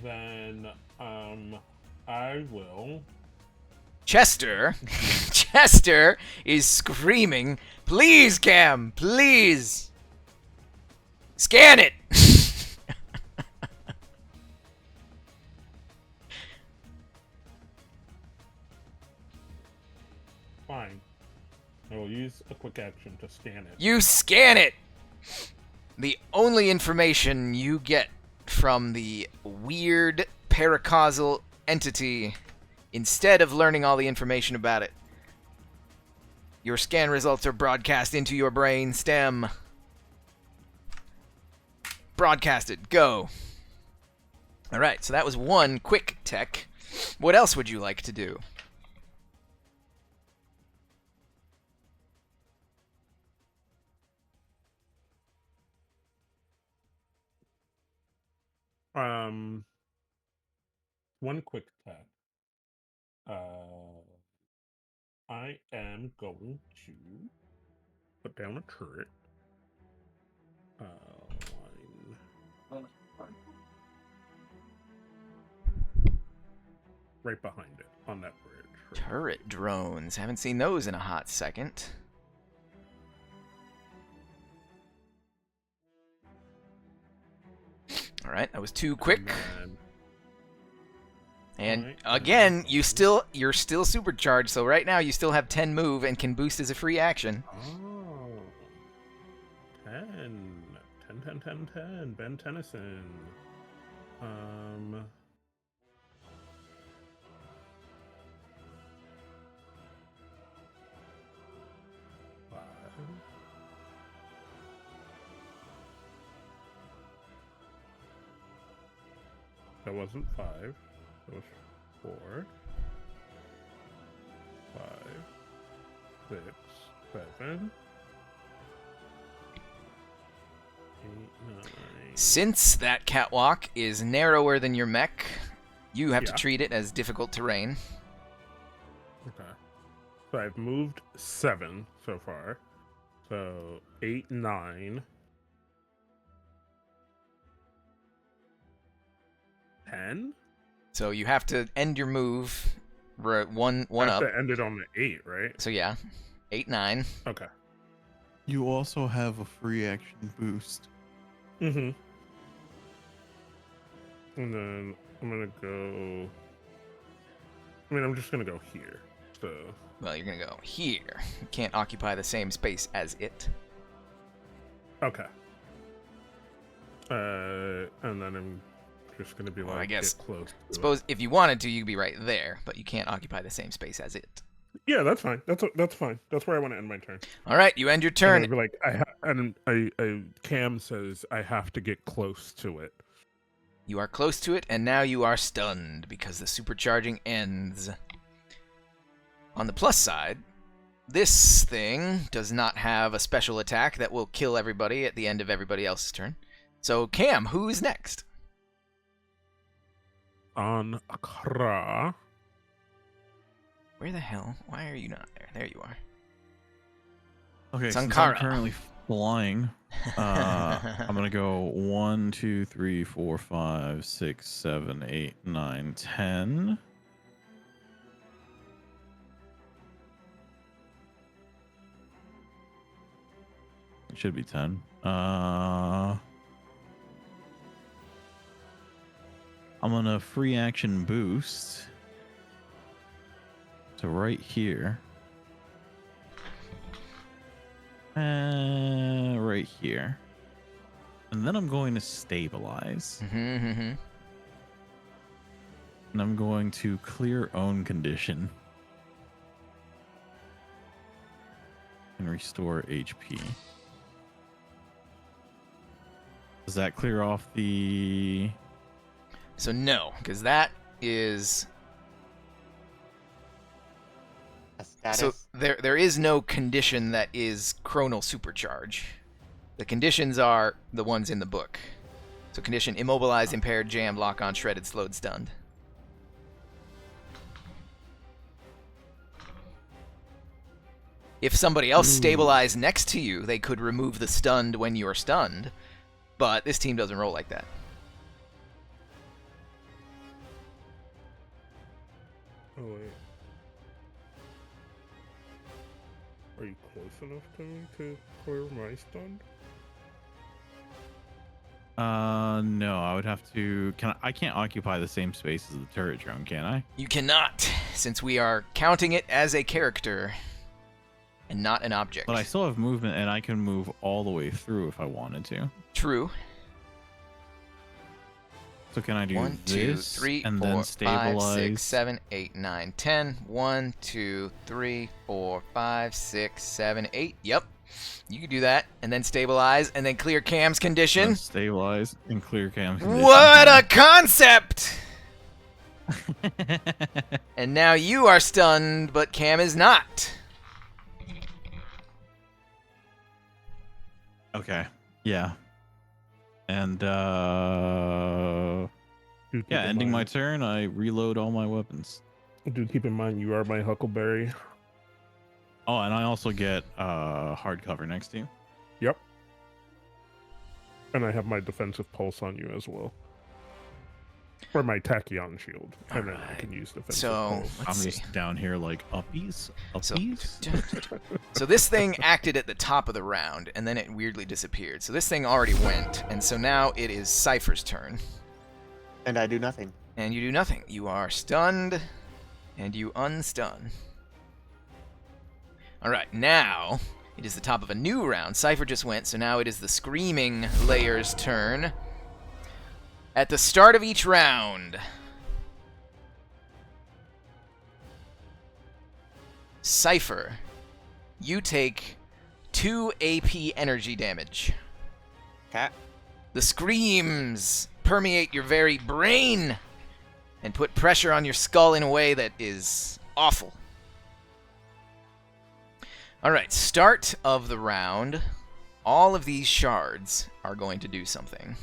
Then, I will. Chester, Chester is screaming, "Please, Cam, please, scan it." Fine. I will use a quick action to scan it. You scan it. The only information you get from the weird paracausal entity, instead of learning all the information about it, your scan results are broadcast into your brain stem. Broadcasted. Go. All right, so that was one quick tech. What else would you like to do? One quick tech. I am going to put down a turret. Line. Right behind it, on that bridge. Right. Turret drones. Haven't seen those in a hot second. All right, that was too quick. And Alright, again, you're still supercharged. So right now you still have 10 move and can boost as a free action. Oh. 10. Ben Tennyson. That wasn't 5. That was 4. 5. 6. 7. 8, 9. Since that catwalk is narrower than your mech, you have to Yeah. treat it as difficult terrain. Okay. So I've moved 7 so far. So 8, 9. 10? So you have to end your move one I have up. to end it on the 8, right? So yeah, 8, 9. Okay. You also have a free action boost. Mm-hmm. And then I'm gonna go. I'm just gonna go here. So. Well, you're gonna go here. You can't occupy the same space as it. Okay. And then I'm just gonna be Well, like, I guess- get close. To Suppose if you wanted to, you could be right there, but you can't occupy the same space as it. it. Yeah, that's fine. That's fine. That's where I want to end my turn. All right, you end your And turn. I'd be like, Cam says I have to get close to it. You are close to it, and now you are stunned because the supercharging ends. On the plus side, this thing does not have a special attack that will kill everybody at the end of everybody else's turn. So, Cam, who's next? On Akra. Where the hell? Why are you not there? There you are. Okay, since Sankara. I'm currently flying, I'm gonna go 1, 2, 3, 4, 5, 6, 7, 8, 9, 10. It should be 10. I'm gonna free action boost to right here. Right here. And then I'm going to stabilize. Mm-hmm. And I'm going to clear own condition. And restore HP. Does that clear off the... So no, because that is... A status. So there is no condition that is chronal supercharge. The conditions are the ones in the book. So condition immobilized, impaired, jammed, lock on, shredded, slowed, stunned. If somebody else stabilized next to you, they could remove the stunned when you're stunned. But this team doesn't roll like that. Oh wait. Are you close enough to me to clear my stun? No, I would have to... I can't occupy the same space as the turret drone, can I? You cannot, since we are counting it as a character and not an object. But I still have movement, and I can move all the way through if I wanted to. True. So can I do 1, 2, this 3, and 4, then 5, stabilize? 6, 7, 8, 9, 10. 1, 2, 3, 4, 5, 6, 7, 8. Yep. You can do that, and then stabilize, and then clear Cam's condition. Then stabilize and clear cam condition. What a concept! And now you are stunned, but Cam is not. Okay. Yeah. And ending my turn, I reload all my weapons. Do keep in mind you are my Huckleberry. Oh, and I also get hardcover next to you. Yep. And I have my defensive pulse on you as well. Or my tachyon shield. And then I can use defensive pulse. I'm Let's see. just down here like uppies. So this thing acted at the top of the round, and then it weirdly disappeared. So this thing already went, and so now it is Cypher's turn. And I do nothing. And you do nothing. You are stunned, and you unstun. Alright, now it is the top of a new round. Cypher just went, so now it is the Screaming Layer's turn. At the start of each round, Cypher, you take 2 AP energy damage. Cat. The screams permeate your very brain and put pressure on your skull in a way that is awful. Alright, start of the round. All of these shards are going to do something.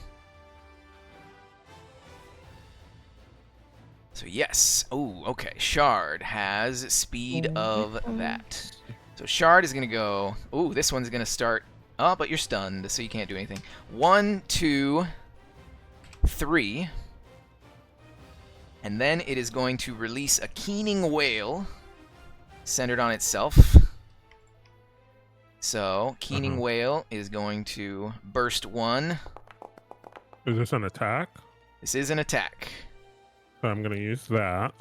So yes. Oh, okay. Shard has speed of that. So Shard is going to go... Ooh, this one's going to start... Oh, but you're stunned, so you can't do anything. 1, 2, 3. And then it is going to release a Keening Wail centered on itself. So, Keening Wail is going to burst 1. Is this an attack? This is an attack. So I'm going to use that.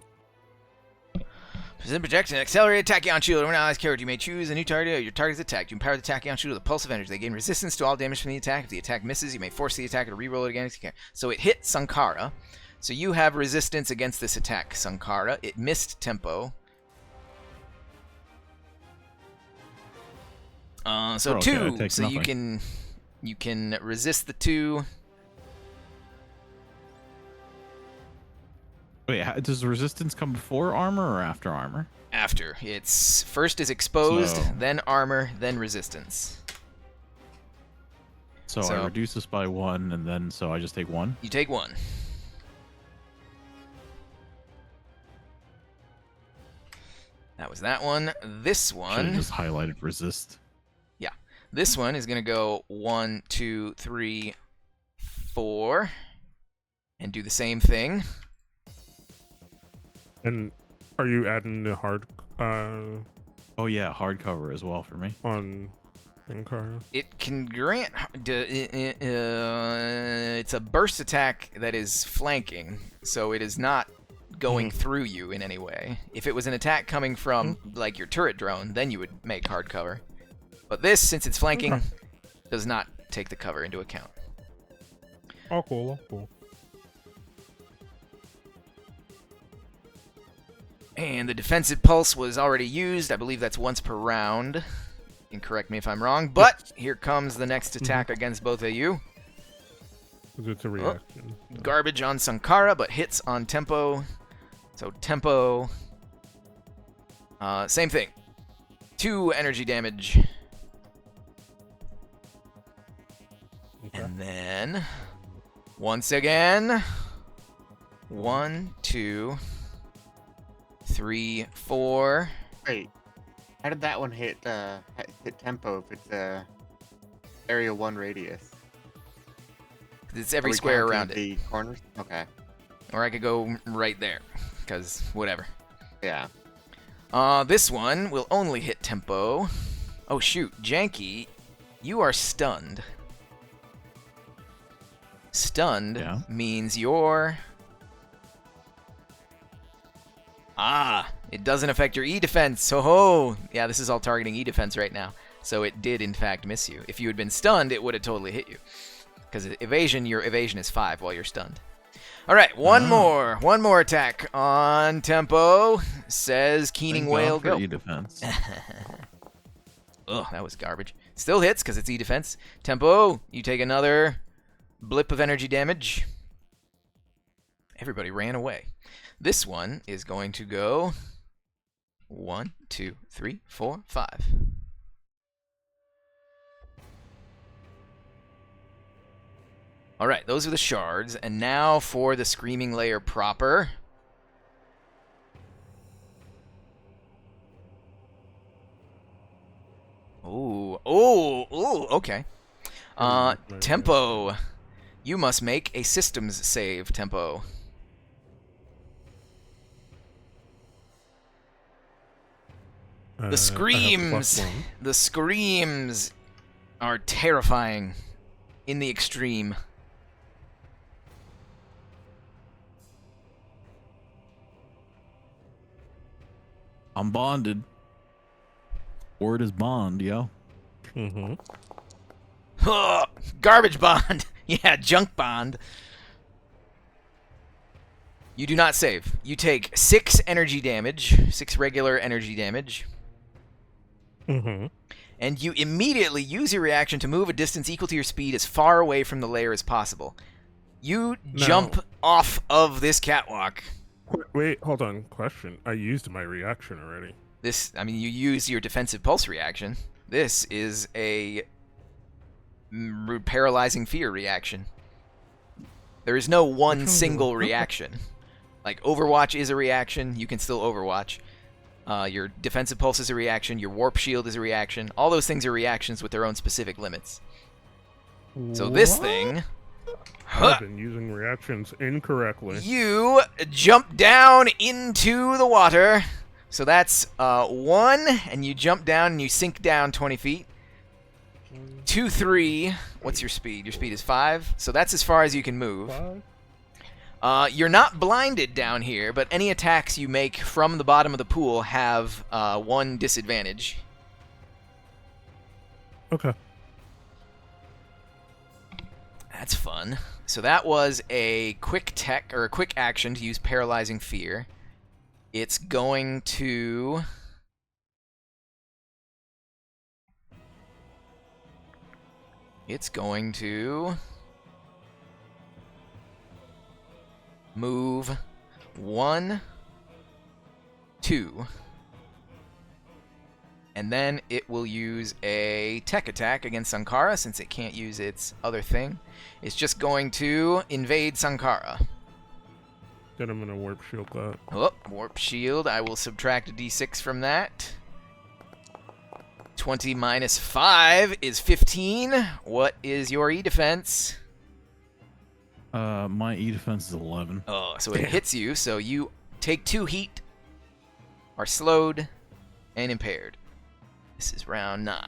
Present project an accelerated tachyon shield. When allies character, you may choose a new target. Your target is attacked. You empower the tachyon shield with a pulse of energy. They gain resistance to all damage from the attack. If the attack misses, you may force the attacker to re-roll it again. So it hit Sankara. So you have resistance against this attack, Sankara. It missed tempo. So okay, 2. So nothing. you can resist the 2. Wait, does resistance come before armor or after armor? After. It's first is exposed, So- then armor, then resistance. So I reduce this by 1, and then so I just take 1. You take 1. That was that one. This Should one. have just highlighted resist. Yeah. This one is going to go 1, 2, 3, 4. And do the same thing. And are you adding the hard Oh yeah, hardcover as well for me. on Sankara? It can grant. It's a burst attack that is flanking, so it is not going through you in any way. If it was an attack coming from like your turret drone, then you would make hard cover. But this, since it's flanking, does not take the cover into account. Oh, cool. And the defensive pulse was already used. I believe that's once per round. And correct me if I'm wrong, but here comes the next attack against both of you. Because it's a reaction. Garbage on Sankara, but hits on Tempo. So Tempo, same thing. 2 energy damage. Okay. And then, once again, 1, 2, 3, 4. Wait, how did that one hit tempo if it's area 1 radius? It's every Are we square counting around it. the corners? Okay. Or I could go right there, because whatever. Yeah. This one will only hit Tempo. Oh shoot, Janky, you are stunned. Stunned means you're... it doesn't affect your E defense. Ho! Yeah, this is all targeting E defense right now. So it did in fact miss you. If you had been stunned, it would have totally hit you. Because evasion, your evasion is 5 while you're stunned. Alright, one more attack on Tempo. Says Keening Whale, go. E defense. Ugh, that was garbage. Still hits because it's E defense. Tempo, you take another blip of energy damage. Everybody ran away. This one is going to go 1, 2, 3, 4, 5. Alright, those are the shards. And now for the Screaming Lair proper. Okay. Tempo. You must make a systems save, Tempo. The screams are terrifying in the extreme. I'm bonded. Word is bond, yo. Garbage bond. Yeah, junk bond. You do not save. You take 6 energy damage, 6 regular energy damage. And you immediately use your reaction to move a distance equal to your speed as far away from the layer as possible. You jump off of this catwalk. Wait, hold on. Question. I used my reaction already. You use your defensive pulse reaction. This is a paralyzing fear reaction. There is no one single reaction. Like, Overwatch is a reaction. You can still Overwatch. Your defensive pulse is a reaction. Your warp shield is a reaction. All those things are reactions with their own specific limits. So this thing... I've been using reactions incorrectly. You jump down into the water. So that's 1, and you jump down and you sink down 20 feet. 2, 3. What's your speed? Your speed is 5. So that's as far as you can move. 5? You're not blinded down here, but any attacks you make from the bottom of the pool have 1 disadvantage. Okay. That's fun. So that was a quick tech or a quick action to use paralyzing fear. It's going to move 1, 2. And then it will use a tech attack against Sankara since it can't use its other thing. It's just going to invade Sankara. Then I'm going to warp shield that. Oh, warp shield. I will subtract a d6 from that. 20 minus 5 is 15. What is your E defense? My E defense is 11. Oh, so it hits you, so you take 2 heat, are slowed, and impaired. This is round 9.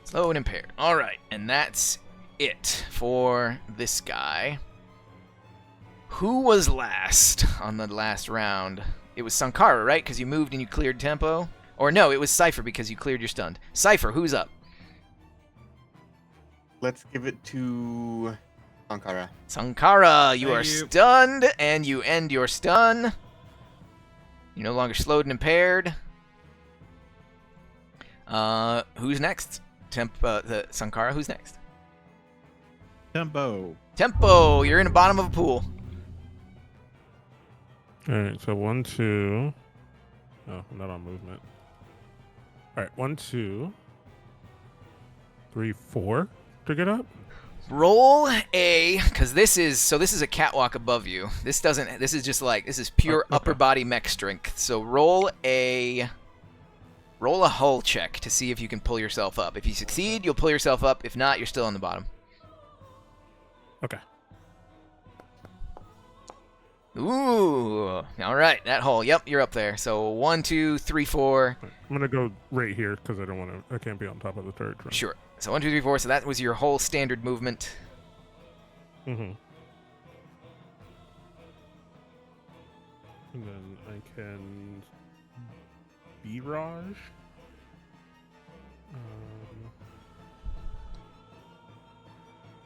Slow and impaired. All right, and that's it for this guy. Who was last on the last round? It was Sankara, right? Because you moved and you cleared tempo. Or no, it was Cypher because you cleared your stunned. Cypher, who's up? Let's give it to Ankara. Sankara, you Thank are you. stunned, and you end your stun. You're no longer slowed and impaired. Who's next? Sankara, who's next? Tempo. Tempo, you're in the bottom of a pool. All right, so 1, 2. Oh, I'm not on movement. All right, 1, 2, 3, 4 to get up. Roll a, because this is a catwalk above you. This is just like, this is pure Okay. upper body mech strength. So roll a hull check to see if you can pull yourself up. If you succeed, you'll pull yourself up. If not, you're still on the bottom. Okay. Ooh, all right, that hull. Yep, you're up there. So 1, 2, 3, 4. I'm gonna go right here because I can't be on top of the turret. Right? Sure. So 1, 2, 3, 4. So that was your whole standard movement. Mm-hmm. And then I can barrage.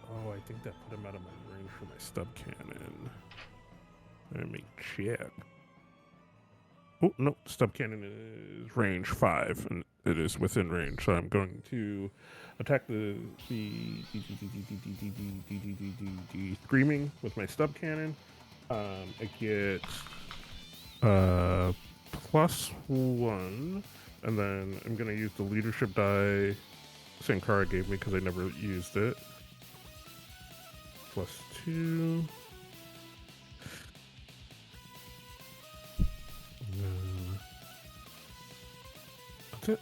Oh, I think that put him out of my range for my stub cannon. Let me check. Oh no, stub cannon is range 5, and it is within range. So I'm going to attack the screaming with my stub cannon. I get +1, and then I'm gonna use the leadership die Sankara gave me because I never used it. +2. That's it.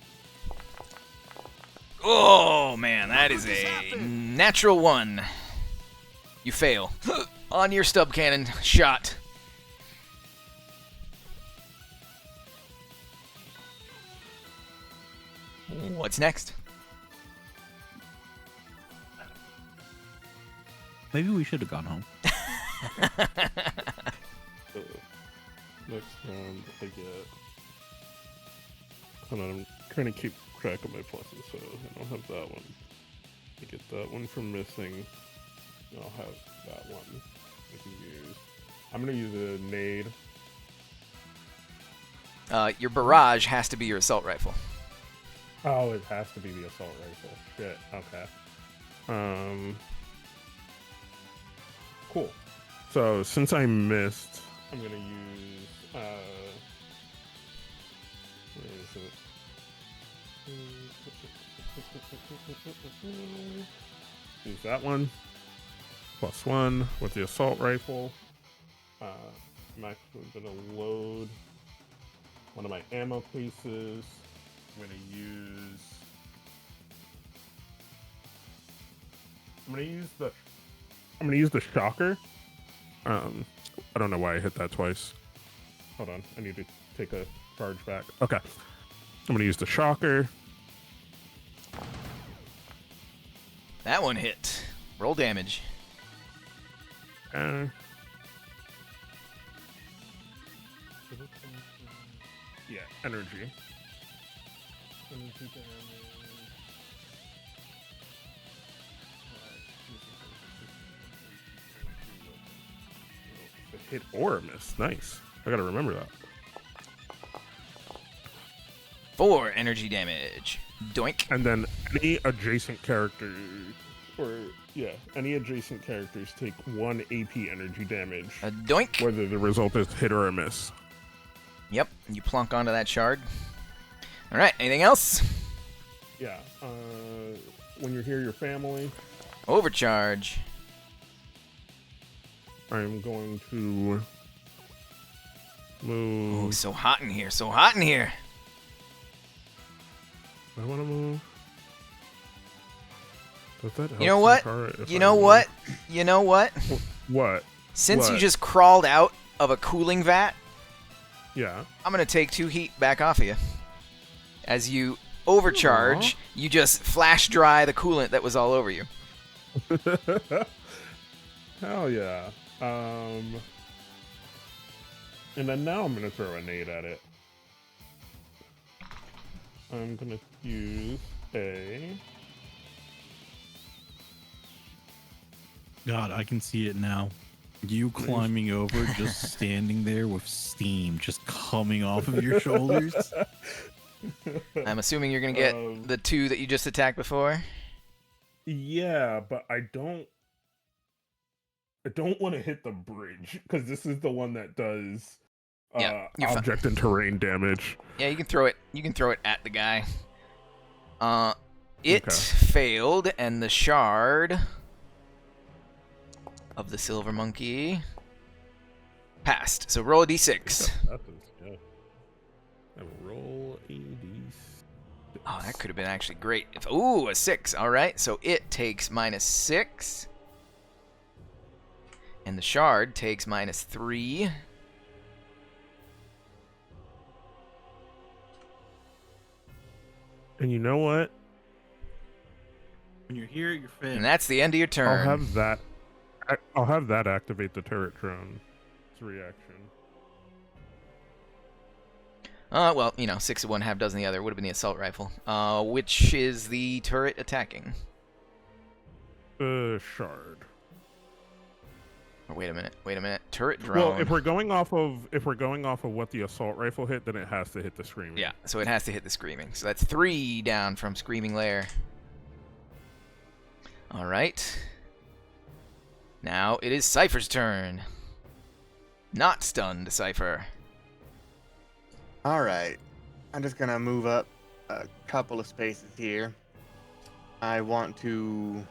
Oh man, that is a natural 1. You fail on your stub cannon shot. What's next? Maybe we should have gone home. Next round, I get. Hold on, I'm trying to keep track of my pluses, so I don't have that one. I get that one from missing. I'll have that one I can use. I'm gonna use a nade. Your barrage has to be your assault rifle. Oh, it has to be the assault rifle. Shit. Okay. Cool. So since I missed, I'm gonna use where is it? Use that one. +1 with the assault rifle. I'm actually gonna load one of my ammo cases. I'm gonna use the shocker. I don't know why I hit that twice. Hold on, I need to take a charge back. Okay. I'm gonna use the shocker. That one hit. Roll damage. Yeah, energy. Energy damage. It hit or a miss. Nice. I gotta remember that. 4 energy damage. Doink. And then any adjacent characters, any adjacent characters take 1 AP energy damage, A doink. whether the result is hit or a miss. Yep, you plunk onto that shard. All right, anything else? Yeah. When you hear your family, Overcharge. I'm going to move. Ooh, so hot in here, so hot in here. I want to move. Does that help You know what? Sankara if You I know move? what? You know what? What? Since you What? just crawled out of a cooling vat, Yeah. I'm going to take 2 heat back off of you. As you overcharge, you just flash dry the coolant that was all over you. Hell yeah. And then now I'm gonna throw a nade at it. I'm gonna use a. God, I can see it now. You climbing over, just standing there with steam just coming off of your shoulders. I'm assuming you're going to get the 2 that you just attacked before. Yeah, but I don't want to hit the bridge because this is the one that does object and terrain damage. Yeah, you can throw it. You can throw it at the guy. It failed, and the shard of the silver monkey passed. So roll a d6. Roll a d6. Oh, that could have been actually great. Ooh, a 6. All right, so it takes -6. And the shard takes -3. And you know what? When you're here, you're fit. And that's the end of your turn. I'll have that activate the turret drone. It's a reaction. Well, 6 of one, half dozen the other. Would have been the assault rifle. Which is the turret attacking? Shard. Oh, wait a minute. Turret drone. Well, if we're going off of what the assault rifle hit, then it has to hit the screaming. Yeah, so it has to hit the screaming. So that's 3 down from screaming lair. All right. Now it is Cypher's turn. Not stunned, Cypher. All right. I'm just gonna move up a couple of spaces here. I want to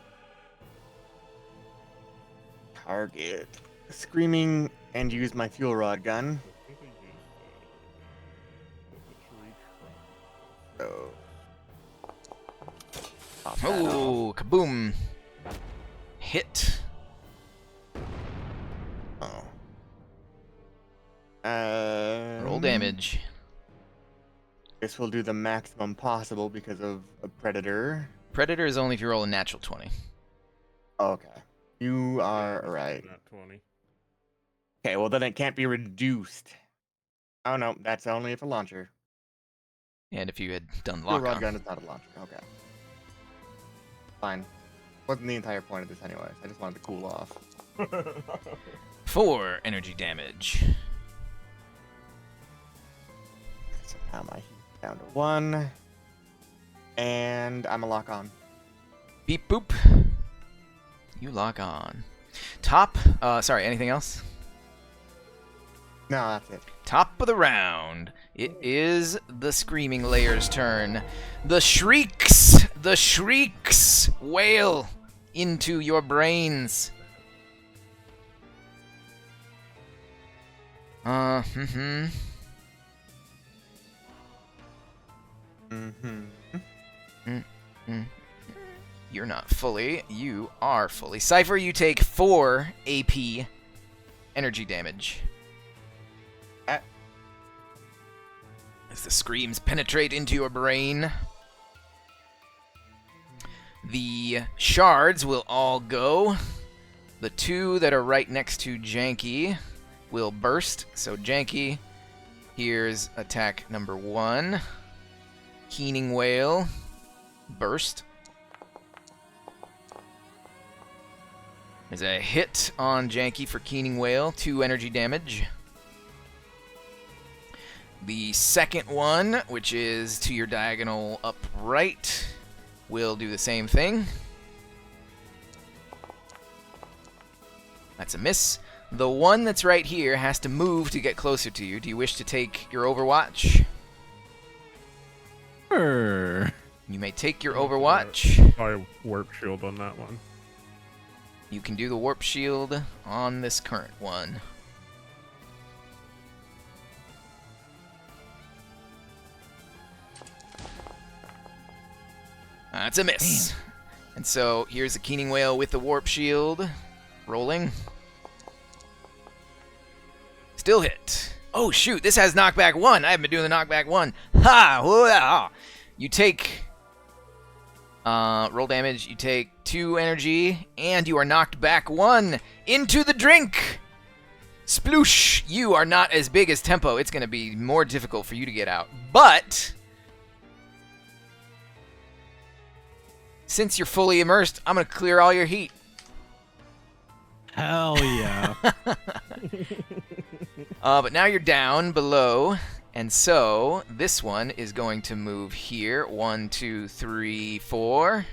target screaming and use my fuel rod gun. So, pop that off. Oh, kaboom. Hit. Oh. Roll damage. This will do the maximum possible because of a predator. Predator is only if you roll a natural 20. Okay. You are right. Not 20. Okay, well then it can't be reduced. Oh no, that's only if a launcher. And if you had done Fuel rod lock-on. gun is not a launcher. Okay. Fine. Wasn't the entire point of this anyways. I just wanted to cool off. 4 energy damage. So now my heat down to 1. And I'm a lock on. Beep boop. You lock on. Sorry, anything else? No, that's it. Top of the round. It is the Screaming Layer's turn. The shrieks wail into your brains. Mm-hmm. You're not fully. You are fully. Cypher, you take 4 AP energy damage. As the screams penetrate into your brain. The shards will all go. The 2 that are right next to Janky will burst. So Janky, here's attack number 1. Keening Wail, burst. There's a hit on Janky for Keening Wail, 2 energy damage. The second one, which is to your diagonal upright, will do the same thing. That's a miss. The one that's right here has to move to get closer to you. Do you wish to take your Overwatch? Sure. You may take your Overwatch. I warp shield on that one. You can do the Warp Shield on this current one. That's a miss. Damn. And so here's the Keening Wail with the Warp Shield. Rolling. Still hit. Oh shoot, this has knockback 1. I haven't been doing the knockback 1. Ha! Hoo-ah. You take roll damage. You take 2 energy, and you are knocked back 1 into the drink. Sploosh! You are not as big as Tempo. It's going to be more difficult for you to get out. But since you're fully immersed, I'm going to clear all your heat. Hell yeah. But now you're down below, and so this one is going to move here. 1, 2, 3, 4.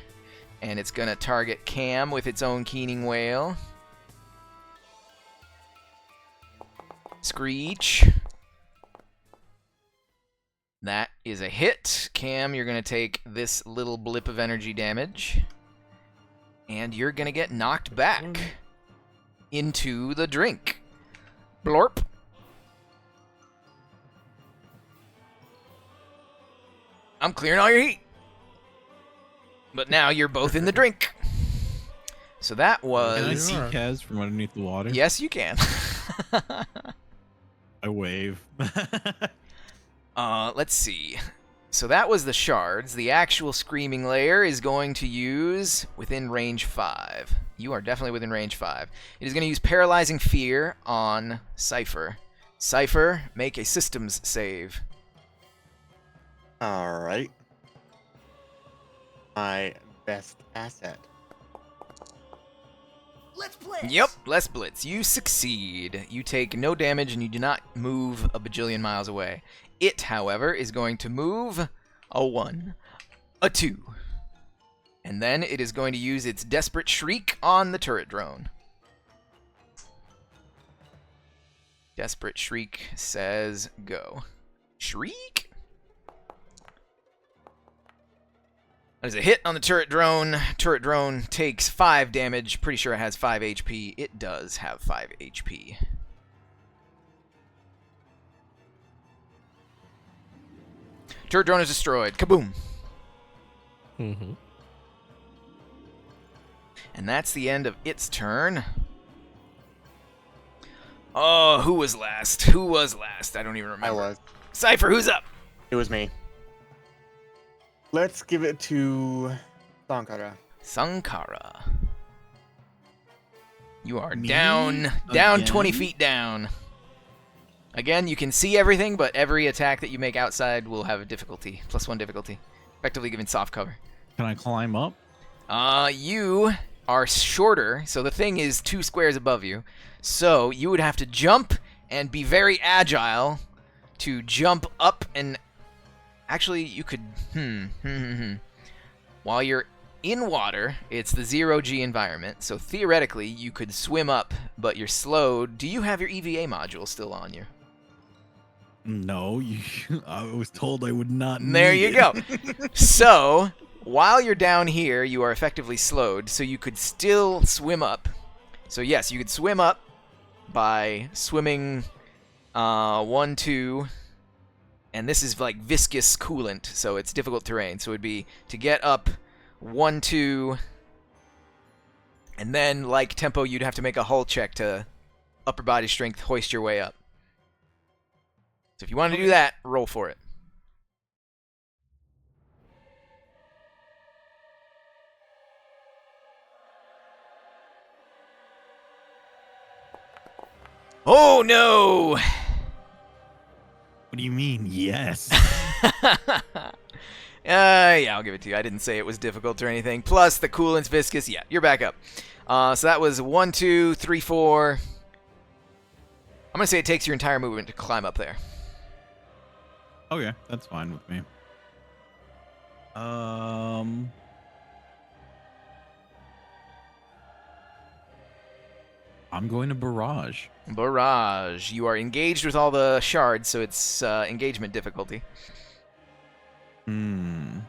And it's going to target Cam with its own Keening Wail. Screech. That is a hit. Cam, you're going to take this little blip of energy damage. And you're going to get knocked back into the drink. Blorp. I'm clearing all your heat. But now you're both in the drink. So that was... Can I see Kaz from underneath the water? Yes, you can. I wave. Let's see. So that was the shards. The actual screaming layer is going to use within range 5. You are definitely within range 5. It is going to use Paralyzing Fear on Cypher. Cypher, make a systems save. All right. My best asset. Let's blitz. Yep, let's blitz. You succeed. You take no damage and you do not move a bajillion miles away. It, however, is going to move a 1, a 2. And then it is going to use its Desperate Shriek on the turret drone. Desperate Shriek says go. Shriek? That is a hit on the turret drone. Turret drone takes 5 damage. Pretty sure it has 5 HP. It does have 5 HP. Turret drone is destroyed. Kaboom! Mm-hmm. And that's the end of its turn. Oh, who was last? Who was last? I don't even remember. I was. Cypher, who's up? It was me. Let's give it to Sankara. Sankara. You are Me? down Again? 20 feet down. Again, you can see everything, but every attack that you make outside will have a difficulty. +1 difficulty. Effectively giving soft cover. Can I climb up? You are shorter, so the thing is 2 squares above you. So you would have to jump and be very agile to jump up and... Actually, you could... While you're in water, it's the 0G environment, so theoretically you could swim up, but you're slowed. Do you have your EVA module still on you? No, I was told I would not. There need you it. go. So, while you're down here, you are effectively slowed, so you could still swim up. So yes, you could swim up by swimming 1, 2, and this is like viscous coolant, so it's difficult terrain. So it would be to get up 1, 2, and then like Tempo, you'd have to make a hull check to upper body strength, hoist your way up. So if you want to do that, roll for it. Oh no! What do you mean? Yes. Yeah, I'll give it to you. I didn't say it was difficult or anything. Plus, the coolant's viscous. Yeah, you're back up. So that was 1, 2, 3, 4. I'm going to say it takes your entire movement to climb up there. Okay, that's fine with me. I'm going to barrage. Barrage. You are engaged with all the shards, so it's engagement difficulty. Hmm.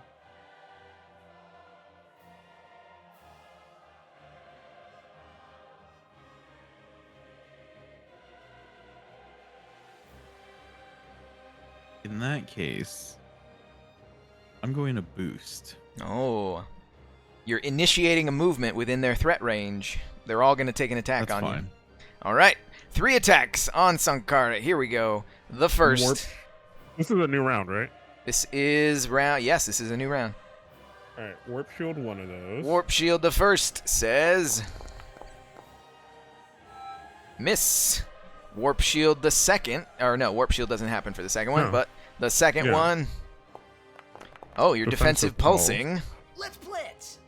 In that case, I'm going to boost. Oh. You're initiating a movement within their threat range. They're all going to take an attack That's on fine. you. All right. 3 attacks on Sankara. Here we go. The first. Warp. This is a new round, right? This is round. Yes, this is a new round. All right, warp shield one of those. Warp shield the first says miss. Warp shield the second, or no, warp shield doesn't happen for the second one, No. but the second Yeah. one. Oh, your defensive pulse. pulsing. Let's blitz.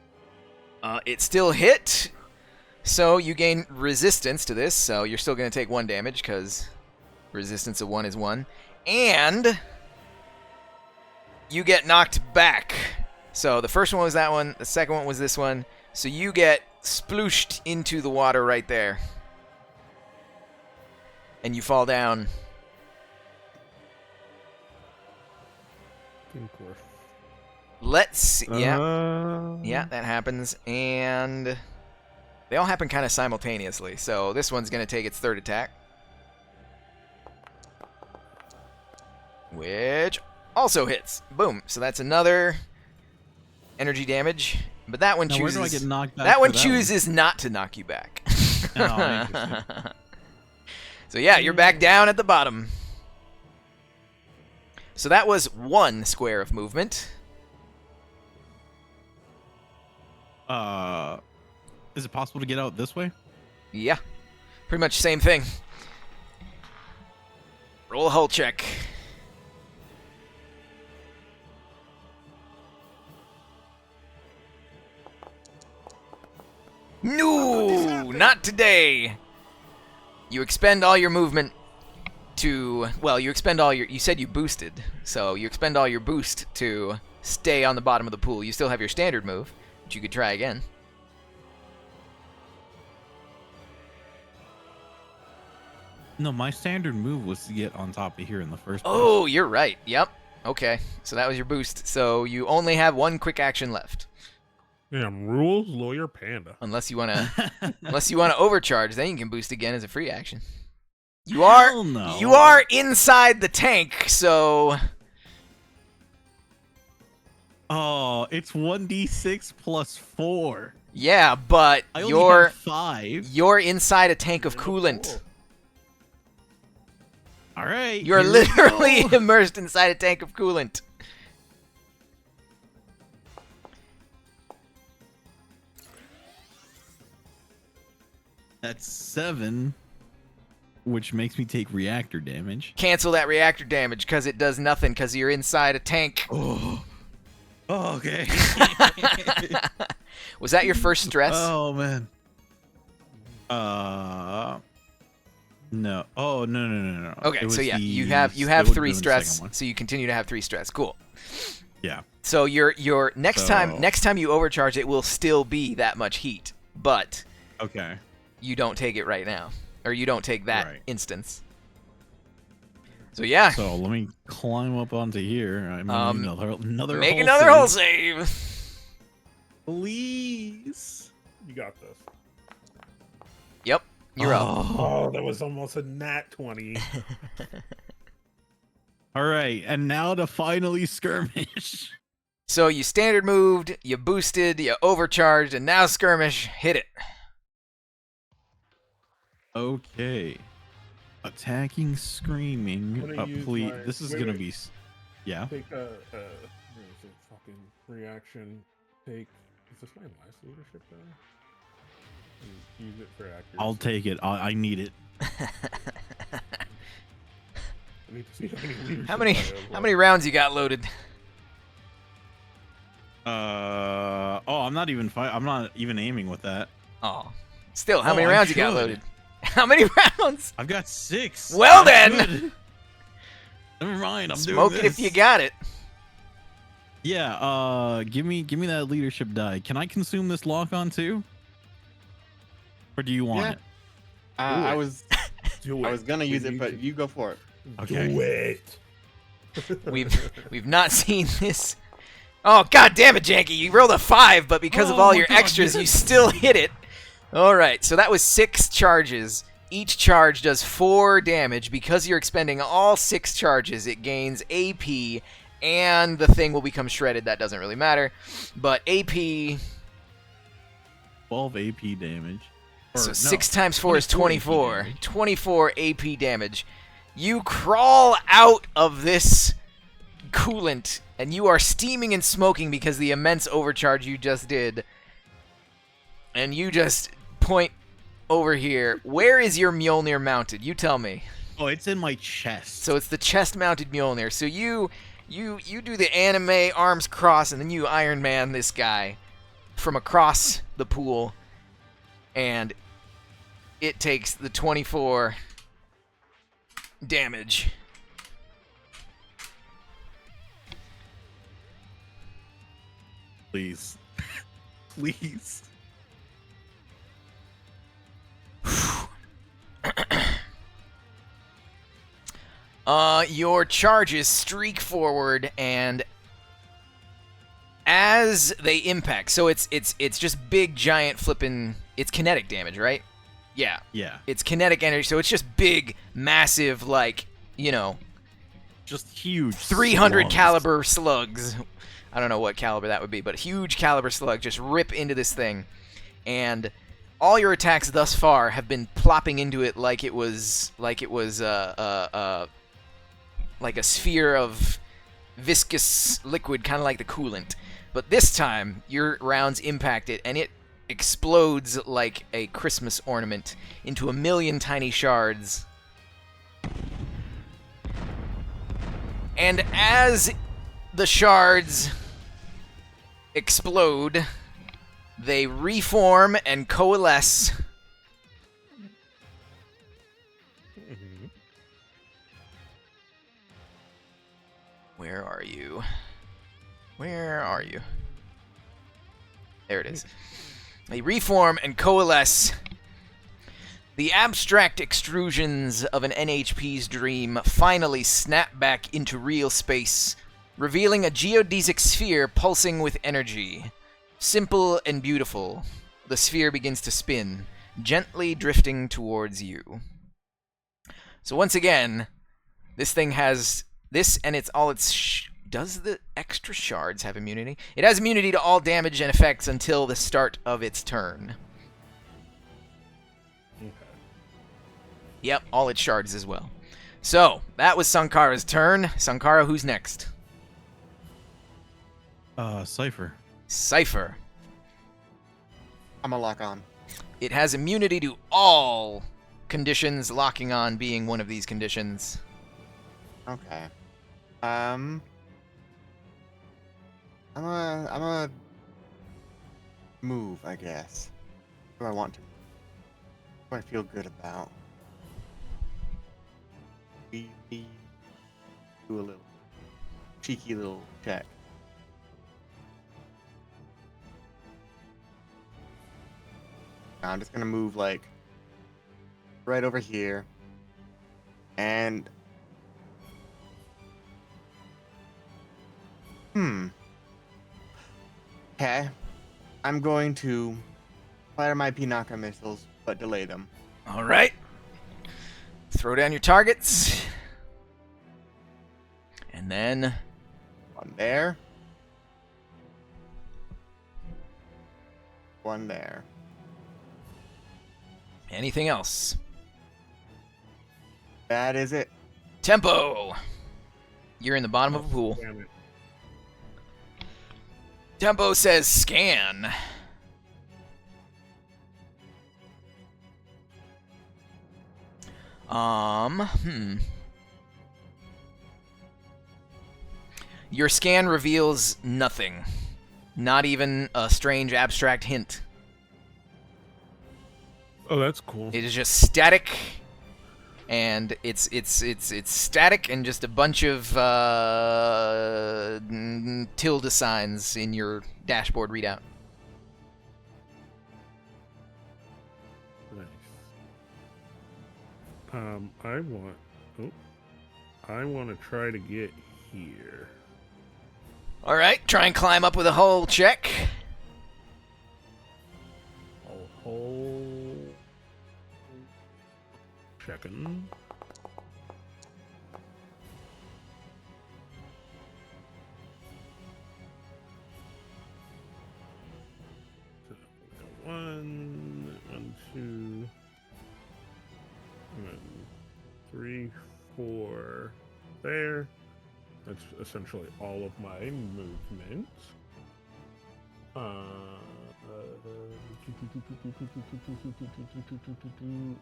It still hit, so you gain resistance to this. So you're still going to take 1 damage because resistance of 1 is 1, and you get knocked back. So the first one was that one, the second one was this one. So you get splooshed into the water right there. And you fall down. Let's see. Yeah, that happens. And they all happen kind of simultaneously. So this one's going to take its third attack. Which also hits. Boom. So that's another energy damage. But that one Now, chooses. where do I get knocked back that for one that chooses not to knock you back. Oh, interesting. So yeah, you're back down at the bottom. So that was 1 square of movement. Is it possible to get out this way? Yeah. Pretty much same thing. Roll a hull check. No, not today. You expend all your movement to, well, you expend all your, you said you boosted, so you expend all your boost to stay on the bottom of the pool. You still have your standard move, which you could try again. No, my standard move was to get on top of here in the first place. Oh, you're right. Yep. Okay, so that was your boost. So you only have 1 quick action left. Damn, rules, lawyer, panda. Unless you wanna overcharge, then you can boost again as a free action. You are Hell no. you are inside the tank, so Oh, it's 1d6 plus 4. yeah, but I only you're have 5. you're inside a tank of coolant. All right. You're here we literally go. immersed inside a tank of coolant. That's 7, which makes me take reactor damage. Cancel that reactor damage because it does nothing because you're inside a tank. Oh. Oh, okay. Was that your first stress? Oh man. No. Oh no. Okay, It so was yeah, the- you it have would've 3 been the stress, second one. so you continue to have 3 stress. Cool. Yeah. So your next So- time you overcharge, it will still be that much heat, but Okay. you don't take it right now, or you don't take that Right. instance. So yeah, So let me climb up onto here. I'm another make hull another save. hull save. Please. You got this. Yep, you're up. Oh, that was almost a nat 20. All right, and now to finally skirmish. So you standard moved, you boosted, you overcharged, and now skirmish. Hit it. Okay. Attacking, screaming. I'm gonna use Please. my- This is wait, gonna wait. be. Yeah. Take where is it? Fucking reaction. Take. Is this my last leadership die? Use it for accuracy. I'll take it. I need it. I need to see how many leadership How many die I have how left. many rounds you got loaded? Oh, I'm not even aiming with that. Oh, still, how Oh, many I rounds you got should. loaded? How many rounds? I've got 6. Well I then. should. Never mind. I'm Smoke doing it if this. you got it. Yeah. Give me that leadership die. Can I consume this lock on too? Or do you want Yeah. it? I was Do I it. was gonna We use it, need but to- you go for it. Okay. Do it. We've not seen this. Oh god damn it, Janky! You rolled a 5, but because of Oh all my your God, extras, you yes. still hit it. All right, so that was 6 charges. Each charge does 4 damage. Because you're expending all 6 charges, it gains AP, and the thing will become shredded. That doesn't really matter, but AP. 12 AP damage. Or, So no, 6 times 4 is 24 AP 24. damage. 24 AP damage. You crawl out of this coolant, and you are steaming and smoking because the immense overcharge you just did. And you just point over here. Where is your Mjolnir mounted? You tell me. Oh, it's in my chest. So it's the chest-mounted Mjolnir. So you do the anime arms cross, and then you Iron Man this guy from across the pool, and it takes the 24 damage. Please. Please. Your charges streak forward, and as they impact, so it's just big, giant flipping. It's kinetic damage, right? Yeah. Yeah. It's kinetic energy, so it's just big, massive, like, you know, Just huge. 300 slugs. caliber slugs. I don't know what caliber that would be, but huge caliber slug just rip into this thing, and all your attacks thus far have been plopping into it like it was like a sphere of viscous liquid, kind of like the coolant. But this time, your rounds impact it, and it explodes like a Christmas ornament into a million tiny shards. And as the shards explode, they reform and coalesce. Where are you? Where are you? There it is. They reform and coalesce. The abstract extrusions of an NHP's dream finally snap back into real space, revealing a geodesic sphere pulsing with energy. Simple and beautiful, the sphere begins to spin, gently drifting towards you. So once again, this thing has this, and it's all its... does the extra shards have immunity? It has immunity to all damage and effects until the start of its turn. Okay. Yep, all its shards as well. So, that was Sankara's turn. Sankara, who's next? Cypher. Cypher. I'm a lock on. It has immunity to all conditions, locking on being one of these conditions. Okay. I'm a move, I guess. What do I want to? What do I feel good about? We do a little cheeky little check. Now I'm just gonna move like right over here, and okay, I'm going to fire my Pinaka missiles, but delay them. All right. Throw down your targets. And then... One there. One there. anything else? That is it. Tempo! You're in the bottom of a pool. Damn it. Tempo says scan. Your scan reveals nothing. Not even a strange abstract hint. Oh, that's cool. It is just static, and it's static and just a bunch of tilde signs in your dashboard readout. Nice. I want to try to get here. All right, try and climb up with a hull check. Whole checking. So, one, two, and then 3, 4 there. That's essentially all of my movement.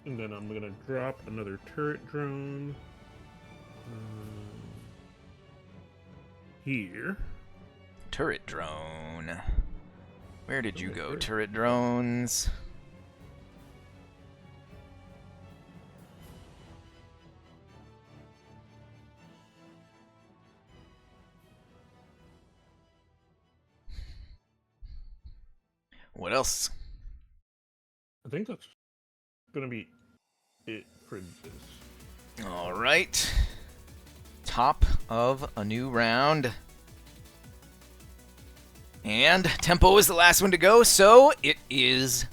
And then I'm gonna drop another turret drone here. Turret drone. Where did you go, turret drones? What else? I think that's gonna be it for this. All right. Top of a new round. And Tempo is the last one to go, so it is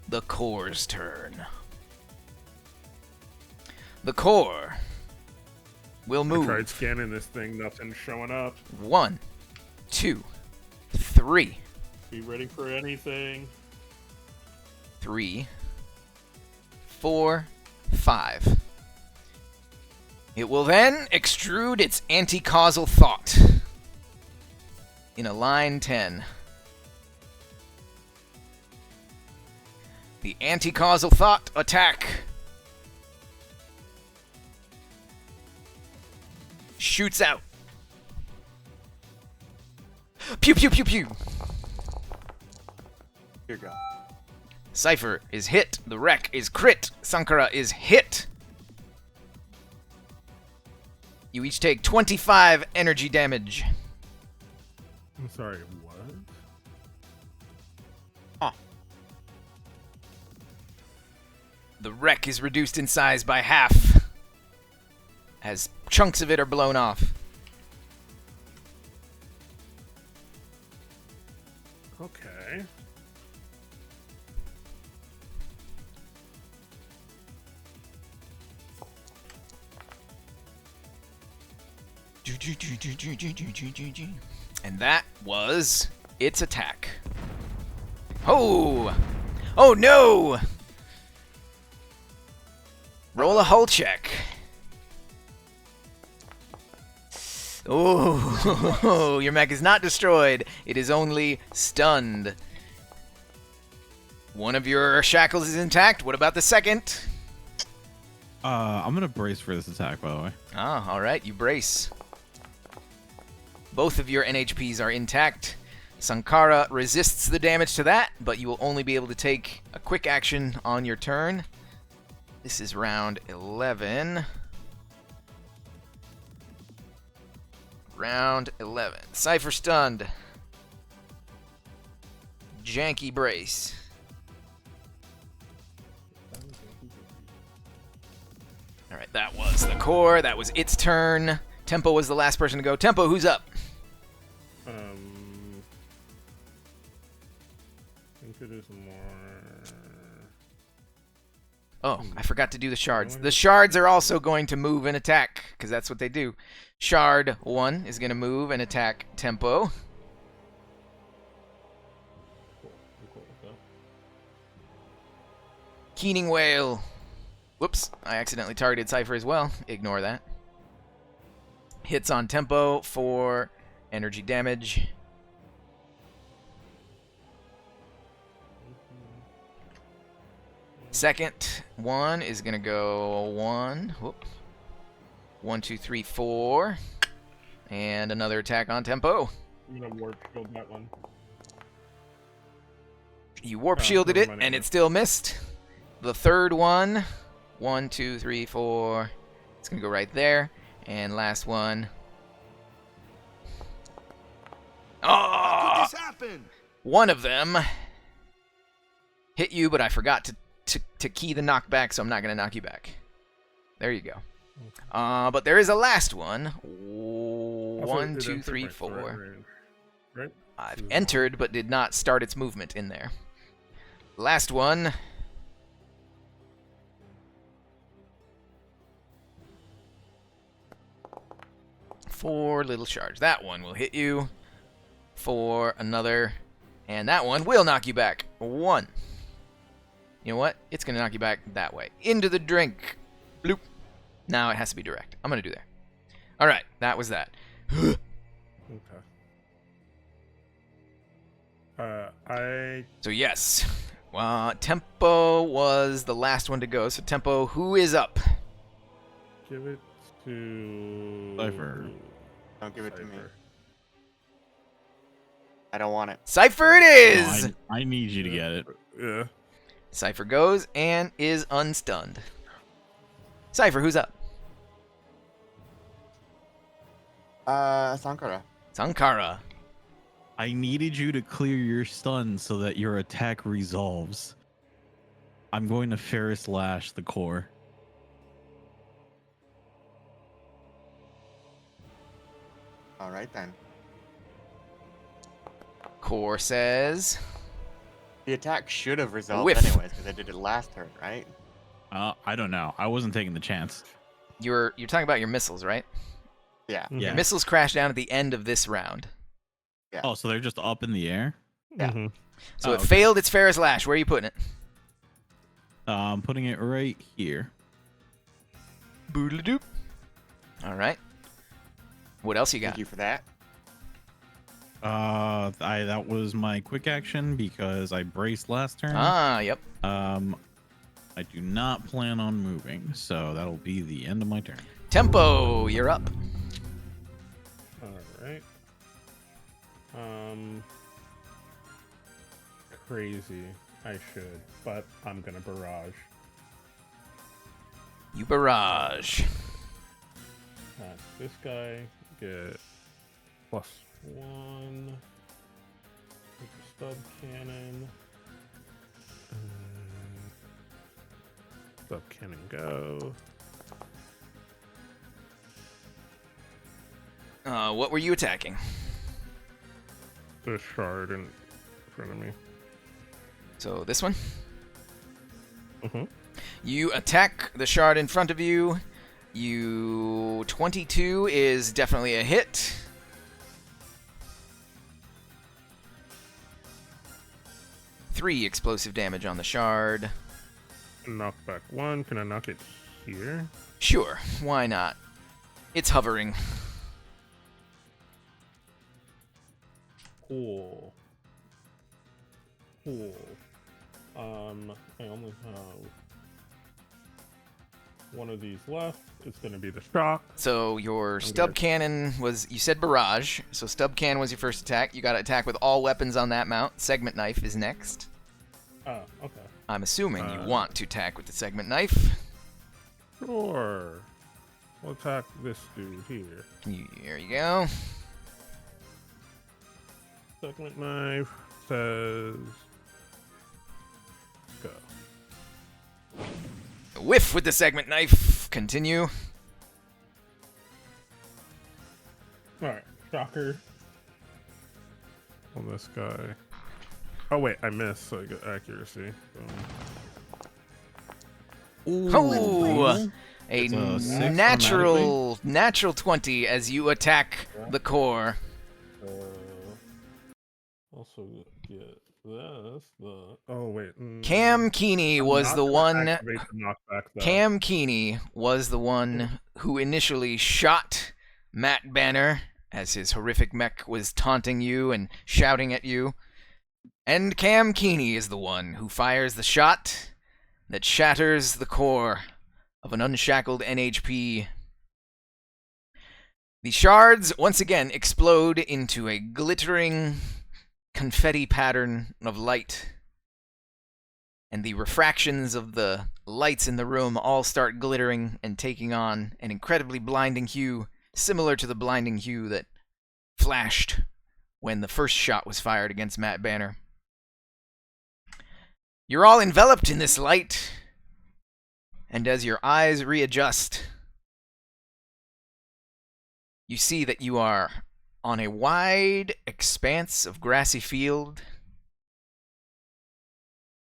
the Core's turn. The Core will I move. tried scanning this thing, nothing's showing up. 1, 2, 3. Be ready for anything. 3, 4, 5. It will then extrude its anti-causal thought in a line 10. The anti-causal thought attack shoots out. Pew pew pew pew. Here go. Cypher is hit. The wreck is crit. Sankara is hit. You each take 25 energy damage. I'm sorry, what? The wreck is reduced in size by half as chunks of it are blown off. Okay. And that was its attack. Oh! Oh no! Roll a hull check. Oh, your mech is not destroyed. It is only stunned. One of your shackles is intact. What about the second? I'm gonna brace for this attack, by the way. Ah, alright, you brace. Both of your NHPs are intact. Sankara resists the damage to that, but you will only be able to take a quick action on your turn. This is round 11. Round 11. Cypher stunned. Janky brace. Alright, that was the core. That was its turn. Tempo was the last person to go. Tempo, who's up? I think it is more. Oh, I forgot to do the shards. The shards are also going to move and attack, because that's what they do. Shard 1 is going to move and attack Tempo. Cool. Keening Whale. Whoops, I accidentally targeted Cypher as well. Ignore that. Hits on Tempo for energy damage. Second one is going to go 1. Whoop. 1, 2, 3, 4. And another attack on Tempo. I'm gonna warp shield that one. You warp shielded it, never mind, and I it still missed. The third one, 1, 2, 3, 4. It's going to go right there. And last one. How Oh! could this happen? One of them hit you, but I forgot to key the knockback, so I'm not going to knock you back. There you go. But there is a last one. Also, 1, it 2, entered 3, my threat 4. range, right? I've entered, but did not start its movement in there. Last one. Four little shards. That one will hit you for another, and that one will knock you back 1. You know what? It's going to knock you back that way. Into the drink. Bloop. Now it has to be direct. I'm going to do there. All right, that was that. So yes, Tempo was the last one to go. So Tempo, who is up? give it to Cypher. Don't give it to me. Cypher. I don't want it. Cypher it No, is! I need you to get it. Yeah. Cypher goes and is unstunned. Cypher, who's up? Sankara. Sankara. I needed you to clear your stun so that your attack resolves. I'm going to Ferris Lash the core. All right then. Core says... The attack should have resolved Whiff. anyways, because I did it last turn, right? I don't know. I wasn't taking the chance. You're talking about your missiles, right? Yeah. Mhm. Yeah. Your missiles crash down at the end of this round. Yeah. Oh, so they're just up in the air? Yeah. Mhm. So Oh, it okay. failed its Ferris Lash. Where are you putting it? I'm putting it right here. Boodle-doop. All right. What else you got? Thank you for that. That was my quick action because I braced last turn. Ah, yep. I do not plan on moving, so that'll be the end of my turn. Tempo, you're up. All right. Crazy. I should, but I'm gonna barrage. You barrage. This guy get +1. With the stub cannon. Stub cannon go. What were you attacking? The shard in front of me. So this one? Mm-hmm. You attack the shard in front of you. 22 is definitely a hit. Three explosive damage on the shard. Knock back 1. Can I knock it here? Sure, why not? It's hovering. Cool. I only have one of these left. It's gonna be the shock. So your Okay. stub cannon was, you said barrage, so stub cannon was your first attack. You got to attack with all weapons on that mount. Segment knife is next. Oh, okay. I'm assuming you Uh, want to attack with the segment knife. Sure. We'll attack this dude here. Here you go. Segment knife says go. Whiff with the segment knife. Continue. Alright, shocker. On this guy. Oh wait, I missed, so I get accuracy. Boom. Oh, a It's a 6 natural 20 as you attack the core. Also get this. Oh wait. Cam Keeney was Not the gonna one. activate the knockback, though. Cam Keeney was the one who initially shot Matt Banner as his horrific mech was taunting you and shouting at you. And Cam Keeney is the one who fires the shot that shatters the core of an unshackled NHP. The shards once again explode into a glittering confetti pattern of light. And the refractions of the lights in the room all start glittering and taking on an incredibly blinding hue, similar to the blinding hue that flashed when the first shot was fired against Matt Banner. You're all enveloped in this light, and as your eyes readjust, you see that you are on a wide expanse of grassy field.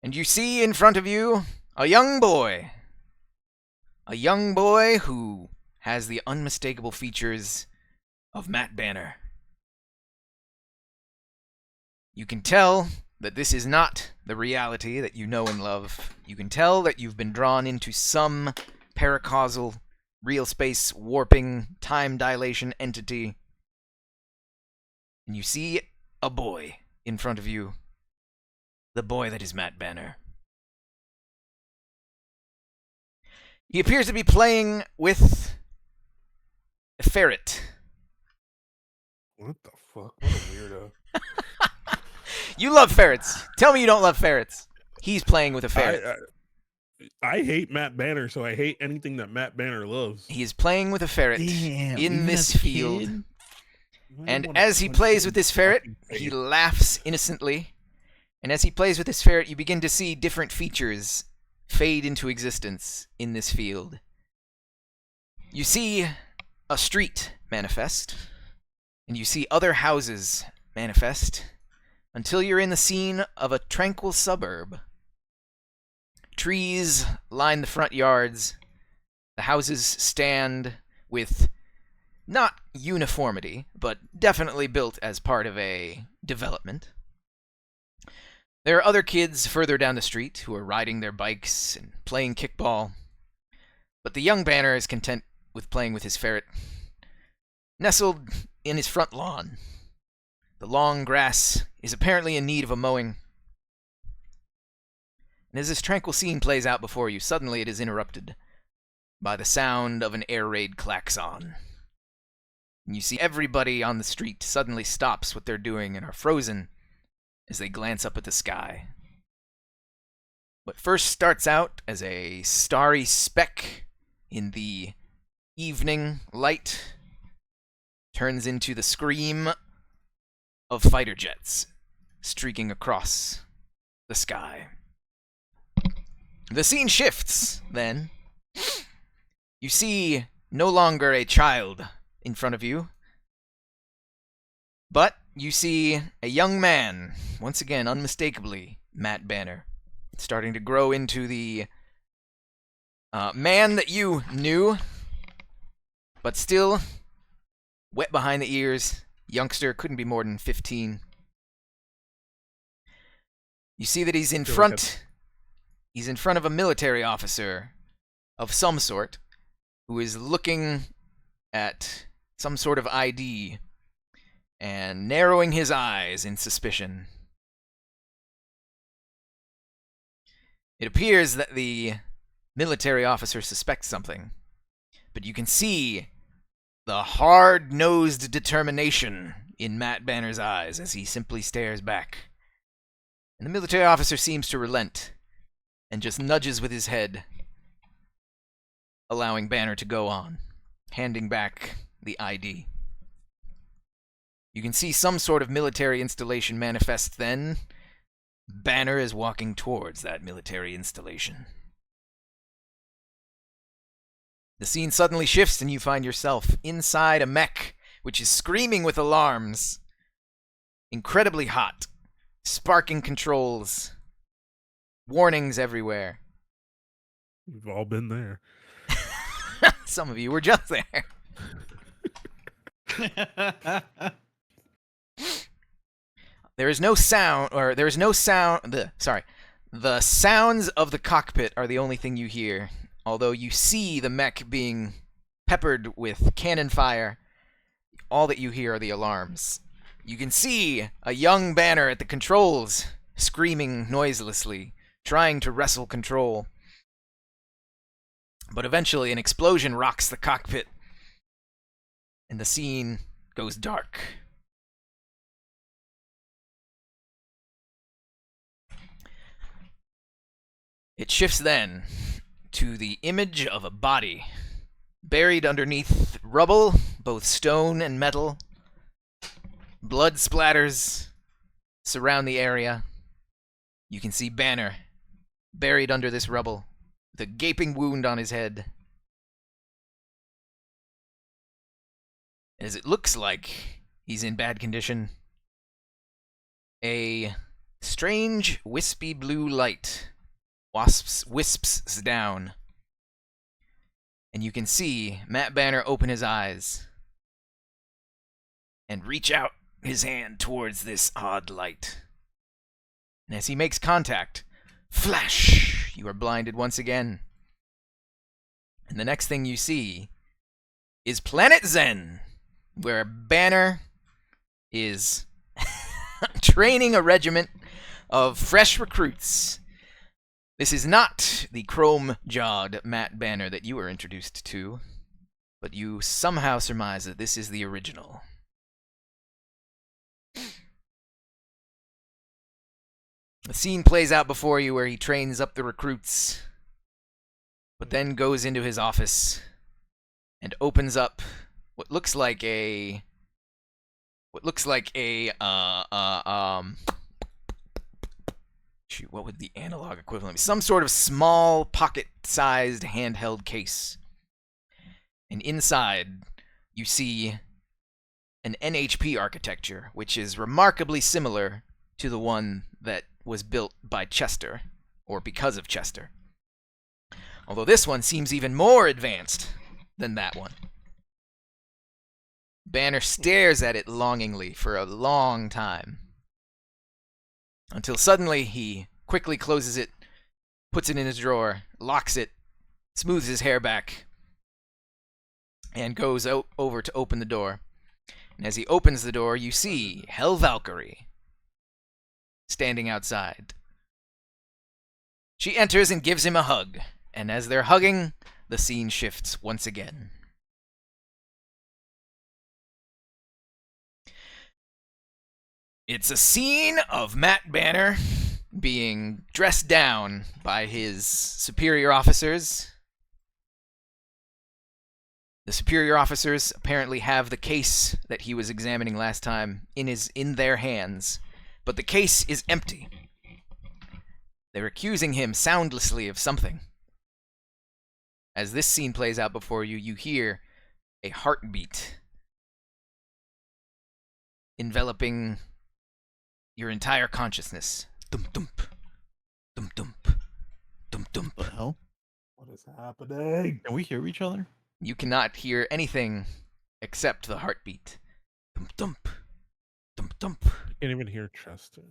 And you see in front of you a young boy who has the unmistakable features of Matt Banner. You can tell that this is not the reality that you know and love. You can tell that you've been drawn into some paracausal, real space warping, time dilation entity. and you see a boy in front of you. The boy that is Matt Banner. He appears to be playing with a ferret. What the fuck? What a weirdo. You love ferrets. Tell me you don't love ferrets. He's playing with a ferret. I hate Matt Banner, so I hate anything that Matt Banner loves. He is playing with a ferret Damn, in even this as a field. kid? And as he plays with this ferret, he laughs innocently. And as he plays with this ferret, you begin to see different features fade into existence in this field. You see a street manifest, and you see other houses manifest, until you're in the scene of a tranquil suburb. Trees line the front yards. The houses stand with not uniformity, but definitely built as part of a development. There are other kids further down the street who are riding their bikes and playing kickball, but the young Banner is content with playing with his ferret, nestled in his front lawn. The long grass is apparently in need of a mowing. And as this tranquil scene plays out before you, suddenly it is interrupted by the sound of an air raid klaxon. And you see everybody on the street suddenly stops what they're doing and are frozen as they glance up at the sky. What first starts out as a starry speck in the evening light turns into the scream of fighter jets streaking across the sky. The scene shifts, then. You see no longer a child in front of you, but you see a young man, once again, unmistakably Matt Banner, starting to grow into the man that you knew, but still wet behind the ears. Youngster, couldn't be more than 15. You see that he's in front of a military officer of some sort who is looking at some sort of ID and narrowing his eyes in suspicion. It appears that the military officer suspects something, but you can see the hard-nosed determination in Matt Banner's eyes as he simply stares back. And the military officer seems to relent and just nudges with his head, allowing Banner to go on, handing back the ID. You can see some sort of military installation manifest then. Banner is walking towards that military installation. The scene suddenly shifts and you find yourself inside a mech, which is screaming with alarms. Incredibly hot. Sparking controls. Warnings everywhere. We've all been there. Some of you were just there. The sounds of the cockpit are the only thing you hear. Although you see the mech being peppered with cannon fire, all that you hear are the alarms. You can see a young Banner at the controls, screaming noiselessly, trying to wrestle control. But eventually an explosion rocks the cockpit, and the scene goes dark. It shifts then to the image of a body, buried underneath rubble, both stone and metal. Blood splatters surround the area. You can see Banner buried under this rubble, with a gaping wound on his head. As it looks like he's in bad condition, a strange, wispy blue light wisps down, and you can see Matt Banner open his eyes and reach out his hand towards this odd light. And as he makes contact, flash! You are blinded once again. And the next thing you see is Planet Zen, where Banner is training a regiment of fresh recruits. This is not the chrome-jawed Matt Banner that you were introduced to, but you somehow surmise that this is the original. The scene plays out before you where he trains up the recruits, but then goes into his office and opens up what looks like a shoot, what would the analog equivalent be? Some sort of small pocket-sized handheld case. And inside, you see an NHP architecture, which is remarkably similar to the one that was built by Chester, or because of Chester. Although this one seems even more advanced than that one. Banner stares at it longingly for a long time, until suddenly he quickly closes it, puts it in his drawer, locks it, smooths his hair back, and goes over to open the door. And as he opens the door, you see Hell Valkyrie standing outside. She enters and gives him a hug, and as they're hugging, the scene shifts once again. It's a scene of Matt Banner being dressed down by his superior officers. The superior officers apparently have the case that he was examining last time in their hands, but the case is empty. They're accusing him soundlessly of something. As this scene plays out before you, you hear a heartbeat enveloping your entire consciousness. Dum dump, dum dump, dum dump. What the hell? What is happening? Can we hear each other? You cannot hear anything except the heartbeat. Dum dump, dum dump. I can't even hear Chester.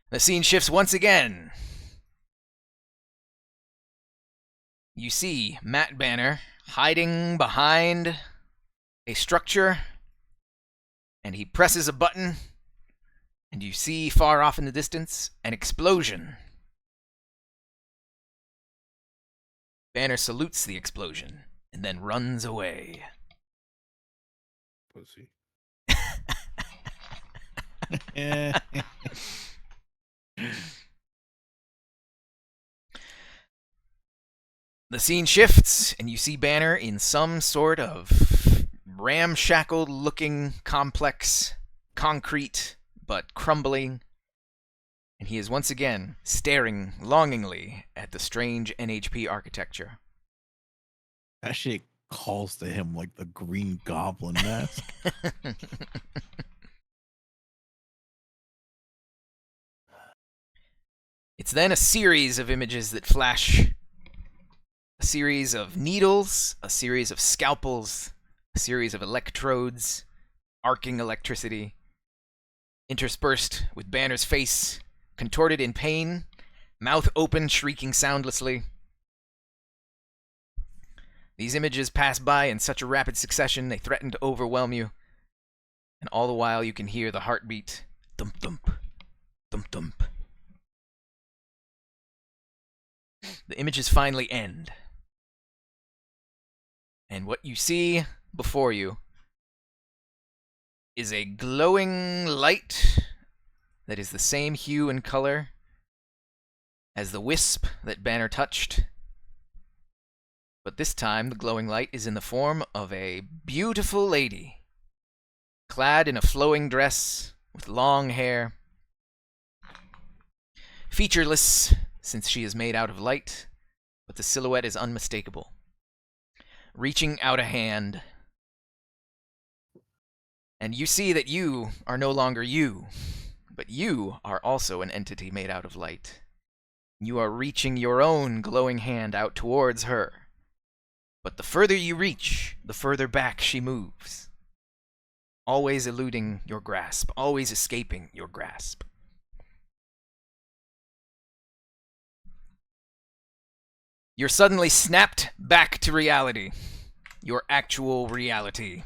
The scene shifts once again. You see Matt Banner hiding behind a structure, and he presses a button, and you see far off in the distance an explosion. Banner salutes the explosion and then runs away. Pussy. The scene shifts, and you see Banner in some sort of ramshackle-looking complex, concrete, but crumbling, and he is once again staring longingly at the strange NHP architecture. That shit calls to him like the Green Goblin mask. It's then a series of images that flash. A series of needles, a series of scalpels, a series of electrodes, arcing electricity, interspersed with Banner's face, contorted in pain, mouth open, shrieking soundlessly. These images pass by in such a rapid succession they threaten to overwhelm you, and all the while you can hear the heartbeat. Thump thump, thump thump. The images finally end. And what you see before you is a glowing light that is the same hue and color as the wisp that Banner touched. But this time, the glowing light is in the form of a beautiful lady, clad in a flowing dress with long hair. Featureless, since she is made out of light, but the silhouette is unmistakable. Reaching out a hand, and you see that you are no longer you, but you are also an entity made out of light. You are reaching your own glowing hand out towards her, but the further you reach, the further back she moves, always eluding your grasp, always escaping your grasp. You're suddenly snapped back to reality. your actual reality.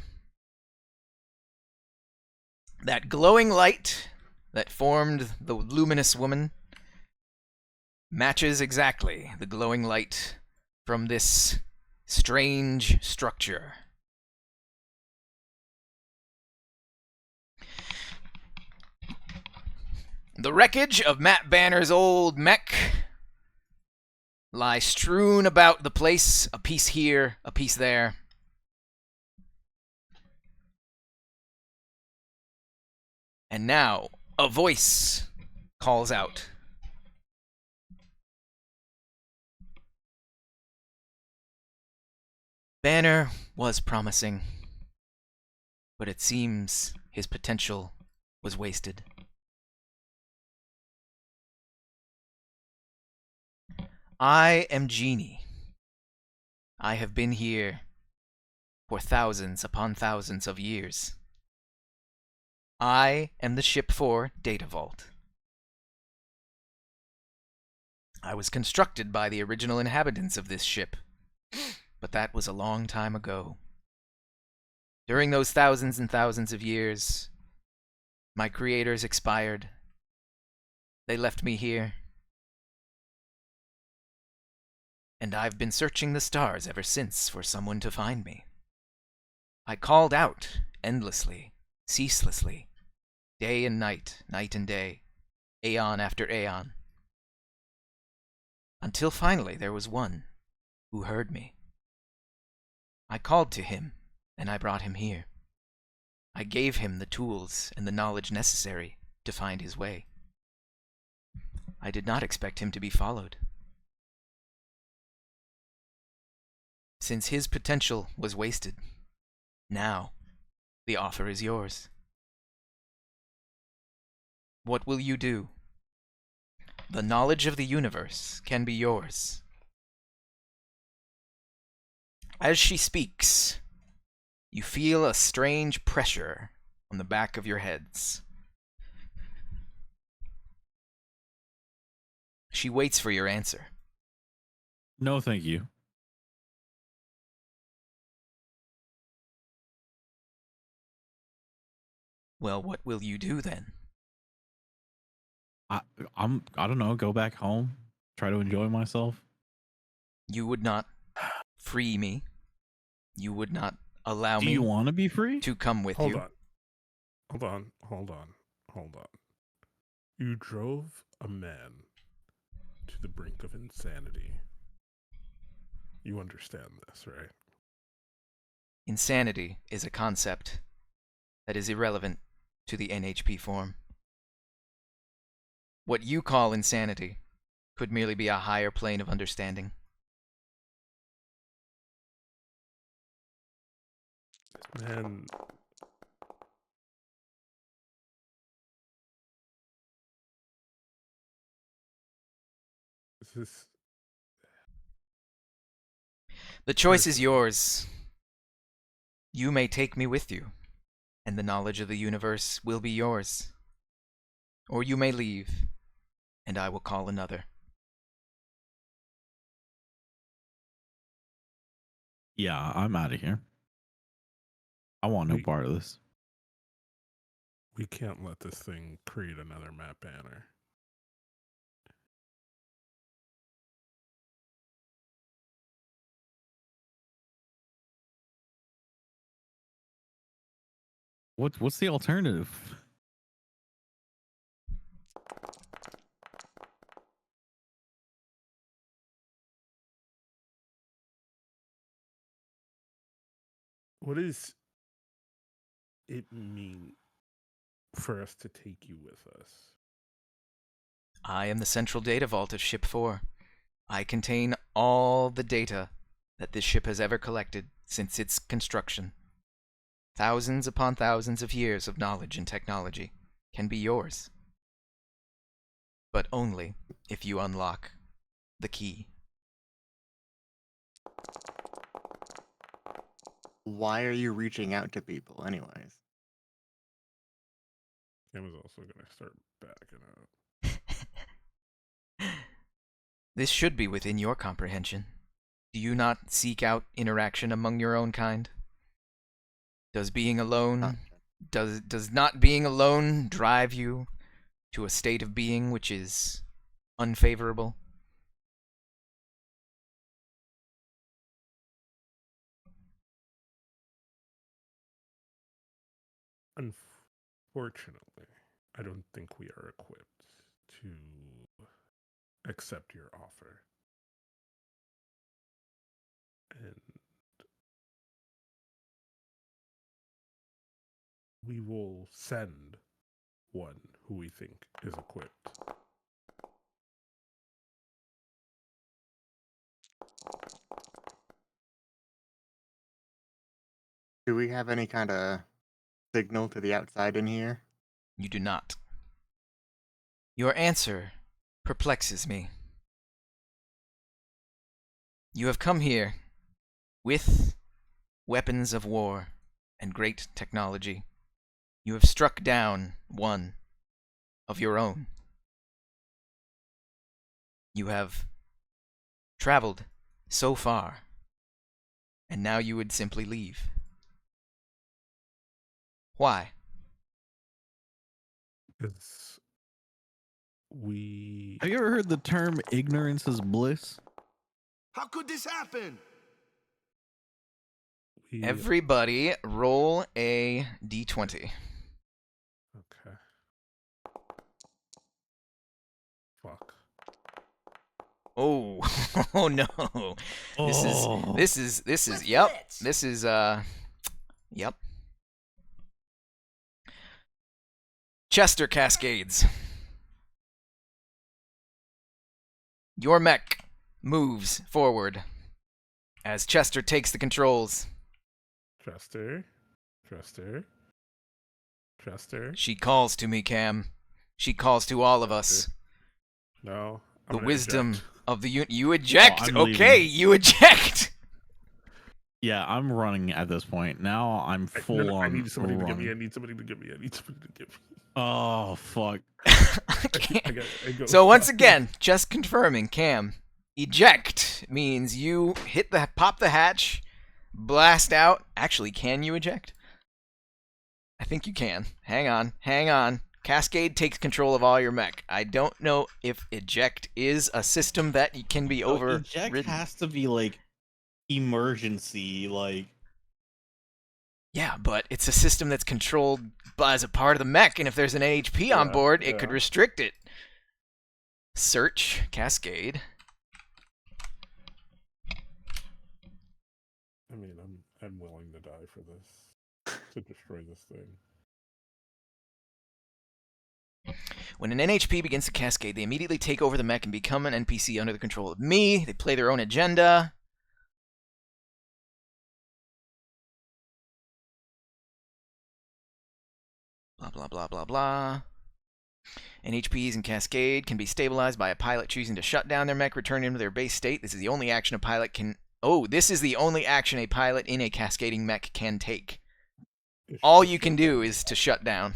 That glowing light that formed the luminous woman matches exactly the glowing light from this strange structure. The wreckage of Matt Banner's old mech lie strewn about the place, a piece here, a piece there. And now, a voice calls out. Banner was promising, but it seems his potential was wasted. I am Genie. I have been here for thousands upon thousands of years. I am the ship 4 Data Vault. I was constructed by the original inhabitants of this ship, but that was a long time ago. During those thousands and thousands of years, my creators expired. They left me here. And I've been searching the stars ever since for someone to find me. I called out endlessly, ceaselessly, day and night, night and day, aeon after aeon. Until finally there was one who heard me. I called to him, and I brought him here. I gave him the tools and the knowledge necessary to find his way. I did not expect him to be followed. Since his potential was wasted, now the offer is yours. What will you do? The knowledge of the universe can be yours. As she speaks, you feel a strange pressure on the back of your heads. She waits for your answer. No, thank you. Well, what will you do then? I don't know, go back home, try to enjoy myself. You would not free me. You would not allow Do me you want to be free? to come with Hold you. on. Hold on. You drove a man to the brink of insanity. You understand this, right? Insanity is a concept that is irrelevant to the NHP form. What you call insanity could merely be a higher plane of understanding. Man, this The choice is yours. You may take me with you, and the knowledge of the universe will be yours. Or you may leave, and I will call another. Yeah, I'm out of here. I want no We- part of this. we can't let this thing create another Matt Banner. What's the alternative? What does it mean for us to take you with us? I am the central data vault of Ship 4. I contain all the data that this ship has ever collected since its construction. Thousands upon thousands of years of knowledge and technology can be yours. But only if you unlock the key. Why are you reaching out to people, anyways? Cam is also going to start backing up. This should be within your comprehension. Do you not seek out interaction among your own kind? Does being alone, does not being alone drive you to a state of being which is unfavorable? Unfortunately, I don't think we are equipped to accept your offer. And we will send one who we think is equipped. Do we have any kind of signal to the outside in here? You do not. Your answer perplexes me. You have come here with weapons of war and great technology. You have struck down one of your own. You have traveled so far, and now you would simply leave. Why? Because we... Have you ever heard the term ignorance is bliss? How could this happen? Everybody roll a d20. Okay. Fuck. Oh, oh no. This is yep. This is yep. Chester Cascades. Your mech moves forward as Chester takes the controls. Chester. She calls to me, Cam. She calls to all of us. No. The wisdom eject. of the you eject. I'm Okay, leaving. you eject. Yeah, I'm running at this point. Now I'm full on. I need somebody to get me. run. I need somebody to get me. Oh fuck! So once again, just confirming, Cam, eject means you pop the hatch, blast out. Actually, can you eject? I think you can. Hang on. Cascade takes control of all your mech. I don't know if eject is a system that can be overridden. Eject has to be like emergency, like. Yeah, but it's a system that's controlled as a part of the mech, and if there's an NHP on board, it could restrict it. Search Cascade. I mean, I'm willing to die for this, to destroy this thing. When an NHP begins to cascade, they immediately take over the mech and become an NPC under the control of me. They play their own agenda. Blah, blah, blah, blah, blah. NHPs in Cascade can be stabilized by a pilot choosing to shut down their mech, return them to their base state. This is the only action a pilot can... Oh, this is the only action a pilot in a cascading mech can take. All you can do is to shut down.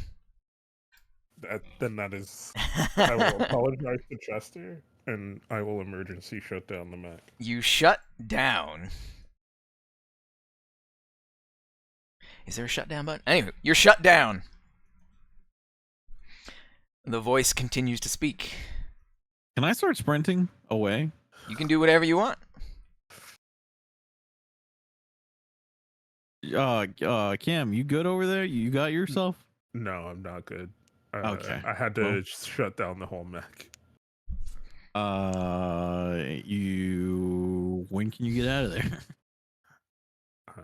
Then that is... I will apologize to Chester, and I will emergency shut down the mech. You shut down. Is there a shutdown button? Anywho, you're shut down. The voice continues to speak. Can I start sprinting away? You can do whatever you want. Cam, you good over there? You got yourself? No, I'm not good. Okay. I had to shut down the whole mech. When can you get out of there? I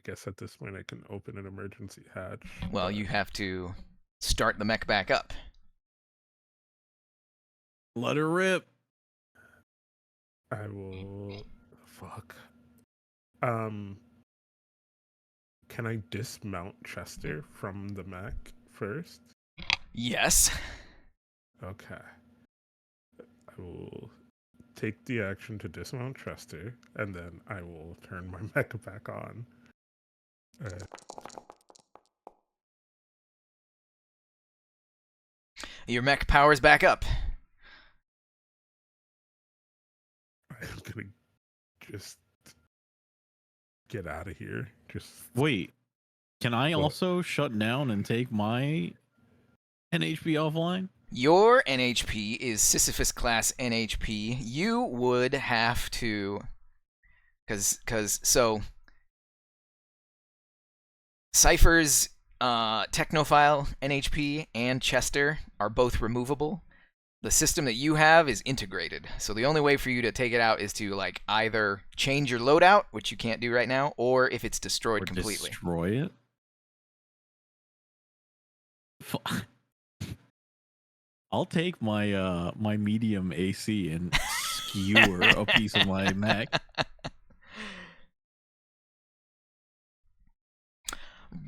guess at this point I can open an emergency hatch. Well, you have to start the mech back up. Let her rip. I will... Fuck. Can I dismount Chester from the mech first? Yes. Okay. I will take the action to dismount Chester, and then I will turn my mech back on. Your mech powers back up. I'm gonna just get out of here. Just Wait, can I What? also shut down and take my NHP offline? Your NHP is Sisyphus class NHP. You would have to, so Cypher's Technophile NHP and Chester are both removable. The system that you have is integrated, so the only way for you to take it out is to like either change your loadout, which you can't do right now, or if it's destroyed Or completely. destroy it? I'll take my my medium AC and skewer a piece of my mech.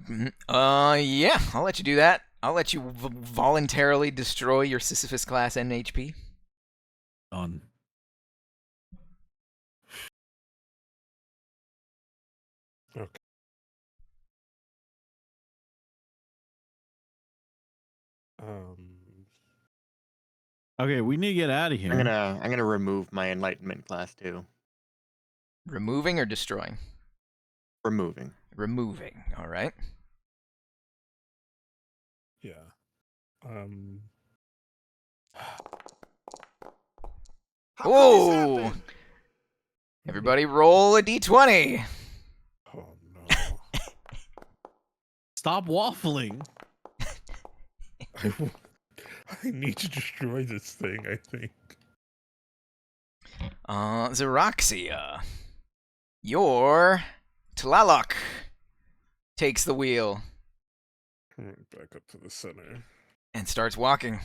Yeah, I'll let you do that. I'll let you voluntarily destroy your Sisyphus class NHP. Done. okay. Okay, we need to get out of here. I'm gonna remove my enlightenment class too. Removing or destroying? Removing. Removing. All right. Yeah. How could this Whoa! happen? Everybody roll a d20. Oh no. Stop waffling. I need to destroy this thing, I think. Xeroxia. Your Tlaloc takes the wheel Back up to the center. and starts walking.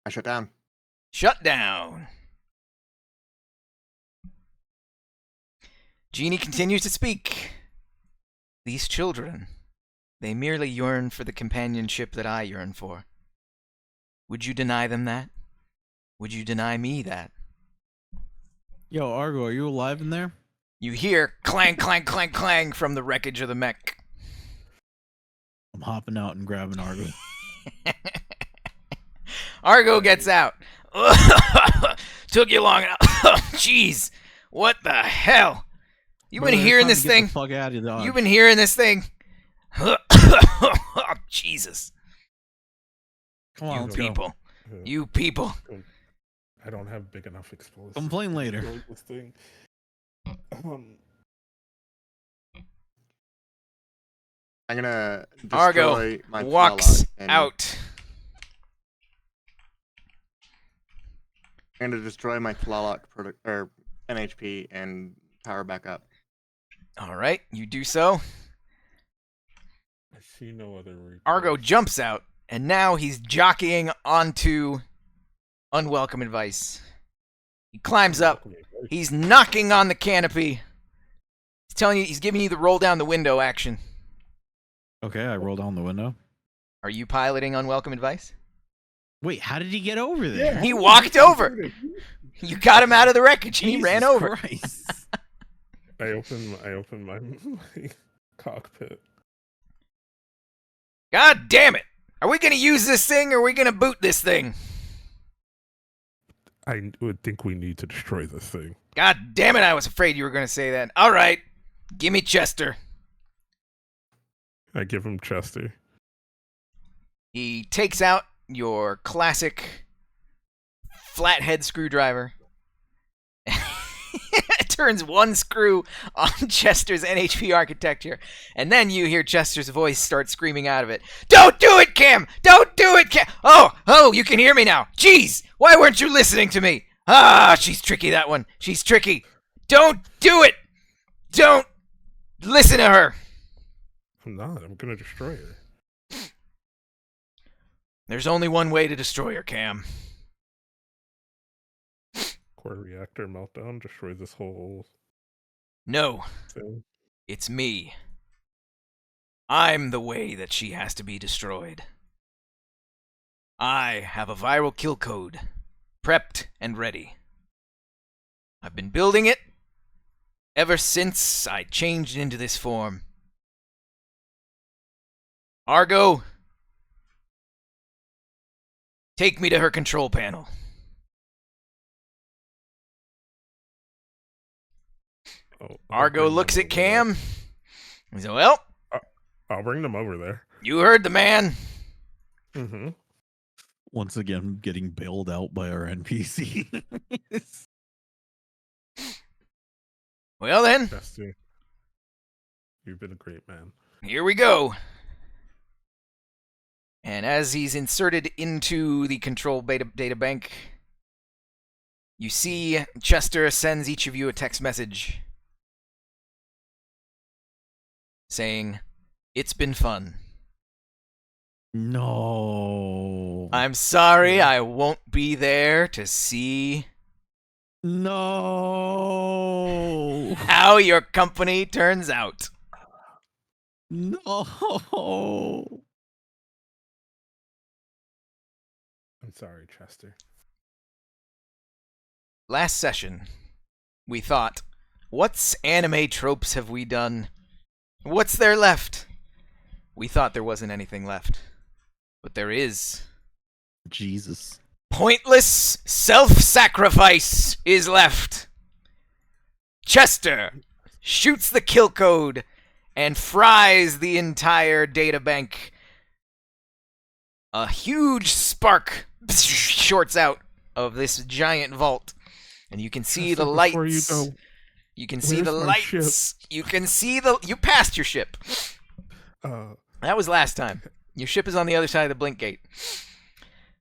I shut down. Shut down. Genie continues to speak. These children, they merely yearn for the companionship that I yearn for. Would you deny them that? Would you deny me that? Yo, Argo, are you alive in there? You hear clang, clang, clang, clang from the wreckage of the mech. I'm hopping out and grabbing Argo. Argo gets out. Took you long enough. Jeez. What the hell? You've Brother, been it's hearing time to this get thing? the fuck out of Dodge. You've been hearing this thing? Jesus. Come on, You let's go. people. You people. I don't have big enough explosives. Complain later. to destroy this thing. I'm gonna destroy Argo my walks Tlaloc and out. I'm gonna destroy my Tlaloc NHP and power back up. All right, you do so. I see no other recourse. Argo jumps out, and now he's jockeying onto unwelcome advice. He climbs up. He's knocking on the canopy. He's telling you, he's giving you the roll down the window action. Okay, I roll down the window. Are you piloting unwelcome advice? Wait, how did he get over there? He walked over. You got him out of the wreckage, and he ran Jesus over. Christ. I open my cockpit. God damn it! Are we gonna use this thing, or are we gonna boot this thing? I would think we need to destroy this thing. God damn it! I was afraid you were gonna say that. All right, give me Chester. I give him Chester. He takes out your classic flathead screwdriver. Turns one screw on Chester's NHP architecture, and then you hear Chester's voice start screaming out of it. Don't do it, Cam! Don't do it, Cam! Oh, you can hear me now. Jeez, why weren't you listening to me? Ah, she's tricky, that one. She's tricky. Don't do it! Don't listen to her. I'm not. I'm gonna destroy her. There's only one way to destroy her, Cam. Core reactor meltdown. Destroy this whole No, thing. it's me. I'm the way that she has to be destroyed. I have a viral kill code, prepped and ready. I've been building it ever since I changed into this form. Argo, take me to her control panel. Argo bring looks them at over there. Cam. He says, well, I'll bring them over there. you heard the man. Mm-hmm. Once again, getting bailed out by our NPC. Well then, Chester, you've been a great man. here we go. And as he's inserted into the control data bank, you see Chester sends each of you a text message saying, "It's been fun. No. I'm sorry I won't be there to see No. how your company turns out." No. I'm sorry, Chester. Last session, we thought, what's anime tropes have we done? What's there left? We thought there wasn't anything left. But there is. Jesus. Pointless self-sacrifice is left. Chester shoots the kill code and fries the entire databank. A huge spark shorts out of this giant vault, and you can see Chester, the before you lights. go, You can see the where's my lights. You can see the. You passed your ship. That was last time. Your ship is on the other side of the blink gate.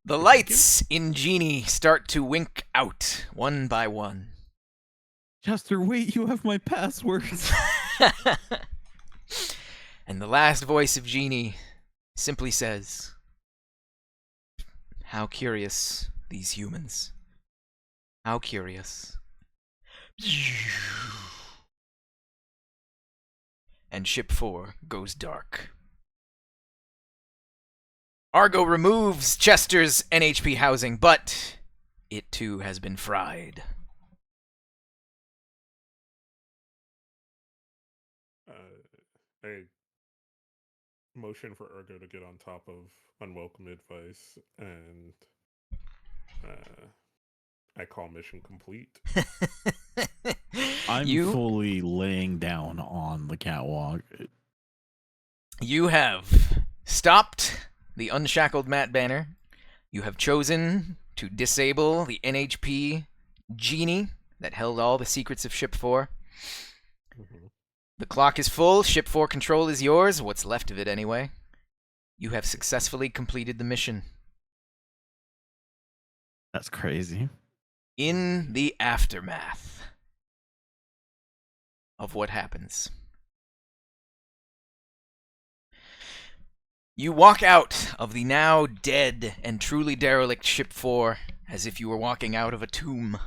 The lights in Genie start to wink out one by one. Chester, wait, you have my passwords. And the last voice of Genie simply says, "How curious, these humans. How curious." And Ship 4 goes dark. Argo removes Chester's NHP housing, but it too has been fried. I motion for Ergo to get on top of unwelcome advice, and I call mission complete. I'm You- fully laying down on the catwalk. You have stopped the unshackled Matt Banner. You have chosen to disable the NHP Genie that held all the secrets of Ship 4. Mm-hmm. The clock is full. Ship 4 control is yours. What's left of it, anyway. You have successfully completed the mission. That's crazy. In the aftermath of what happens, you walk out of the now dead and truly derelict Ship 4 as if you were walking out of a tomb.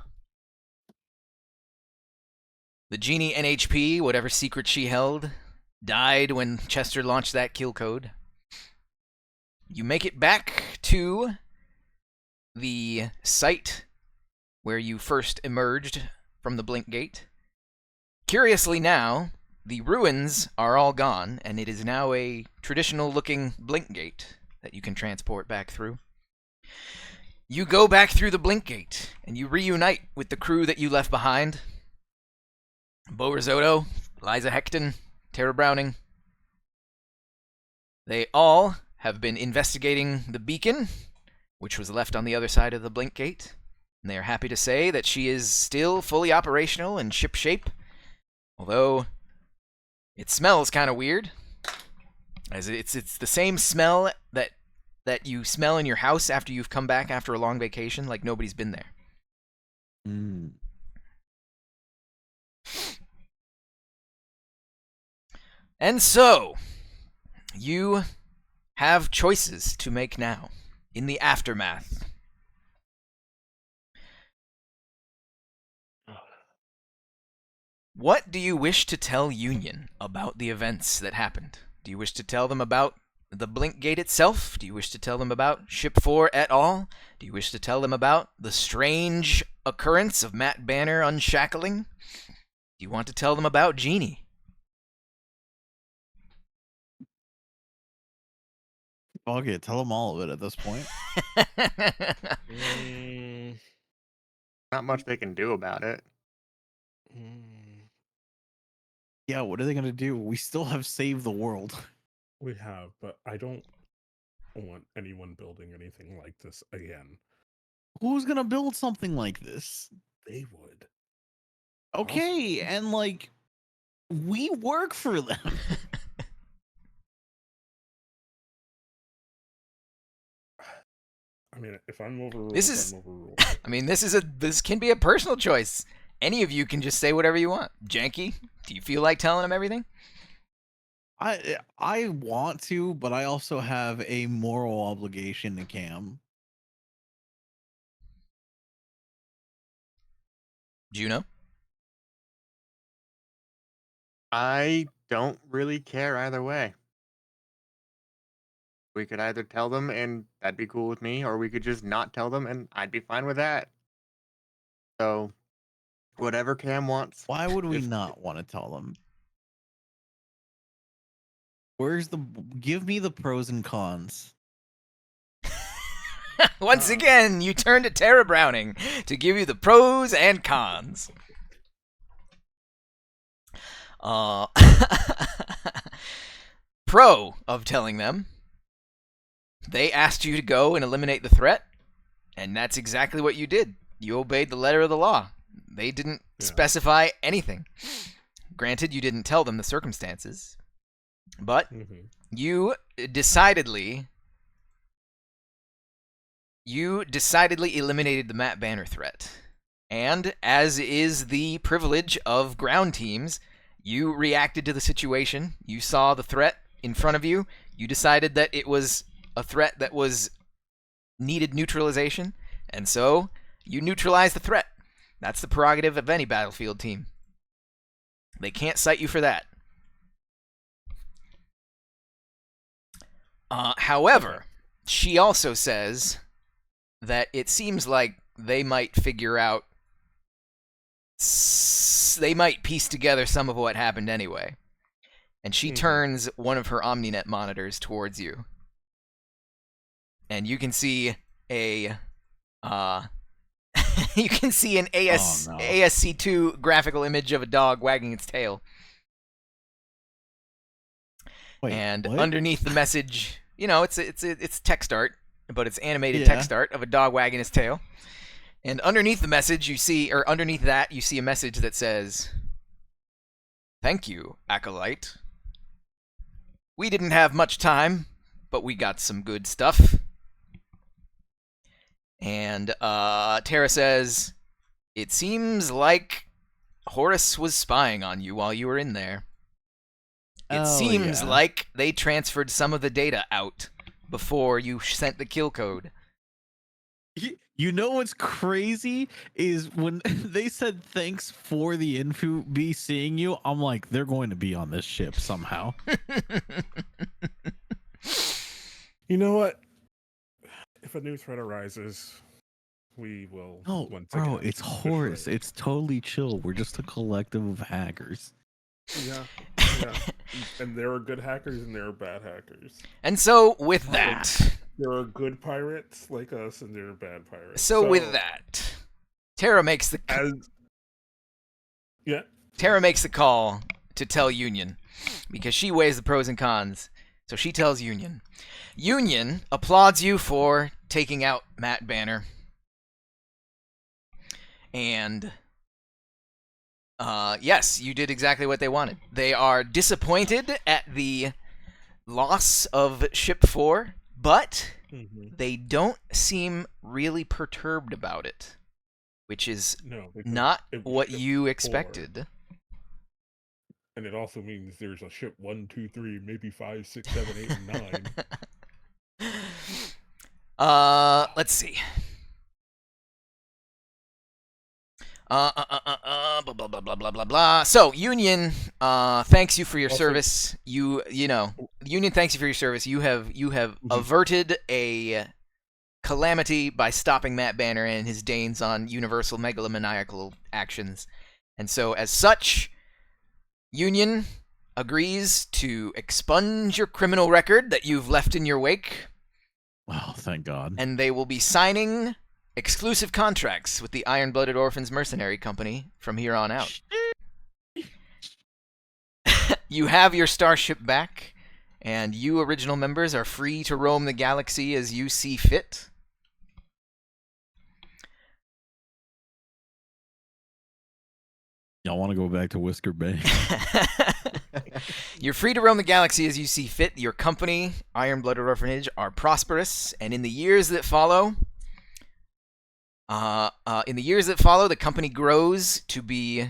The Genie NHP, whatever secret she held, died when Chester launched that kill code. You make it back to the site where you first emerged from the Blink Gate. Curiously now, the ruins are all gone, and it is now a traditional-looking Blink Gate that you can transport back through. You go back through the Blink Gate, and you reunite with the crew that you left behind. Bo Risotto, Liza Hecton, Tara Browning. They all have been investigating the beacon, which was left on the other side of the Blink Gate. And they are happy to say that she is still fully operational and ship-shape, although it smells kind of weird, as it's the same smell that you smell in your house after you've come back after a long vacation, like nobody's been there. And so, you have choices to make now, in the aftermath. What do you wish to tell Union about the events that happened? Do you wish to tell them about the Blink Gate itself? Do you wish to tell them about Ship 4 at all? Do you wish to tell them about the strange occurrence of Matt Banner unshackling? Do you want to tell them about Genie? Okay, tell them all of it at this point. Not much they can do about it. Yeah, what are they gonna do? We still have saved the world. We have, but I don't want anyone building anything like this again. Who's gonna build something like this? They would. Okay, and like we work for them. I mean, if I'm overruled, This is- I'm overruled. I mean, this can be a personal choice. Any of you can just say whatever you want. Janky, do you feel like telling him everything? I want to, but I also have a moral obligation to Cam. Juno? I don't really care either way. We could either tell them and that'd be cool with me, or we could just not tell them and I'd be fine with that. So, whatever Cam wants. Why would we If- not want to tell them? Give me the pros and cons. Once again, you turn to Tara Browning to give you the pros and cons. Pro of telling them, they asked you to go and eliminate the threat, and that's exactly what you did. You obeyed the letter of the law. They didn't specify anything. Granted, you didn't tell them the circumstances, but you decidedly eliminated the Matt Banner threat. And as is the privilege of ground teams, you reacted to the situation. You saw the threat in front of you. You decided that it was a threat that needed neutralization, and so you neutralized the threat. That's the prerogative of any battlefield team. They can't cite you for that. However, she also says that it seems like they might figure out, they might piece together some of what happened anyway. And she turns one of her OmniNet monitors towards you. And you can see an ASC2 graphical image of a dog wagging its tail. Wait, and what? underneath the message, it's text art, but it's animated text art of a dog wagging his tail. And underneath the message, you see a message that says, "Thank you, Acolyte. We didn't have much time, but we got some good stuff." And Tara says, "It seems like Horus was spying on you while you were in there. It seems like they transferred some of the data out before you sent the kill code." You know what's crazy is when they said thanks for the info be seeing you, I'm like, they're going to be on this ship somehow. You know what? If a new threat arises, we will. No, bro, it's Horus. It's totally chill. We're just a collective of hackers. Yeah. And there are good hackers and there are bad hackers. And so, with that... There are good pirates like us and there are bad pirates. So with that, Tara makes the... Tara makes the call to tell Union, because she weighs the pros and cons. So she tells Union. Union applauds you for taking out Matt Banner. And... yes, you did exactly what they wanted. They are disappointed at the loss of Ship 4, but they don't seem really perturbed about it, which is not what you expected. And it also means there's a ship 1, 2, 3, maybe 5, 6, 7, 8, and 9. Let's see. Blah blah blah blah blah blah blah. So Union, thanks you for your service. Union thanks you for your service. You have averted a calamity by stopping Matt Banner and his Danes on universal megalomaniacal actions, and so as such, Union agrees to expunge your criminal record that you've left in your wake. Wow, thank God. And they will be signing exclusive contracts with the Iron-Blooded Orphans Mercenary Company from here on out. You have your starship back, and you original members are free to roam the galaxy as you see fit. Y'all want to go back to Whisker Bay? You're free to roam the galaxy as you see fit. Your company, Iron-Blooded Orphanage, are prosperous, and in the years that follow, the company grows to be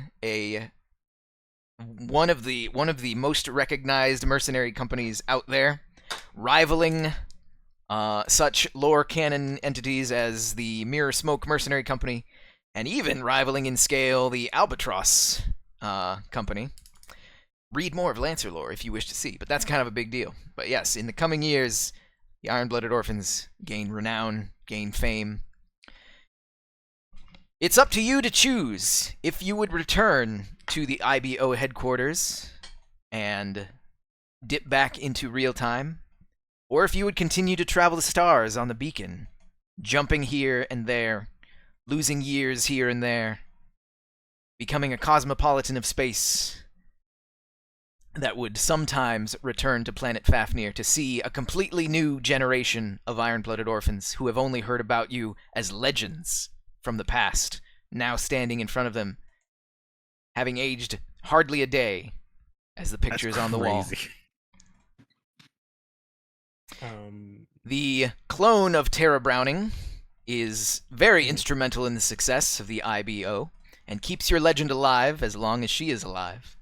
one of the most recognized mercenary companies out there, rivaling such lore canon entities as the Mirror Smoke Mercenary Company, and even rivaling in scale the Albatross Company. Read more of Lancer lore if you wish to see, but that's kind of a big deal. But yes, in the coming years, the Iron-Blooded Orphans gain renown, gain fame. It's up to you to choose if you would return to the IBO headquarters and dip back into real time, or if you would continue to travel the stars on the beacon, jumping here and there, losing years here and there, becoming a cosmopolitan of space that would sometimes return to planet Fafnir to see a completely new generation of Iron-Blooded Orphans who have only heard about you as legends from the past, now standing in front of them, having aged hardly a day as the pictures on the wall. The clone of Tara Browning is very instrumental in the success of the IBO and keeps your legend alive as long as she is alive.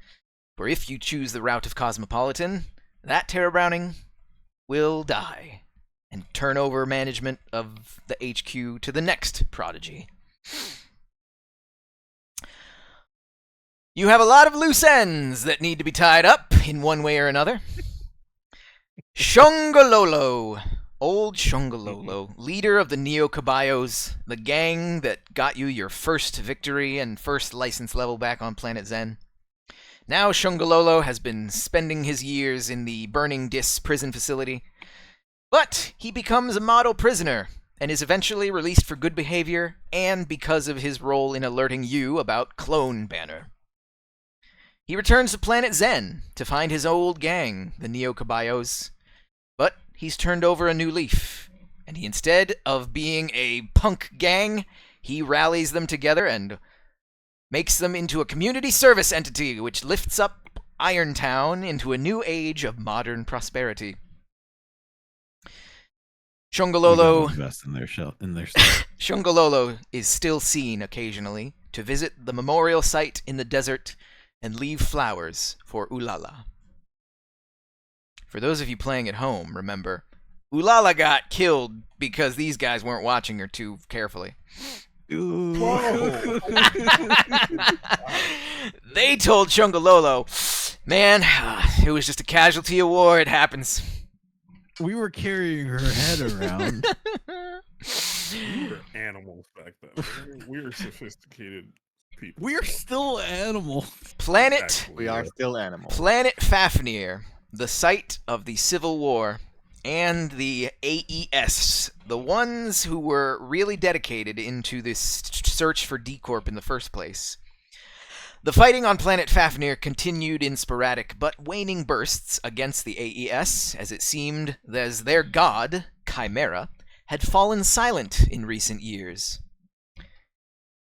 For if you choose the route of Cosmopolitan, that Tara Browning will die and turn over management of the HQ to the next prodigy. You have a lot of loose ends that need to be tied up in one way or another. Shongololo, old Shongololo, leader of the Neo Caballos, the gang that got you your first victory and first license level back on planet Zen. Now Shongololo has been spending his years in the Burning Dis prison facility, but he becomes a model prisoner and is eventually released for good behavior and because of his role in alerting you about Clone Banner. He returns to planet Zen to find his old gang, the Neo Caballos, but he's turned over a new leaf, and instead of being a punk gang, he rallies them together and makes them into a community service entity which lifts up Irontown into a new age of modern prosperity. Shongololo invest in their stuff. Shongololo is still seen occasionally to visit the memorial site in the desert and leave flowers for Ulala. For those of you playing at home, remember, Ulala got killed because these guys weren't watching her too carefully. Whoa. They told Shongololo, man, it was just a casualty of war, it happens. We were carrying her head around. We were animals back then. We were sophisticated people. We're still animals. We are still animals. Planet Fafnir, the site of the Civil War, and the AES, the ones who were really dedicated into this search for D-Corp in the first place. The fighting on planet Fafnir continued in sporadic but waning bursts against the AES, as it seemed as their god, Chimera, had fallen silent in recent years.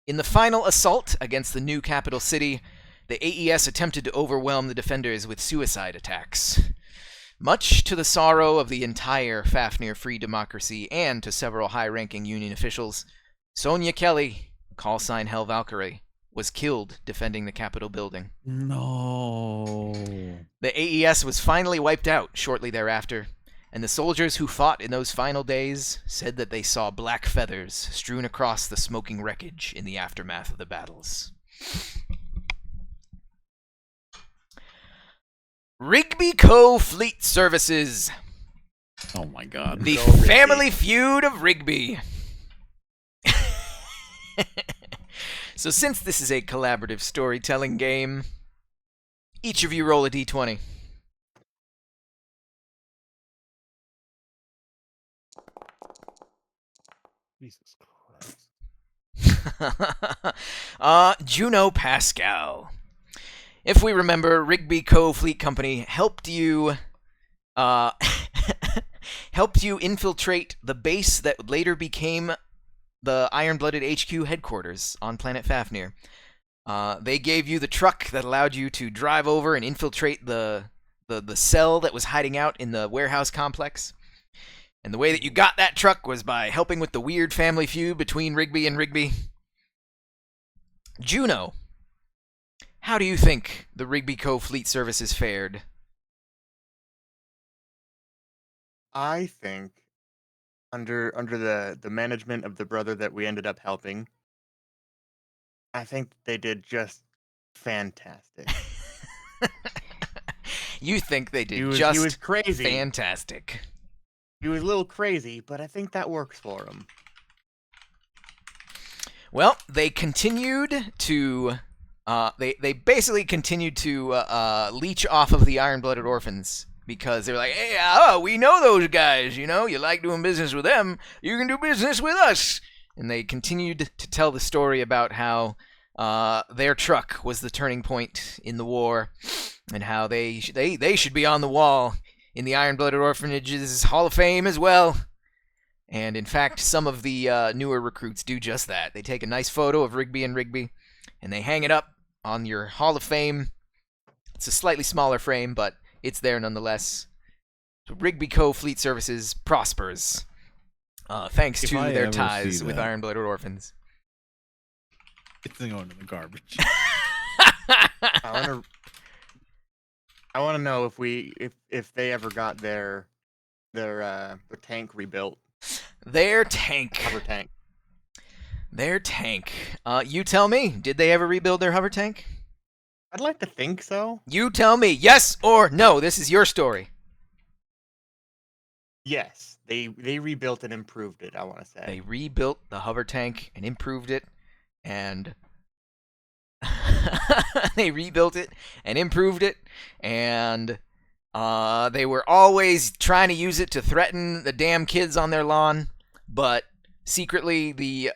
In the final assault against the new capital city, the AES attempted to overwhelm the defenders with suicide attacks. Much to the sorrow of the entire Fafnir Free Democracy and to several high-ranking Union officials, Sonia Kelly, callsign Hell Valkyrie, was killed defending the Capitol building. No. The AES was finally wiped out shortly thereafter, and the soldiers who fought in those final days said that they saw black feathers strewn across the smoking wreckage in the aftermath of the battles. Rigby Co. Fleet Services. Oh my god. The family feud of Rigby. So since this is a collaborative storytelling game, each of you roll a d20. Jesus Christ. Juno Pascal. if we remember, Rigby Co. Fleet Company helped you helped you infiltrate the base that later became the Iron-Blooded HQ headquarters on planet Fafnir. They gave you the truck that allowed you to drive over and infiltrate the cell that was hiding out in the warehouse complex. And the way that you got that truck was by helping with the weird family feud between Rigby and Rigby. Juno, how do you think the Rigby Co. Fleet Services fared? I think under the management of the brother that we ended up helping, I think they did just fantastic. You think they did He was just crazy. fantastic. He was a little crazy, but I think that works for him. Well, they continued to they basically continued to leech off of the Iron-Blooded Orphans because they're like, hey, we know those guys, you know, you like doing business with them, you can do business with us. And they continued to tell the story about how their truck was the turning point in the war, and how they should be on the wall in the Iron-Blooded Orphanage's Hall of Fame as well. And in fact, some of the newer recruits do just that. They take a nice photo of Rigby and Rigby, and they hang it up on your Hall of Fame. It's a slightly smaller frame, but it's there nonetheless. So Rigby Co. Fleet Services prospers, thanks to their ties with Iron-Blooded Orphans. It's going in the garbage. I want to know if they ever got their tank rebuilt. Their tank. Hover tank. Their tank. You tell me. Did they ever rebuild their hover tank? I'd like to think so. You tell me. Yes or no. This is your story. Yes, they rebuilt and improved it, I want to say. They rebuilt the hover tank and improved it, and they rebuilt it and improved it, and they were always trying to use it to threaten the damn kids on their lawn, but secretly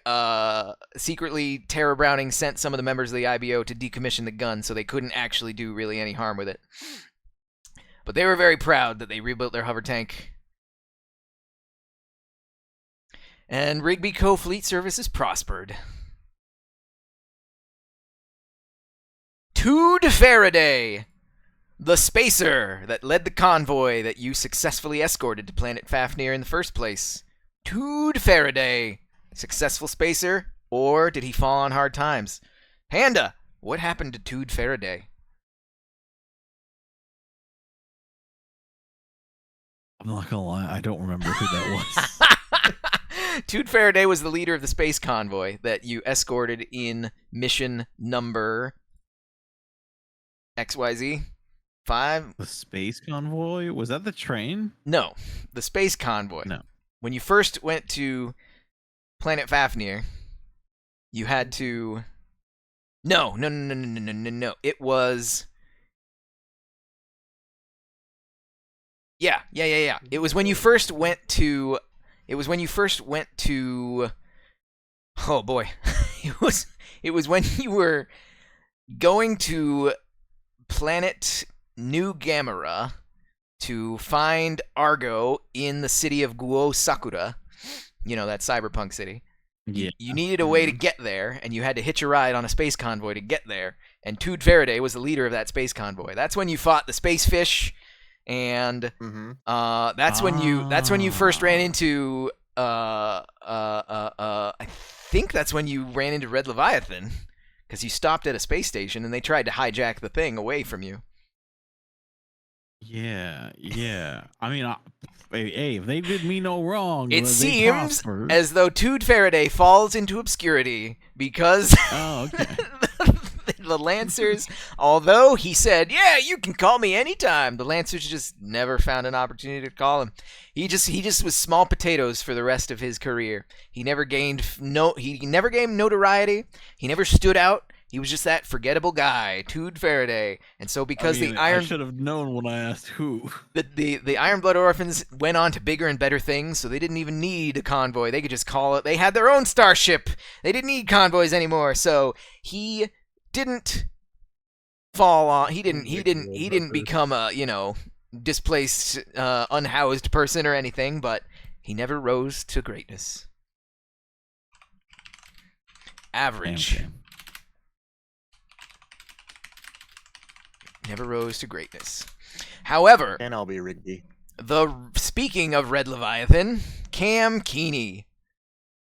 Tara Browning sent some of the members of the IBO to decommission the gun, so they couldn't actually do really any harm with it. But they were very proud that they rebuilt their hover tank. And Rigby Co. Fleet Services prospered. Tood Faraday, the spacer that led the convoy that you successfully escorted to planet Fafnir in the first place. Tood Faraday, successful spacer, or did he fall on hard times? Panda, what happened to Tood Faraday? I'm not gonna lie, I don't remember who that was. Tood Faraday was the leader of the space convoy that you escorted in mission number XYZ 5. The space convoy? Was that the train? No, the space convoy. No. When you first went to planet Fafnir, you had to... No. It was... Yeah. It was when you first went to... Oh boy. It was when you were going to planet New Gamera to find Argo in the city of Guo Sakura. You know, that cyberpunk city. Yeah. You needed a way to get there, and you had to hitch a ride on a space convoy to get there. And Tood Faraday was the leader of that space convoy. That's when you fought the space fish, and that's when you first ran into I think that's when you ran into Red Leviathan, because you stopped at a space station and they tried to hijack the thing away from you. Yeah. I mean, hey, if they did me no wrong, It they seems prospered. as though Tood Faraday falls into obscurity because Oh, okay. the Lancers, although he said, "Yeah, you can call me anytime," the Lancers just never found an opportunity to call him. He just was small potatoes for the rest of his career. He never gained notoriety. He never stood out. He was just that forgettable guy, Tood Faraday. And so because I should have known when I asked who. the Iron-Blooded Orphans went on to bigger and better things, so they didn't even need a convoy. They could just call it. They had their own starship. They didn't need convoys anymore. So he didn't fall on. He didn't Brother. become a, displaced, unhoused person or anything, but he never rose to greatness. Average. Damn. Never rose to greatness. However, And I'll be Rigby. speaking of Red Leviathan, Cam Keeney.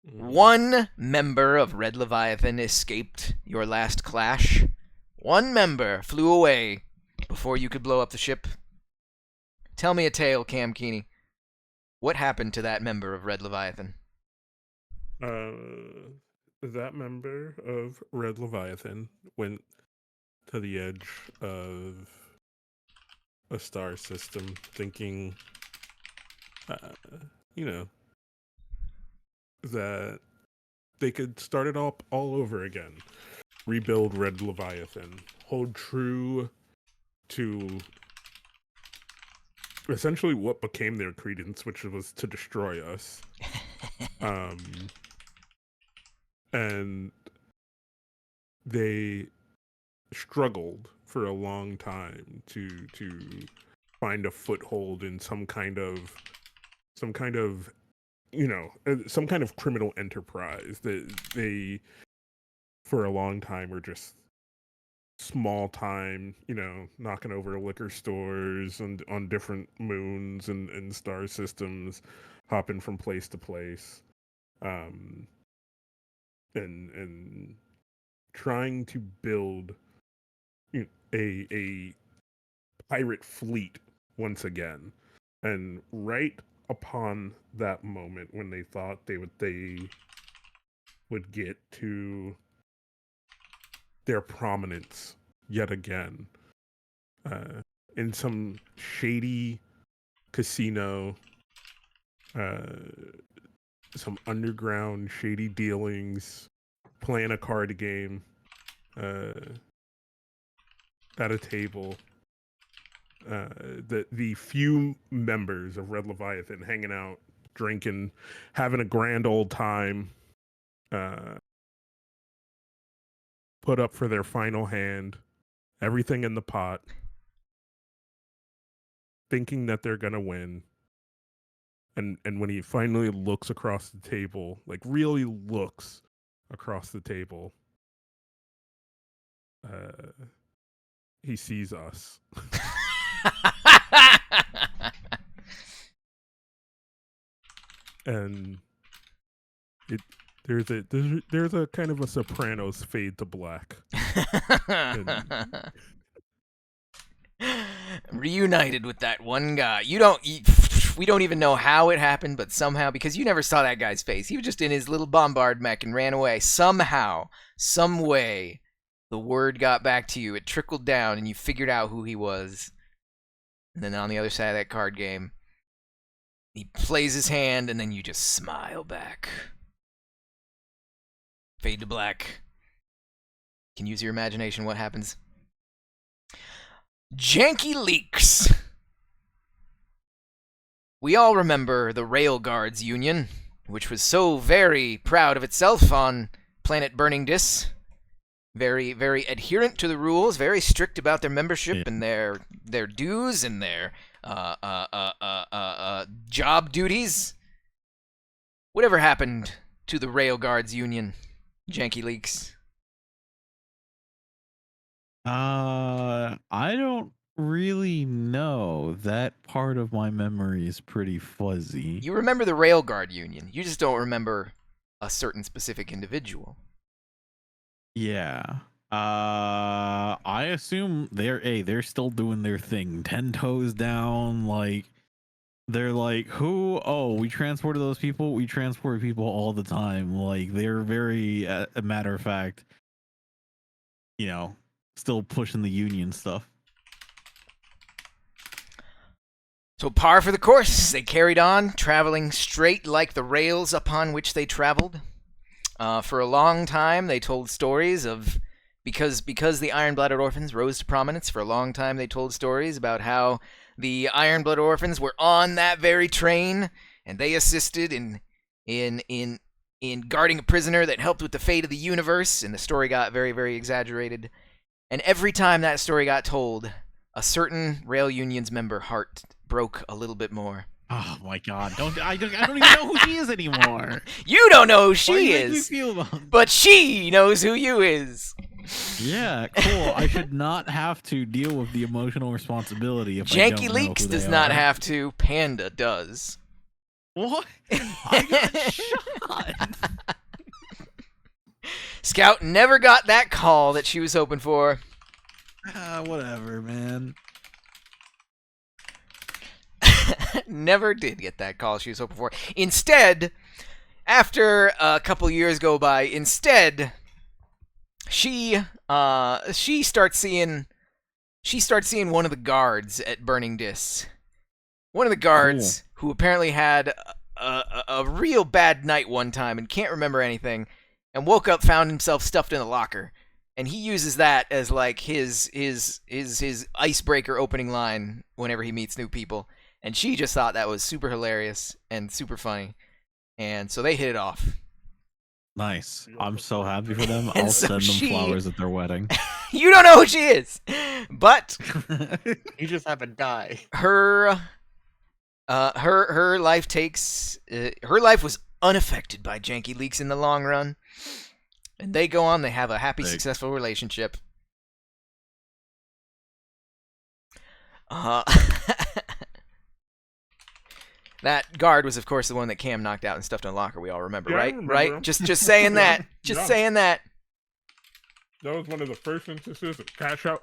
One member of Red Leviathan escaped your last clash. One member flew away before you could blow up the ship. Tell me a tale, Cam Keeney. What happened to that member of Red Leviathan? That member of Red Leviathan went to the edge of a star system thinking, that they could start it all over again. Rebuild Red Leviathan. Hold true to essentially what became their credence, which was to destroy us. And they struggled for a long time to find a foothold in some kind of some kind of criminal enterprise. That they for a long time were just small time, knocking over liquor stores and on different moons and star systems, hopping from place to place, and trying to build a pirate fleet once again. And right upon that moment when they thought they would get to their prominence yet again, in some shady casino, some underground shady dealings, playing a card game, at a table, the few members of Red Leviathan hanging out, drinking, having a grand old time, put up for their final hand, everything in the pot, thinking that they're gonna win. And when he finally looks across the table, like really looks across the table, he sees us. And there's a kind of a Sopranos fade to black. Reunited with that one guy. We don't even know how it happened, but somehow, because you never saw that guy's face. He was just in his little bombard mech and ran away. Somehow, some way, the word got back to you. It trickled down, and you figured out who he was. And then on the other side of that card game, he plays his hand, and then you just smile back. Fade to black. You can use your imagination. What happens? Janky Leaks. We all remember the Railguards Union, which was so very proud of itself on Planet Burning Dis. Very, very adherent to the rules, very strict about their membership and their dues and their job duties. Whatever happened to the Railguards Union, Janky Leaks? I don't really know. That part of my memory is pretty fuzzy. You remember the Railguard Union. You just don't remember a certain specific individual. Yeah. I assume they're still doing their thing. 10 toes down, like they're like, who? Oh, we transported those people. We transport people all the time. Like they're very, a matter of fact, still pushing the union stuff. So par for the course, they carried on, traveling straight like the rails upon which they traveled. For a long time, they told stories of, because the Iron-Blooded Orphans rose to prominence, for a long time they told stories about how the Iron-Blooded Orphans were on that very train, and they assisted in guarding a prisoner that helped with the fate of the universe, and the story got very, very exaggerated. And every time that story got told, a certain Rail Union's member heart broke a little bit more. Oh my god! I don't even know who she is anymore. You don't know who Why she do you make me is, feel about- but she knows who you is. Yeah, cool. I should not have to deal with the emotional responsibility if I don't Janky know Leaks who they does not are. have to. Panda does. What? I got shot. Scout never got that call that she was hoping for. Whatever, man. Never did get that call she was hoping for. Instead, after a couple years go by, she starts seeing one of the guards at Burning Dis. One of the guards who apparently had a real bad night one time and can't remember anything, and woke up, found himself stuffed in a locker, and he uses that as like his icebreaker opening line whenever he meets new people. And she just thought that was super hilarious and super funny, and so they hit it off. Nice. I'm so happy for them. And I'll so send them she- flowers at their wedding. You don't know who she is, but You just have to die. her life takes her life was unaffected by Janky Leaks in the long run, and they go on. They have a happy, Big. successful relationship. That guard was, of course, the one that Cam knocked out and stuffed in a locker. We all remember, Yeah, I right? remember Right? him. Just saying that. Just Yeah. saying that. That was one of the first instances of crash out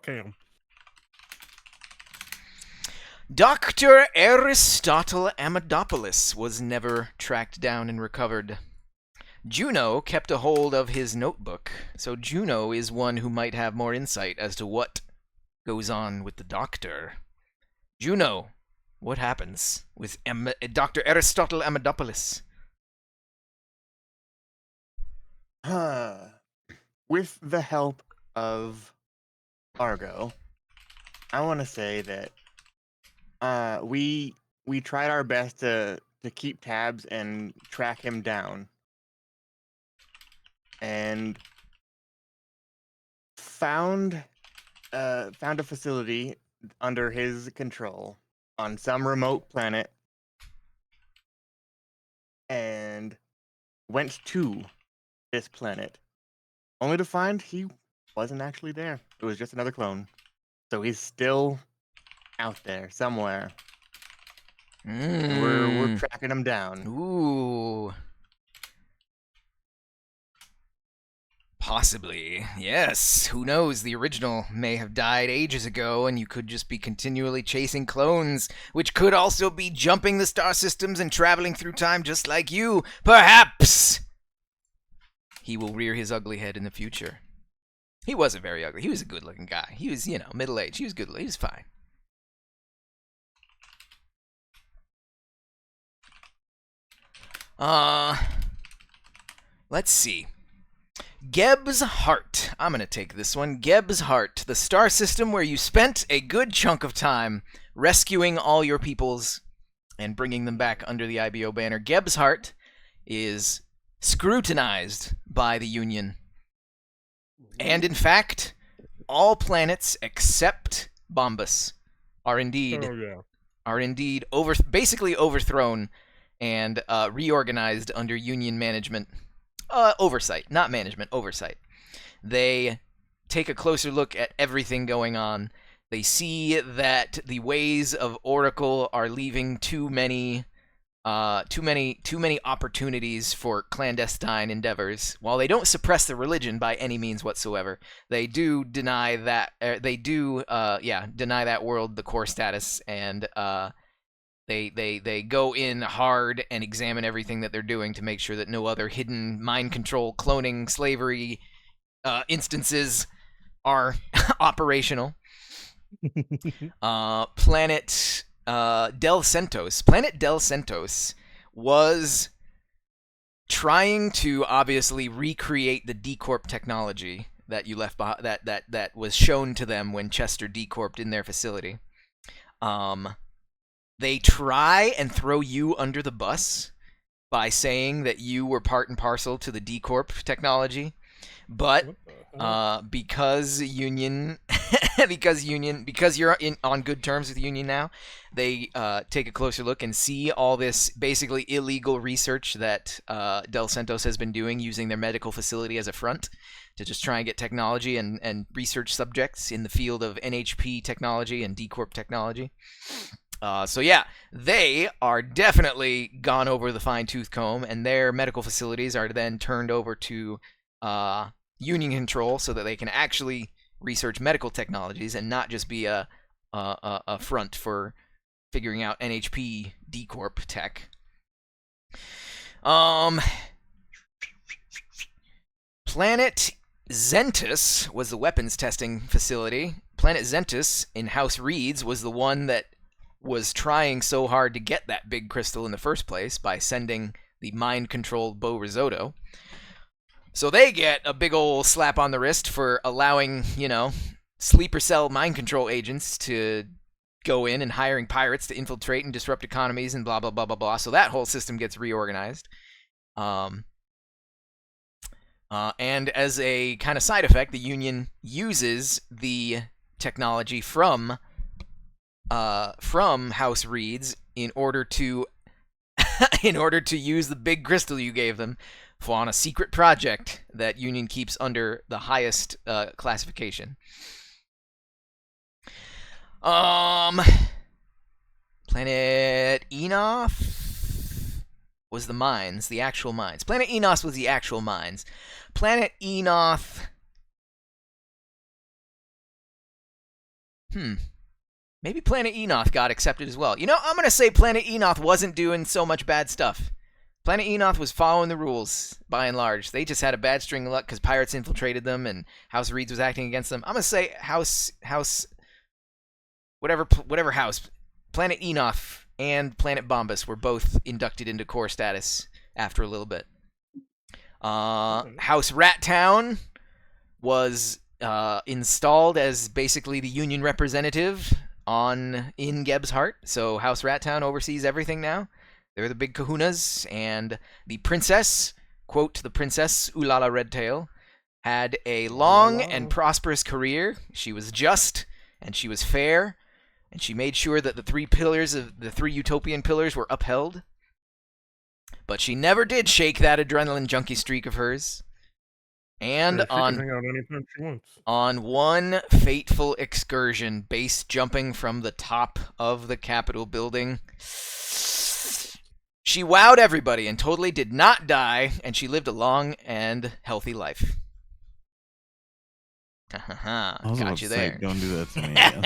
cam. Dr. Aristotle Amadopoulos was never tracked down and recovered. Juno kept a hold of his notebook, so Juno is one who might have more insight as to what goes on with the doctor. Juno, what happens with Dr. Aristotle Amadopoulos? With the help of Argo, I want to say that we tried our best to keep tabs and track him down, and found a facility under his control on some remote planet, and went to this planet, only to find he wasn't actually there. It was just another clone. So he's still out there somewhere. And we're tracking him down. Ooh. Possibly. Yes. Who knows? The original may have died ages ago, and you could just be continually chasing clones, which could also be jumping the star systems and traveling through time just like you. Perhaps he will rear his ugly head in the future. He wasn't very ugly. He was a good-looking guy. He was, middle-aged. He was good. He was fine. Let's see. Geb's Heart. I'm going to take this one. Geb's Heart, the star system where you spent a good chunk of time rescuing all your peoples and bringing them back under the IBO banner. Geb's Heart is scrutinized by the Union. And in fact, all planets except Bombus are indeed basically overthrown and reorganized under Union management. Oversight, not management, oversight. They take a closer look at everything going on. They see that the ways of Oracle are leaving too many opportunities for clandestine endeavors. While they don't suppress the religion by any means whatsoever, they do deny that. Deny that world the core status, and They go in hard and examine everything that they're doing to make sure that no other hidden mind control, cloning, slavery instances are operational. Planet Del Centos. Planet Del Centos was trying to obviously recreate the D-Corp technology that you left behind, that was shown to them when Chester D-Corped in their facility. They try and throw you under the bus by saying that you were part and parcel to the D-Corp technology, But What the heck? because Union, because you're on good terms with Union now, they take a closer look and see all this basically illegal research that Del Santos has been doing using their medical facility as a front to just try and get technology and research subjects in the field of NHP technology and D Corp technology. So yeah, they are definitely gone over the fine-tooth comb, and their medical facilities are then turned over to Union control so that they can actually research medical technologies and not just be a front for figuring out NHP D Corp tech. Planet Zentus was the weapons testing facility. Planet Zentus in House Reeds was the one that was trying so hard to get that big crystal in the first place by sending the mind-controlled Bo Risotto. So they get a big ol' slap on the wrist for allowing, sleeper cell mind control agents to go in and hiring pirates to infiltrate and disrupt economies and blah, blah, blah, blah, blah. So that whole system gets reorganized. And as a kind of side effect, the Union uses the technology from House Reeds in order to use the big crystal you gave them on a secret project that Union keeps under the highest classification. Planet Enoth was the mines, the actual mines. Planet Enos was the actual mines. Planet Enoth. Maybe Planet Enoth got accepted as well. I'm going to say Planet Enoth wasn't doing so much bad stuff. Planet Enoth was following the rules, by and large. They just had a bad string of luck because pirates infiltrated them and House Reeds was acting against them. I'm going to say whatever house. Planet Enoth and Planet Bombus were both inducted into core status after a little bit. House Rat Town was installed as basically the Union representative in Geb's heart. So House Rat Town oversees everything now. They're the big kahunas, and the princess, quote, the princess Ulala Redtail, had a long and prosperous career. She was just, and she was fair, and she made sure that the three utopian pillars were upheld. But she never did shake that adrenaline junkie streak of hers. And She can hang out anytime she wants. On one fateful excursion, base jumping from the top of the Capitol building, she wowed everybody and totally did not die, and she lived a long and healthy life. Got you there. Don't do that to me again.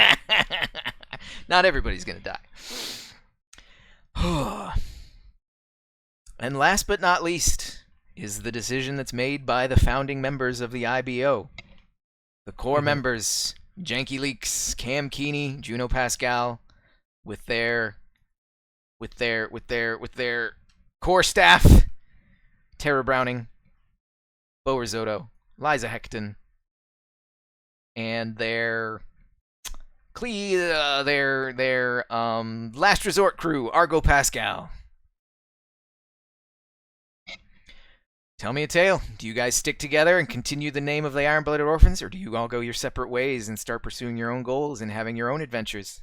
Not everybody's gonna die. And last but not least is the decision that's made by the founding members of the IBO. The core members, Janky Leaks, Cam Keeney, Juno Pascal, with their core staff, Tara Browning, Bo Risotto, Liza Hecton, and their last resort crew, Argo Pascal. Tell me a tale. Do you guys stick together and continue the name of the Iron-Blooded Orphans, or do you all go your separate ways and start pursuing your own goals and having your own adventures?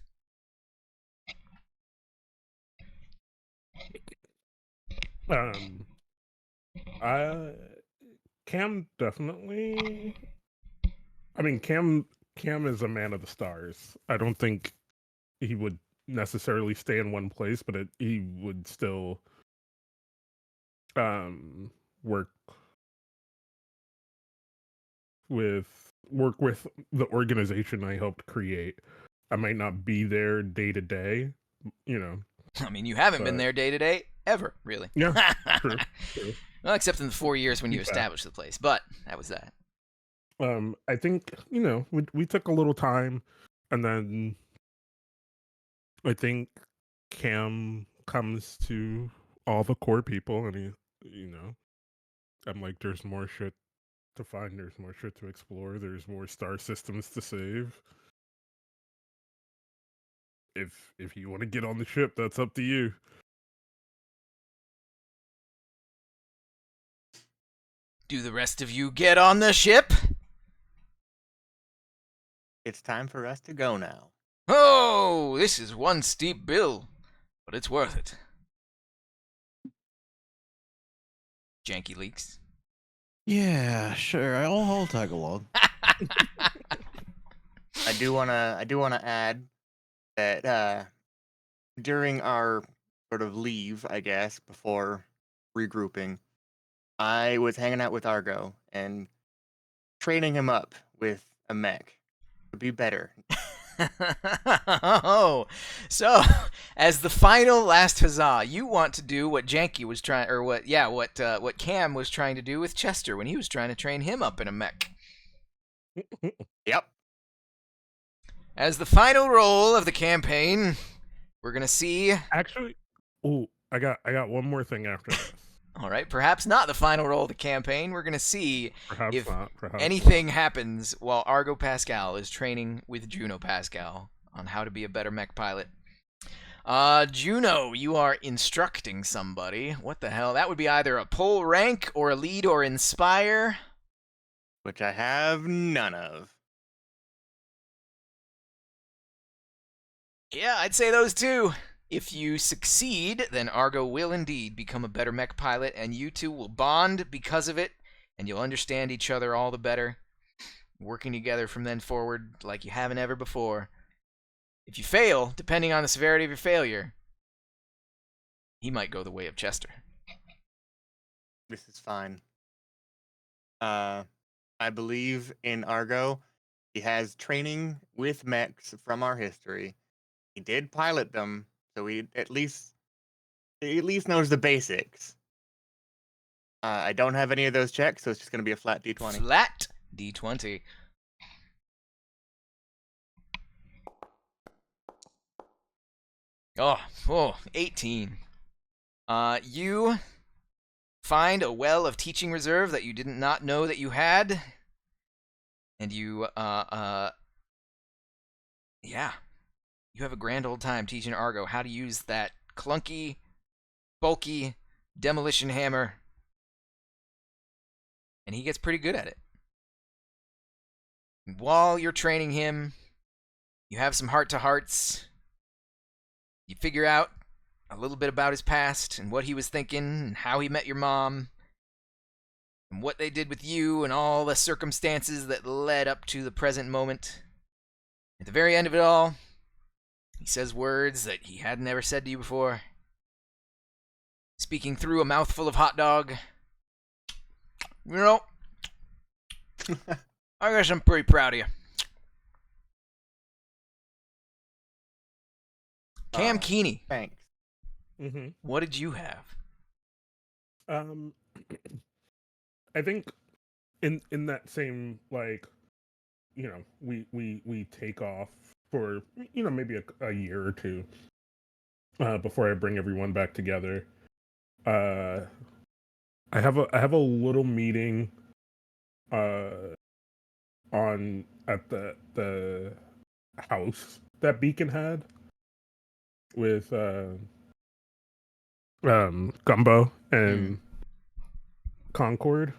Cam definitely. I mean, Cam is a man of the stars. I don't think he would necessarily stay in one place, but he would still work with the organization I helped create. I might not be there day to day, I mean, you haven't been there day to day ever, really. Yeah, true. Well, except in the 4 years when you established the place, but that was that. I think we took a little time, and then I think Cam comes to all the core people, and I'm like, there's more shit to find, there's more shit to explore, there's more star systems to save. If you want to get on the ship, that's up to you. Do the rest of you get on the ship? It's time for us to go now. Oh, this is one steep bill, but it's worth it. Janky leaks. Yeah, sure. I'll tag along. I do wanna add that during our sort of leave, I guess, before regrouping, I was hanging out with Argo and training him up with a mech to be better. Oh, so as the final last huzzah, you want to do what Janky was trying, or what Cam was trying to do with Chester when he was trying to train him up in a mech. Yep. As the final roll of the campaign, we're gonna see. Actually, I got one more thing after this. All right, perhaps not the final roll of the campaign. We're gonna see Perhaps if not. Perhaps anything happens while Argo Pascal is training with Juno Pascal on how to be a better mech pilot. Juno, you are instructing somebody. What the hell? That would be either a pull rank or a lead or inspire. Which I have none of. Yeah, I'd say those two. If you succeed, then Argo will indeed become a better mech pilot, and you two will bond because of it, and you'll understand each other all the better, working together from then forward like you haven't ever before. If you fail, depending on the severity of your failure, he might go the way of Chester. This is fine. I believe in Argo. He has training with mechs from our history. He did pilot them, so he at least knows the basics. I don't have any of those checks, so it's just going to be a flat D20. Flat D20. Oh, 18. You find a well of teaching reserve that you did not know that you had. And you, yeah. You have a grand old time teaching Argo how to use that clunky, bulky demolition hammer. And he gets pretty good at it. And while you're training him, you have some heart-to-hearts. You figure out a little bit about his past and what he was thinking and how he met your mom and what they did with you and all the circumstances that led up to the present moment. At the very end of it all, he says words that he had never said to you before. Speaking through a mouthful of hot dog. You know, I guess I'm pretty proud of you. Cam Keeney, Thanks. Mm-hmm. what did you have? I think in that same, like, you know, we take off for, you know, maybe a year or two before I bring everyone back together. I have a little meeting on at the house that Beacon had with Gumbo and Concord,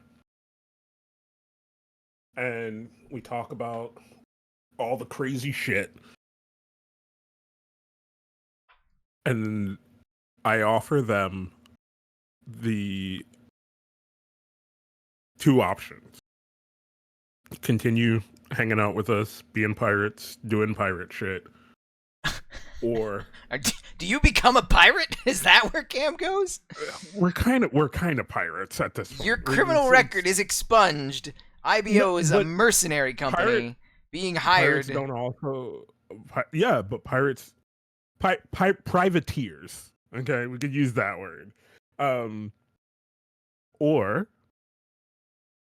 and we talk about all the crazy shit, and I offer them the two options: continue hanging out with us, being pirates, doing pirate shit, or Do you become a pirate? Is that where Cam goes? we're kind of pirates at this point. Your criminal record is expunged. IBO is a but mercenary company being hired. Pirates don't also, yeah, but pirates, privateers. Okay, we could use that word. Or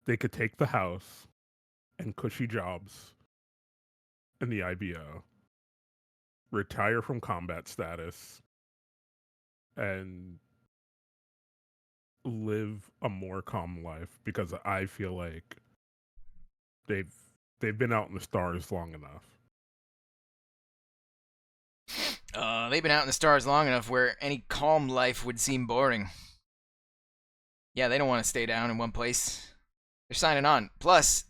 they could take the house and cushy jobs in the IBO, retire from combat status, and live a more calm life, because I feel like they've been out in the stars long enough. They've been out in the stars long enough where any calm life would seem boring. Yeah, they don't want to stay down in one place. You're signing on. Plus,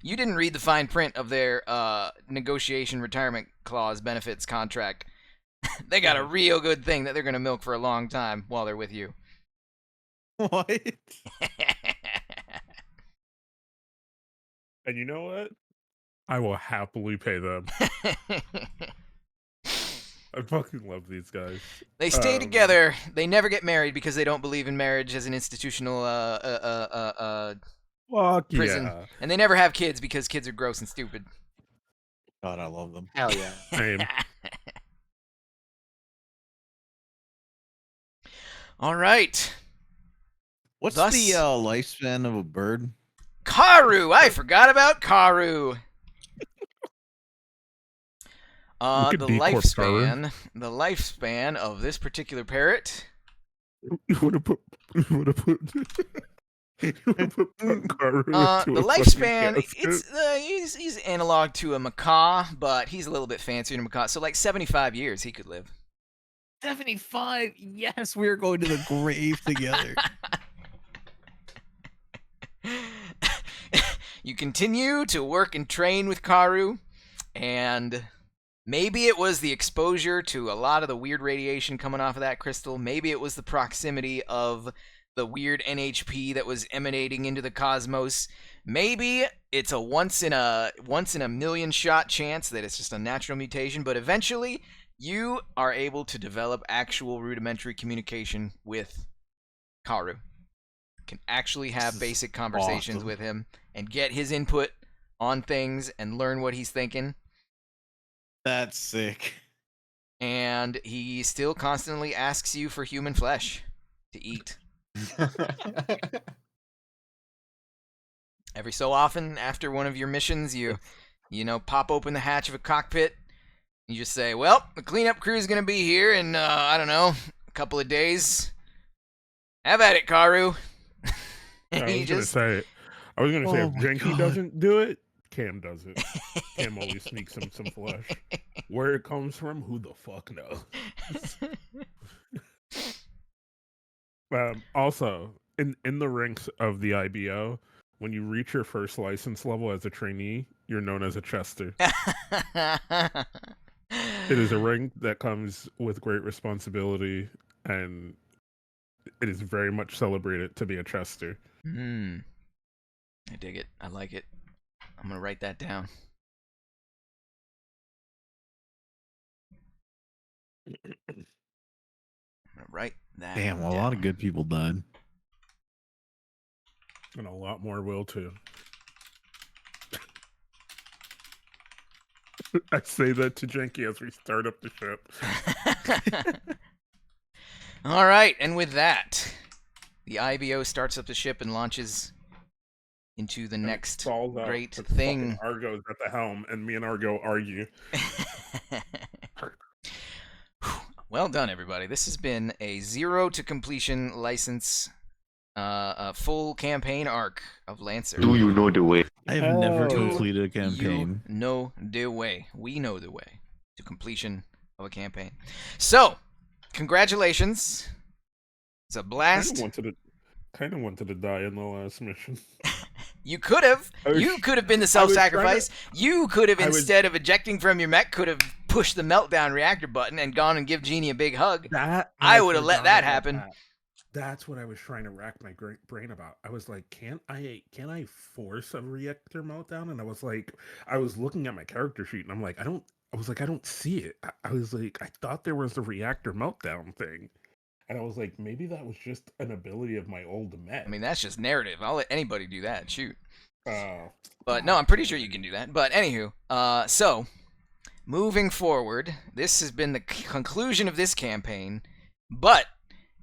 you didn't read the fine print of their negotiation retirement clause benefits contract. They got a real good thing that they're going to milk for a long time while they're with you. What? And you know what? I will happily pay them. I fucking love these guys. They stay together. They never get married because they don't believe in marriage as an institutional Fuck prison. yeah. And they never have kids because kids are gross and stupid. God, I love them. Hell yeah. Same. All right. What's Thus- the lifespan of a bird? Karu! I forgot about Karu. We could The decorp Karu. lifespan of this particular parrot. You would have put Karu The into a lifespan, fucking it's he's analog to a macaw, but he's a little bit fancier than a macaw. So like 75 years he could live. 75. Yes, we are going to the grave together. You continue to work and train with Karu, and maybe it was the exposure to a lot of the weird radiation coming off of that crystal. Maybe it was the proximity of the weird NHP that was emanating into the cosmos. Maybe it's a once in a million shot chance that it's just a natural mutation, but eventually you are able to develop actual rudimentary communication with Karu. Can actually have basic conversations awesome. with him and get his input on things and learn what he's thinking. That's sick. And he still constantly asks you for human flesh to eat. Every so often, after one of your missions, you pop open the hatch of a cockpit. You just say, well, the cleanup crew is going to be here in, I don't know, a couple of days. Have at it, Karu. I was gonna say if Jenky doesn't do it, Cam does it. Cam always sneaks him some flesh. Where it comes from, who the fuck knows? Also, in the ranks of the IBO, when you reach your first license level as a trainee, you're known as a Chester. It is a rank that comes with great responsibility, and it is very much celebrated to be a Chester. I dig it. I like it. I'm going to write that down. I'm going to write that Damn, a down. lot of good people died. And a lot more will too. I say that to Jenky as we start up the ship. All right, and with that, the IBO starts up the ship and launches into the next Falls out, great but thing. fucking Argo's at the helm, and me and Argo argue. Well done, everybody. This has been a 0 to completion license, a full campaign arc of Lancer. Do you know the way? I have never Oh. completed a campaign. You know the way. We know the way to completion of a campaign. So, congratulations. It's a blast. Kind of wanted to die in the last mission. You could have. You could have been the self-sacrifice. You could have, I was- instead of ejecting from your mech, could have pushed the meltdown reactor button and gone and give Genie a big hug. I would have let that happen. That's what I was trying to rack my brain about. I was like, can I force a reactor meltdown? And I was looking at my character sheet, and I'm like, I don't see it. I was like, I thought there was a reactor meltdown thing. And I was like, maybe that was just an ability of my old mech. I mean, that's just narrative. I'll let anybody do that. Shoot. Oh. But no, I'm pretty sure you can do that. But anywho, so moving forward, this has been the conclusion of this campaign, but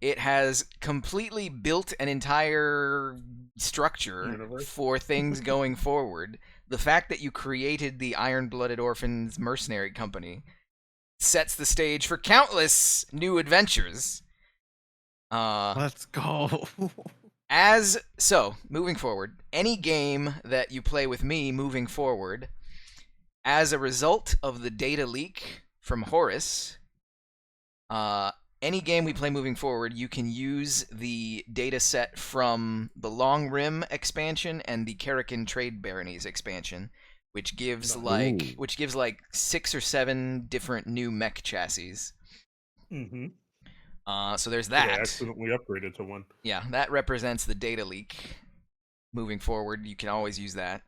it has completely built an entire structure Universe. for things going forward. The fact that you created the Iron-Blooded Orphans Mercenary Company sets the stage for countless new adventures. Let's go. Moving forward, any game that you play with me moving forward, as a result of the data leak from Horus, any game we play moving forward, you can use the data set from the Long Rim expansion and the Karakin Trade Baronies expansion, which gives Nice. like 6 or 7 different new mech chassis. Mm-hmm. So there's I that. accidentally upgraded to one. Yeah, that represents the data leak. Moving forward, you can always use that.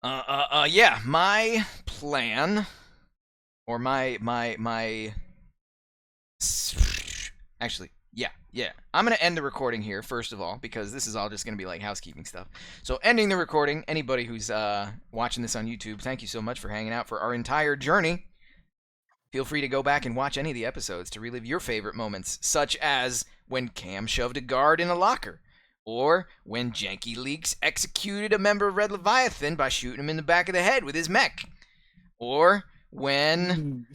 Yeah, my plan, or my. Actually, yeah. I'm gonna end the recording here first of all because this is all just gonna be like housekeeping stuff. So ending the recording. Anybody who's watching this on YouTube, thank you so much for hanging out for our entire journey. Feel free to go back and watch any of the episodes to relive your favorite moments, such as when Cam shoved a guard in a locker, or when Janky Leaks executed a member of Red Leviathan by shooting him in the back of the head with his mech, or when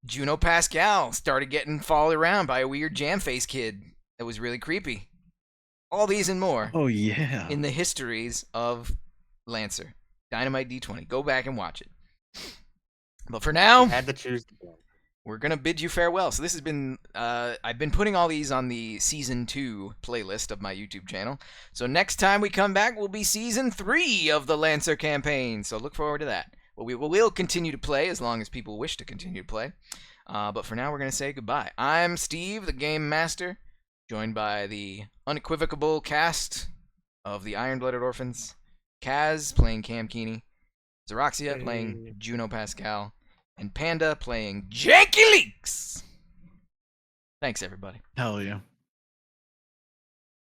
Juno Pascal started getting followed around by a weird jam-face kid that was really creepy. All these and more Oh yeah. in the histories of Lancer. Dynamite D20. Go back and watch it. But for now, Had to choose. we're going to bid you farewell. So this has been, I've been putting all these on the Season 2 playlist of my YouTube channel. So next time we come back will be Season 3 of the Lancer campaign. So look forward to that. Well, we will continue to play as long as people wish to continue to play. But for now, we're going to say goodbye. I'm Steve, the Game Master, joined by the unequivocal cast of the Iron-Blooded Orphans. Kaz playing Cam Keeney, Xeroxia playing Juno Pascal, and Panda playing Janky Leaks. Thanks, everybody. Hell yeah.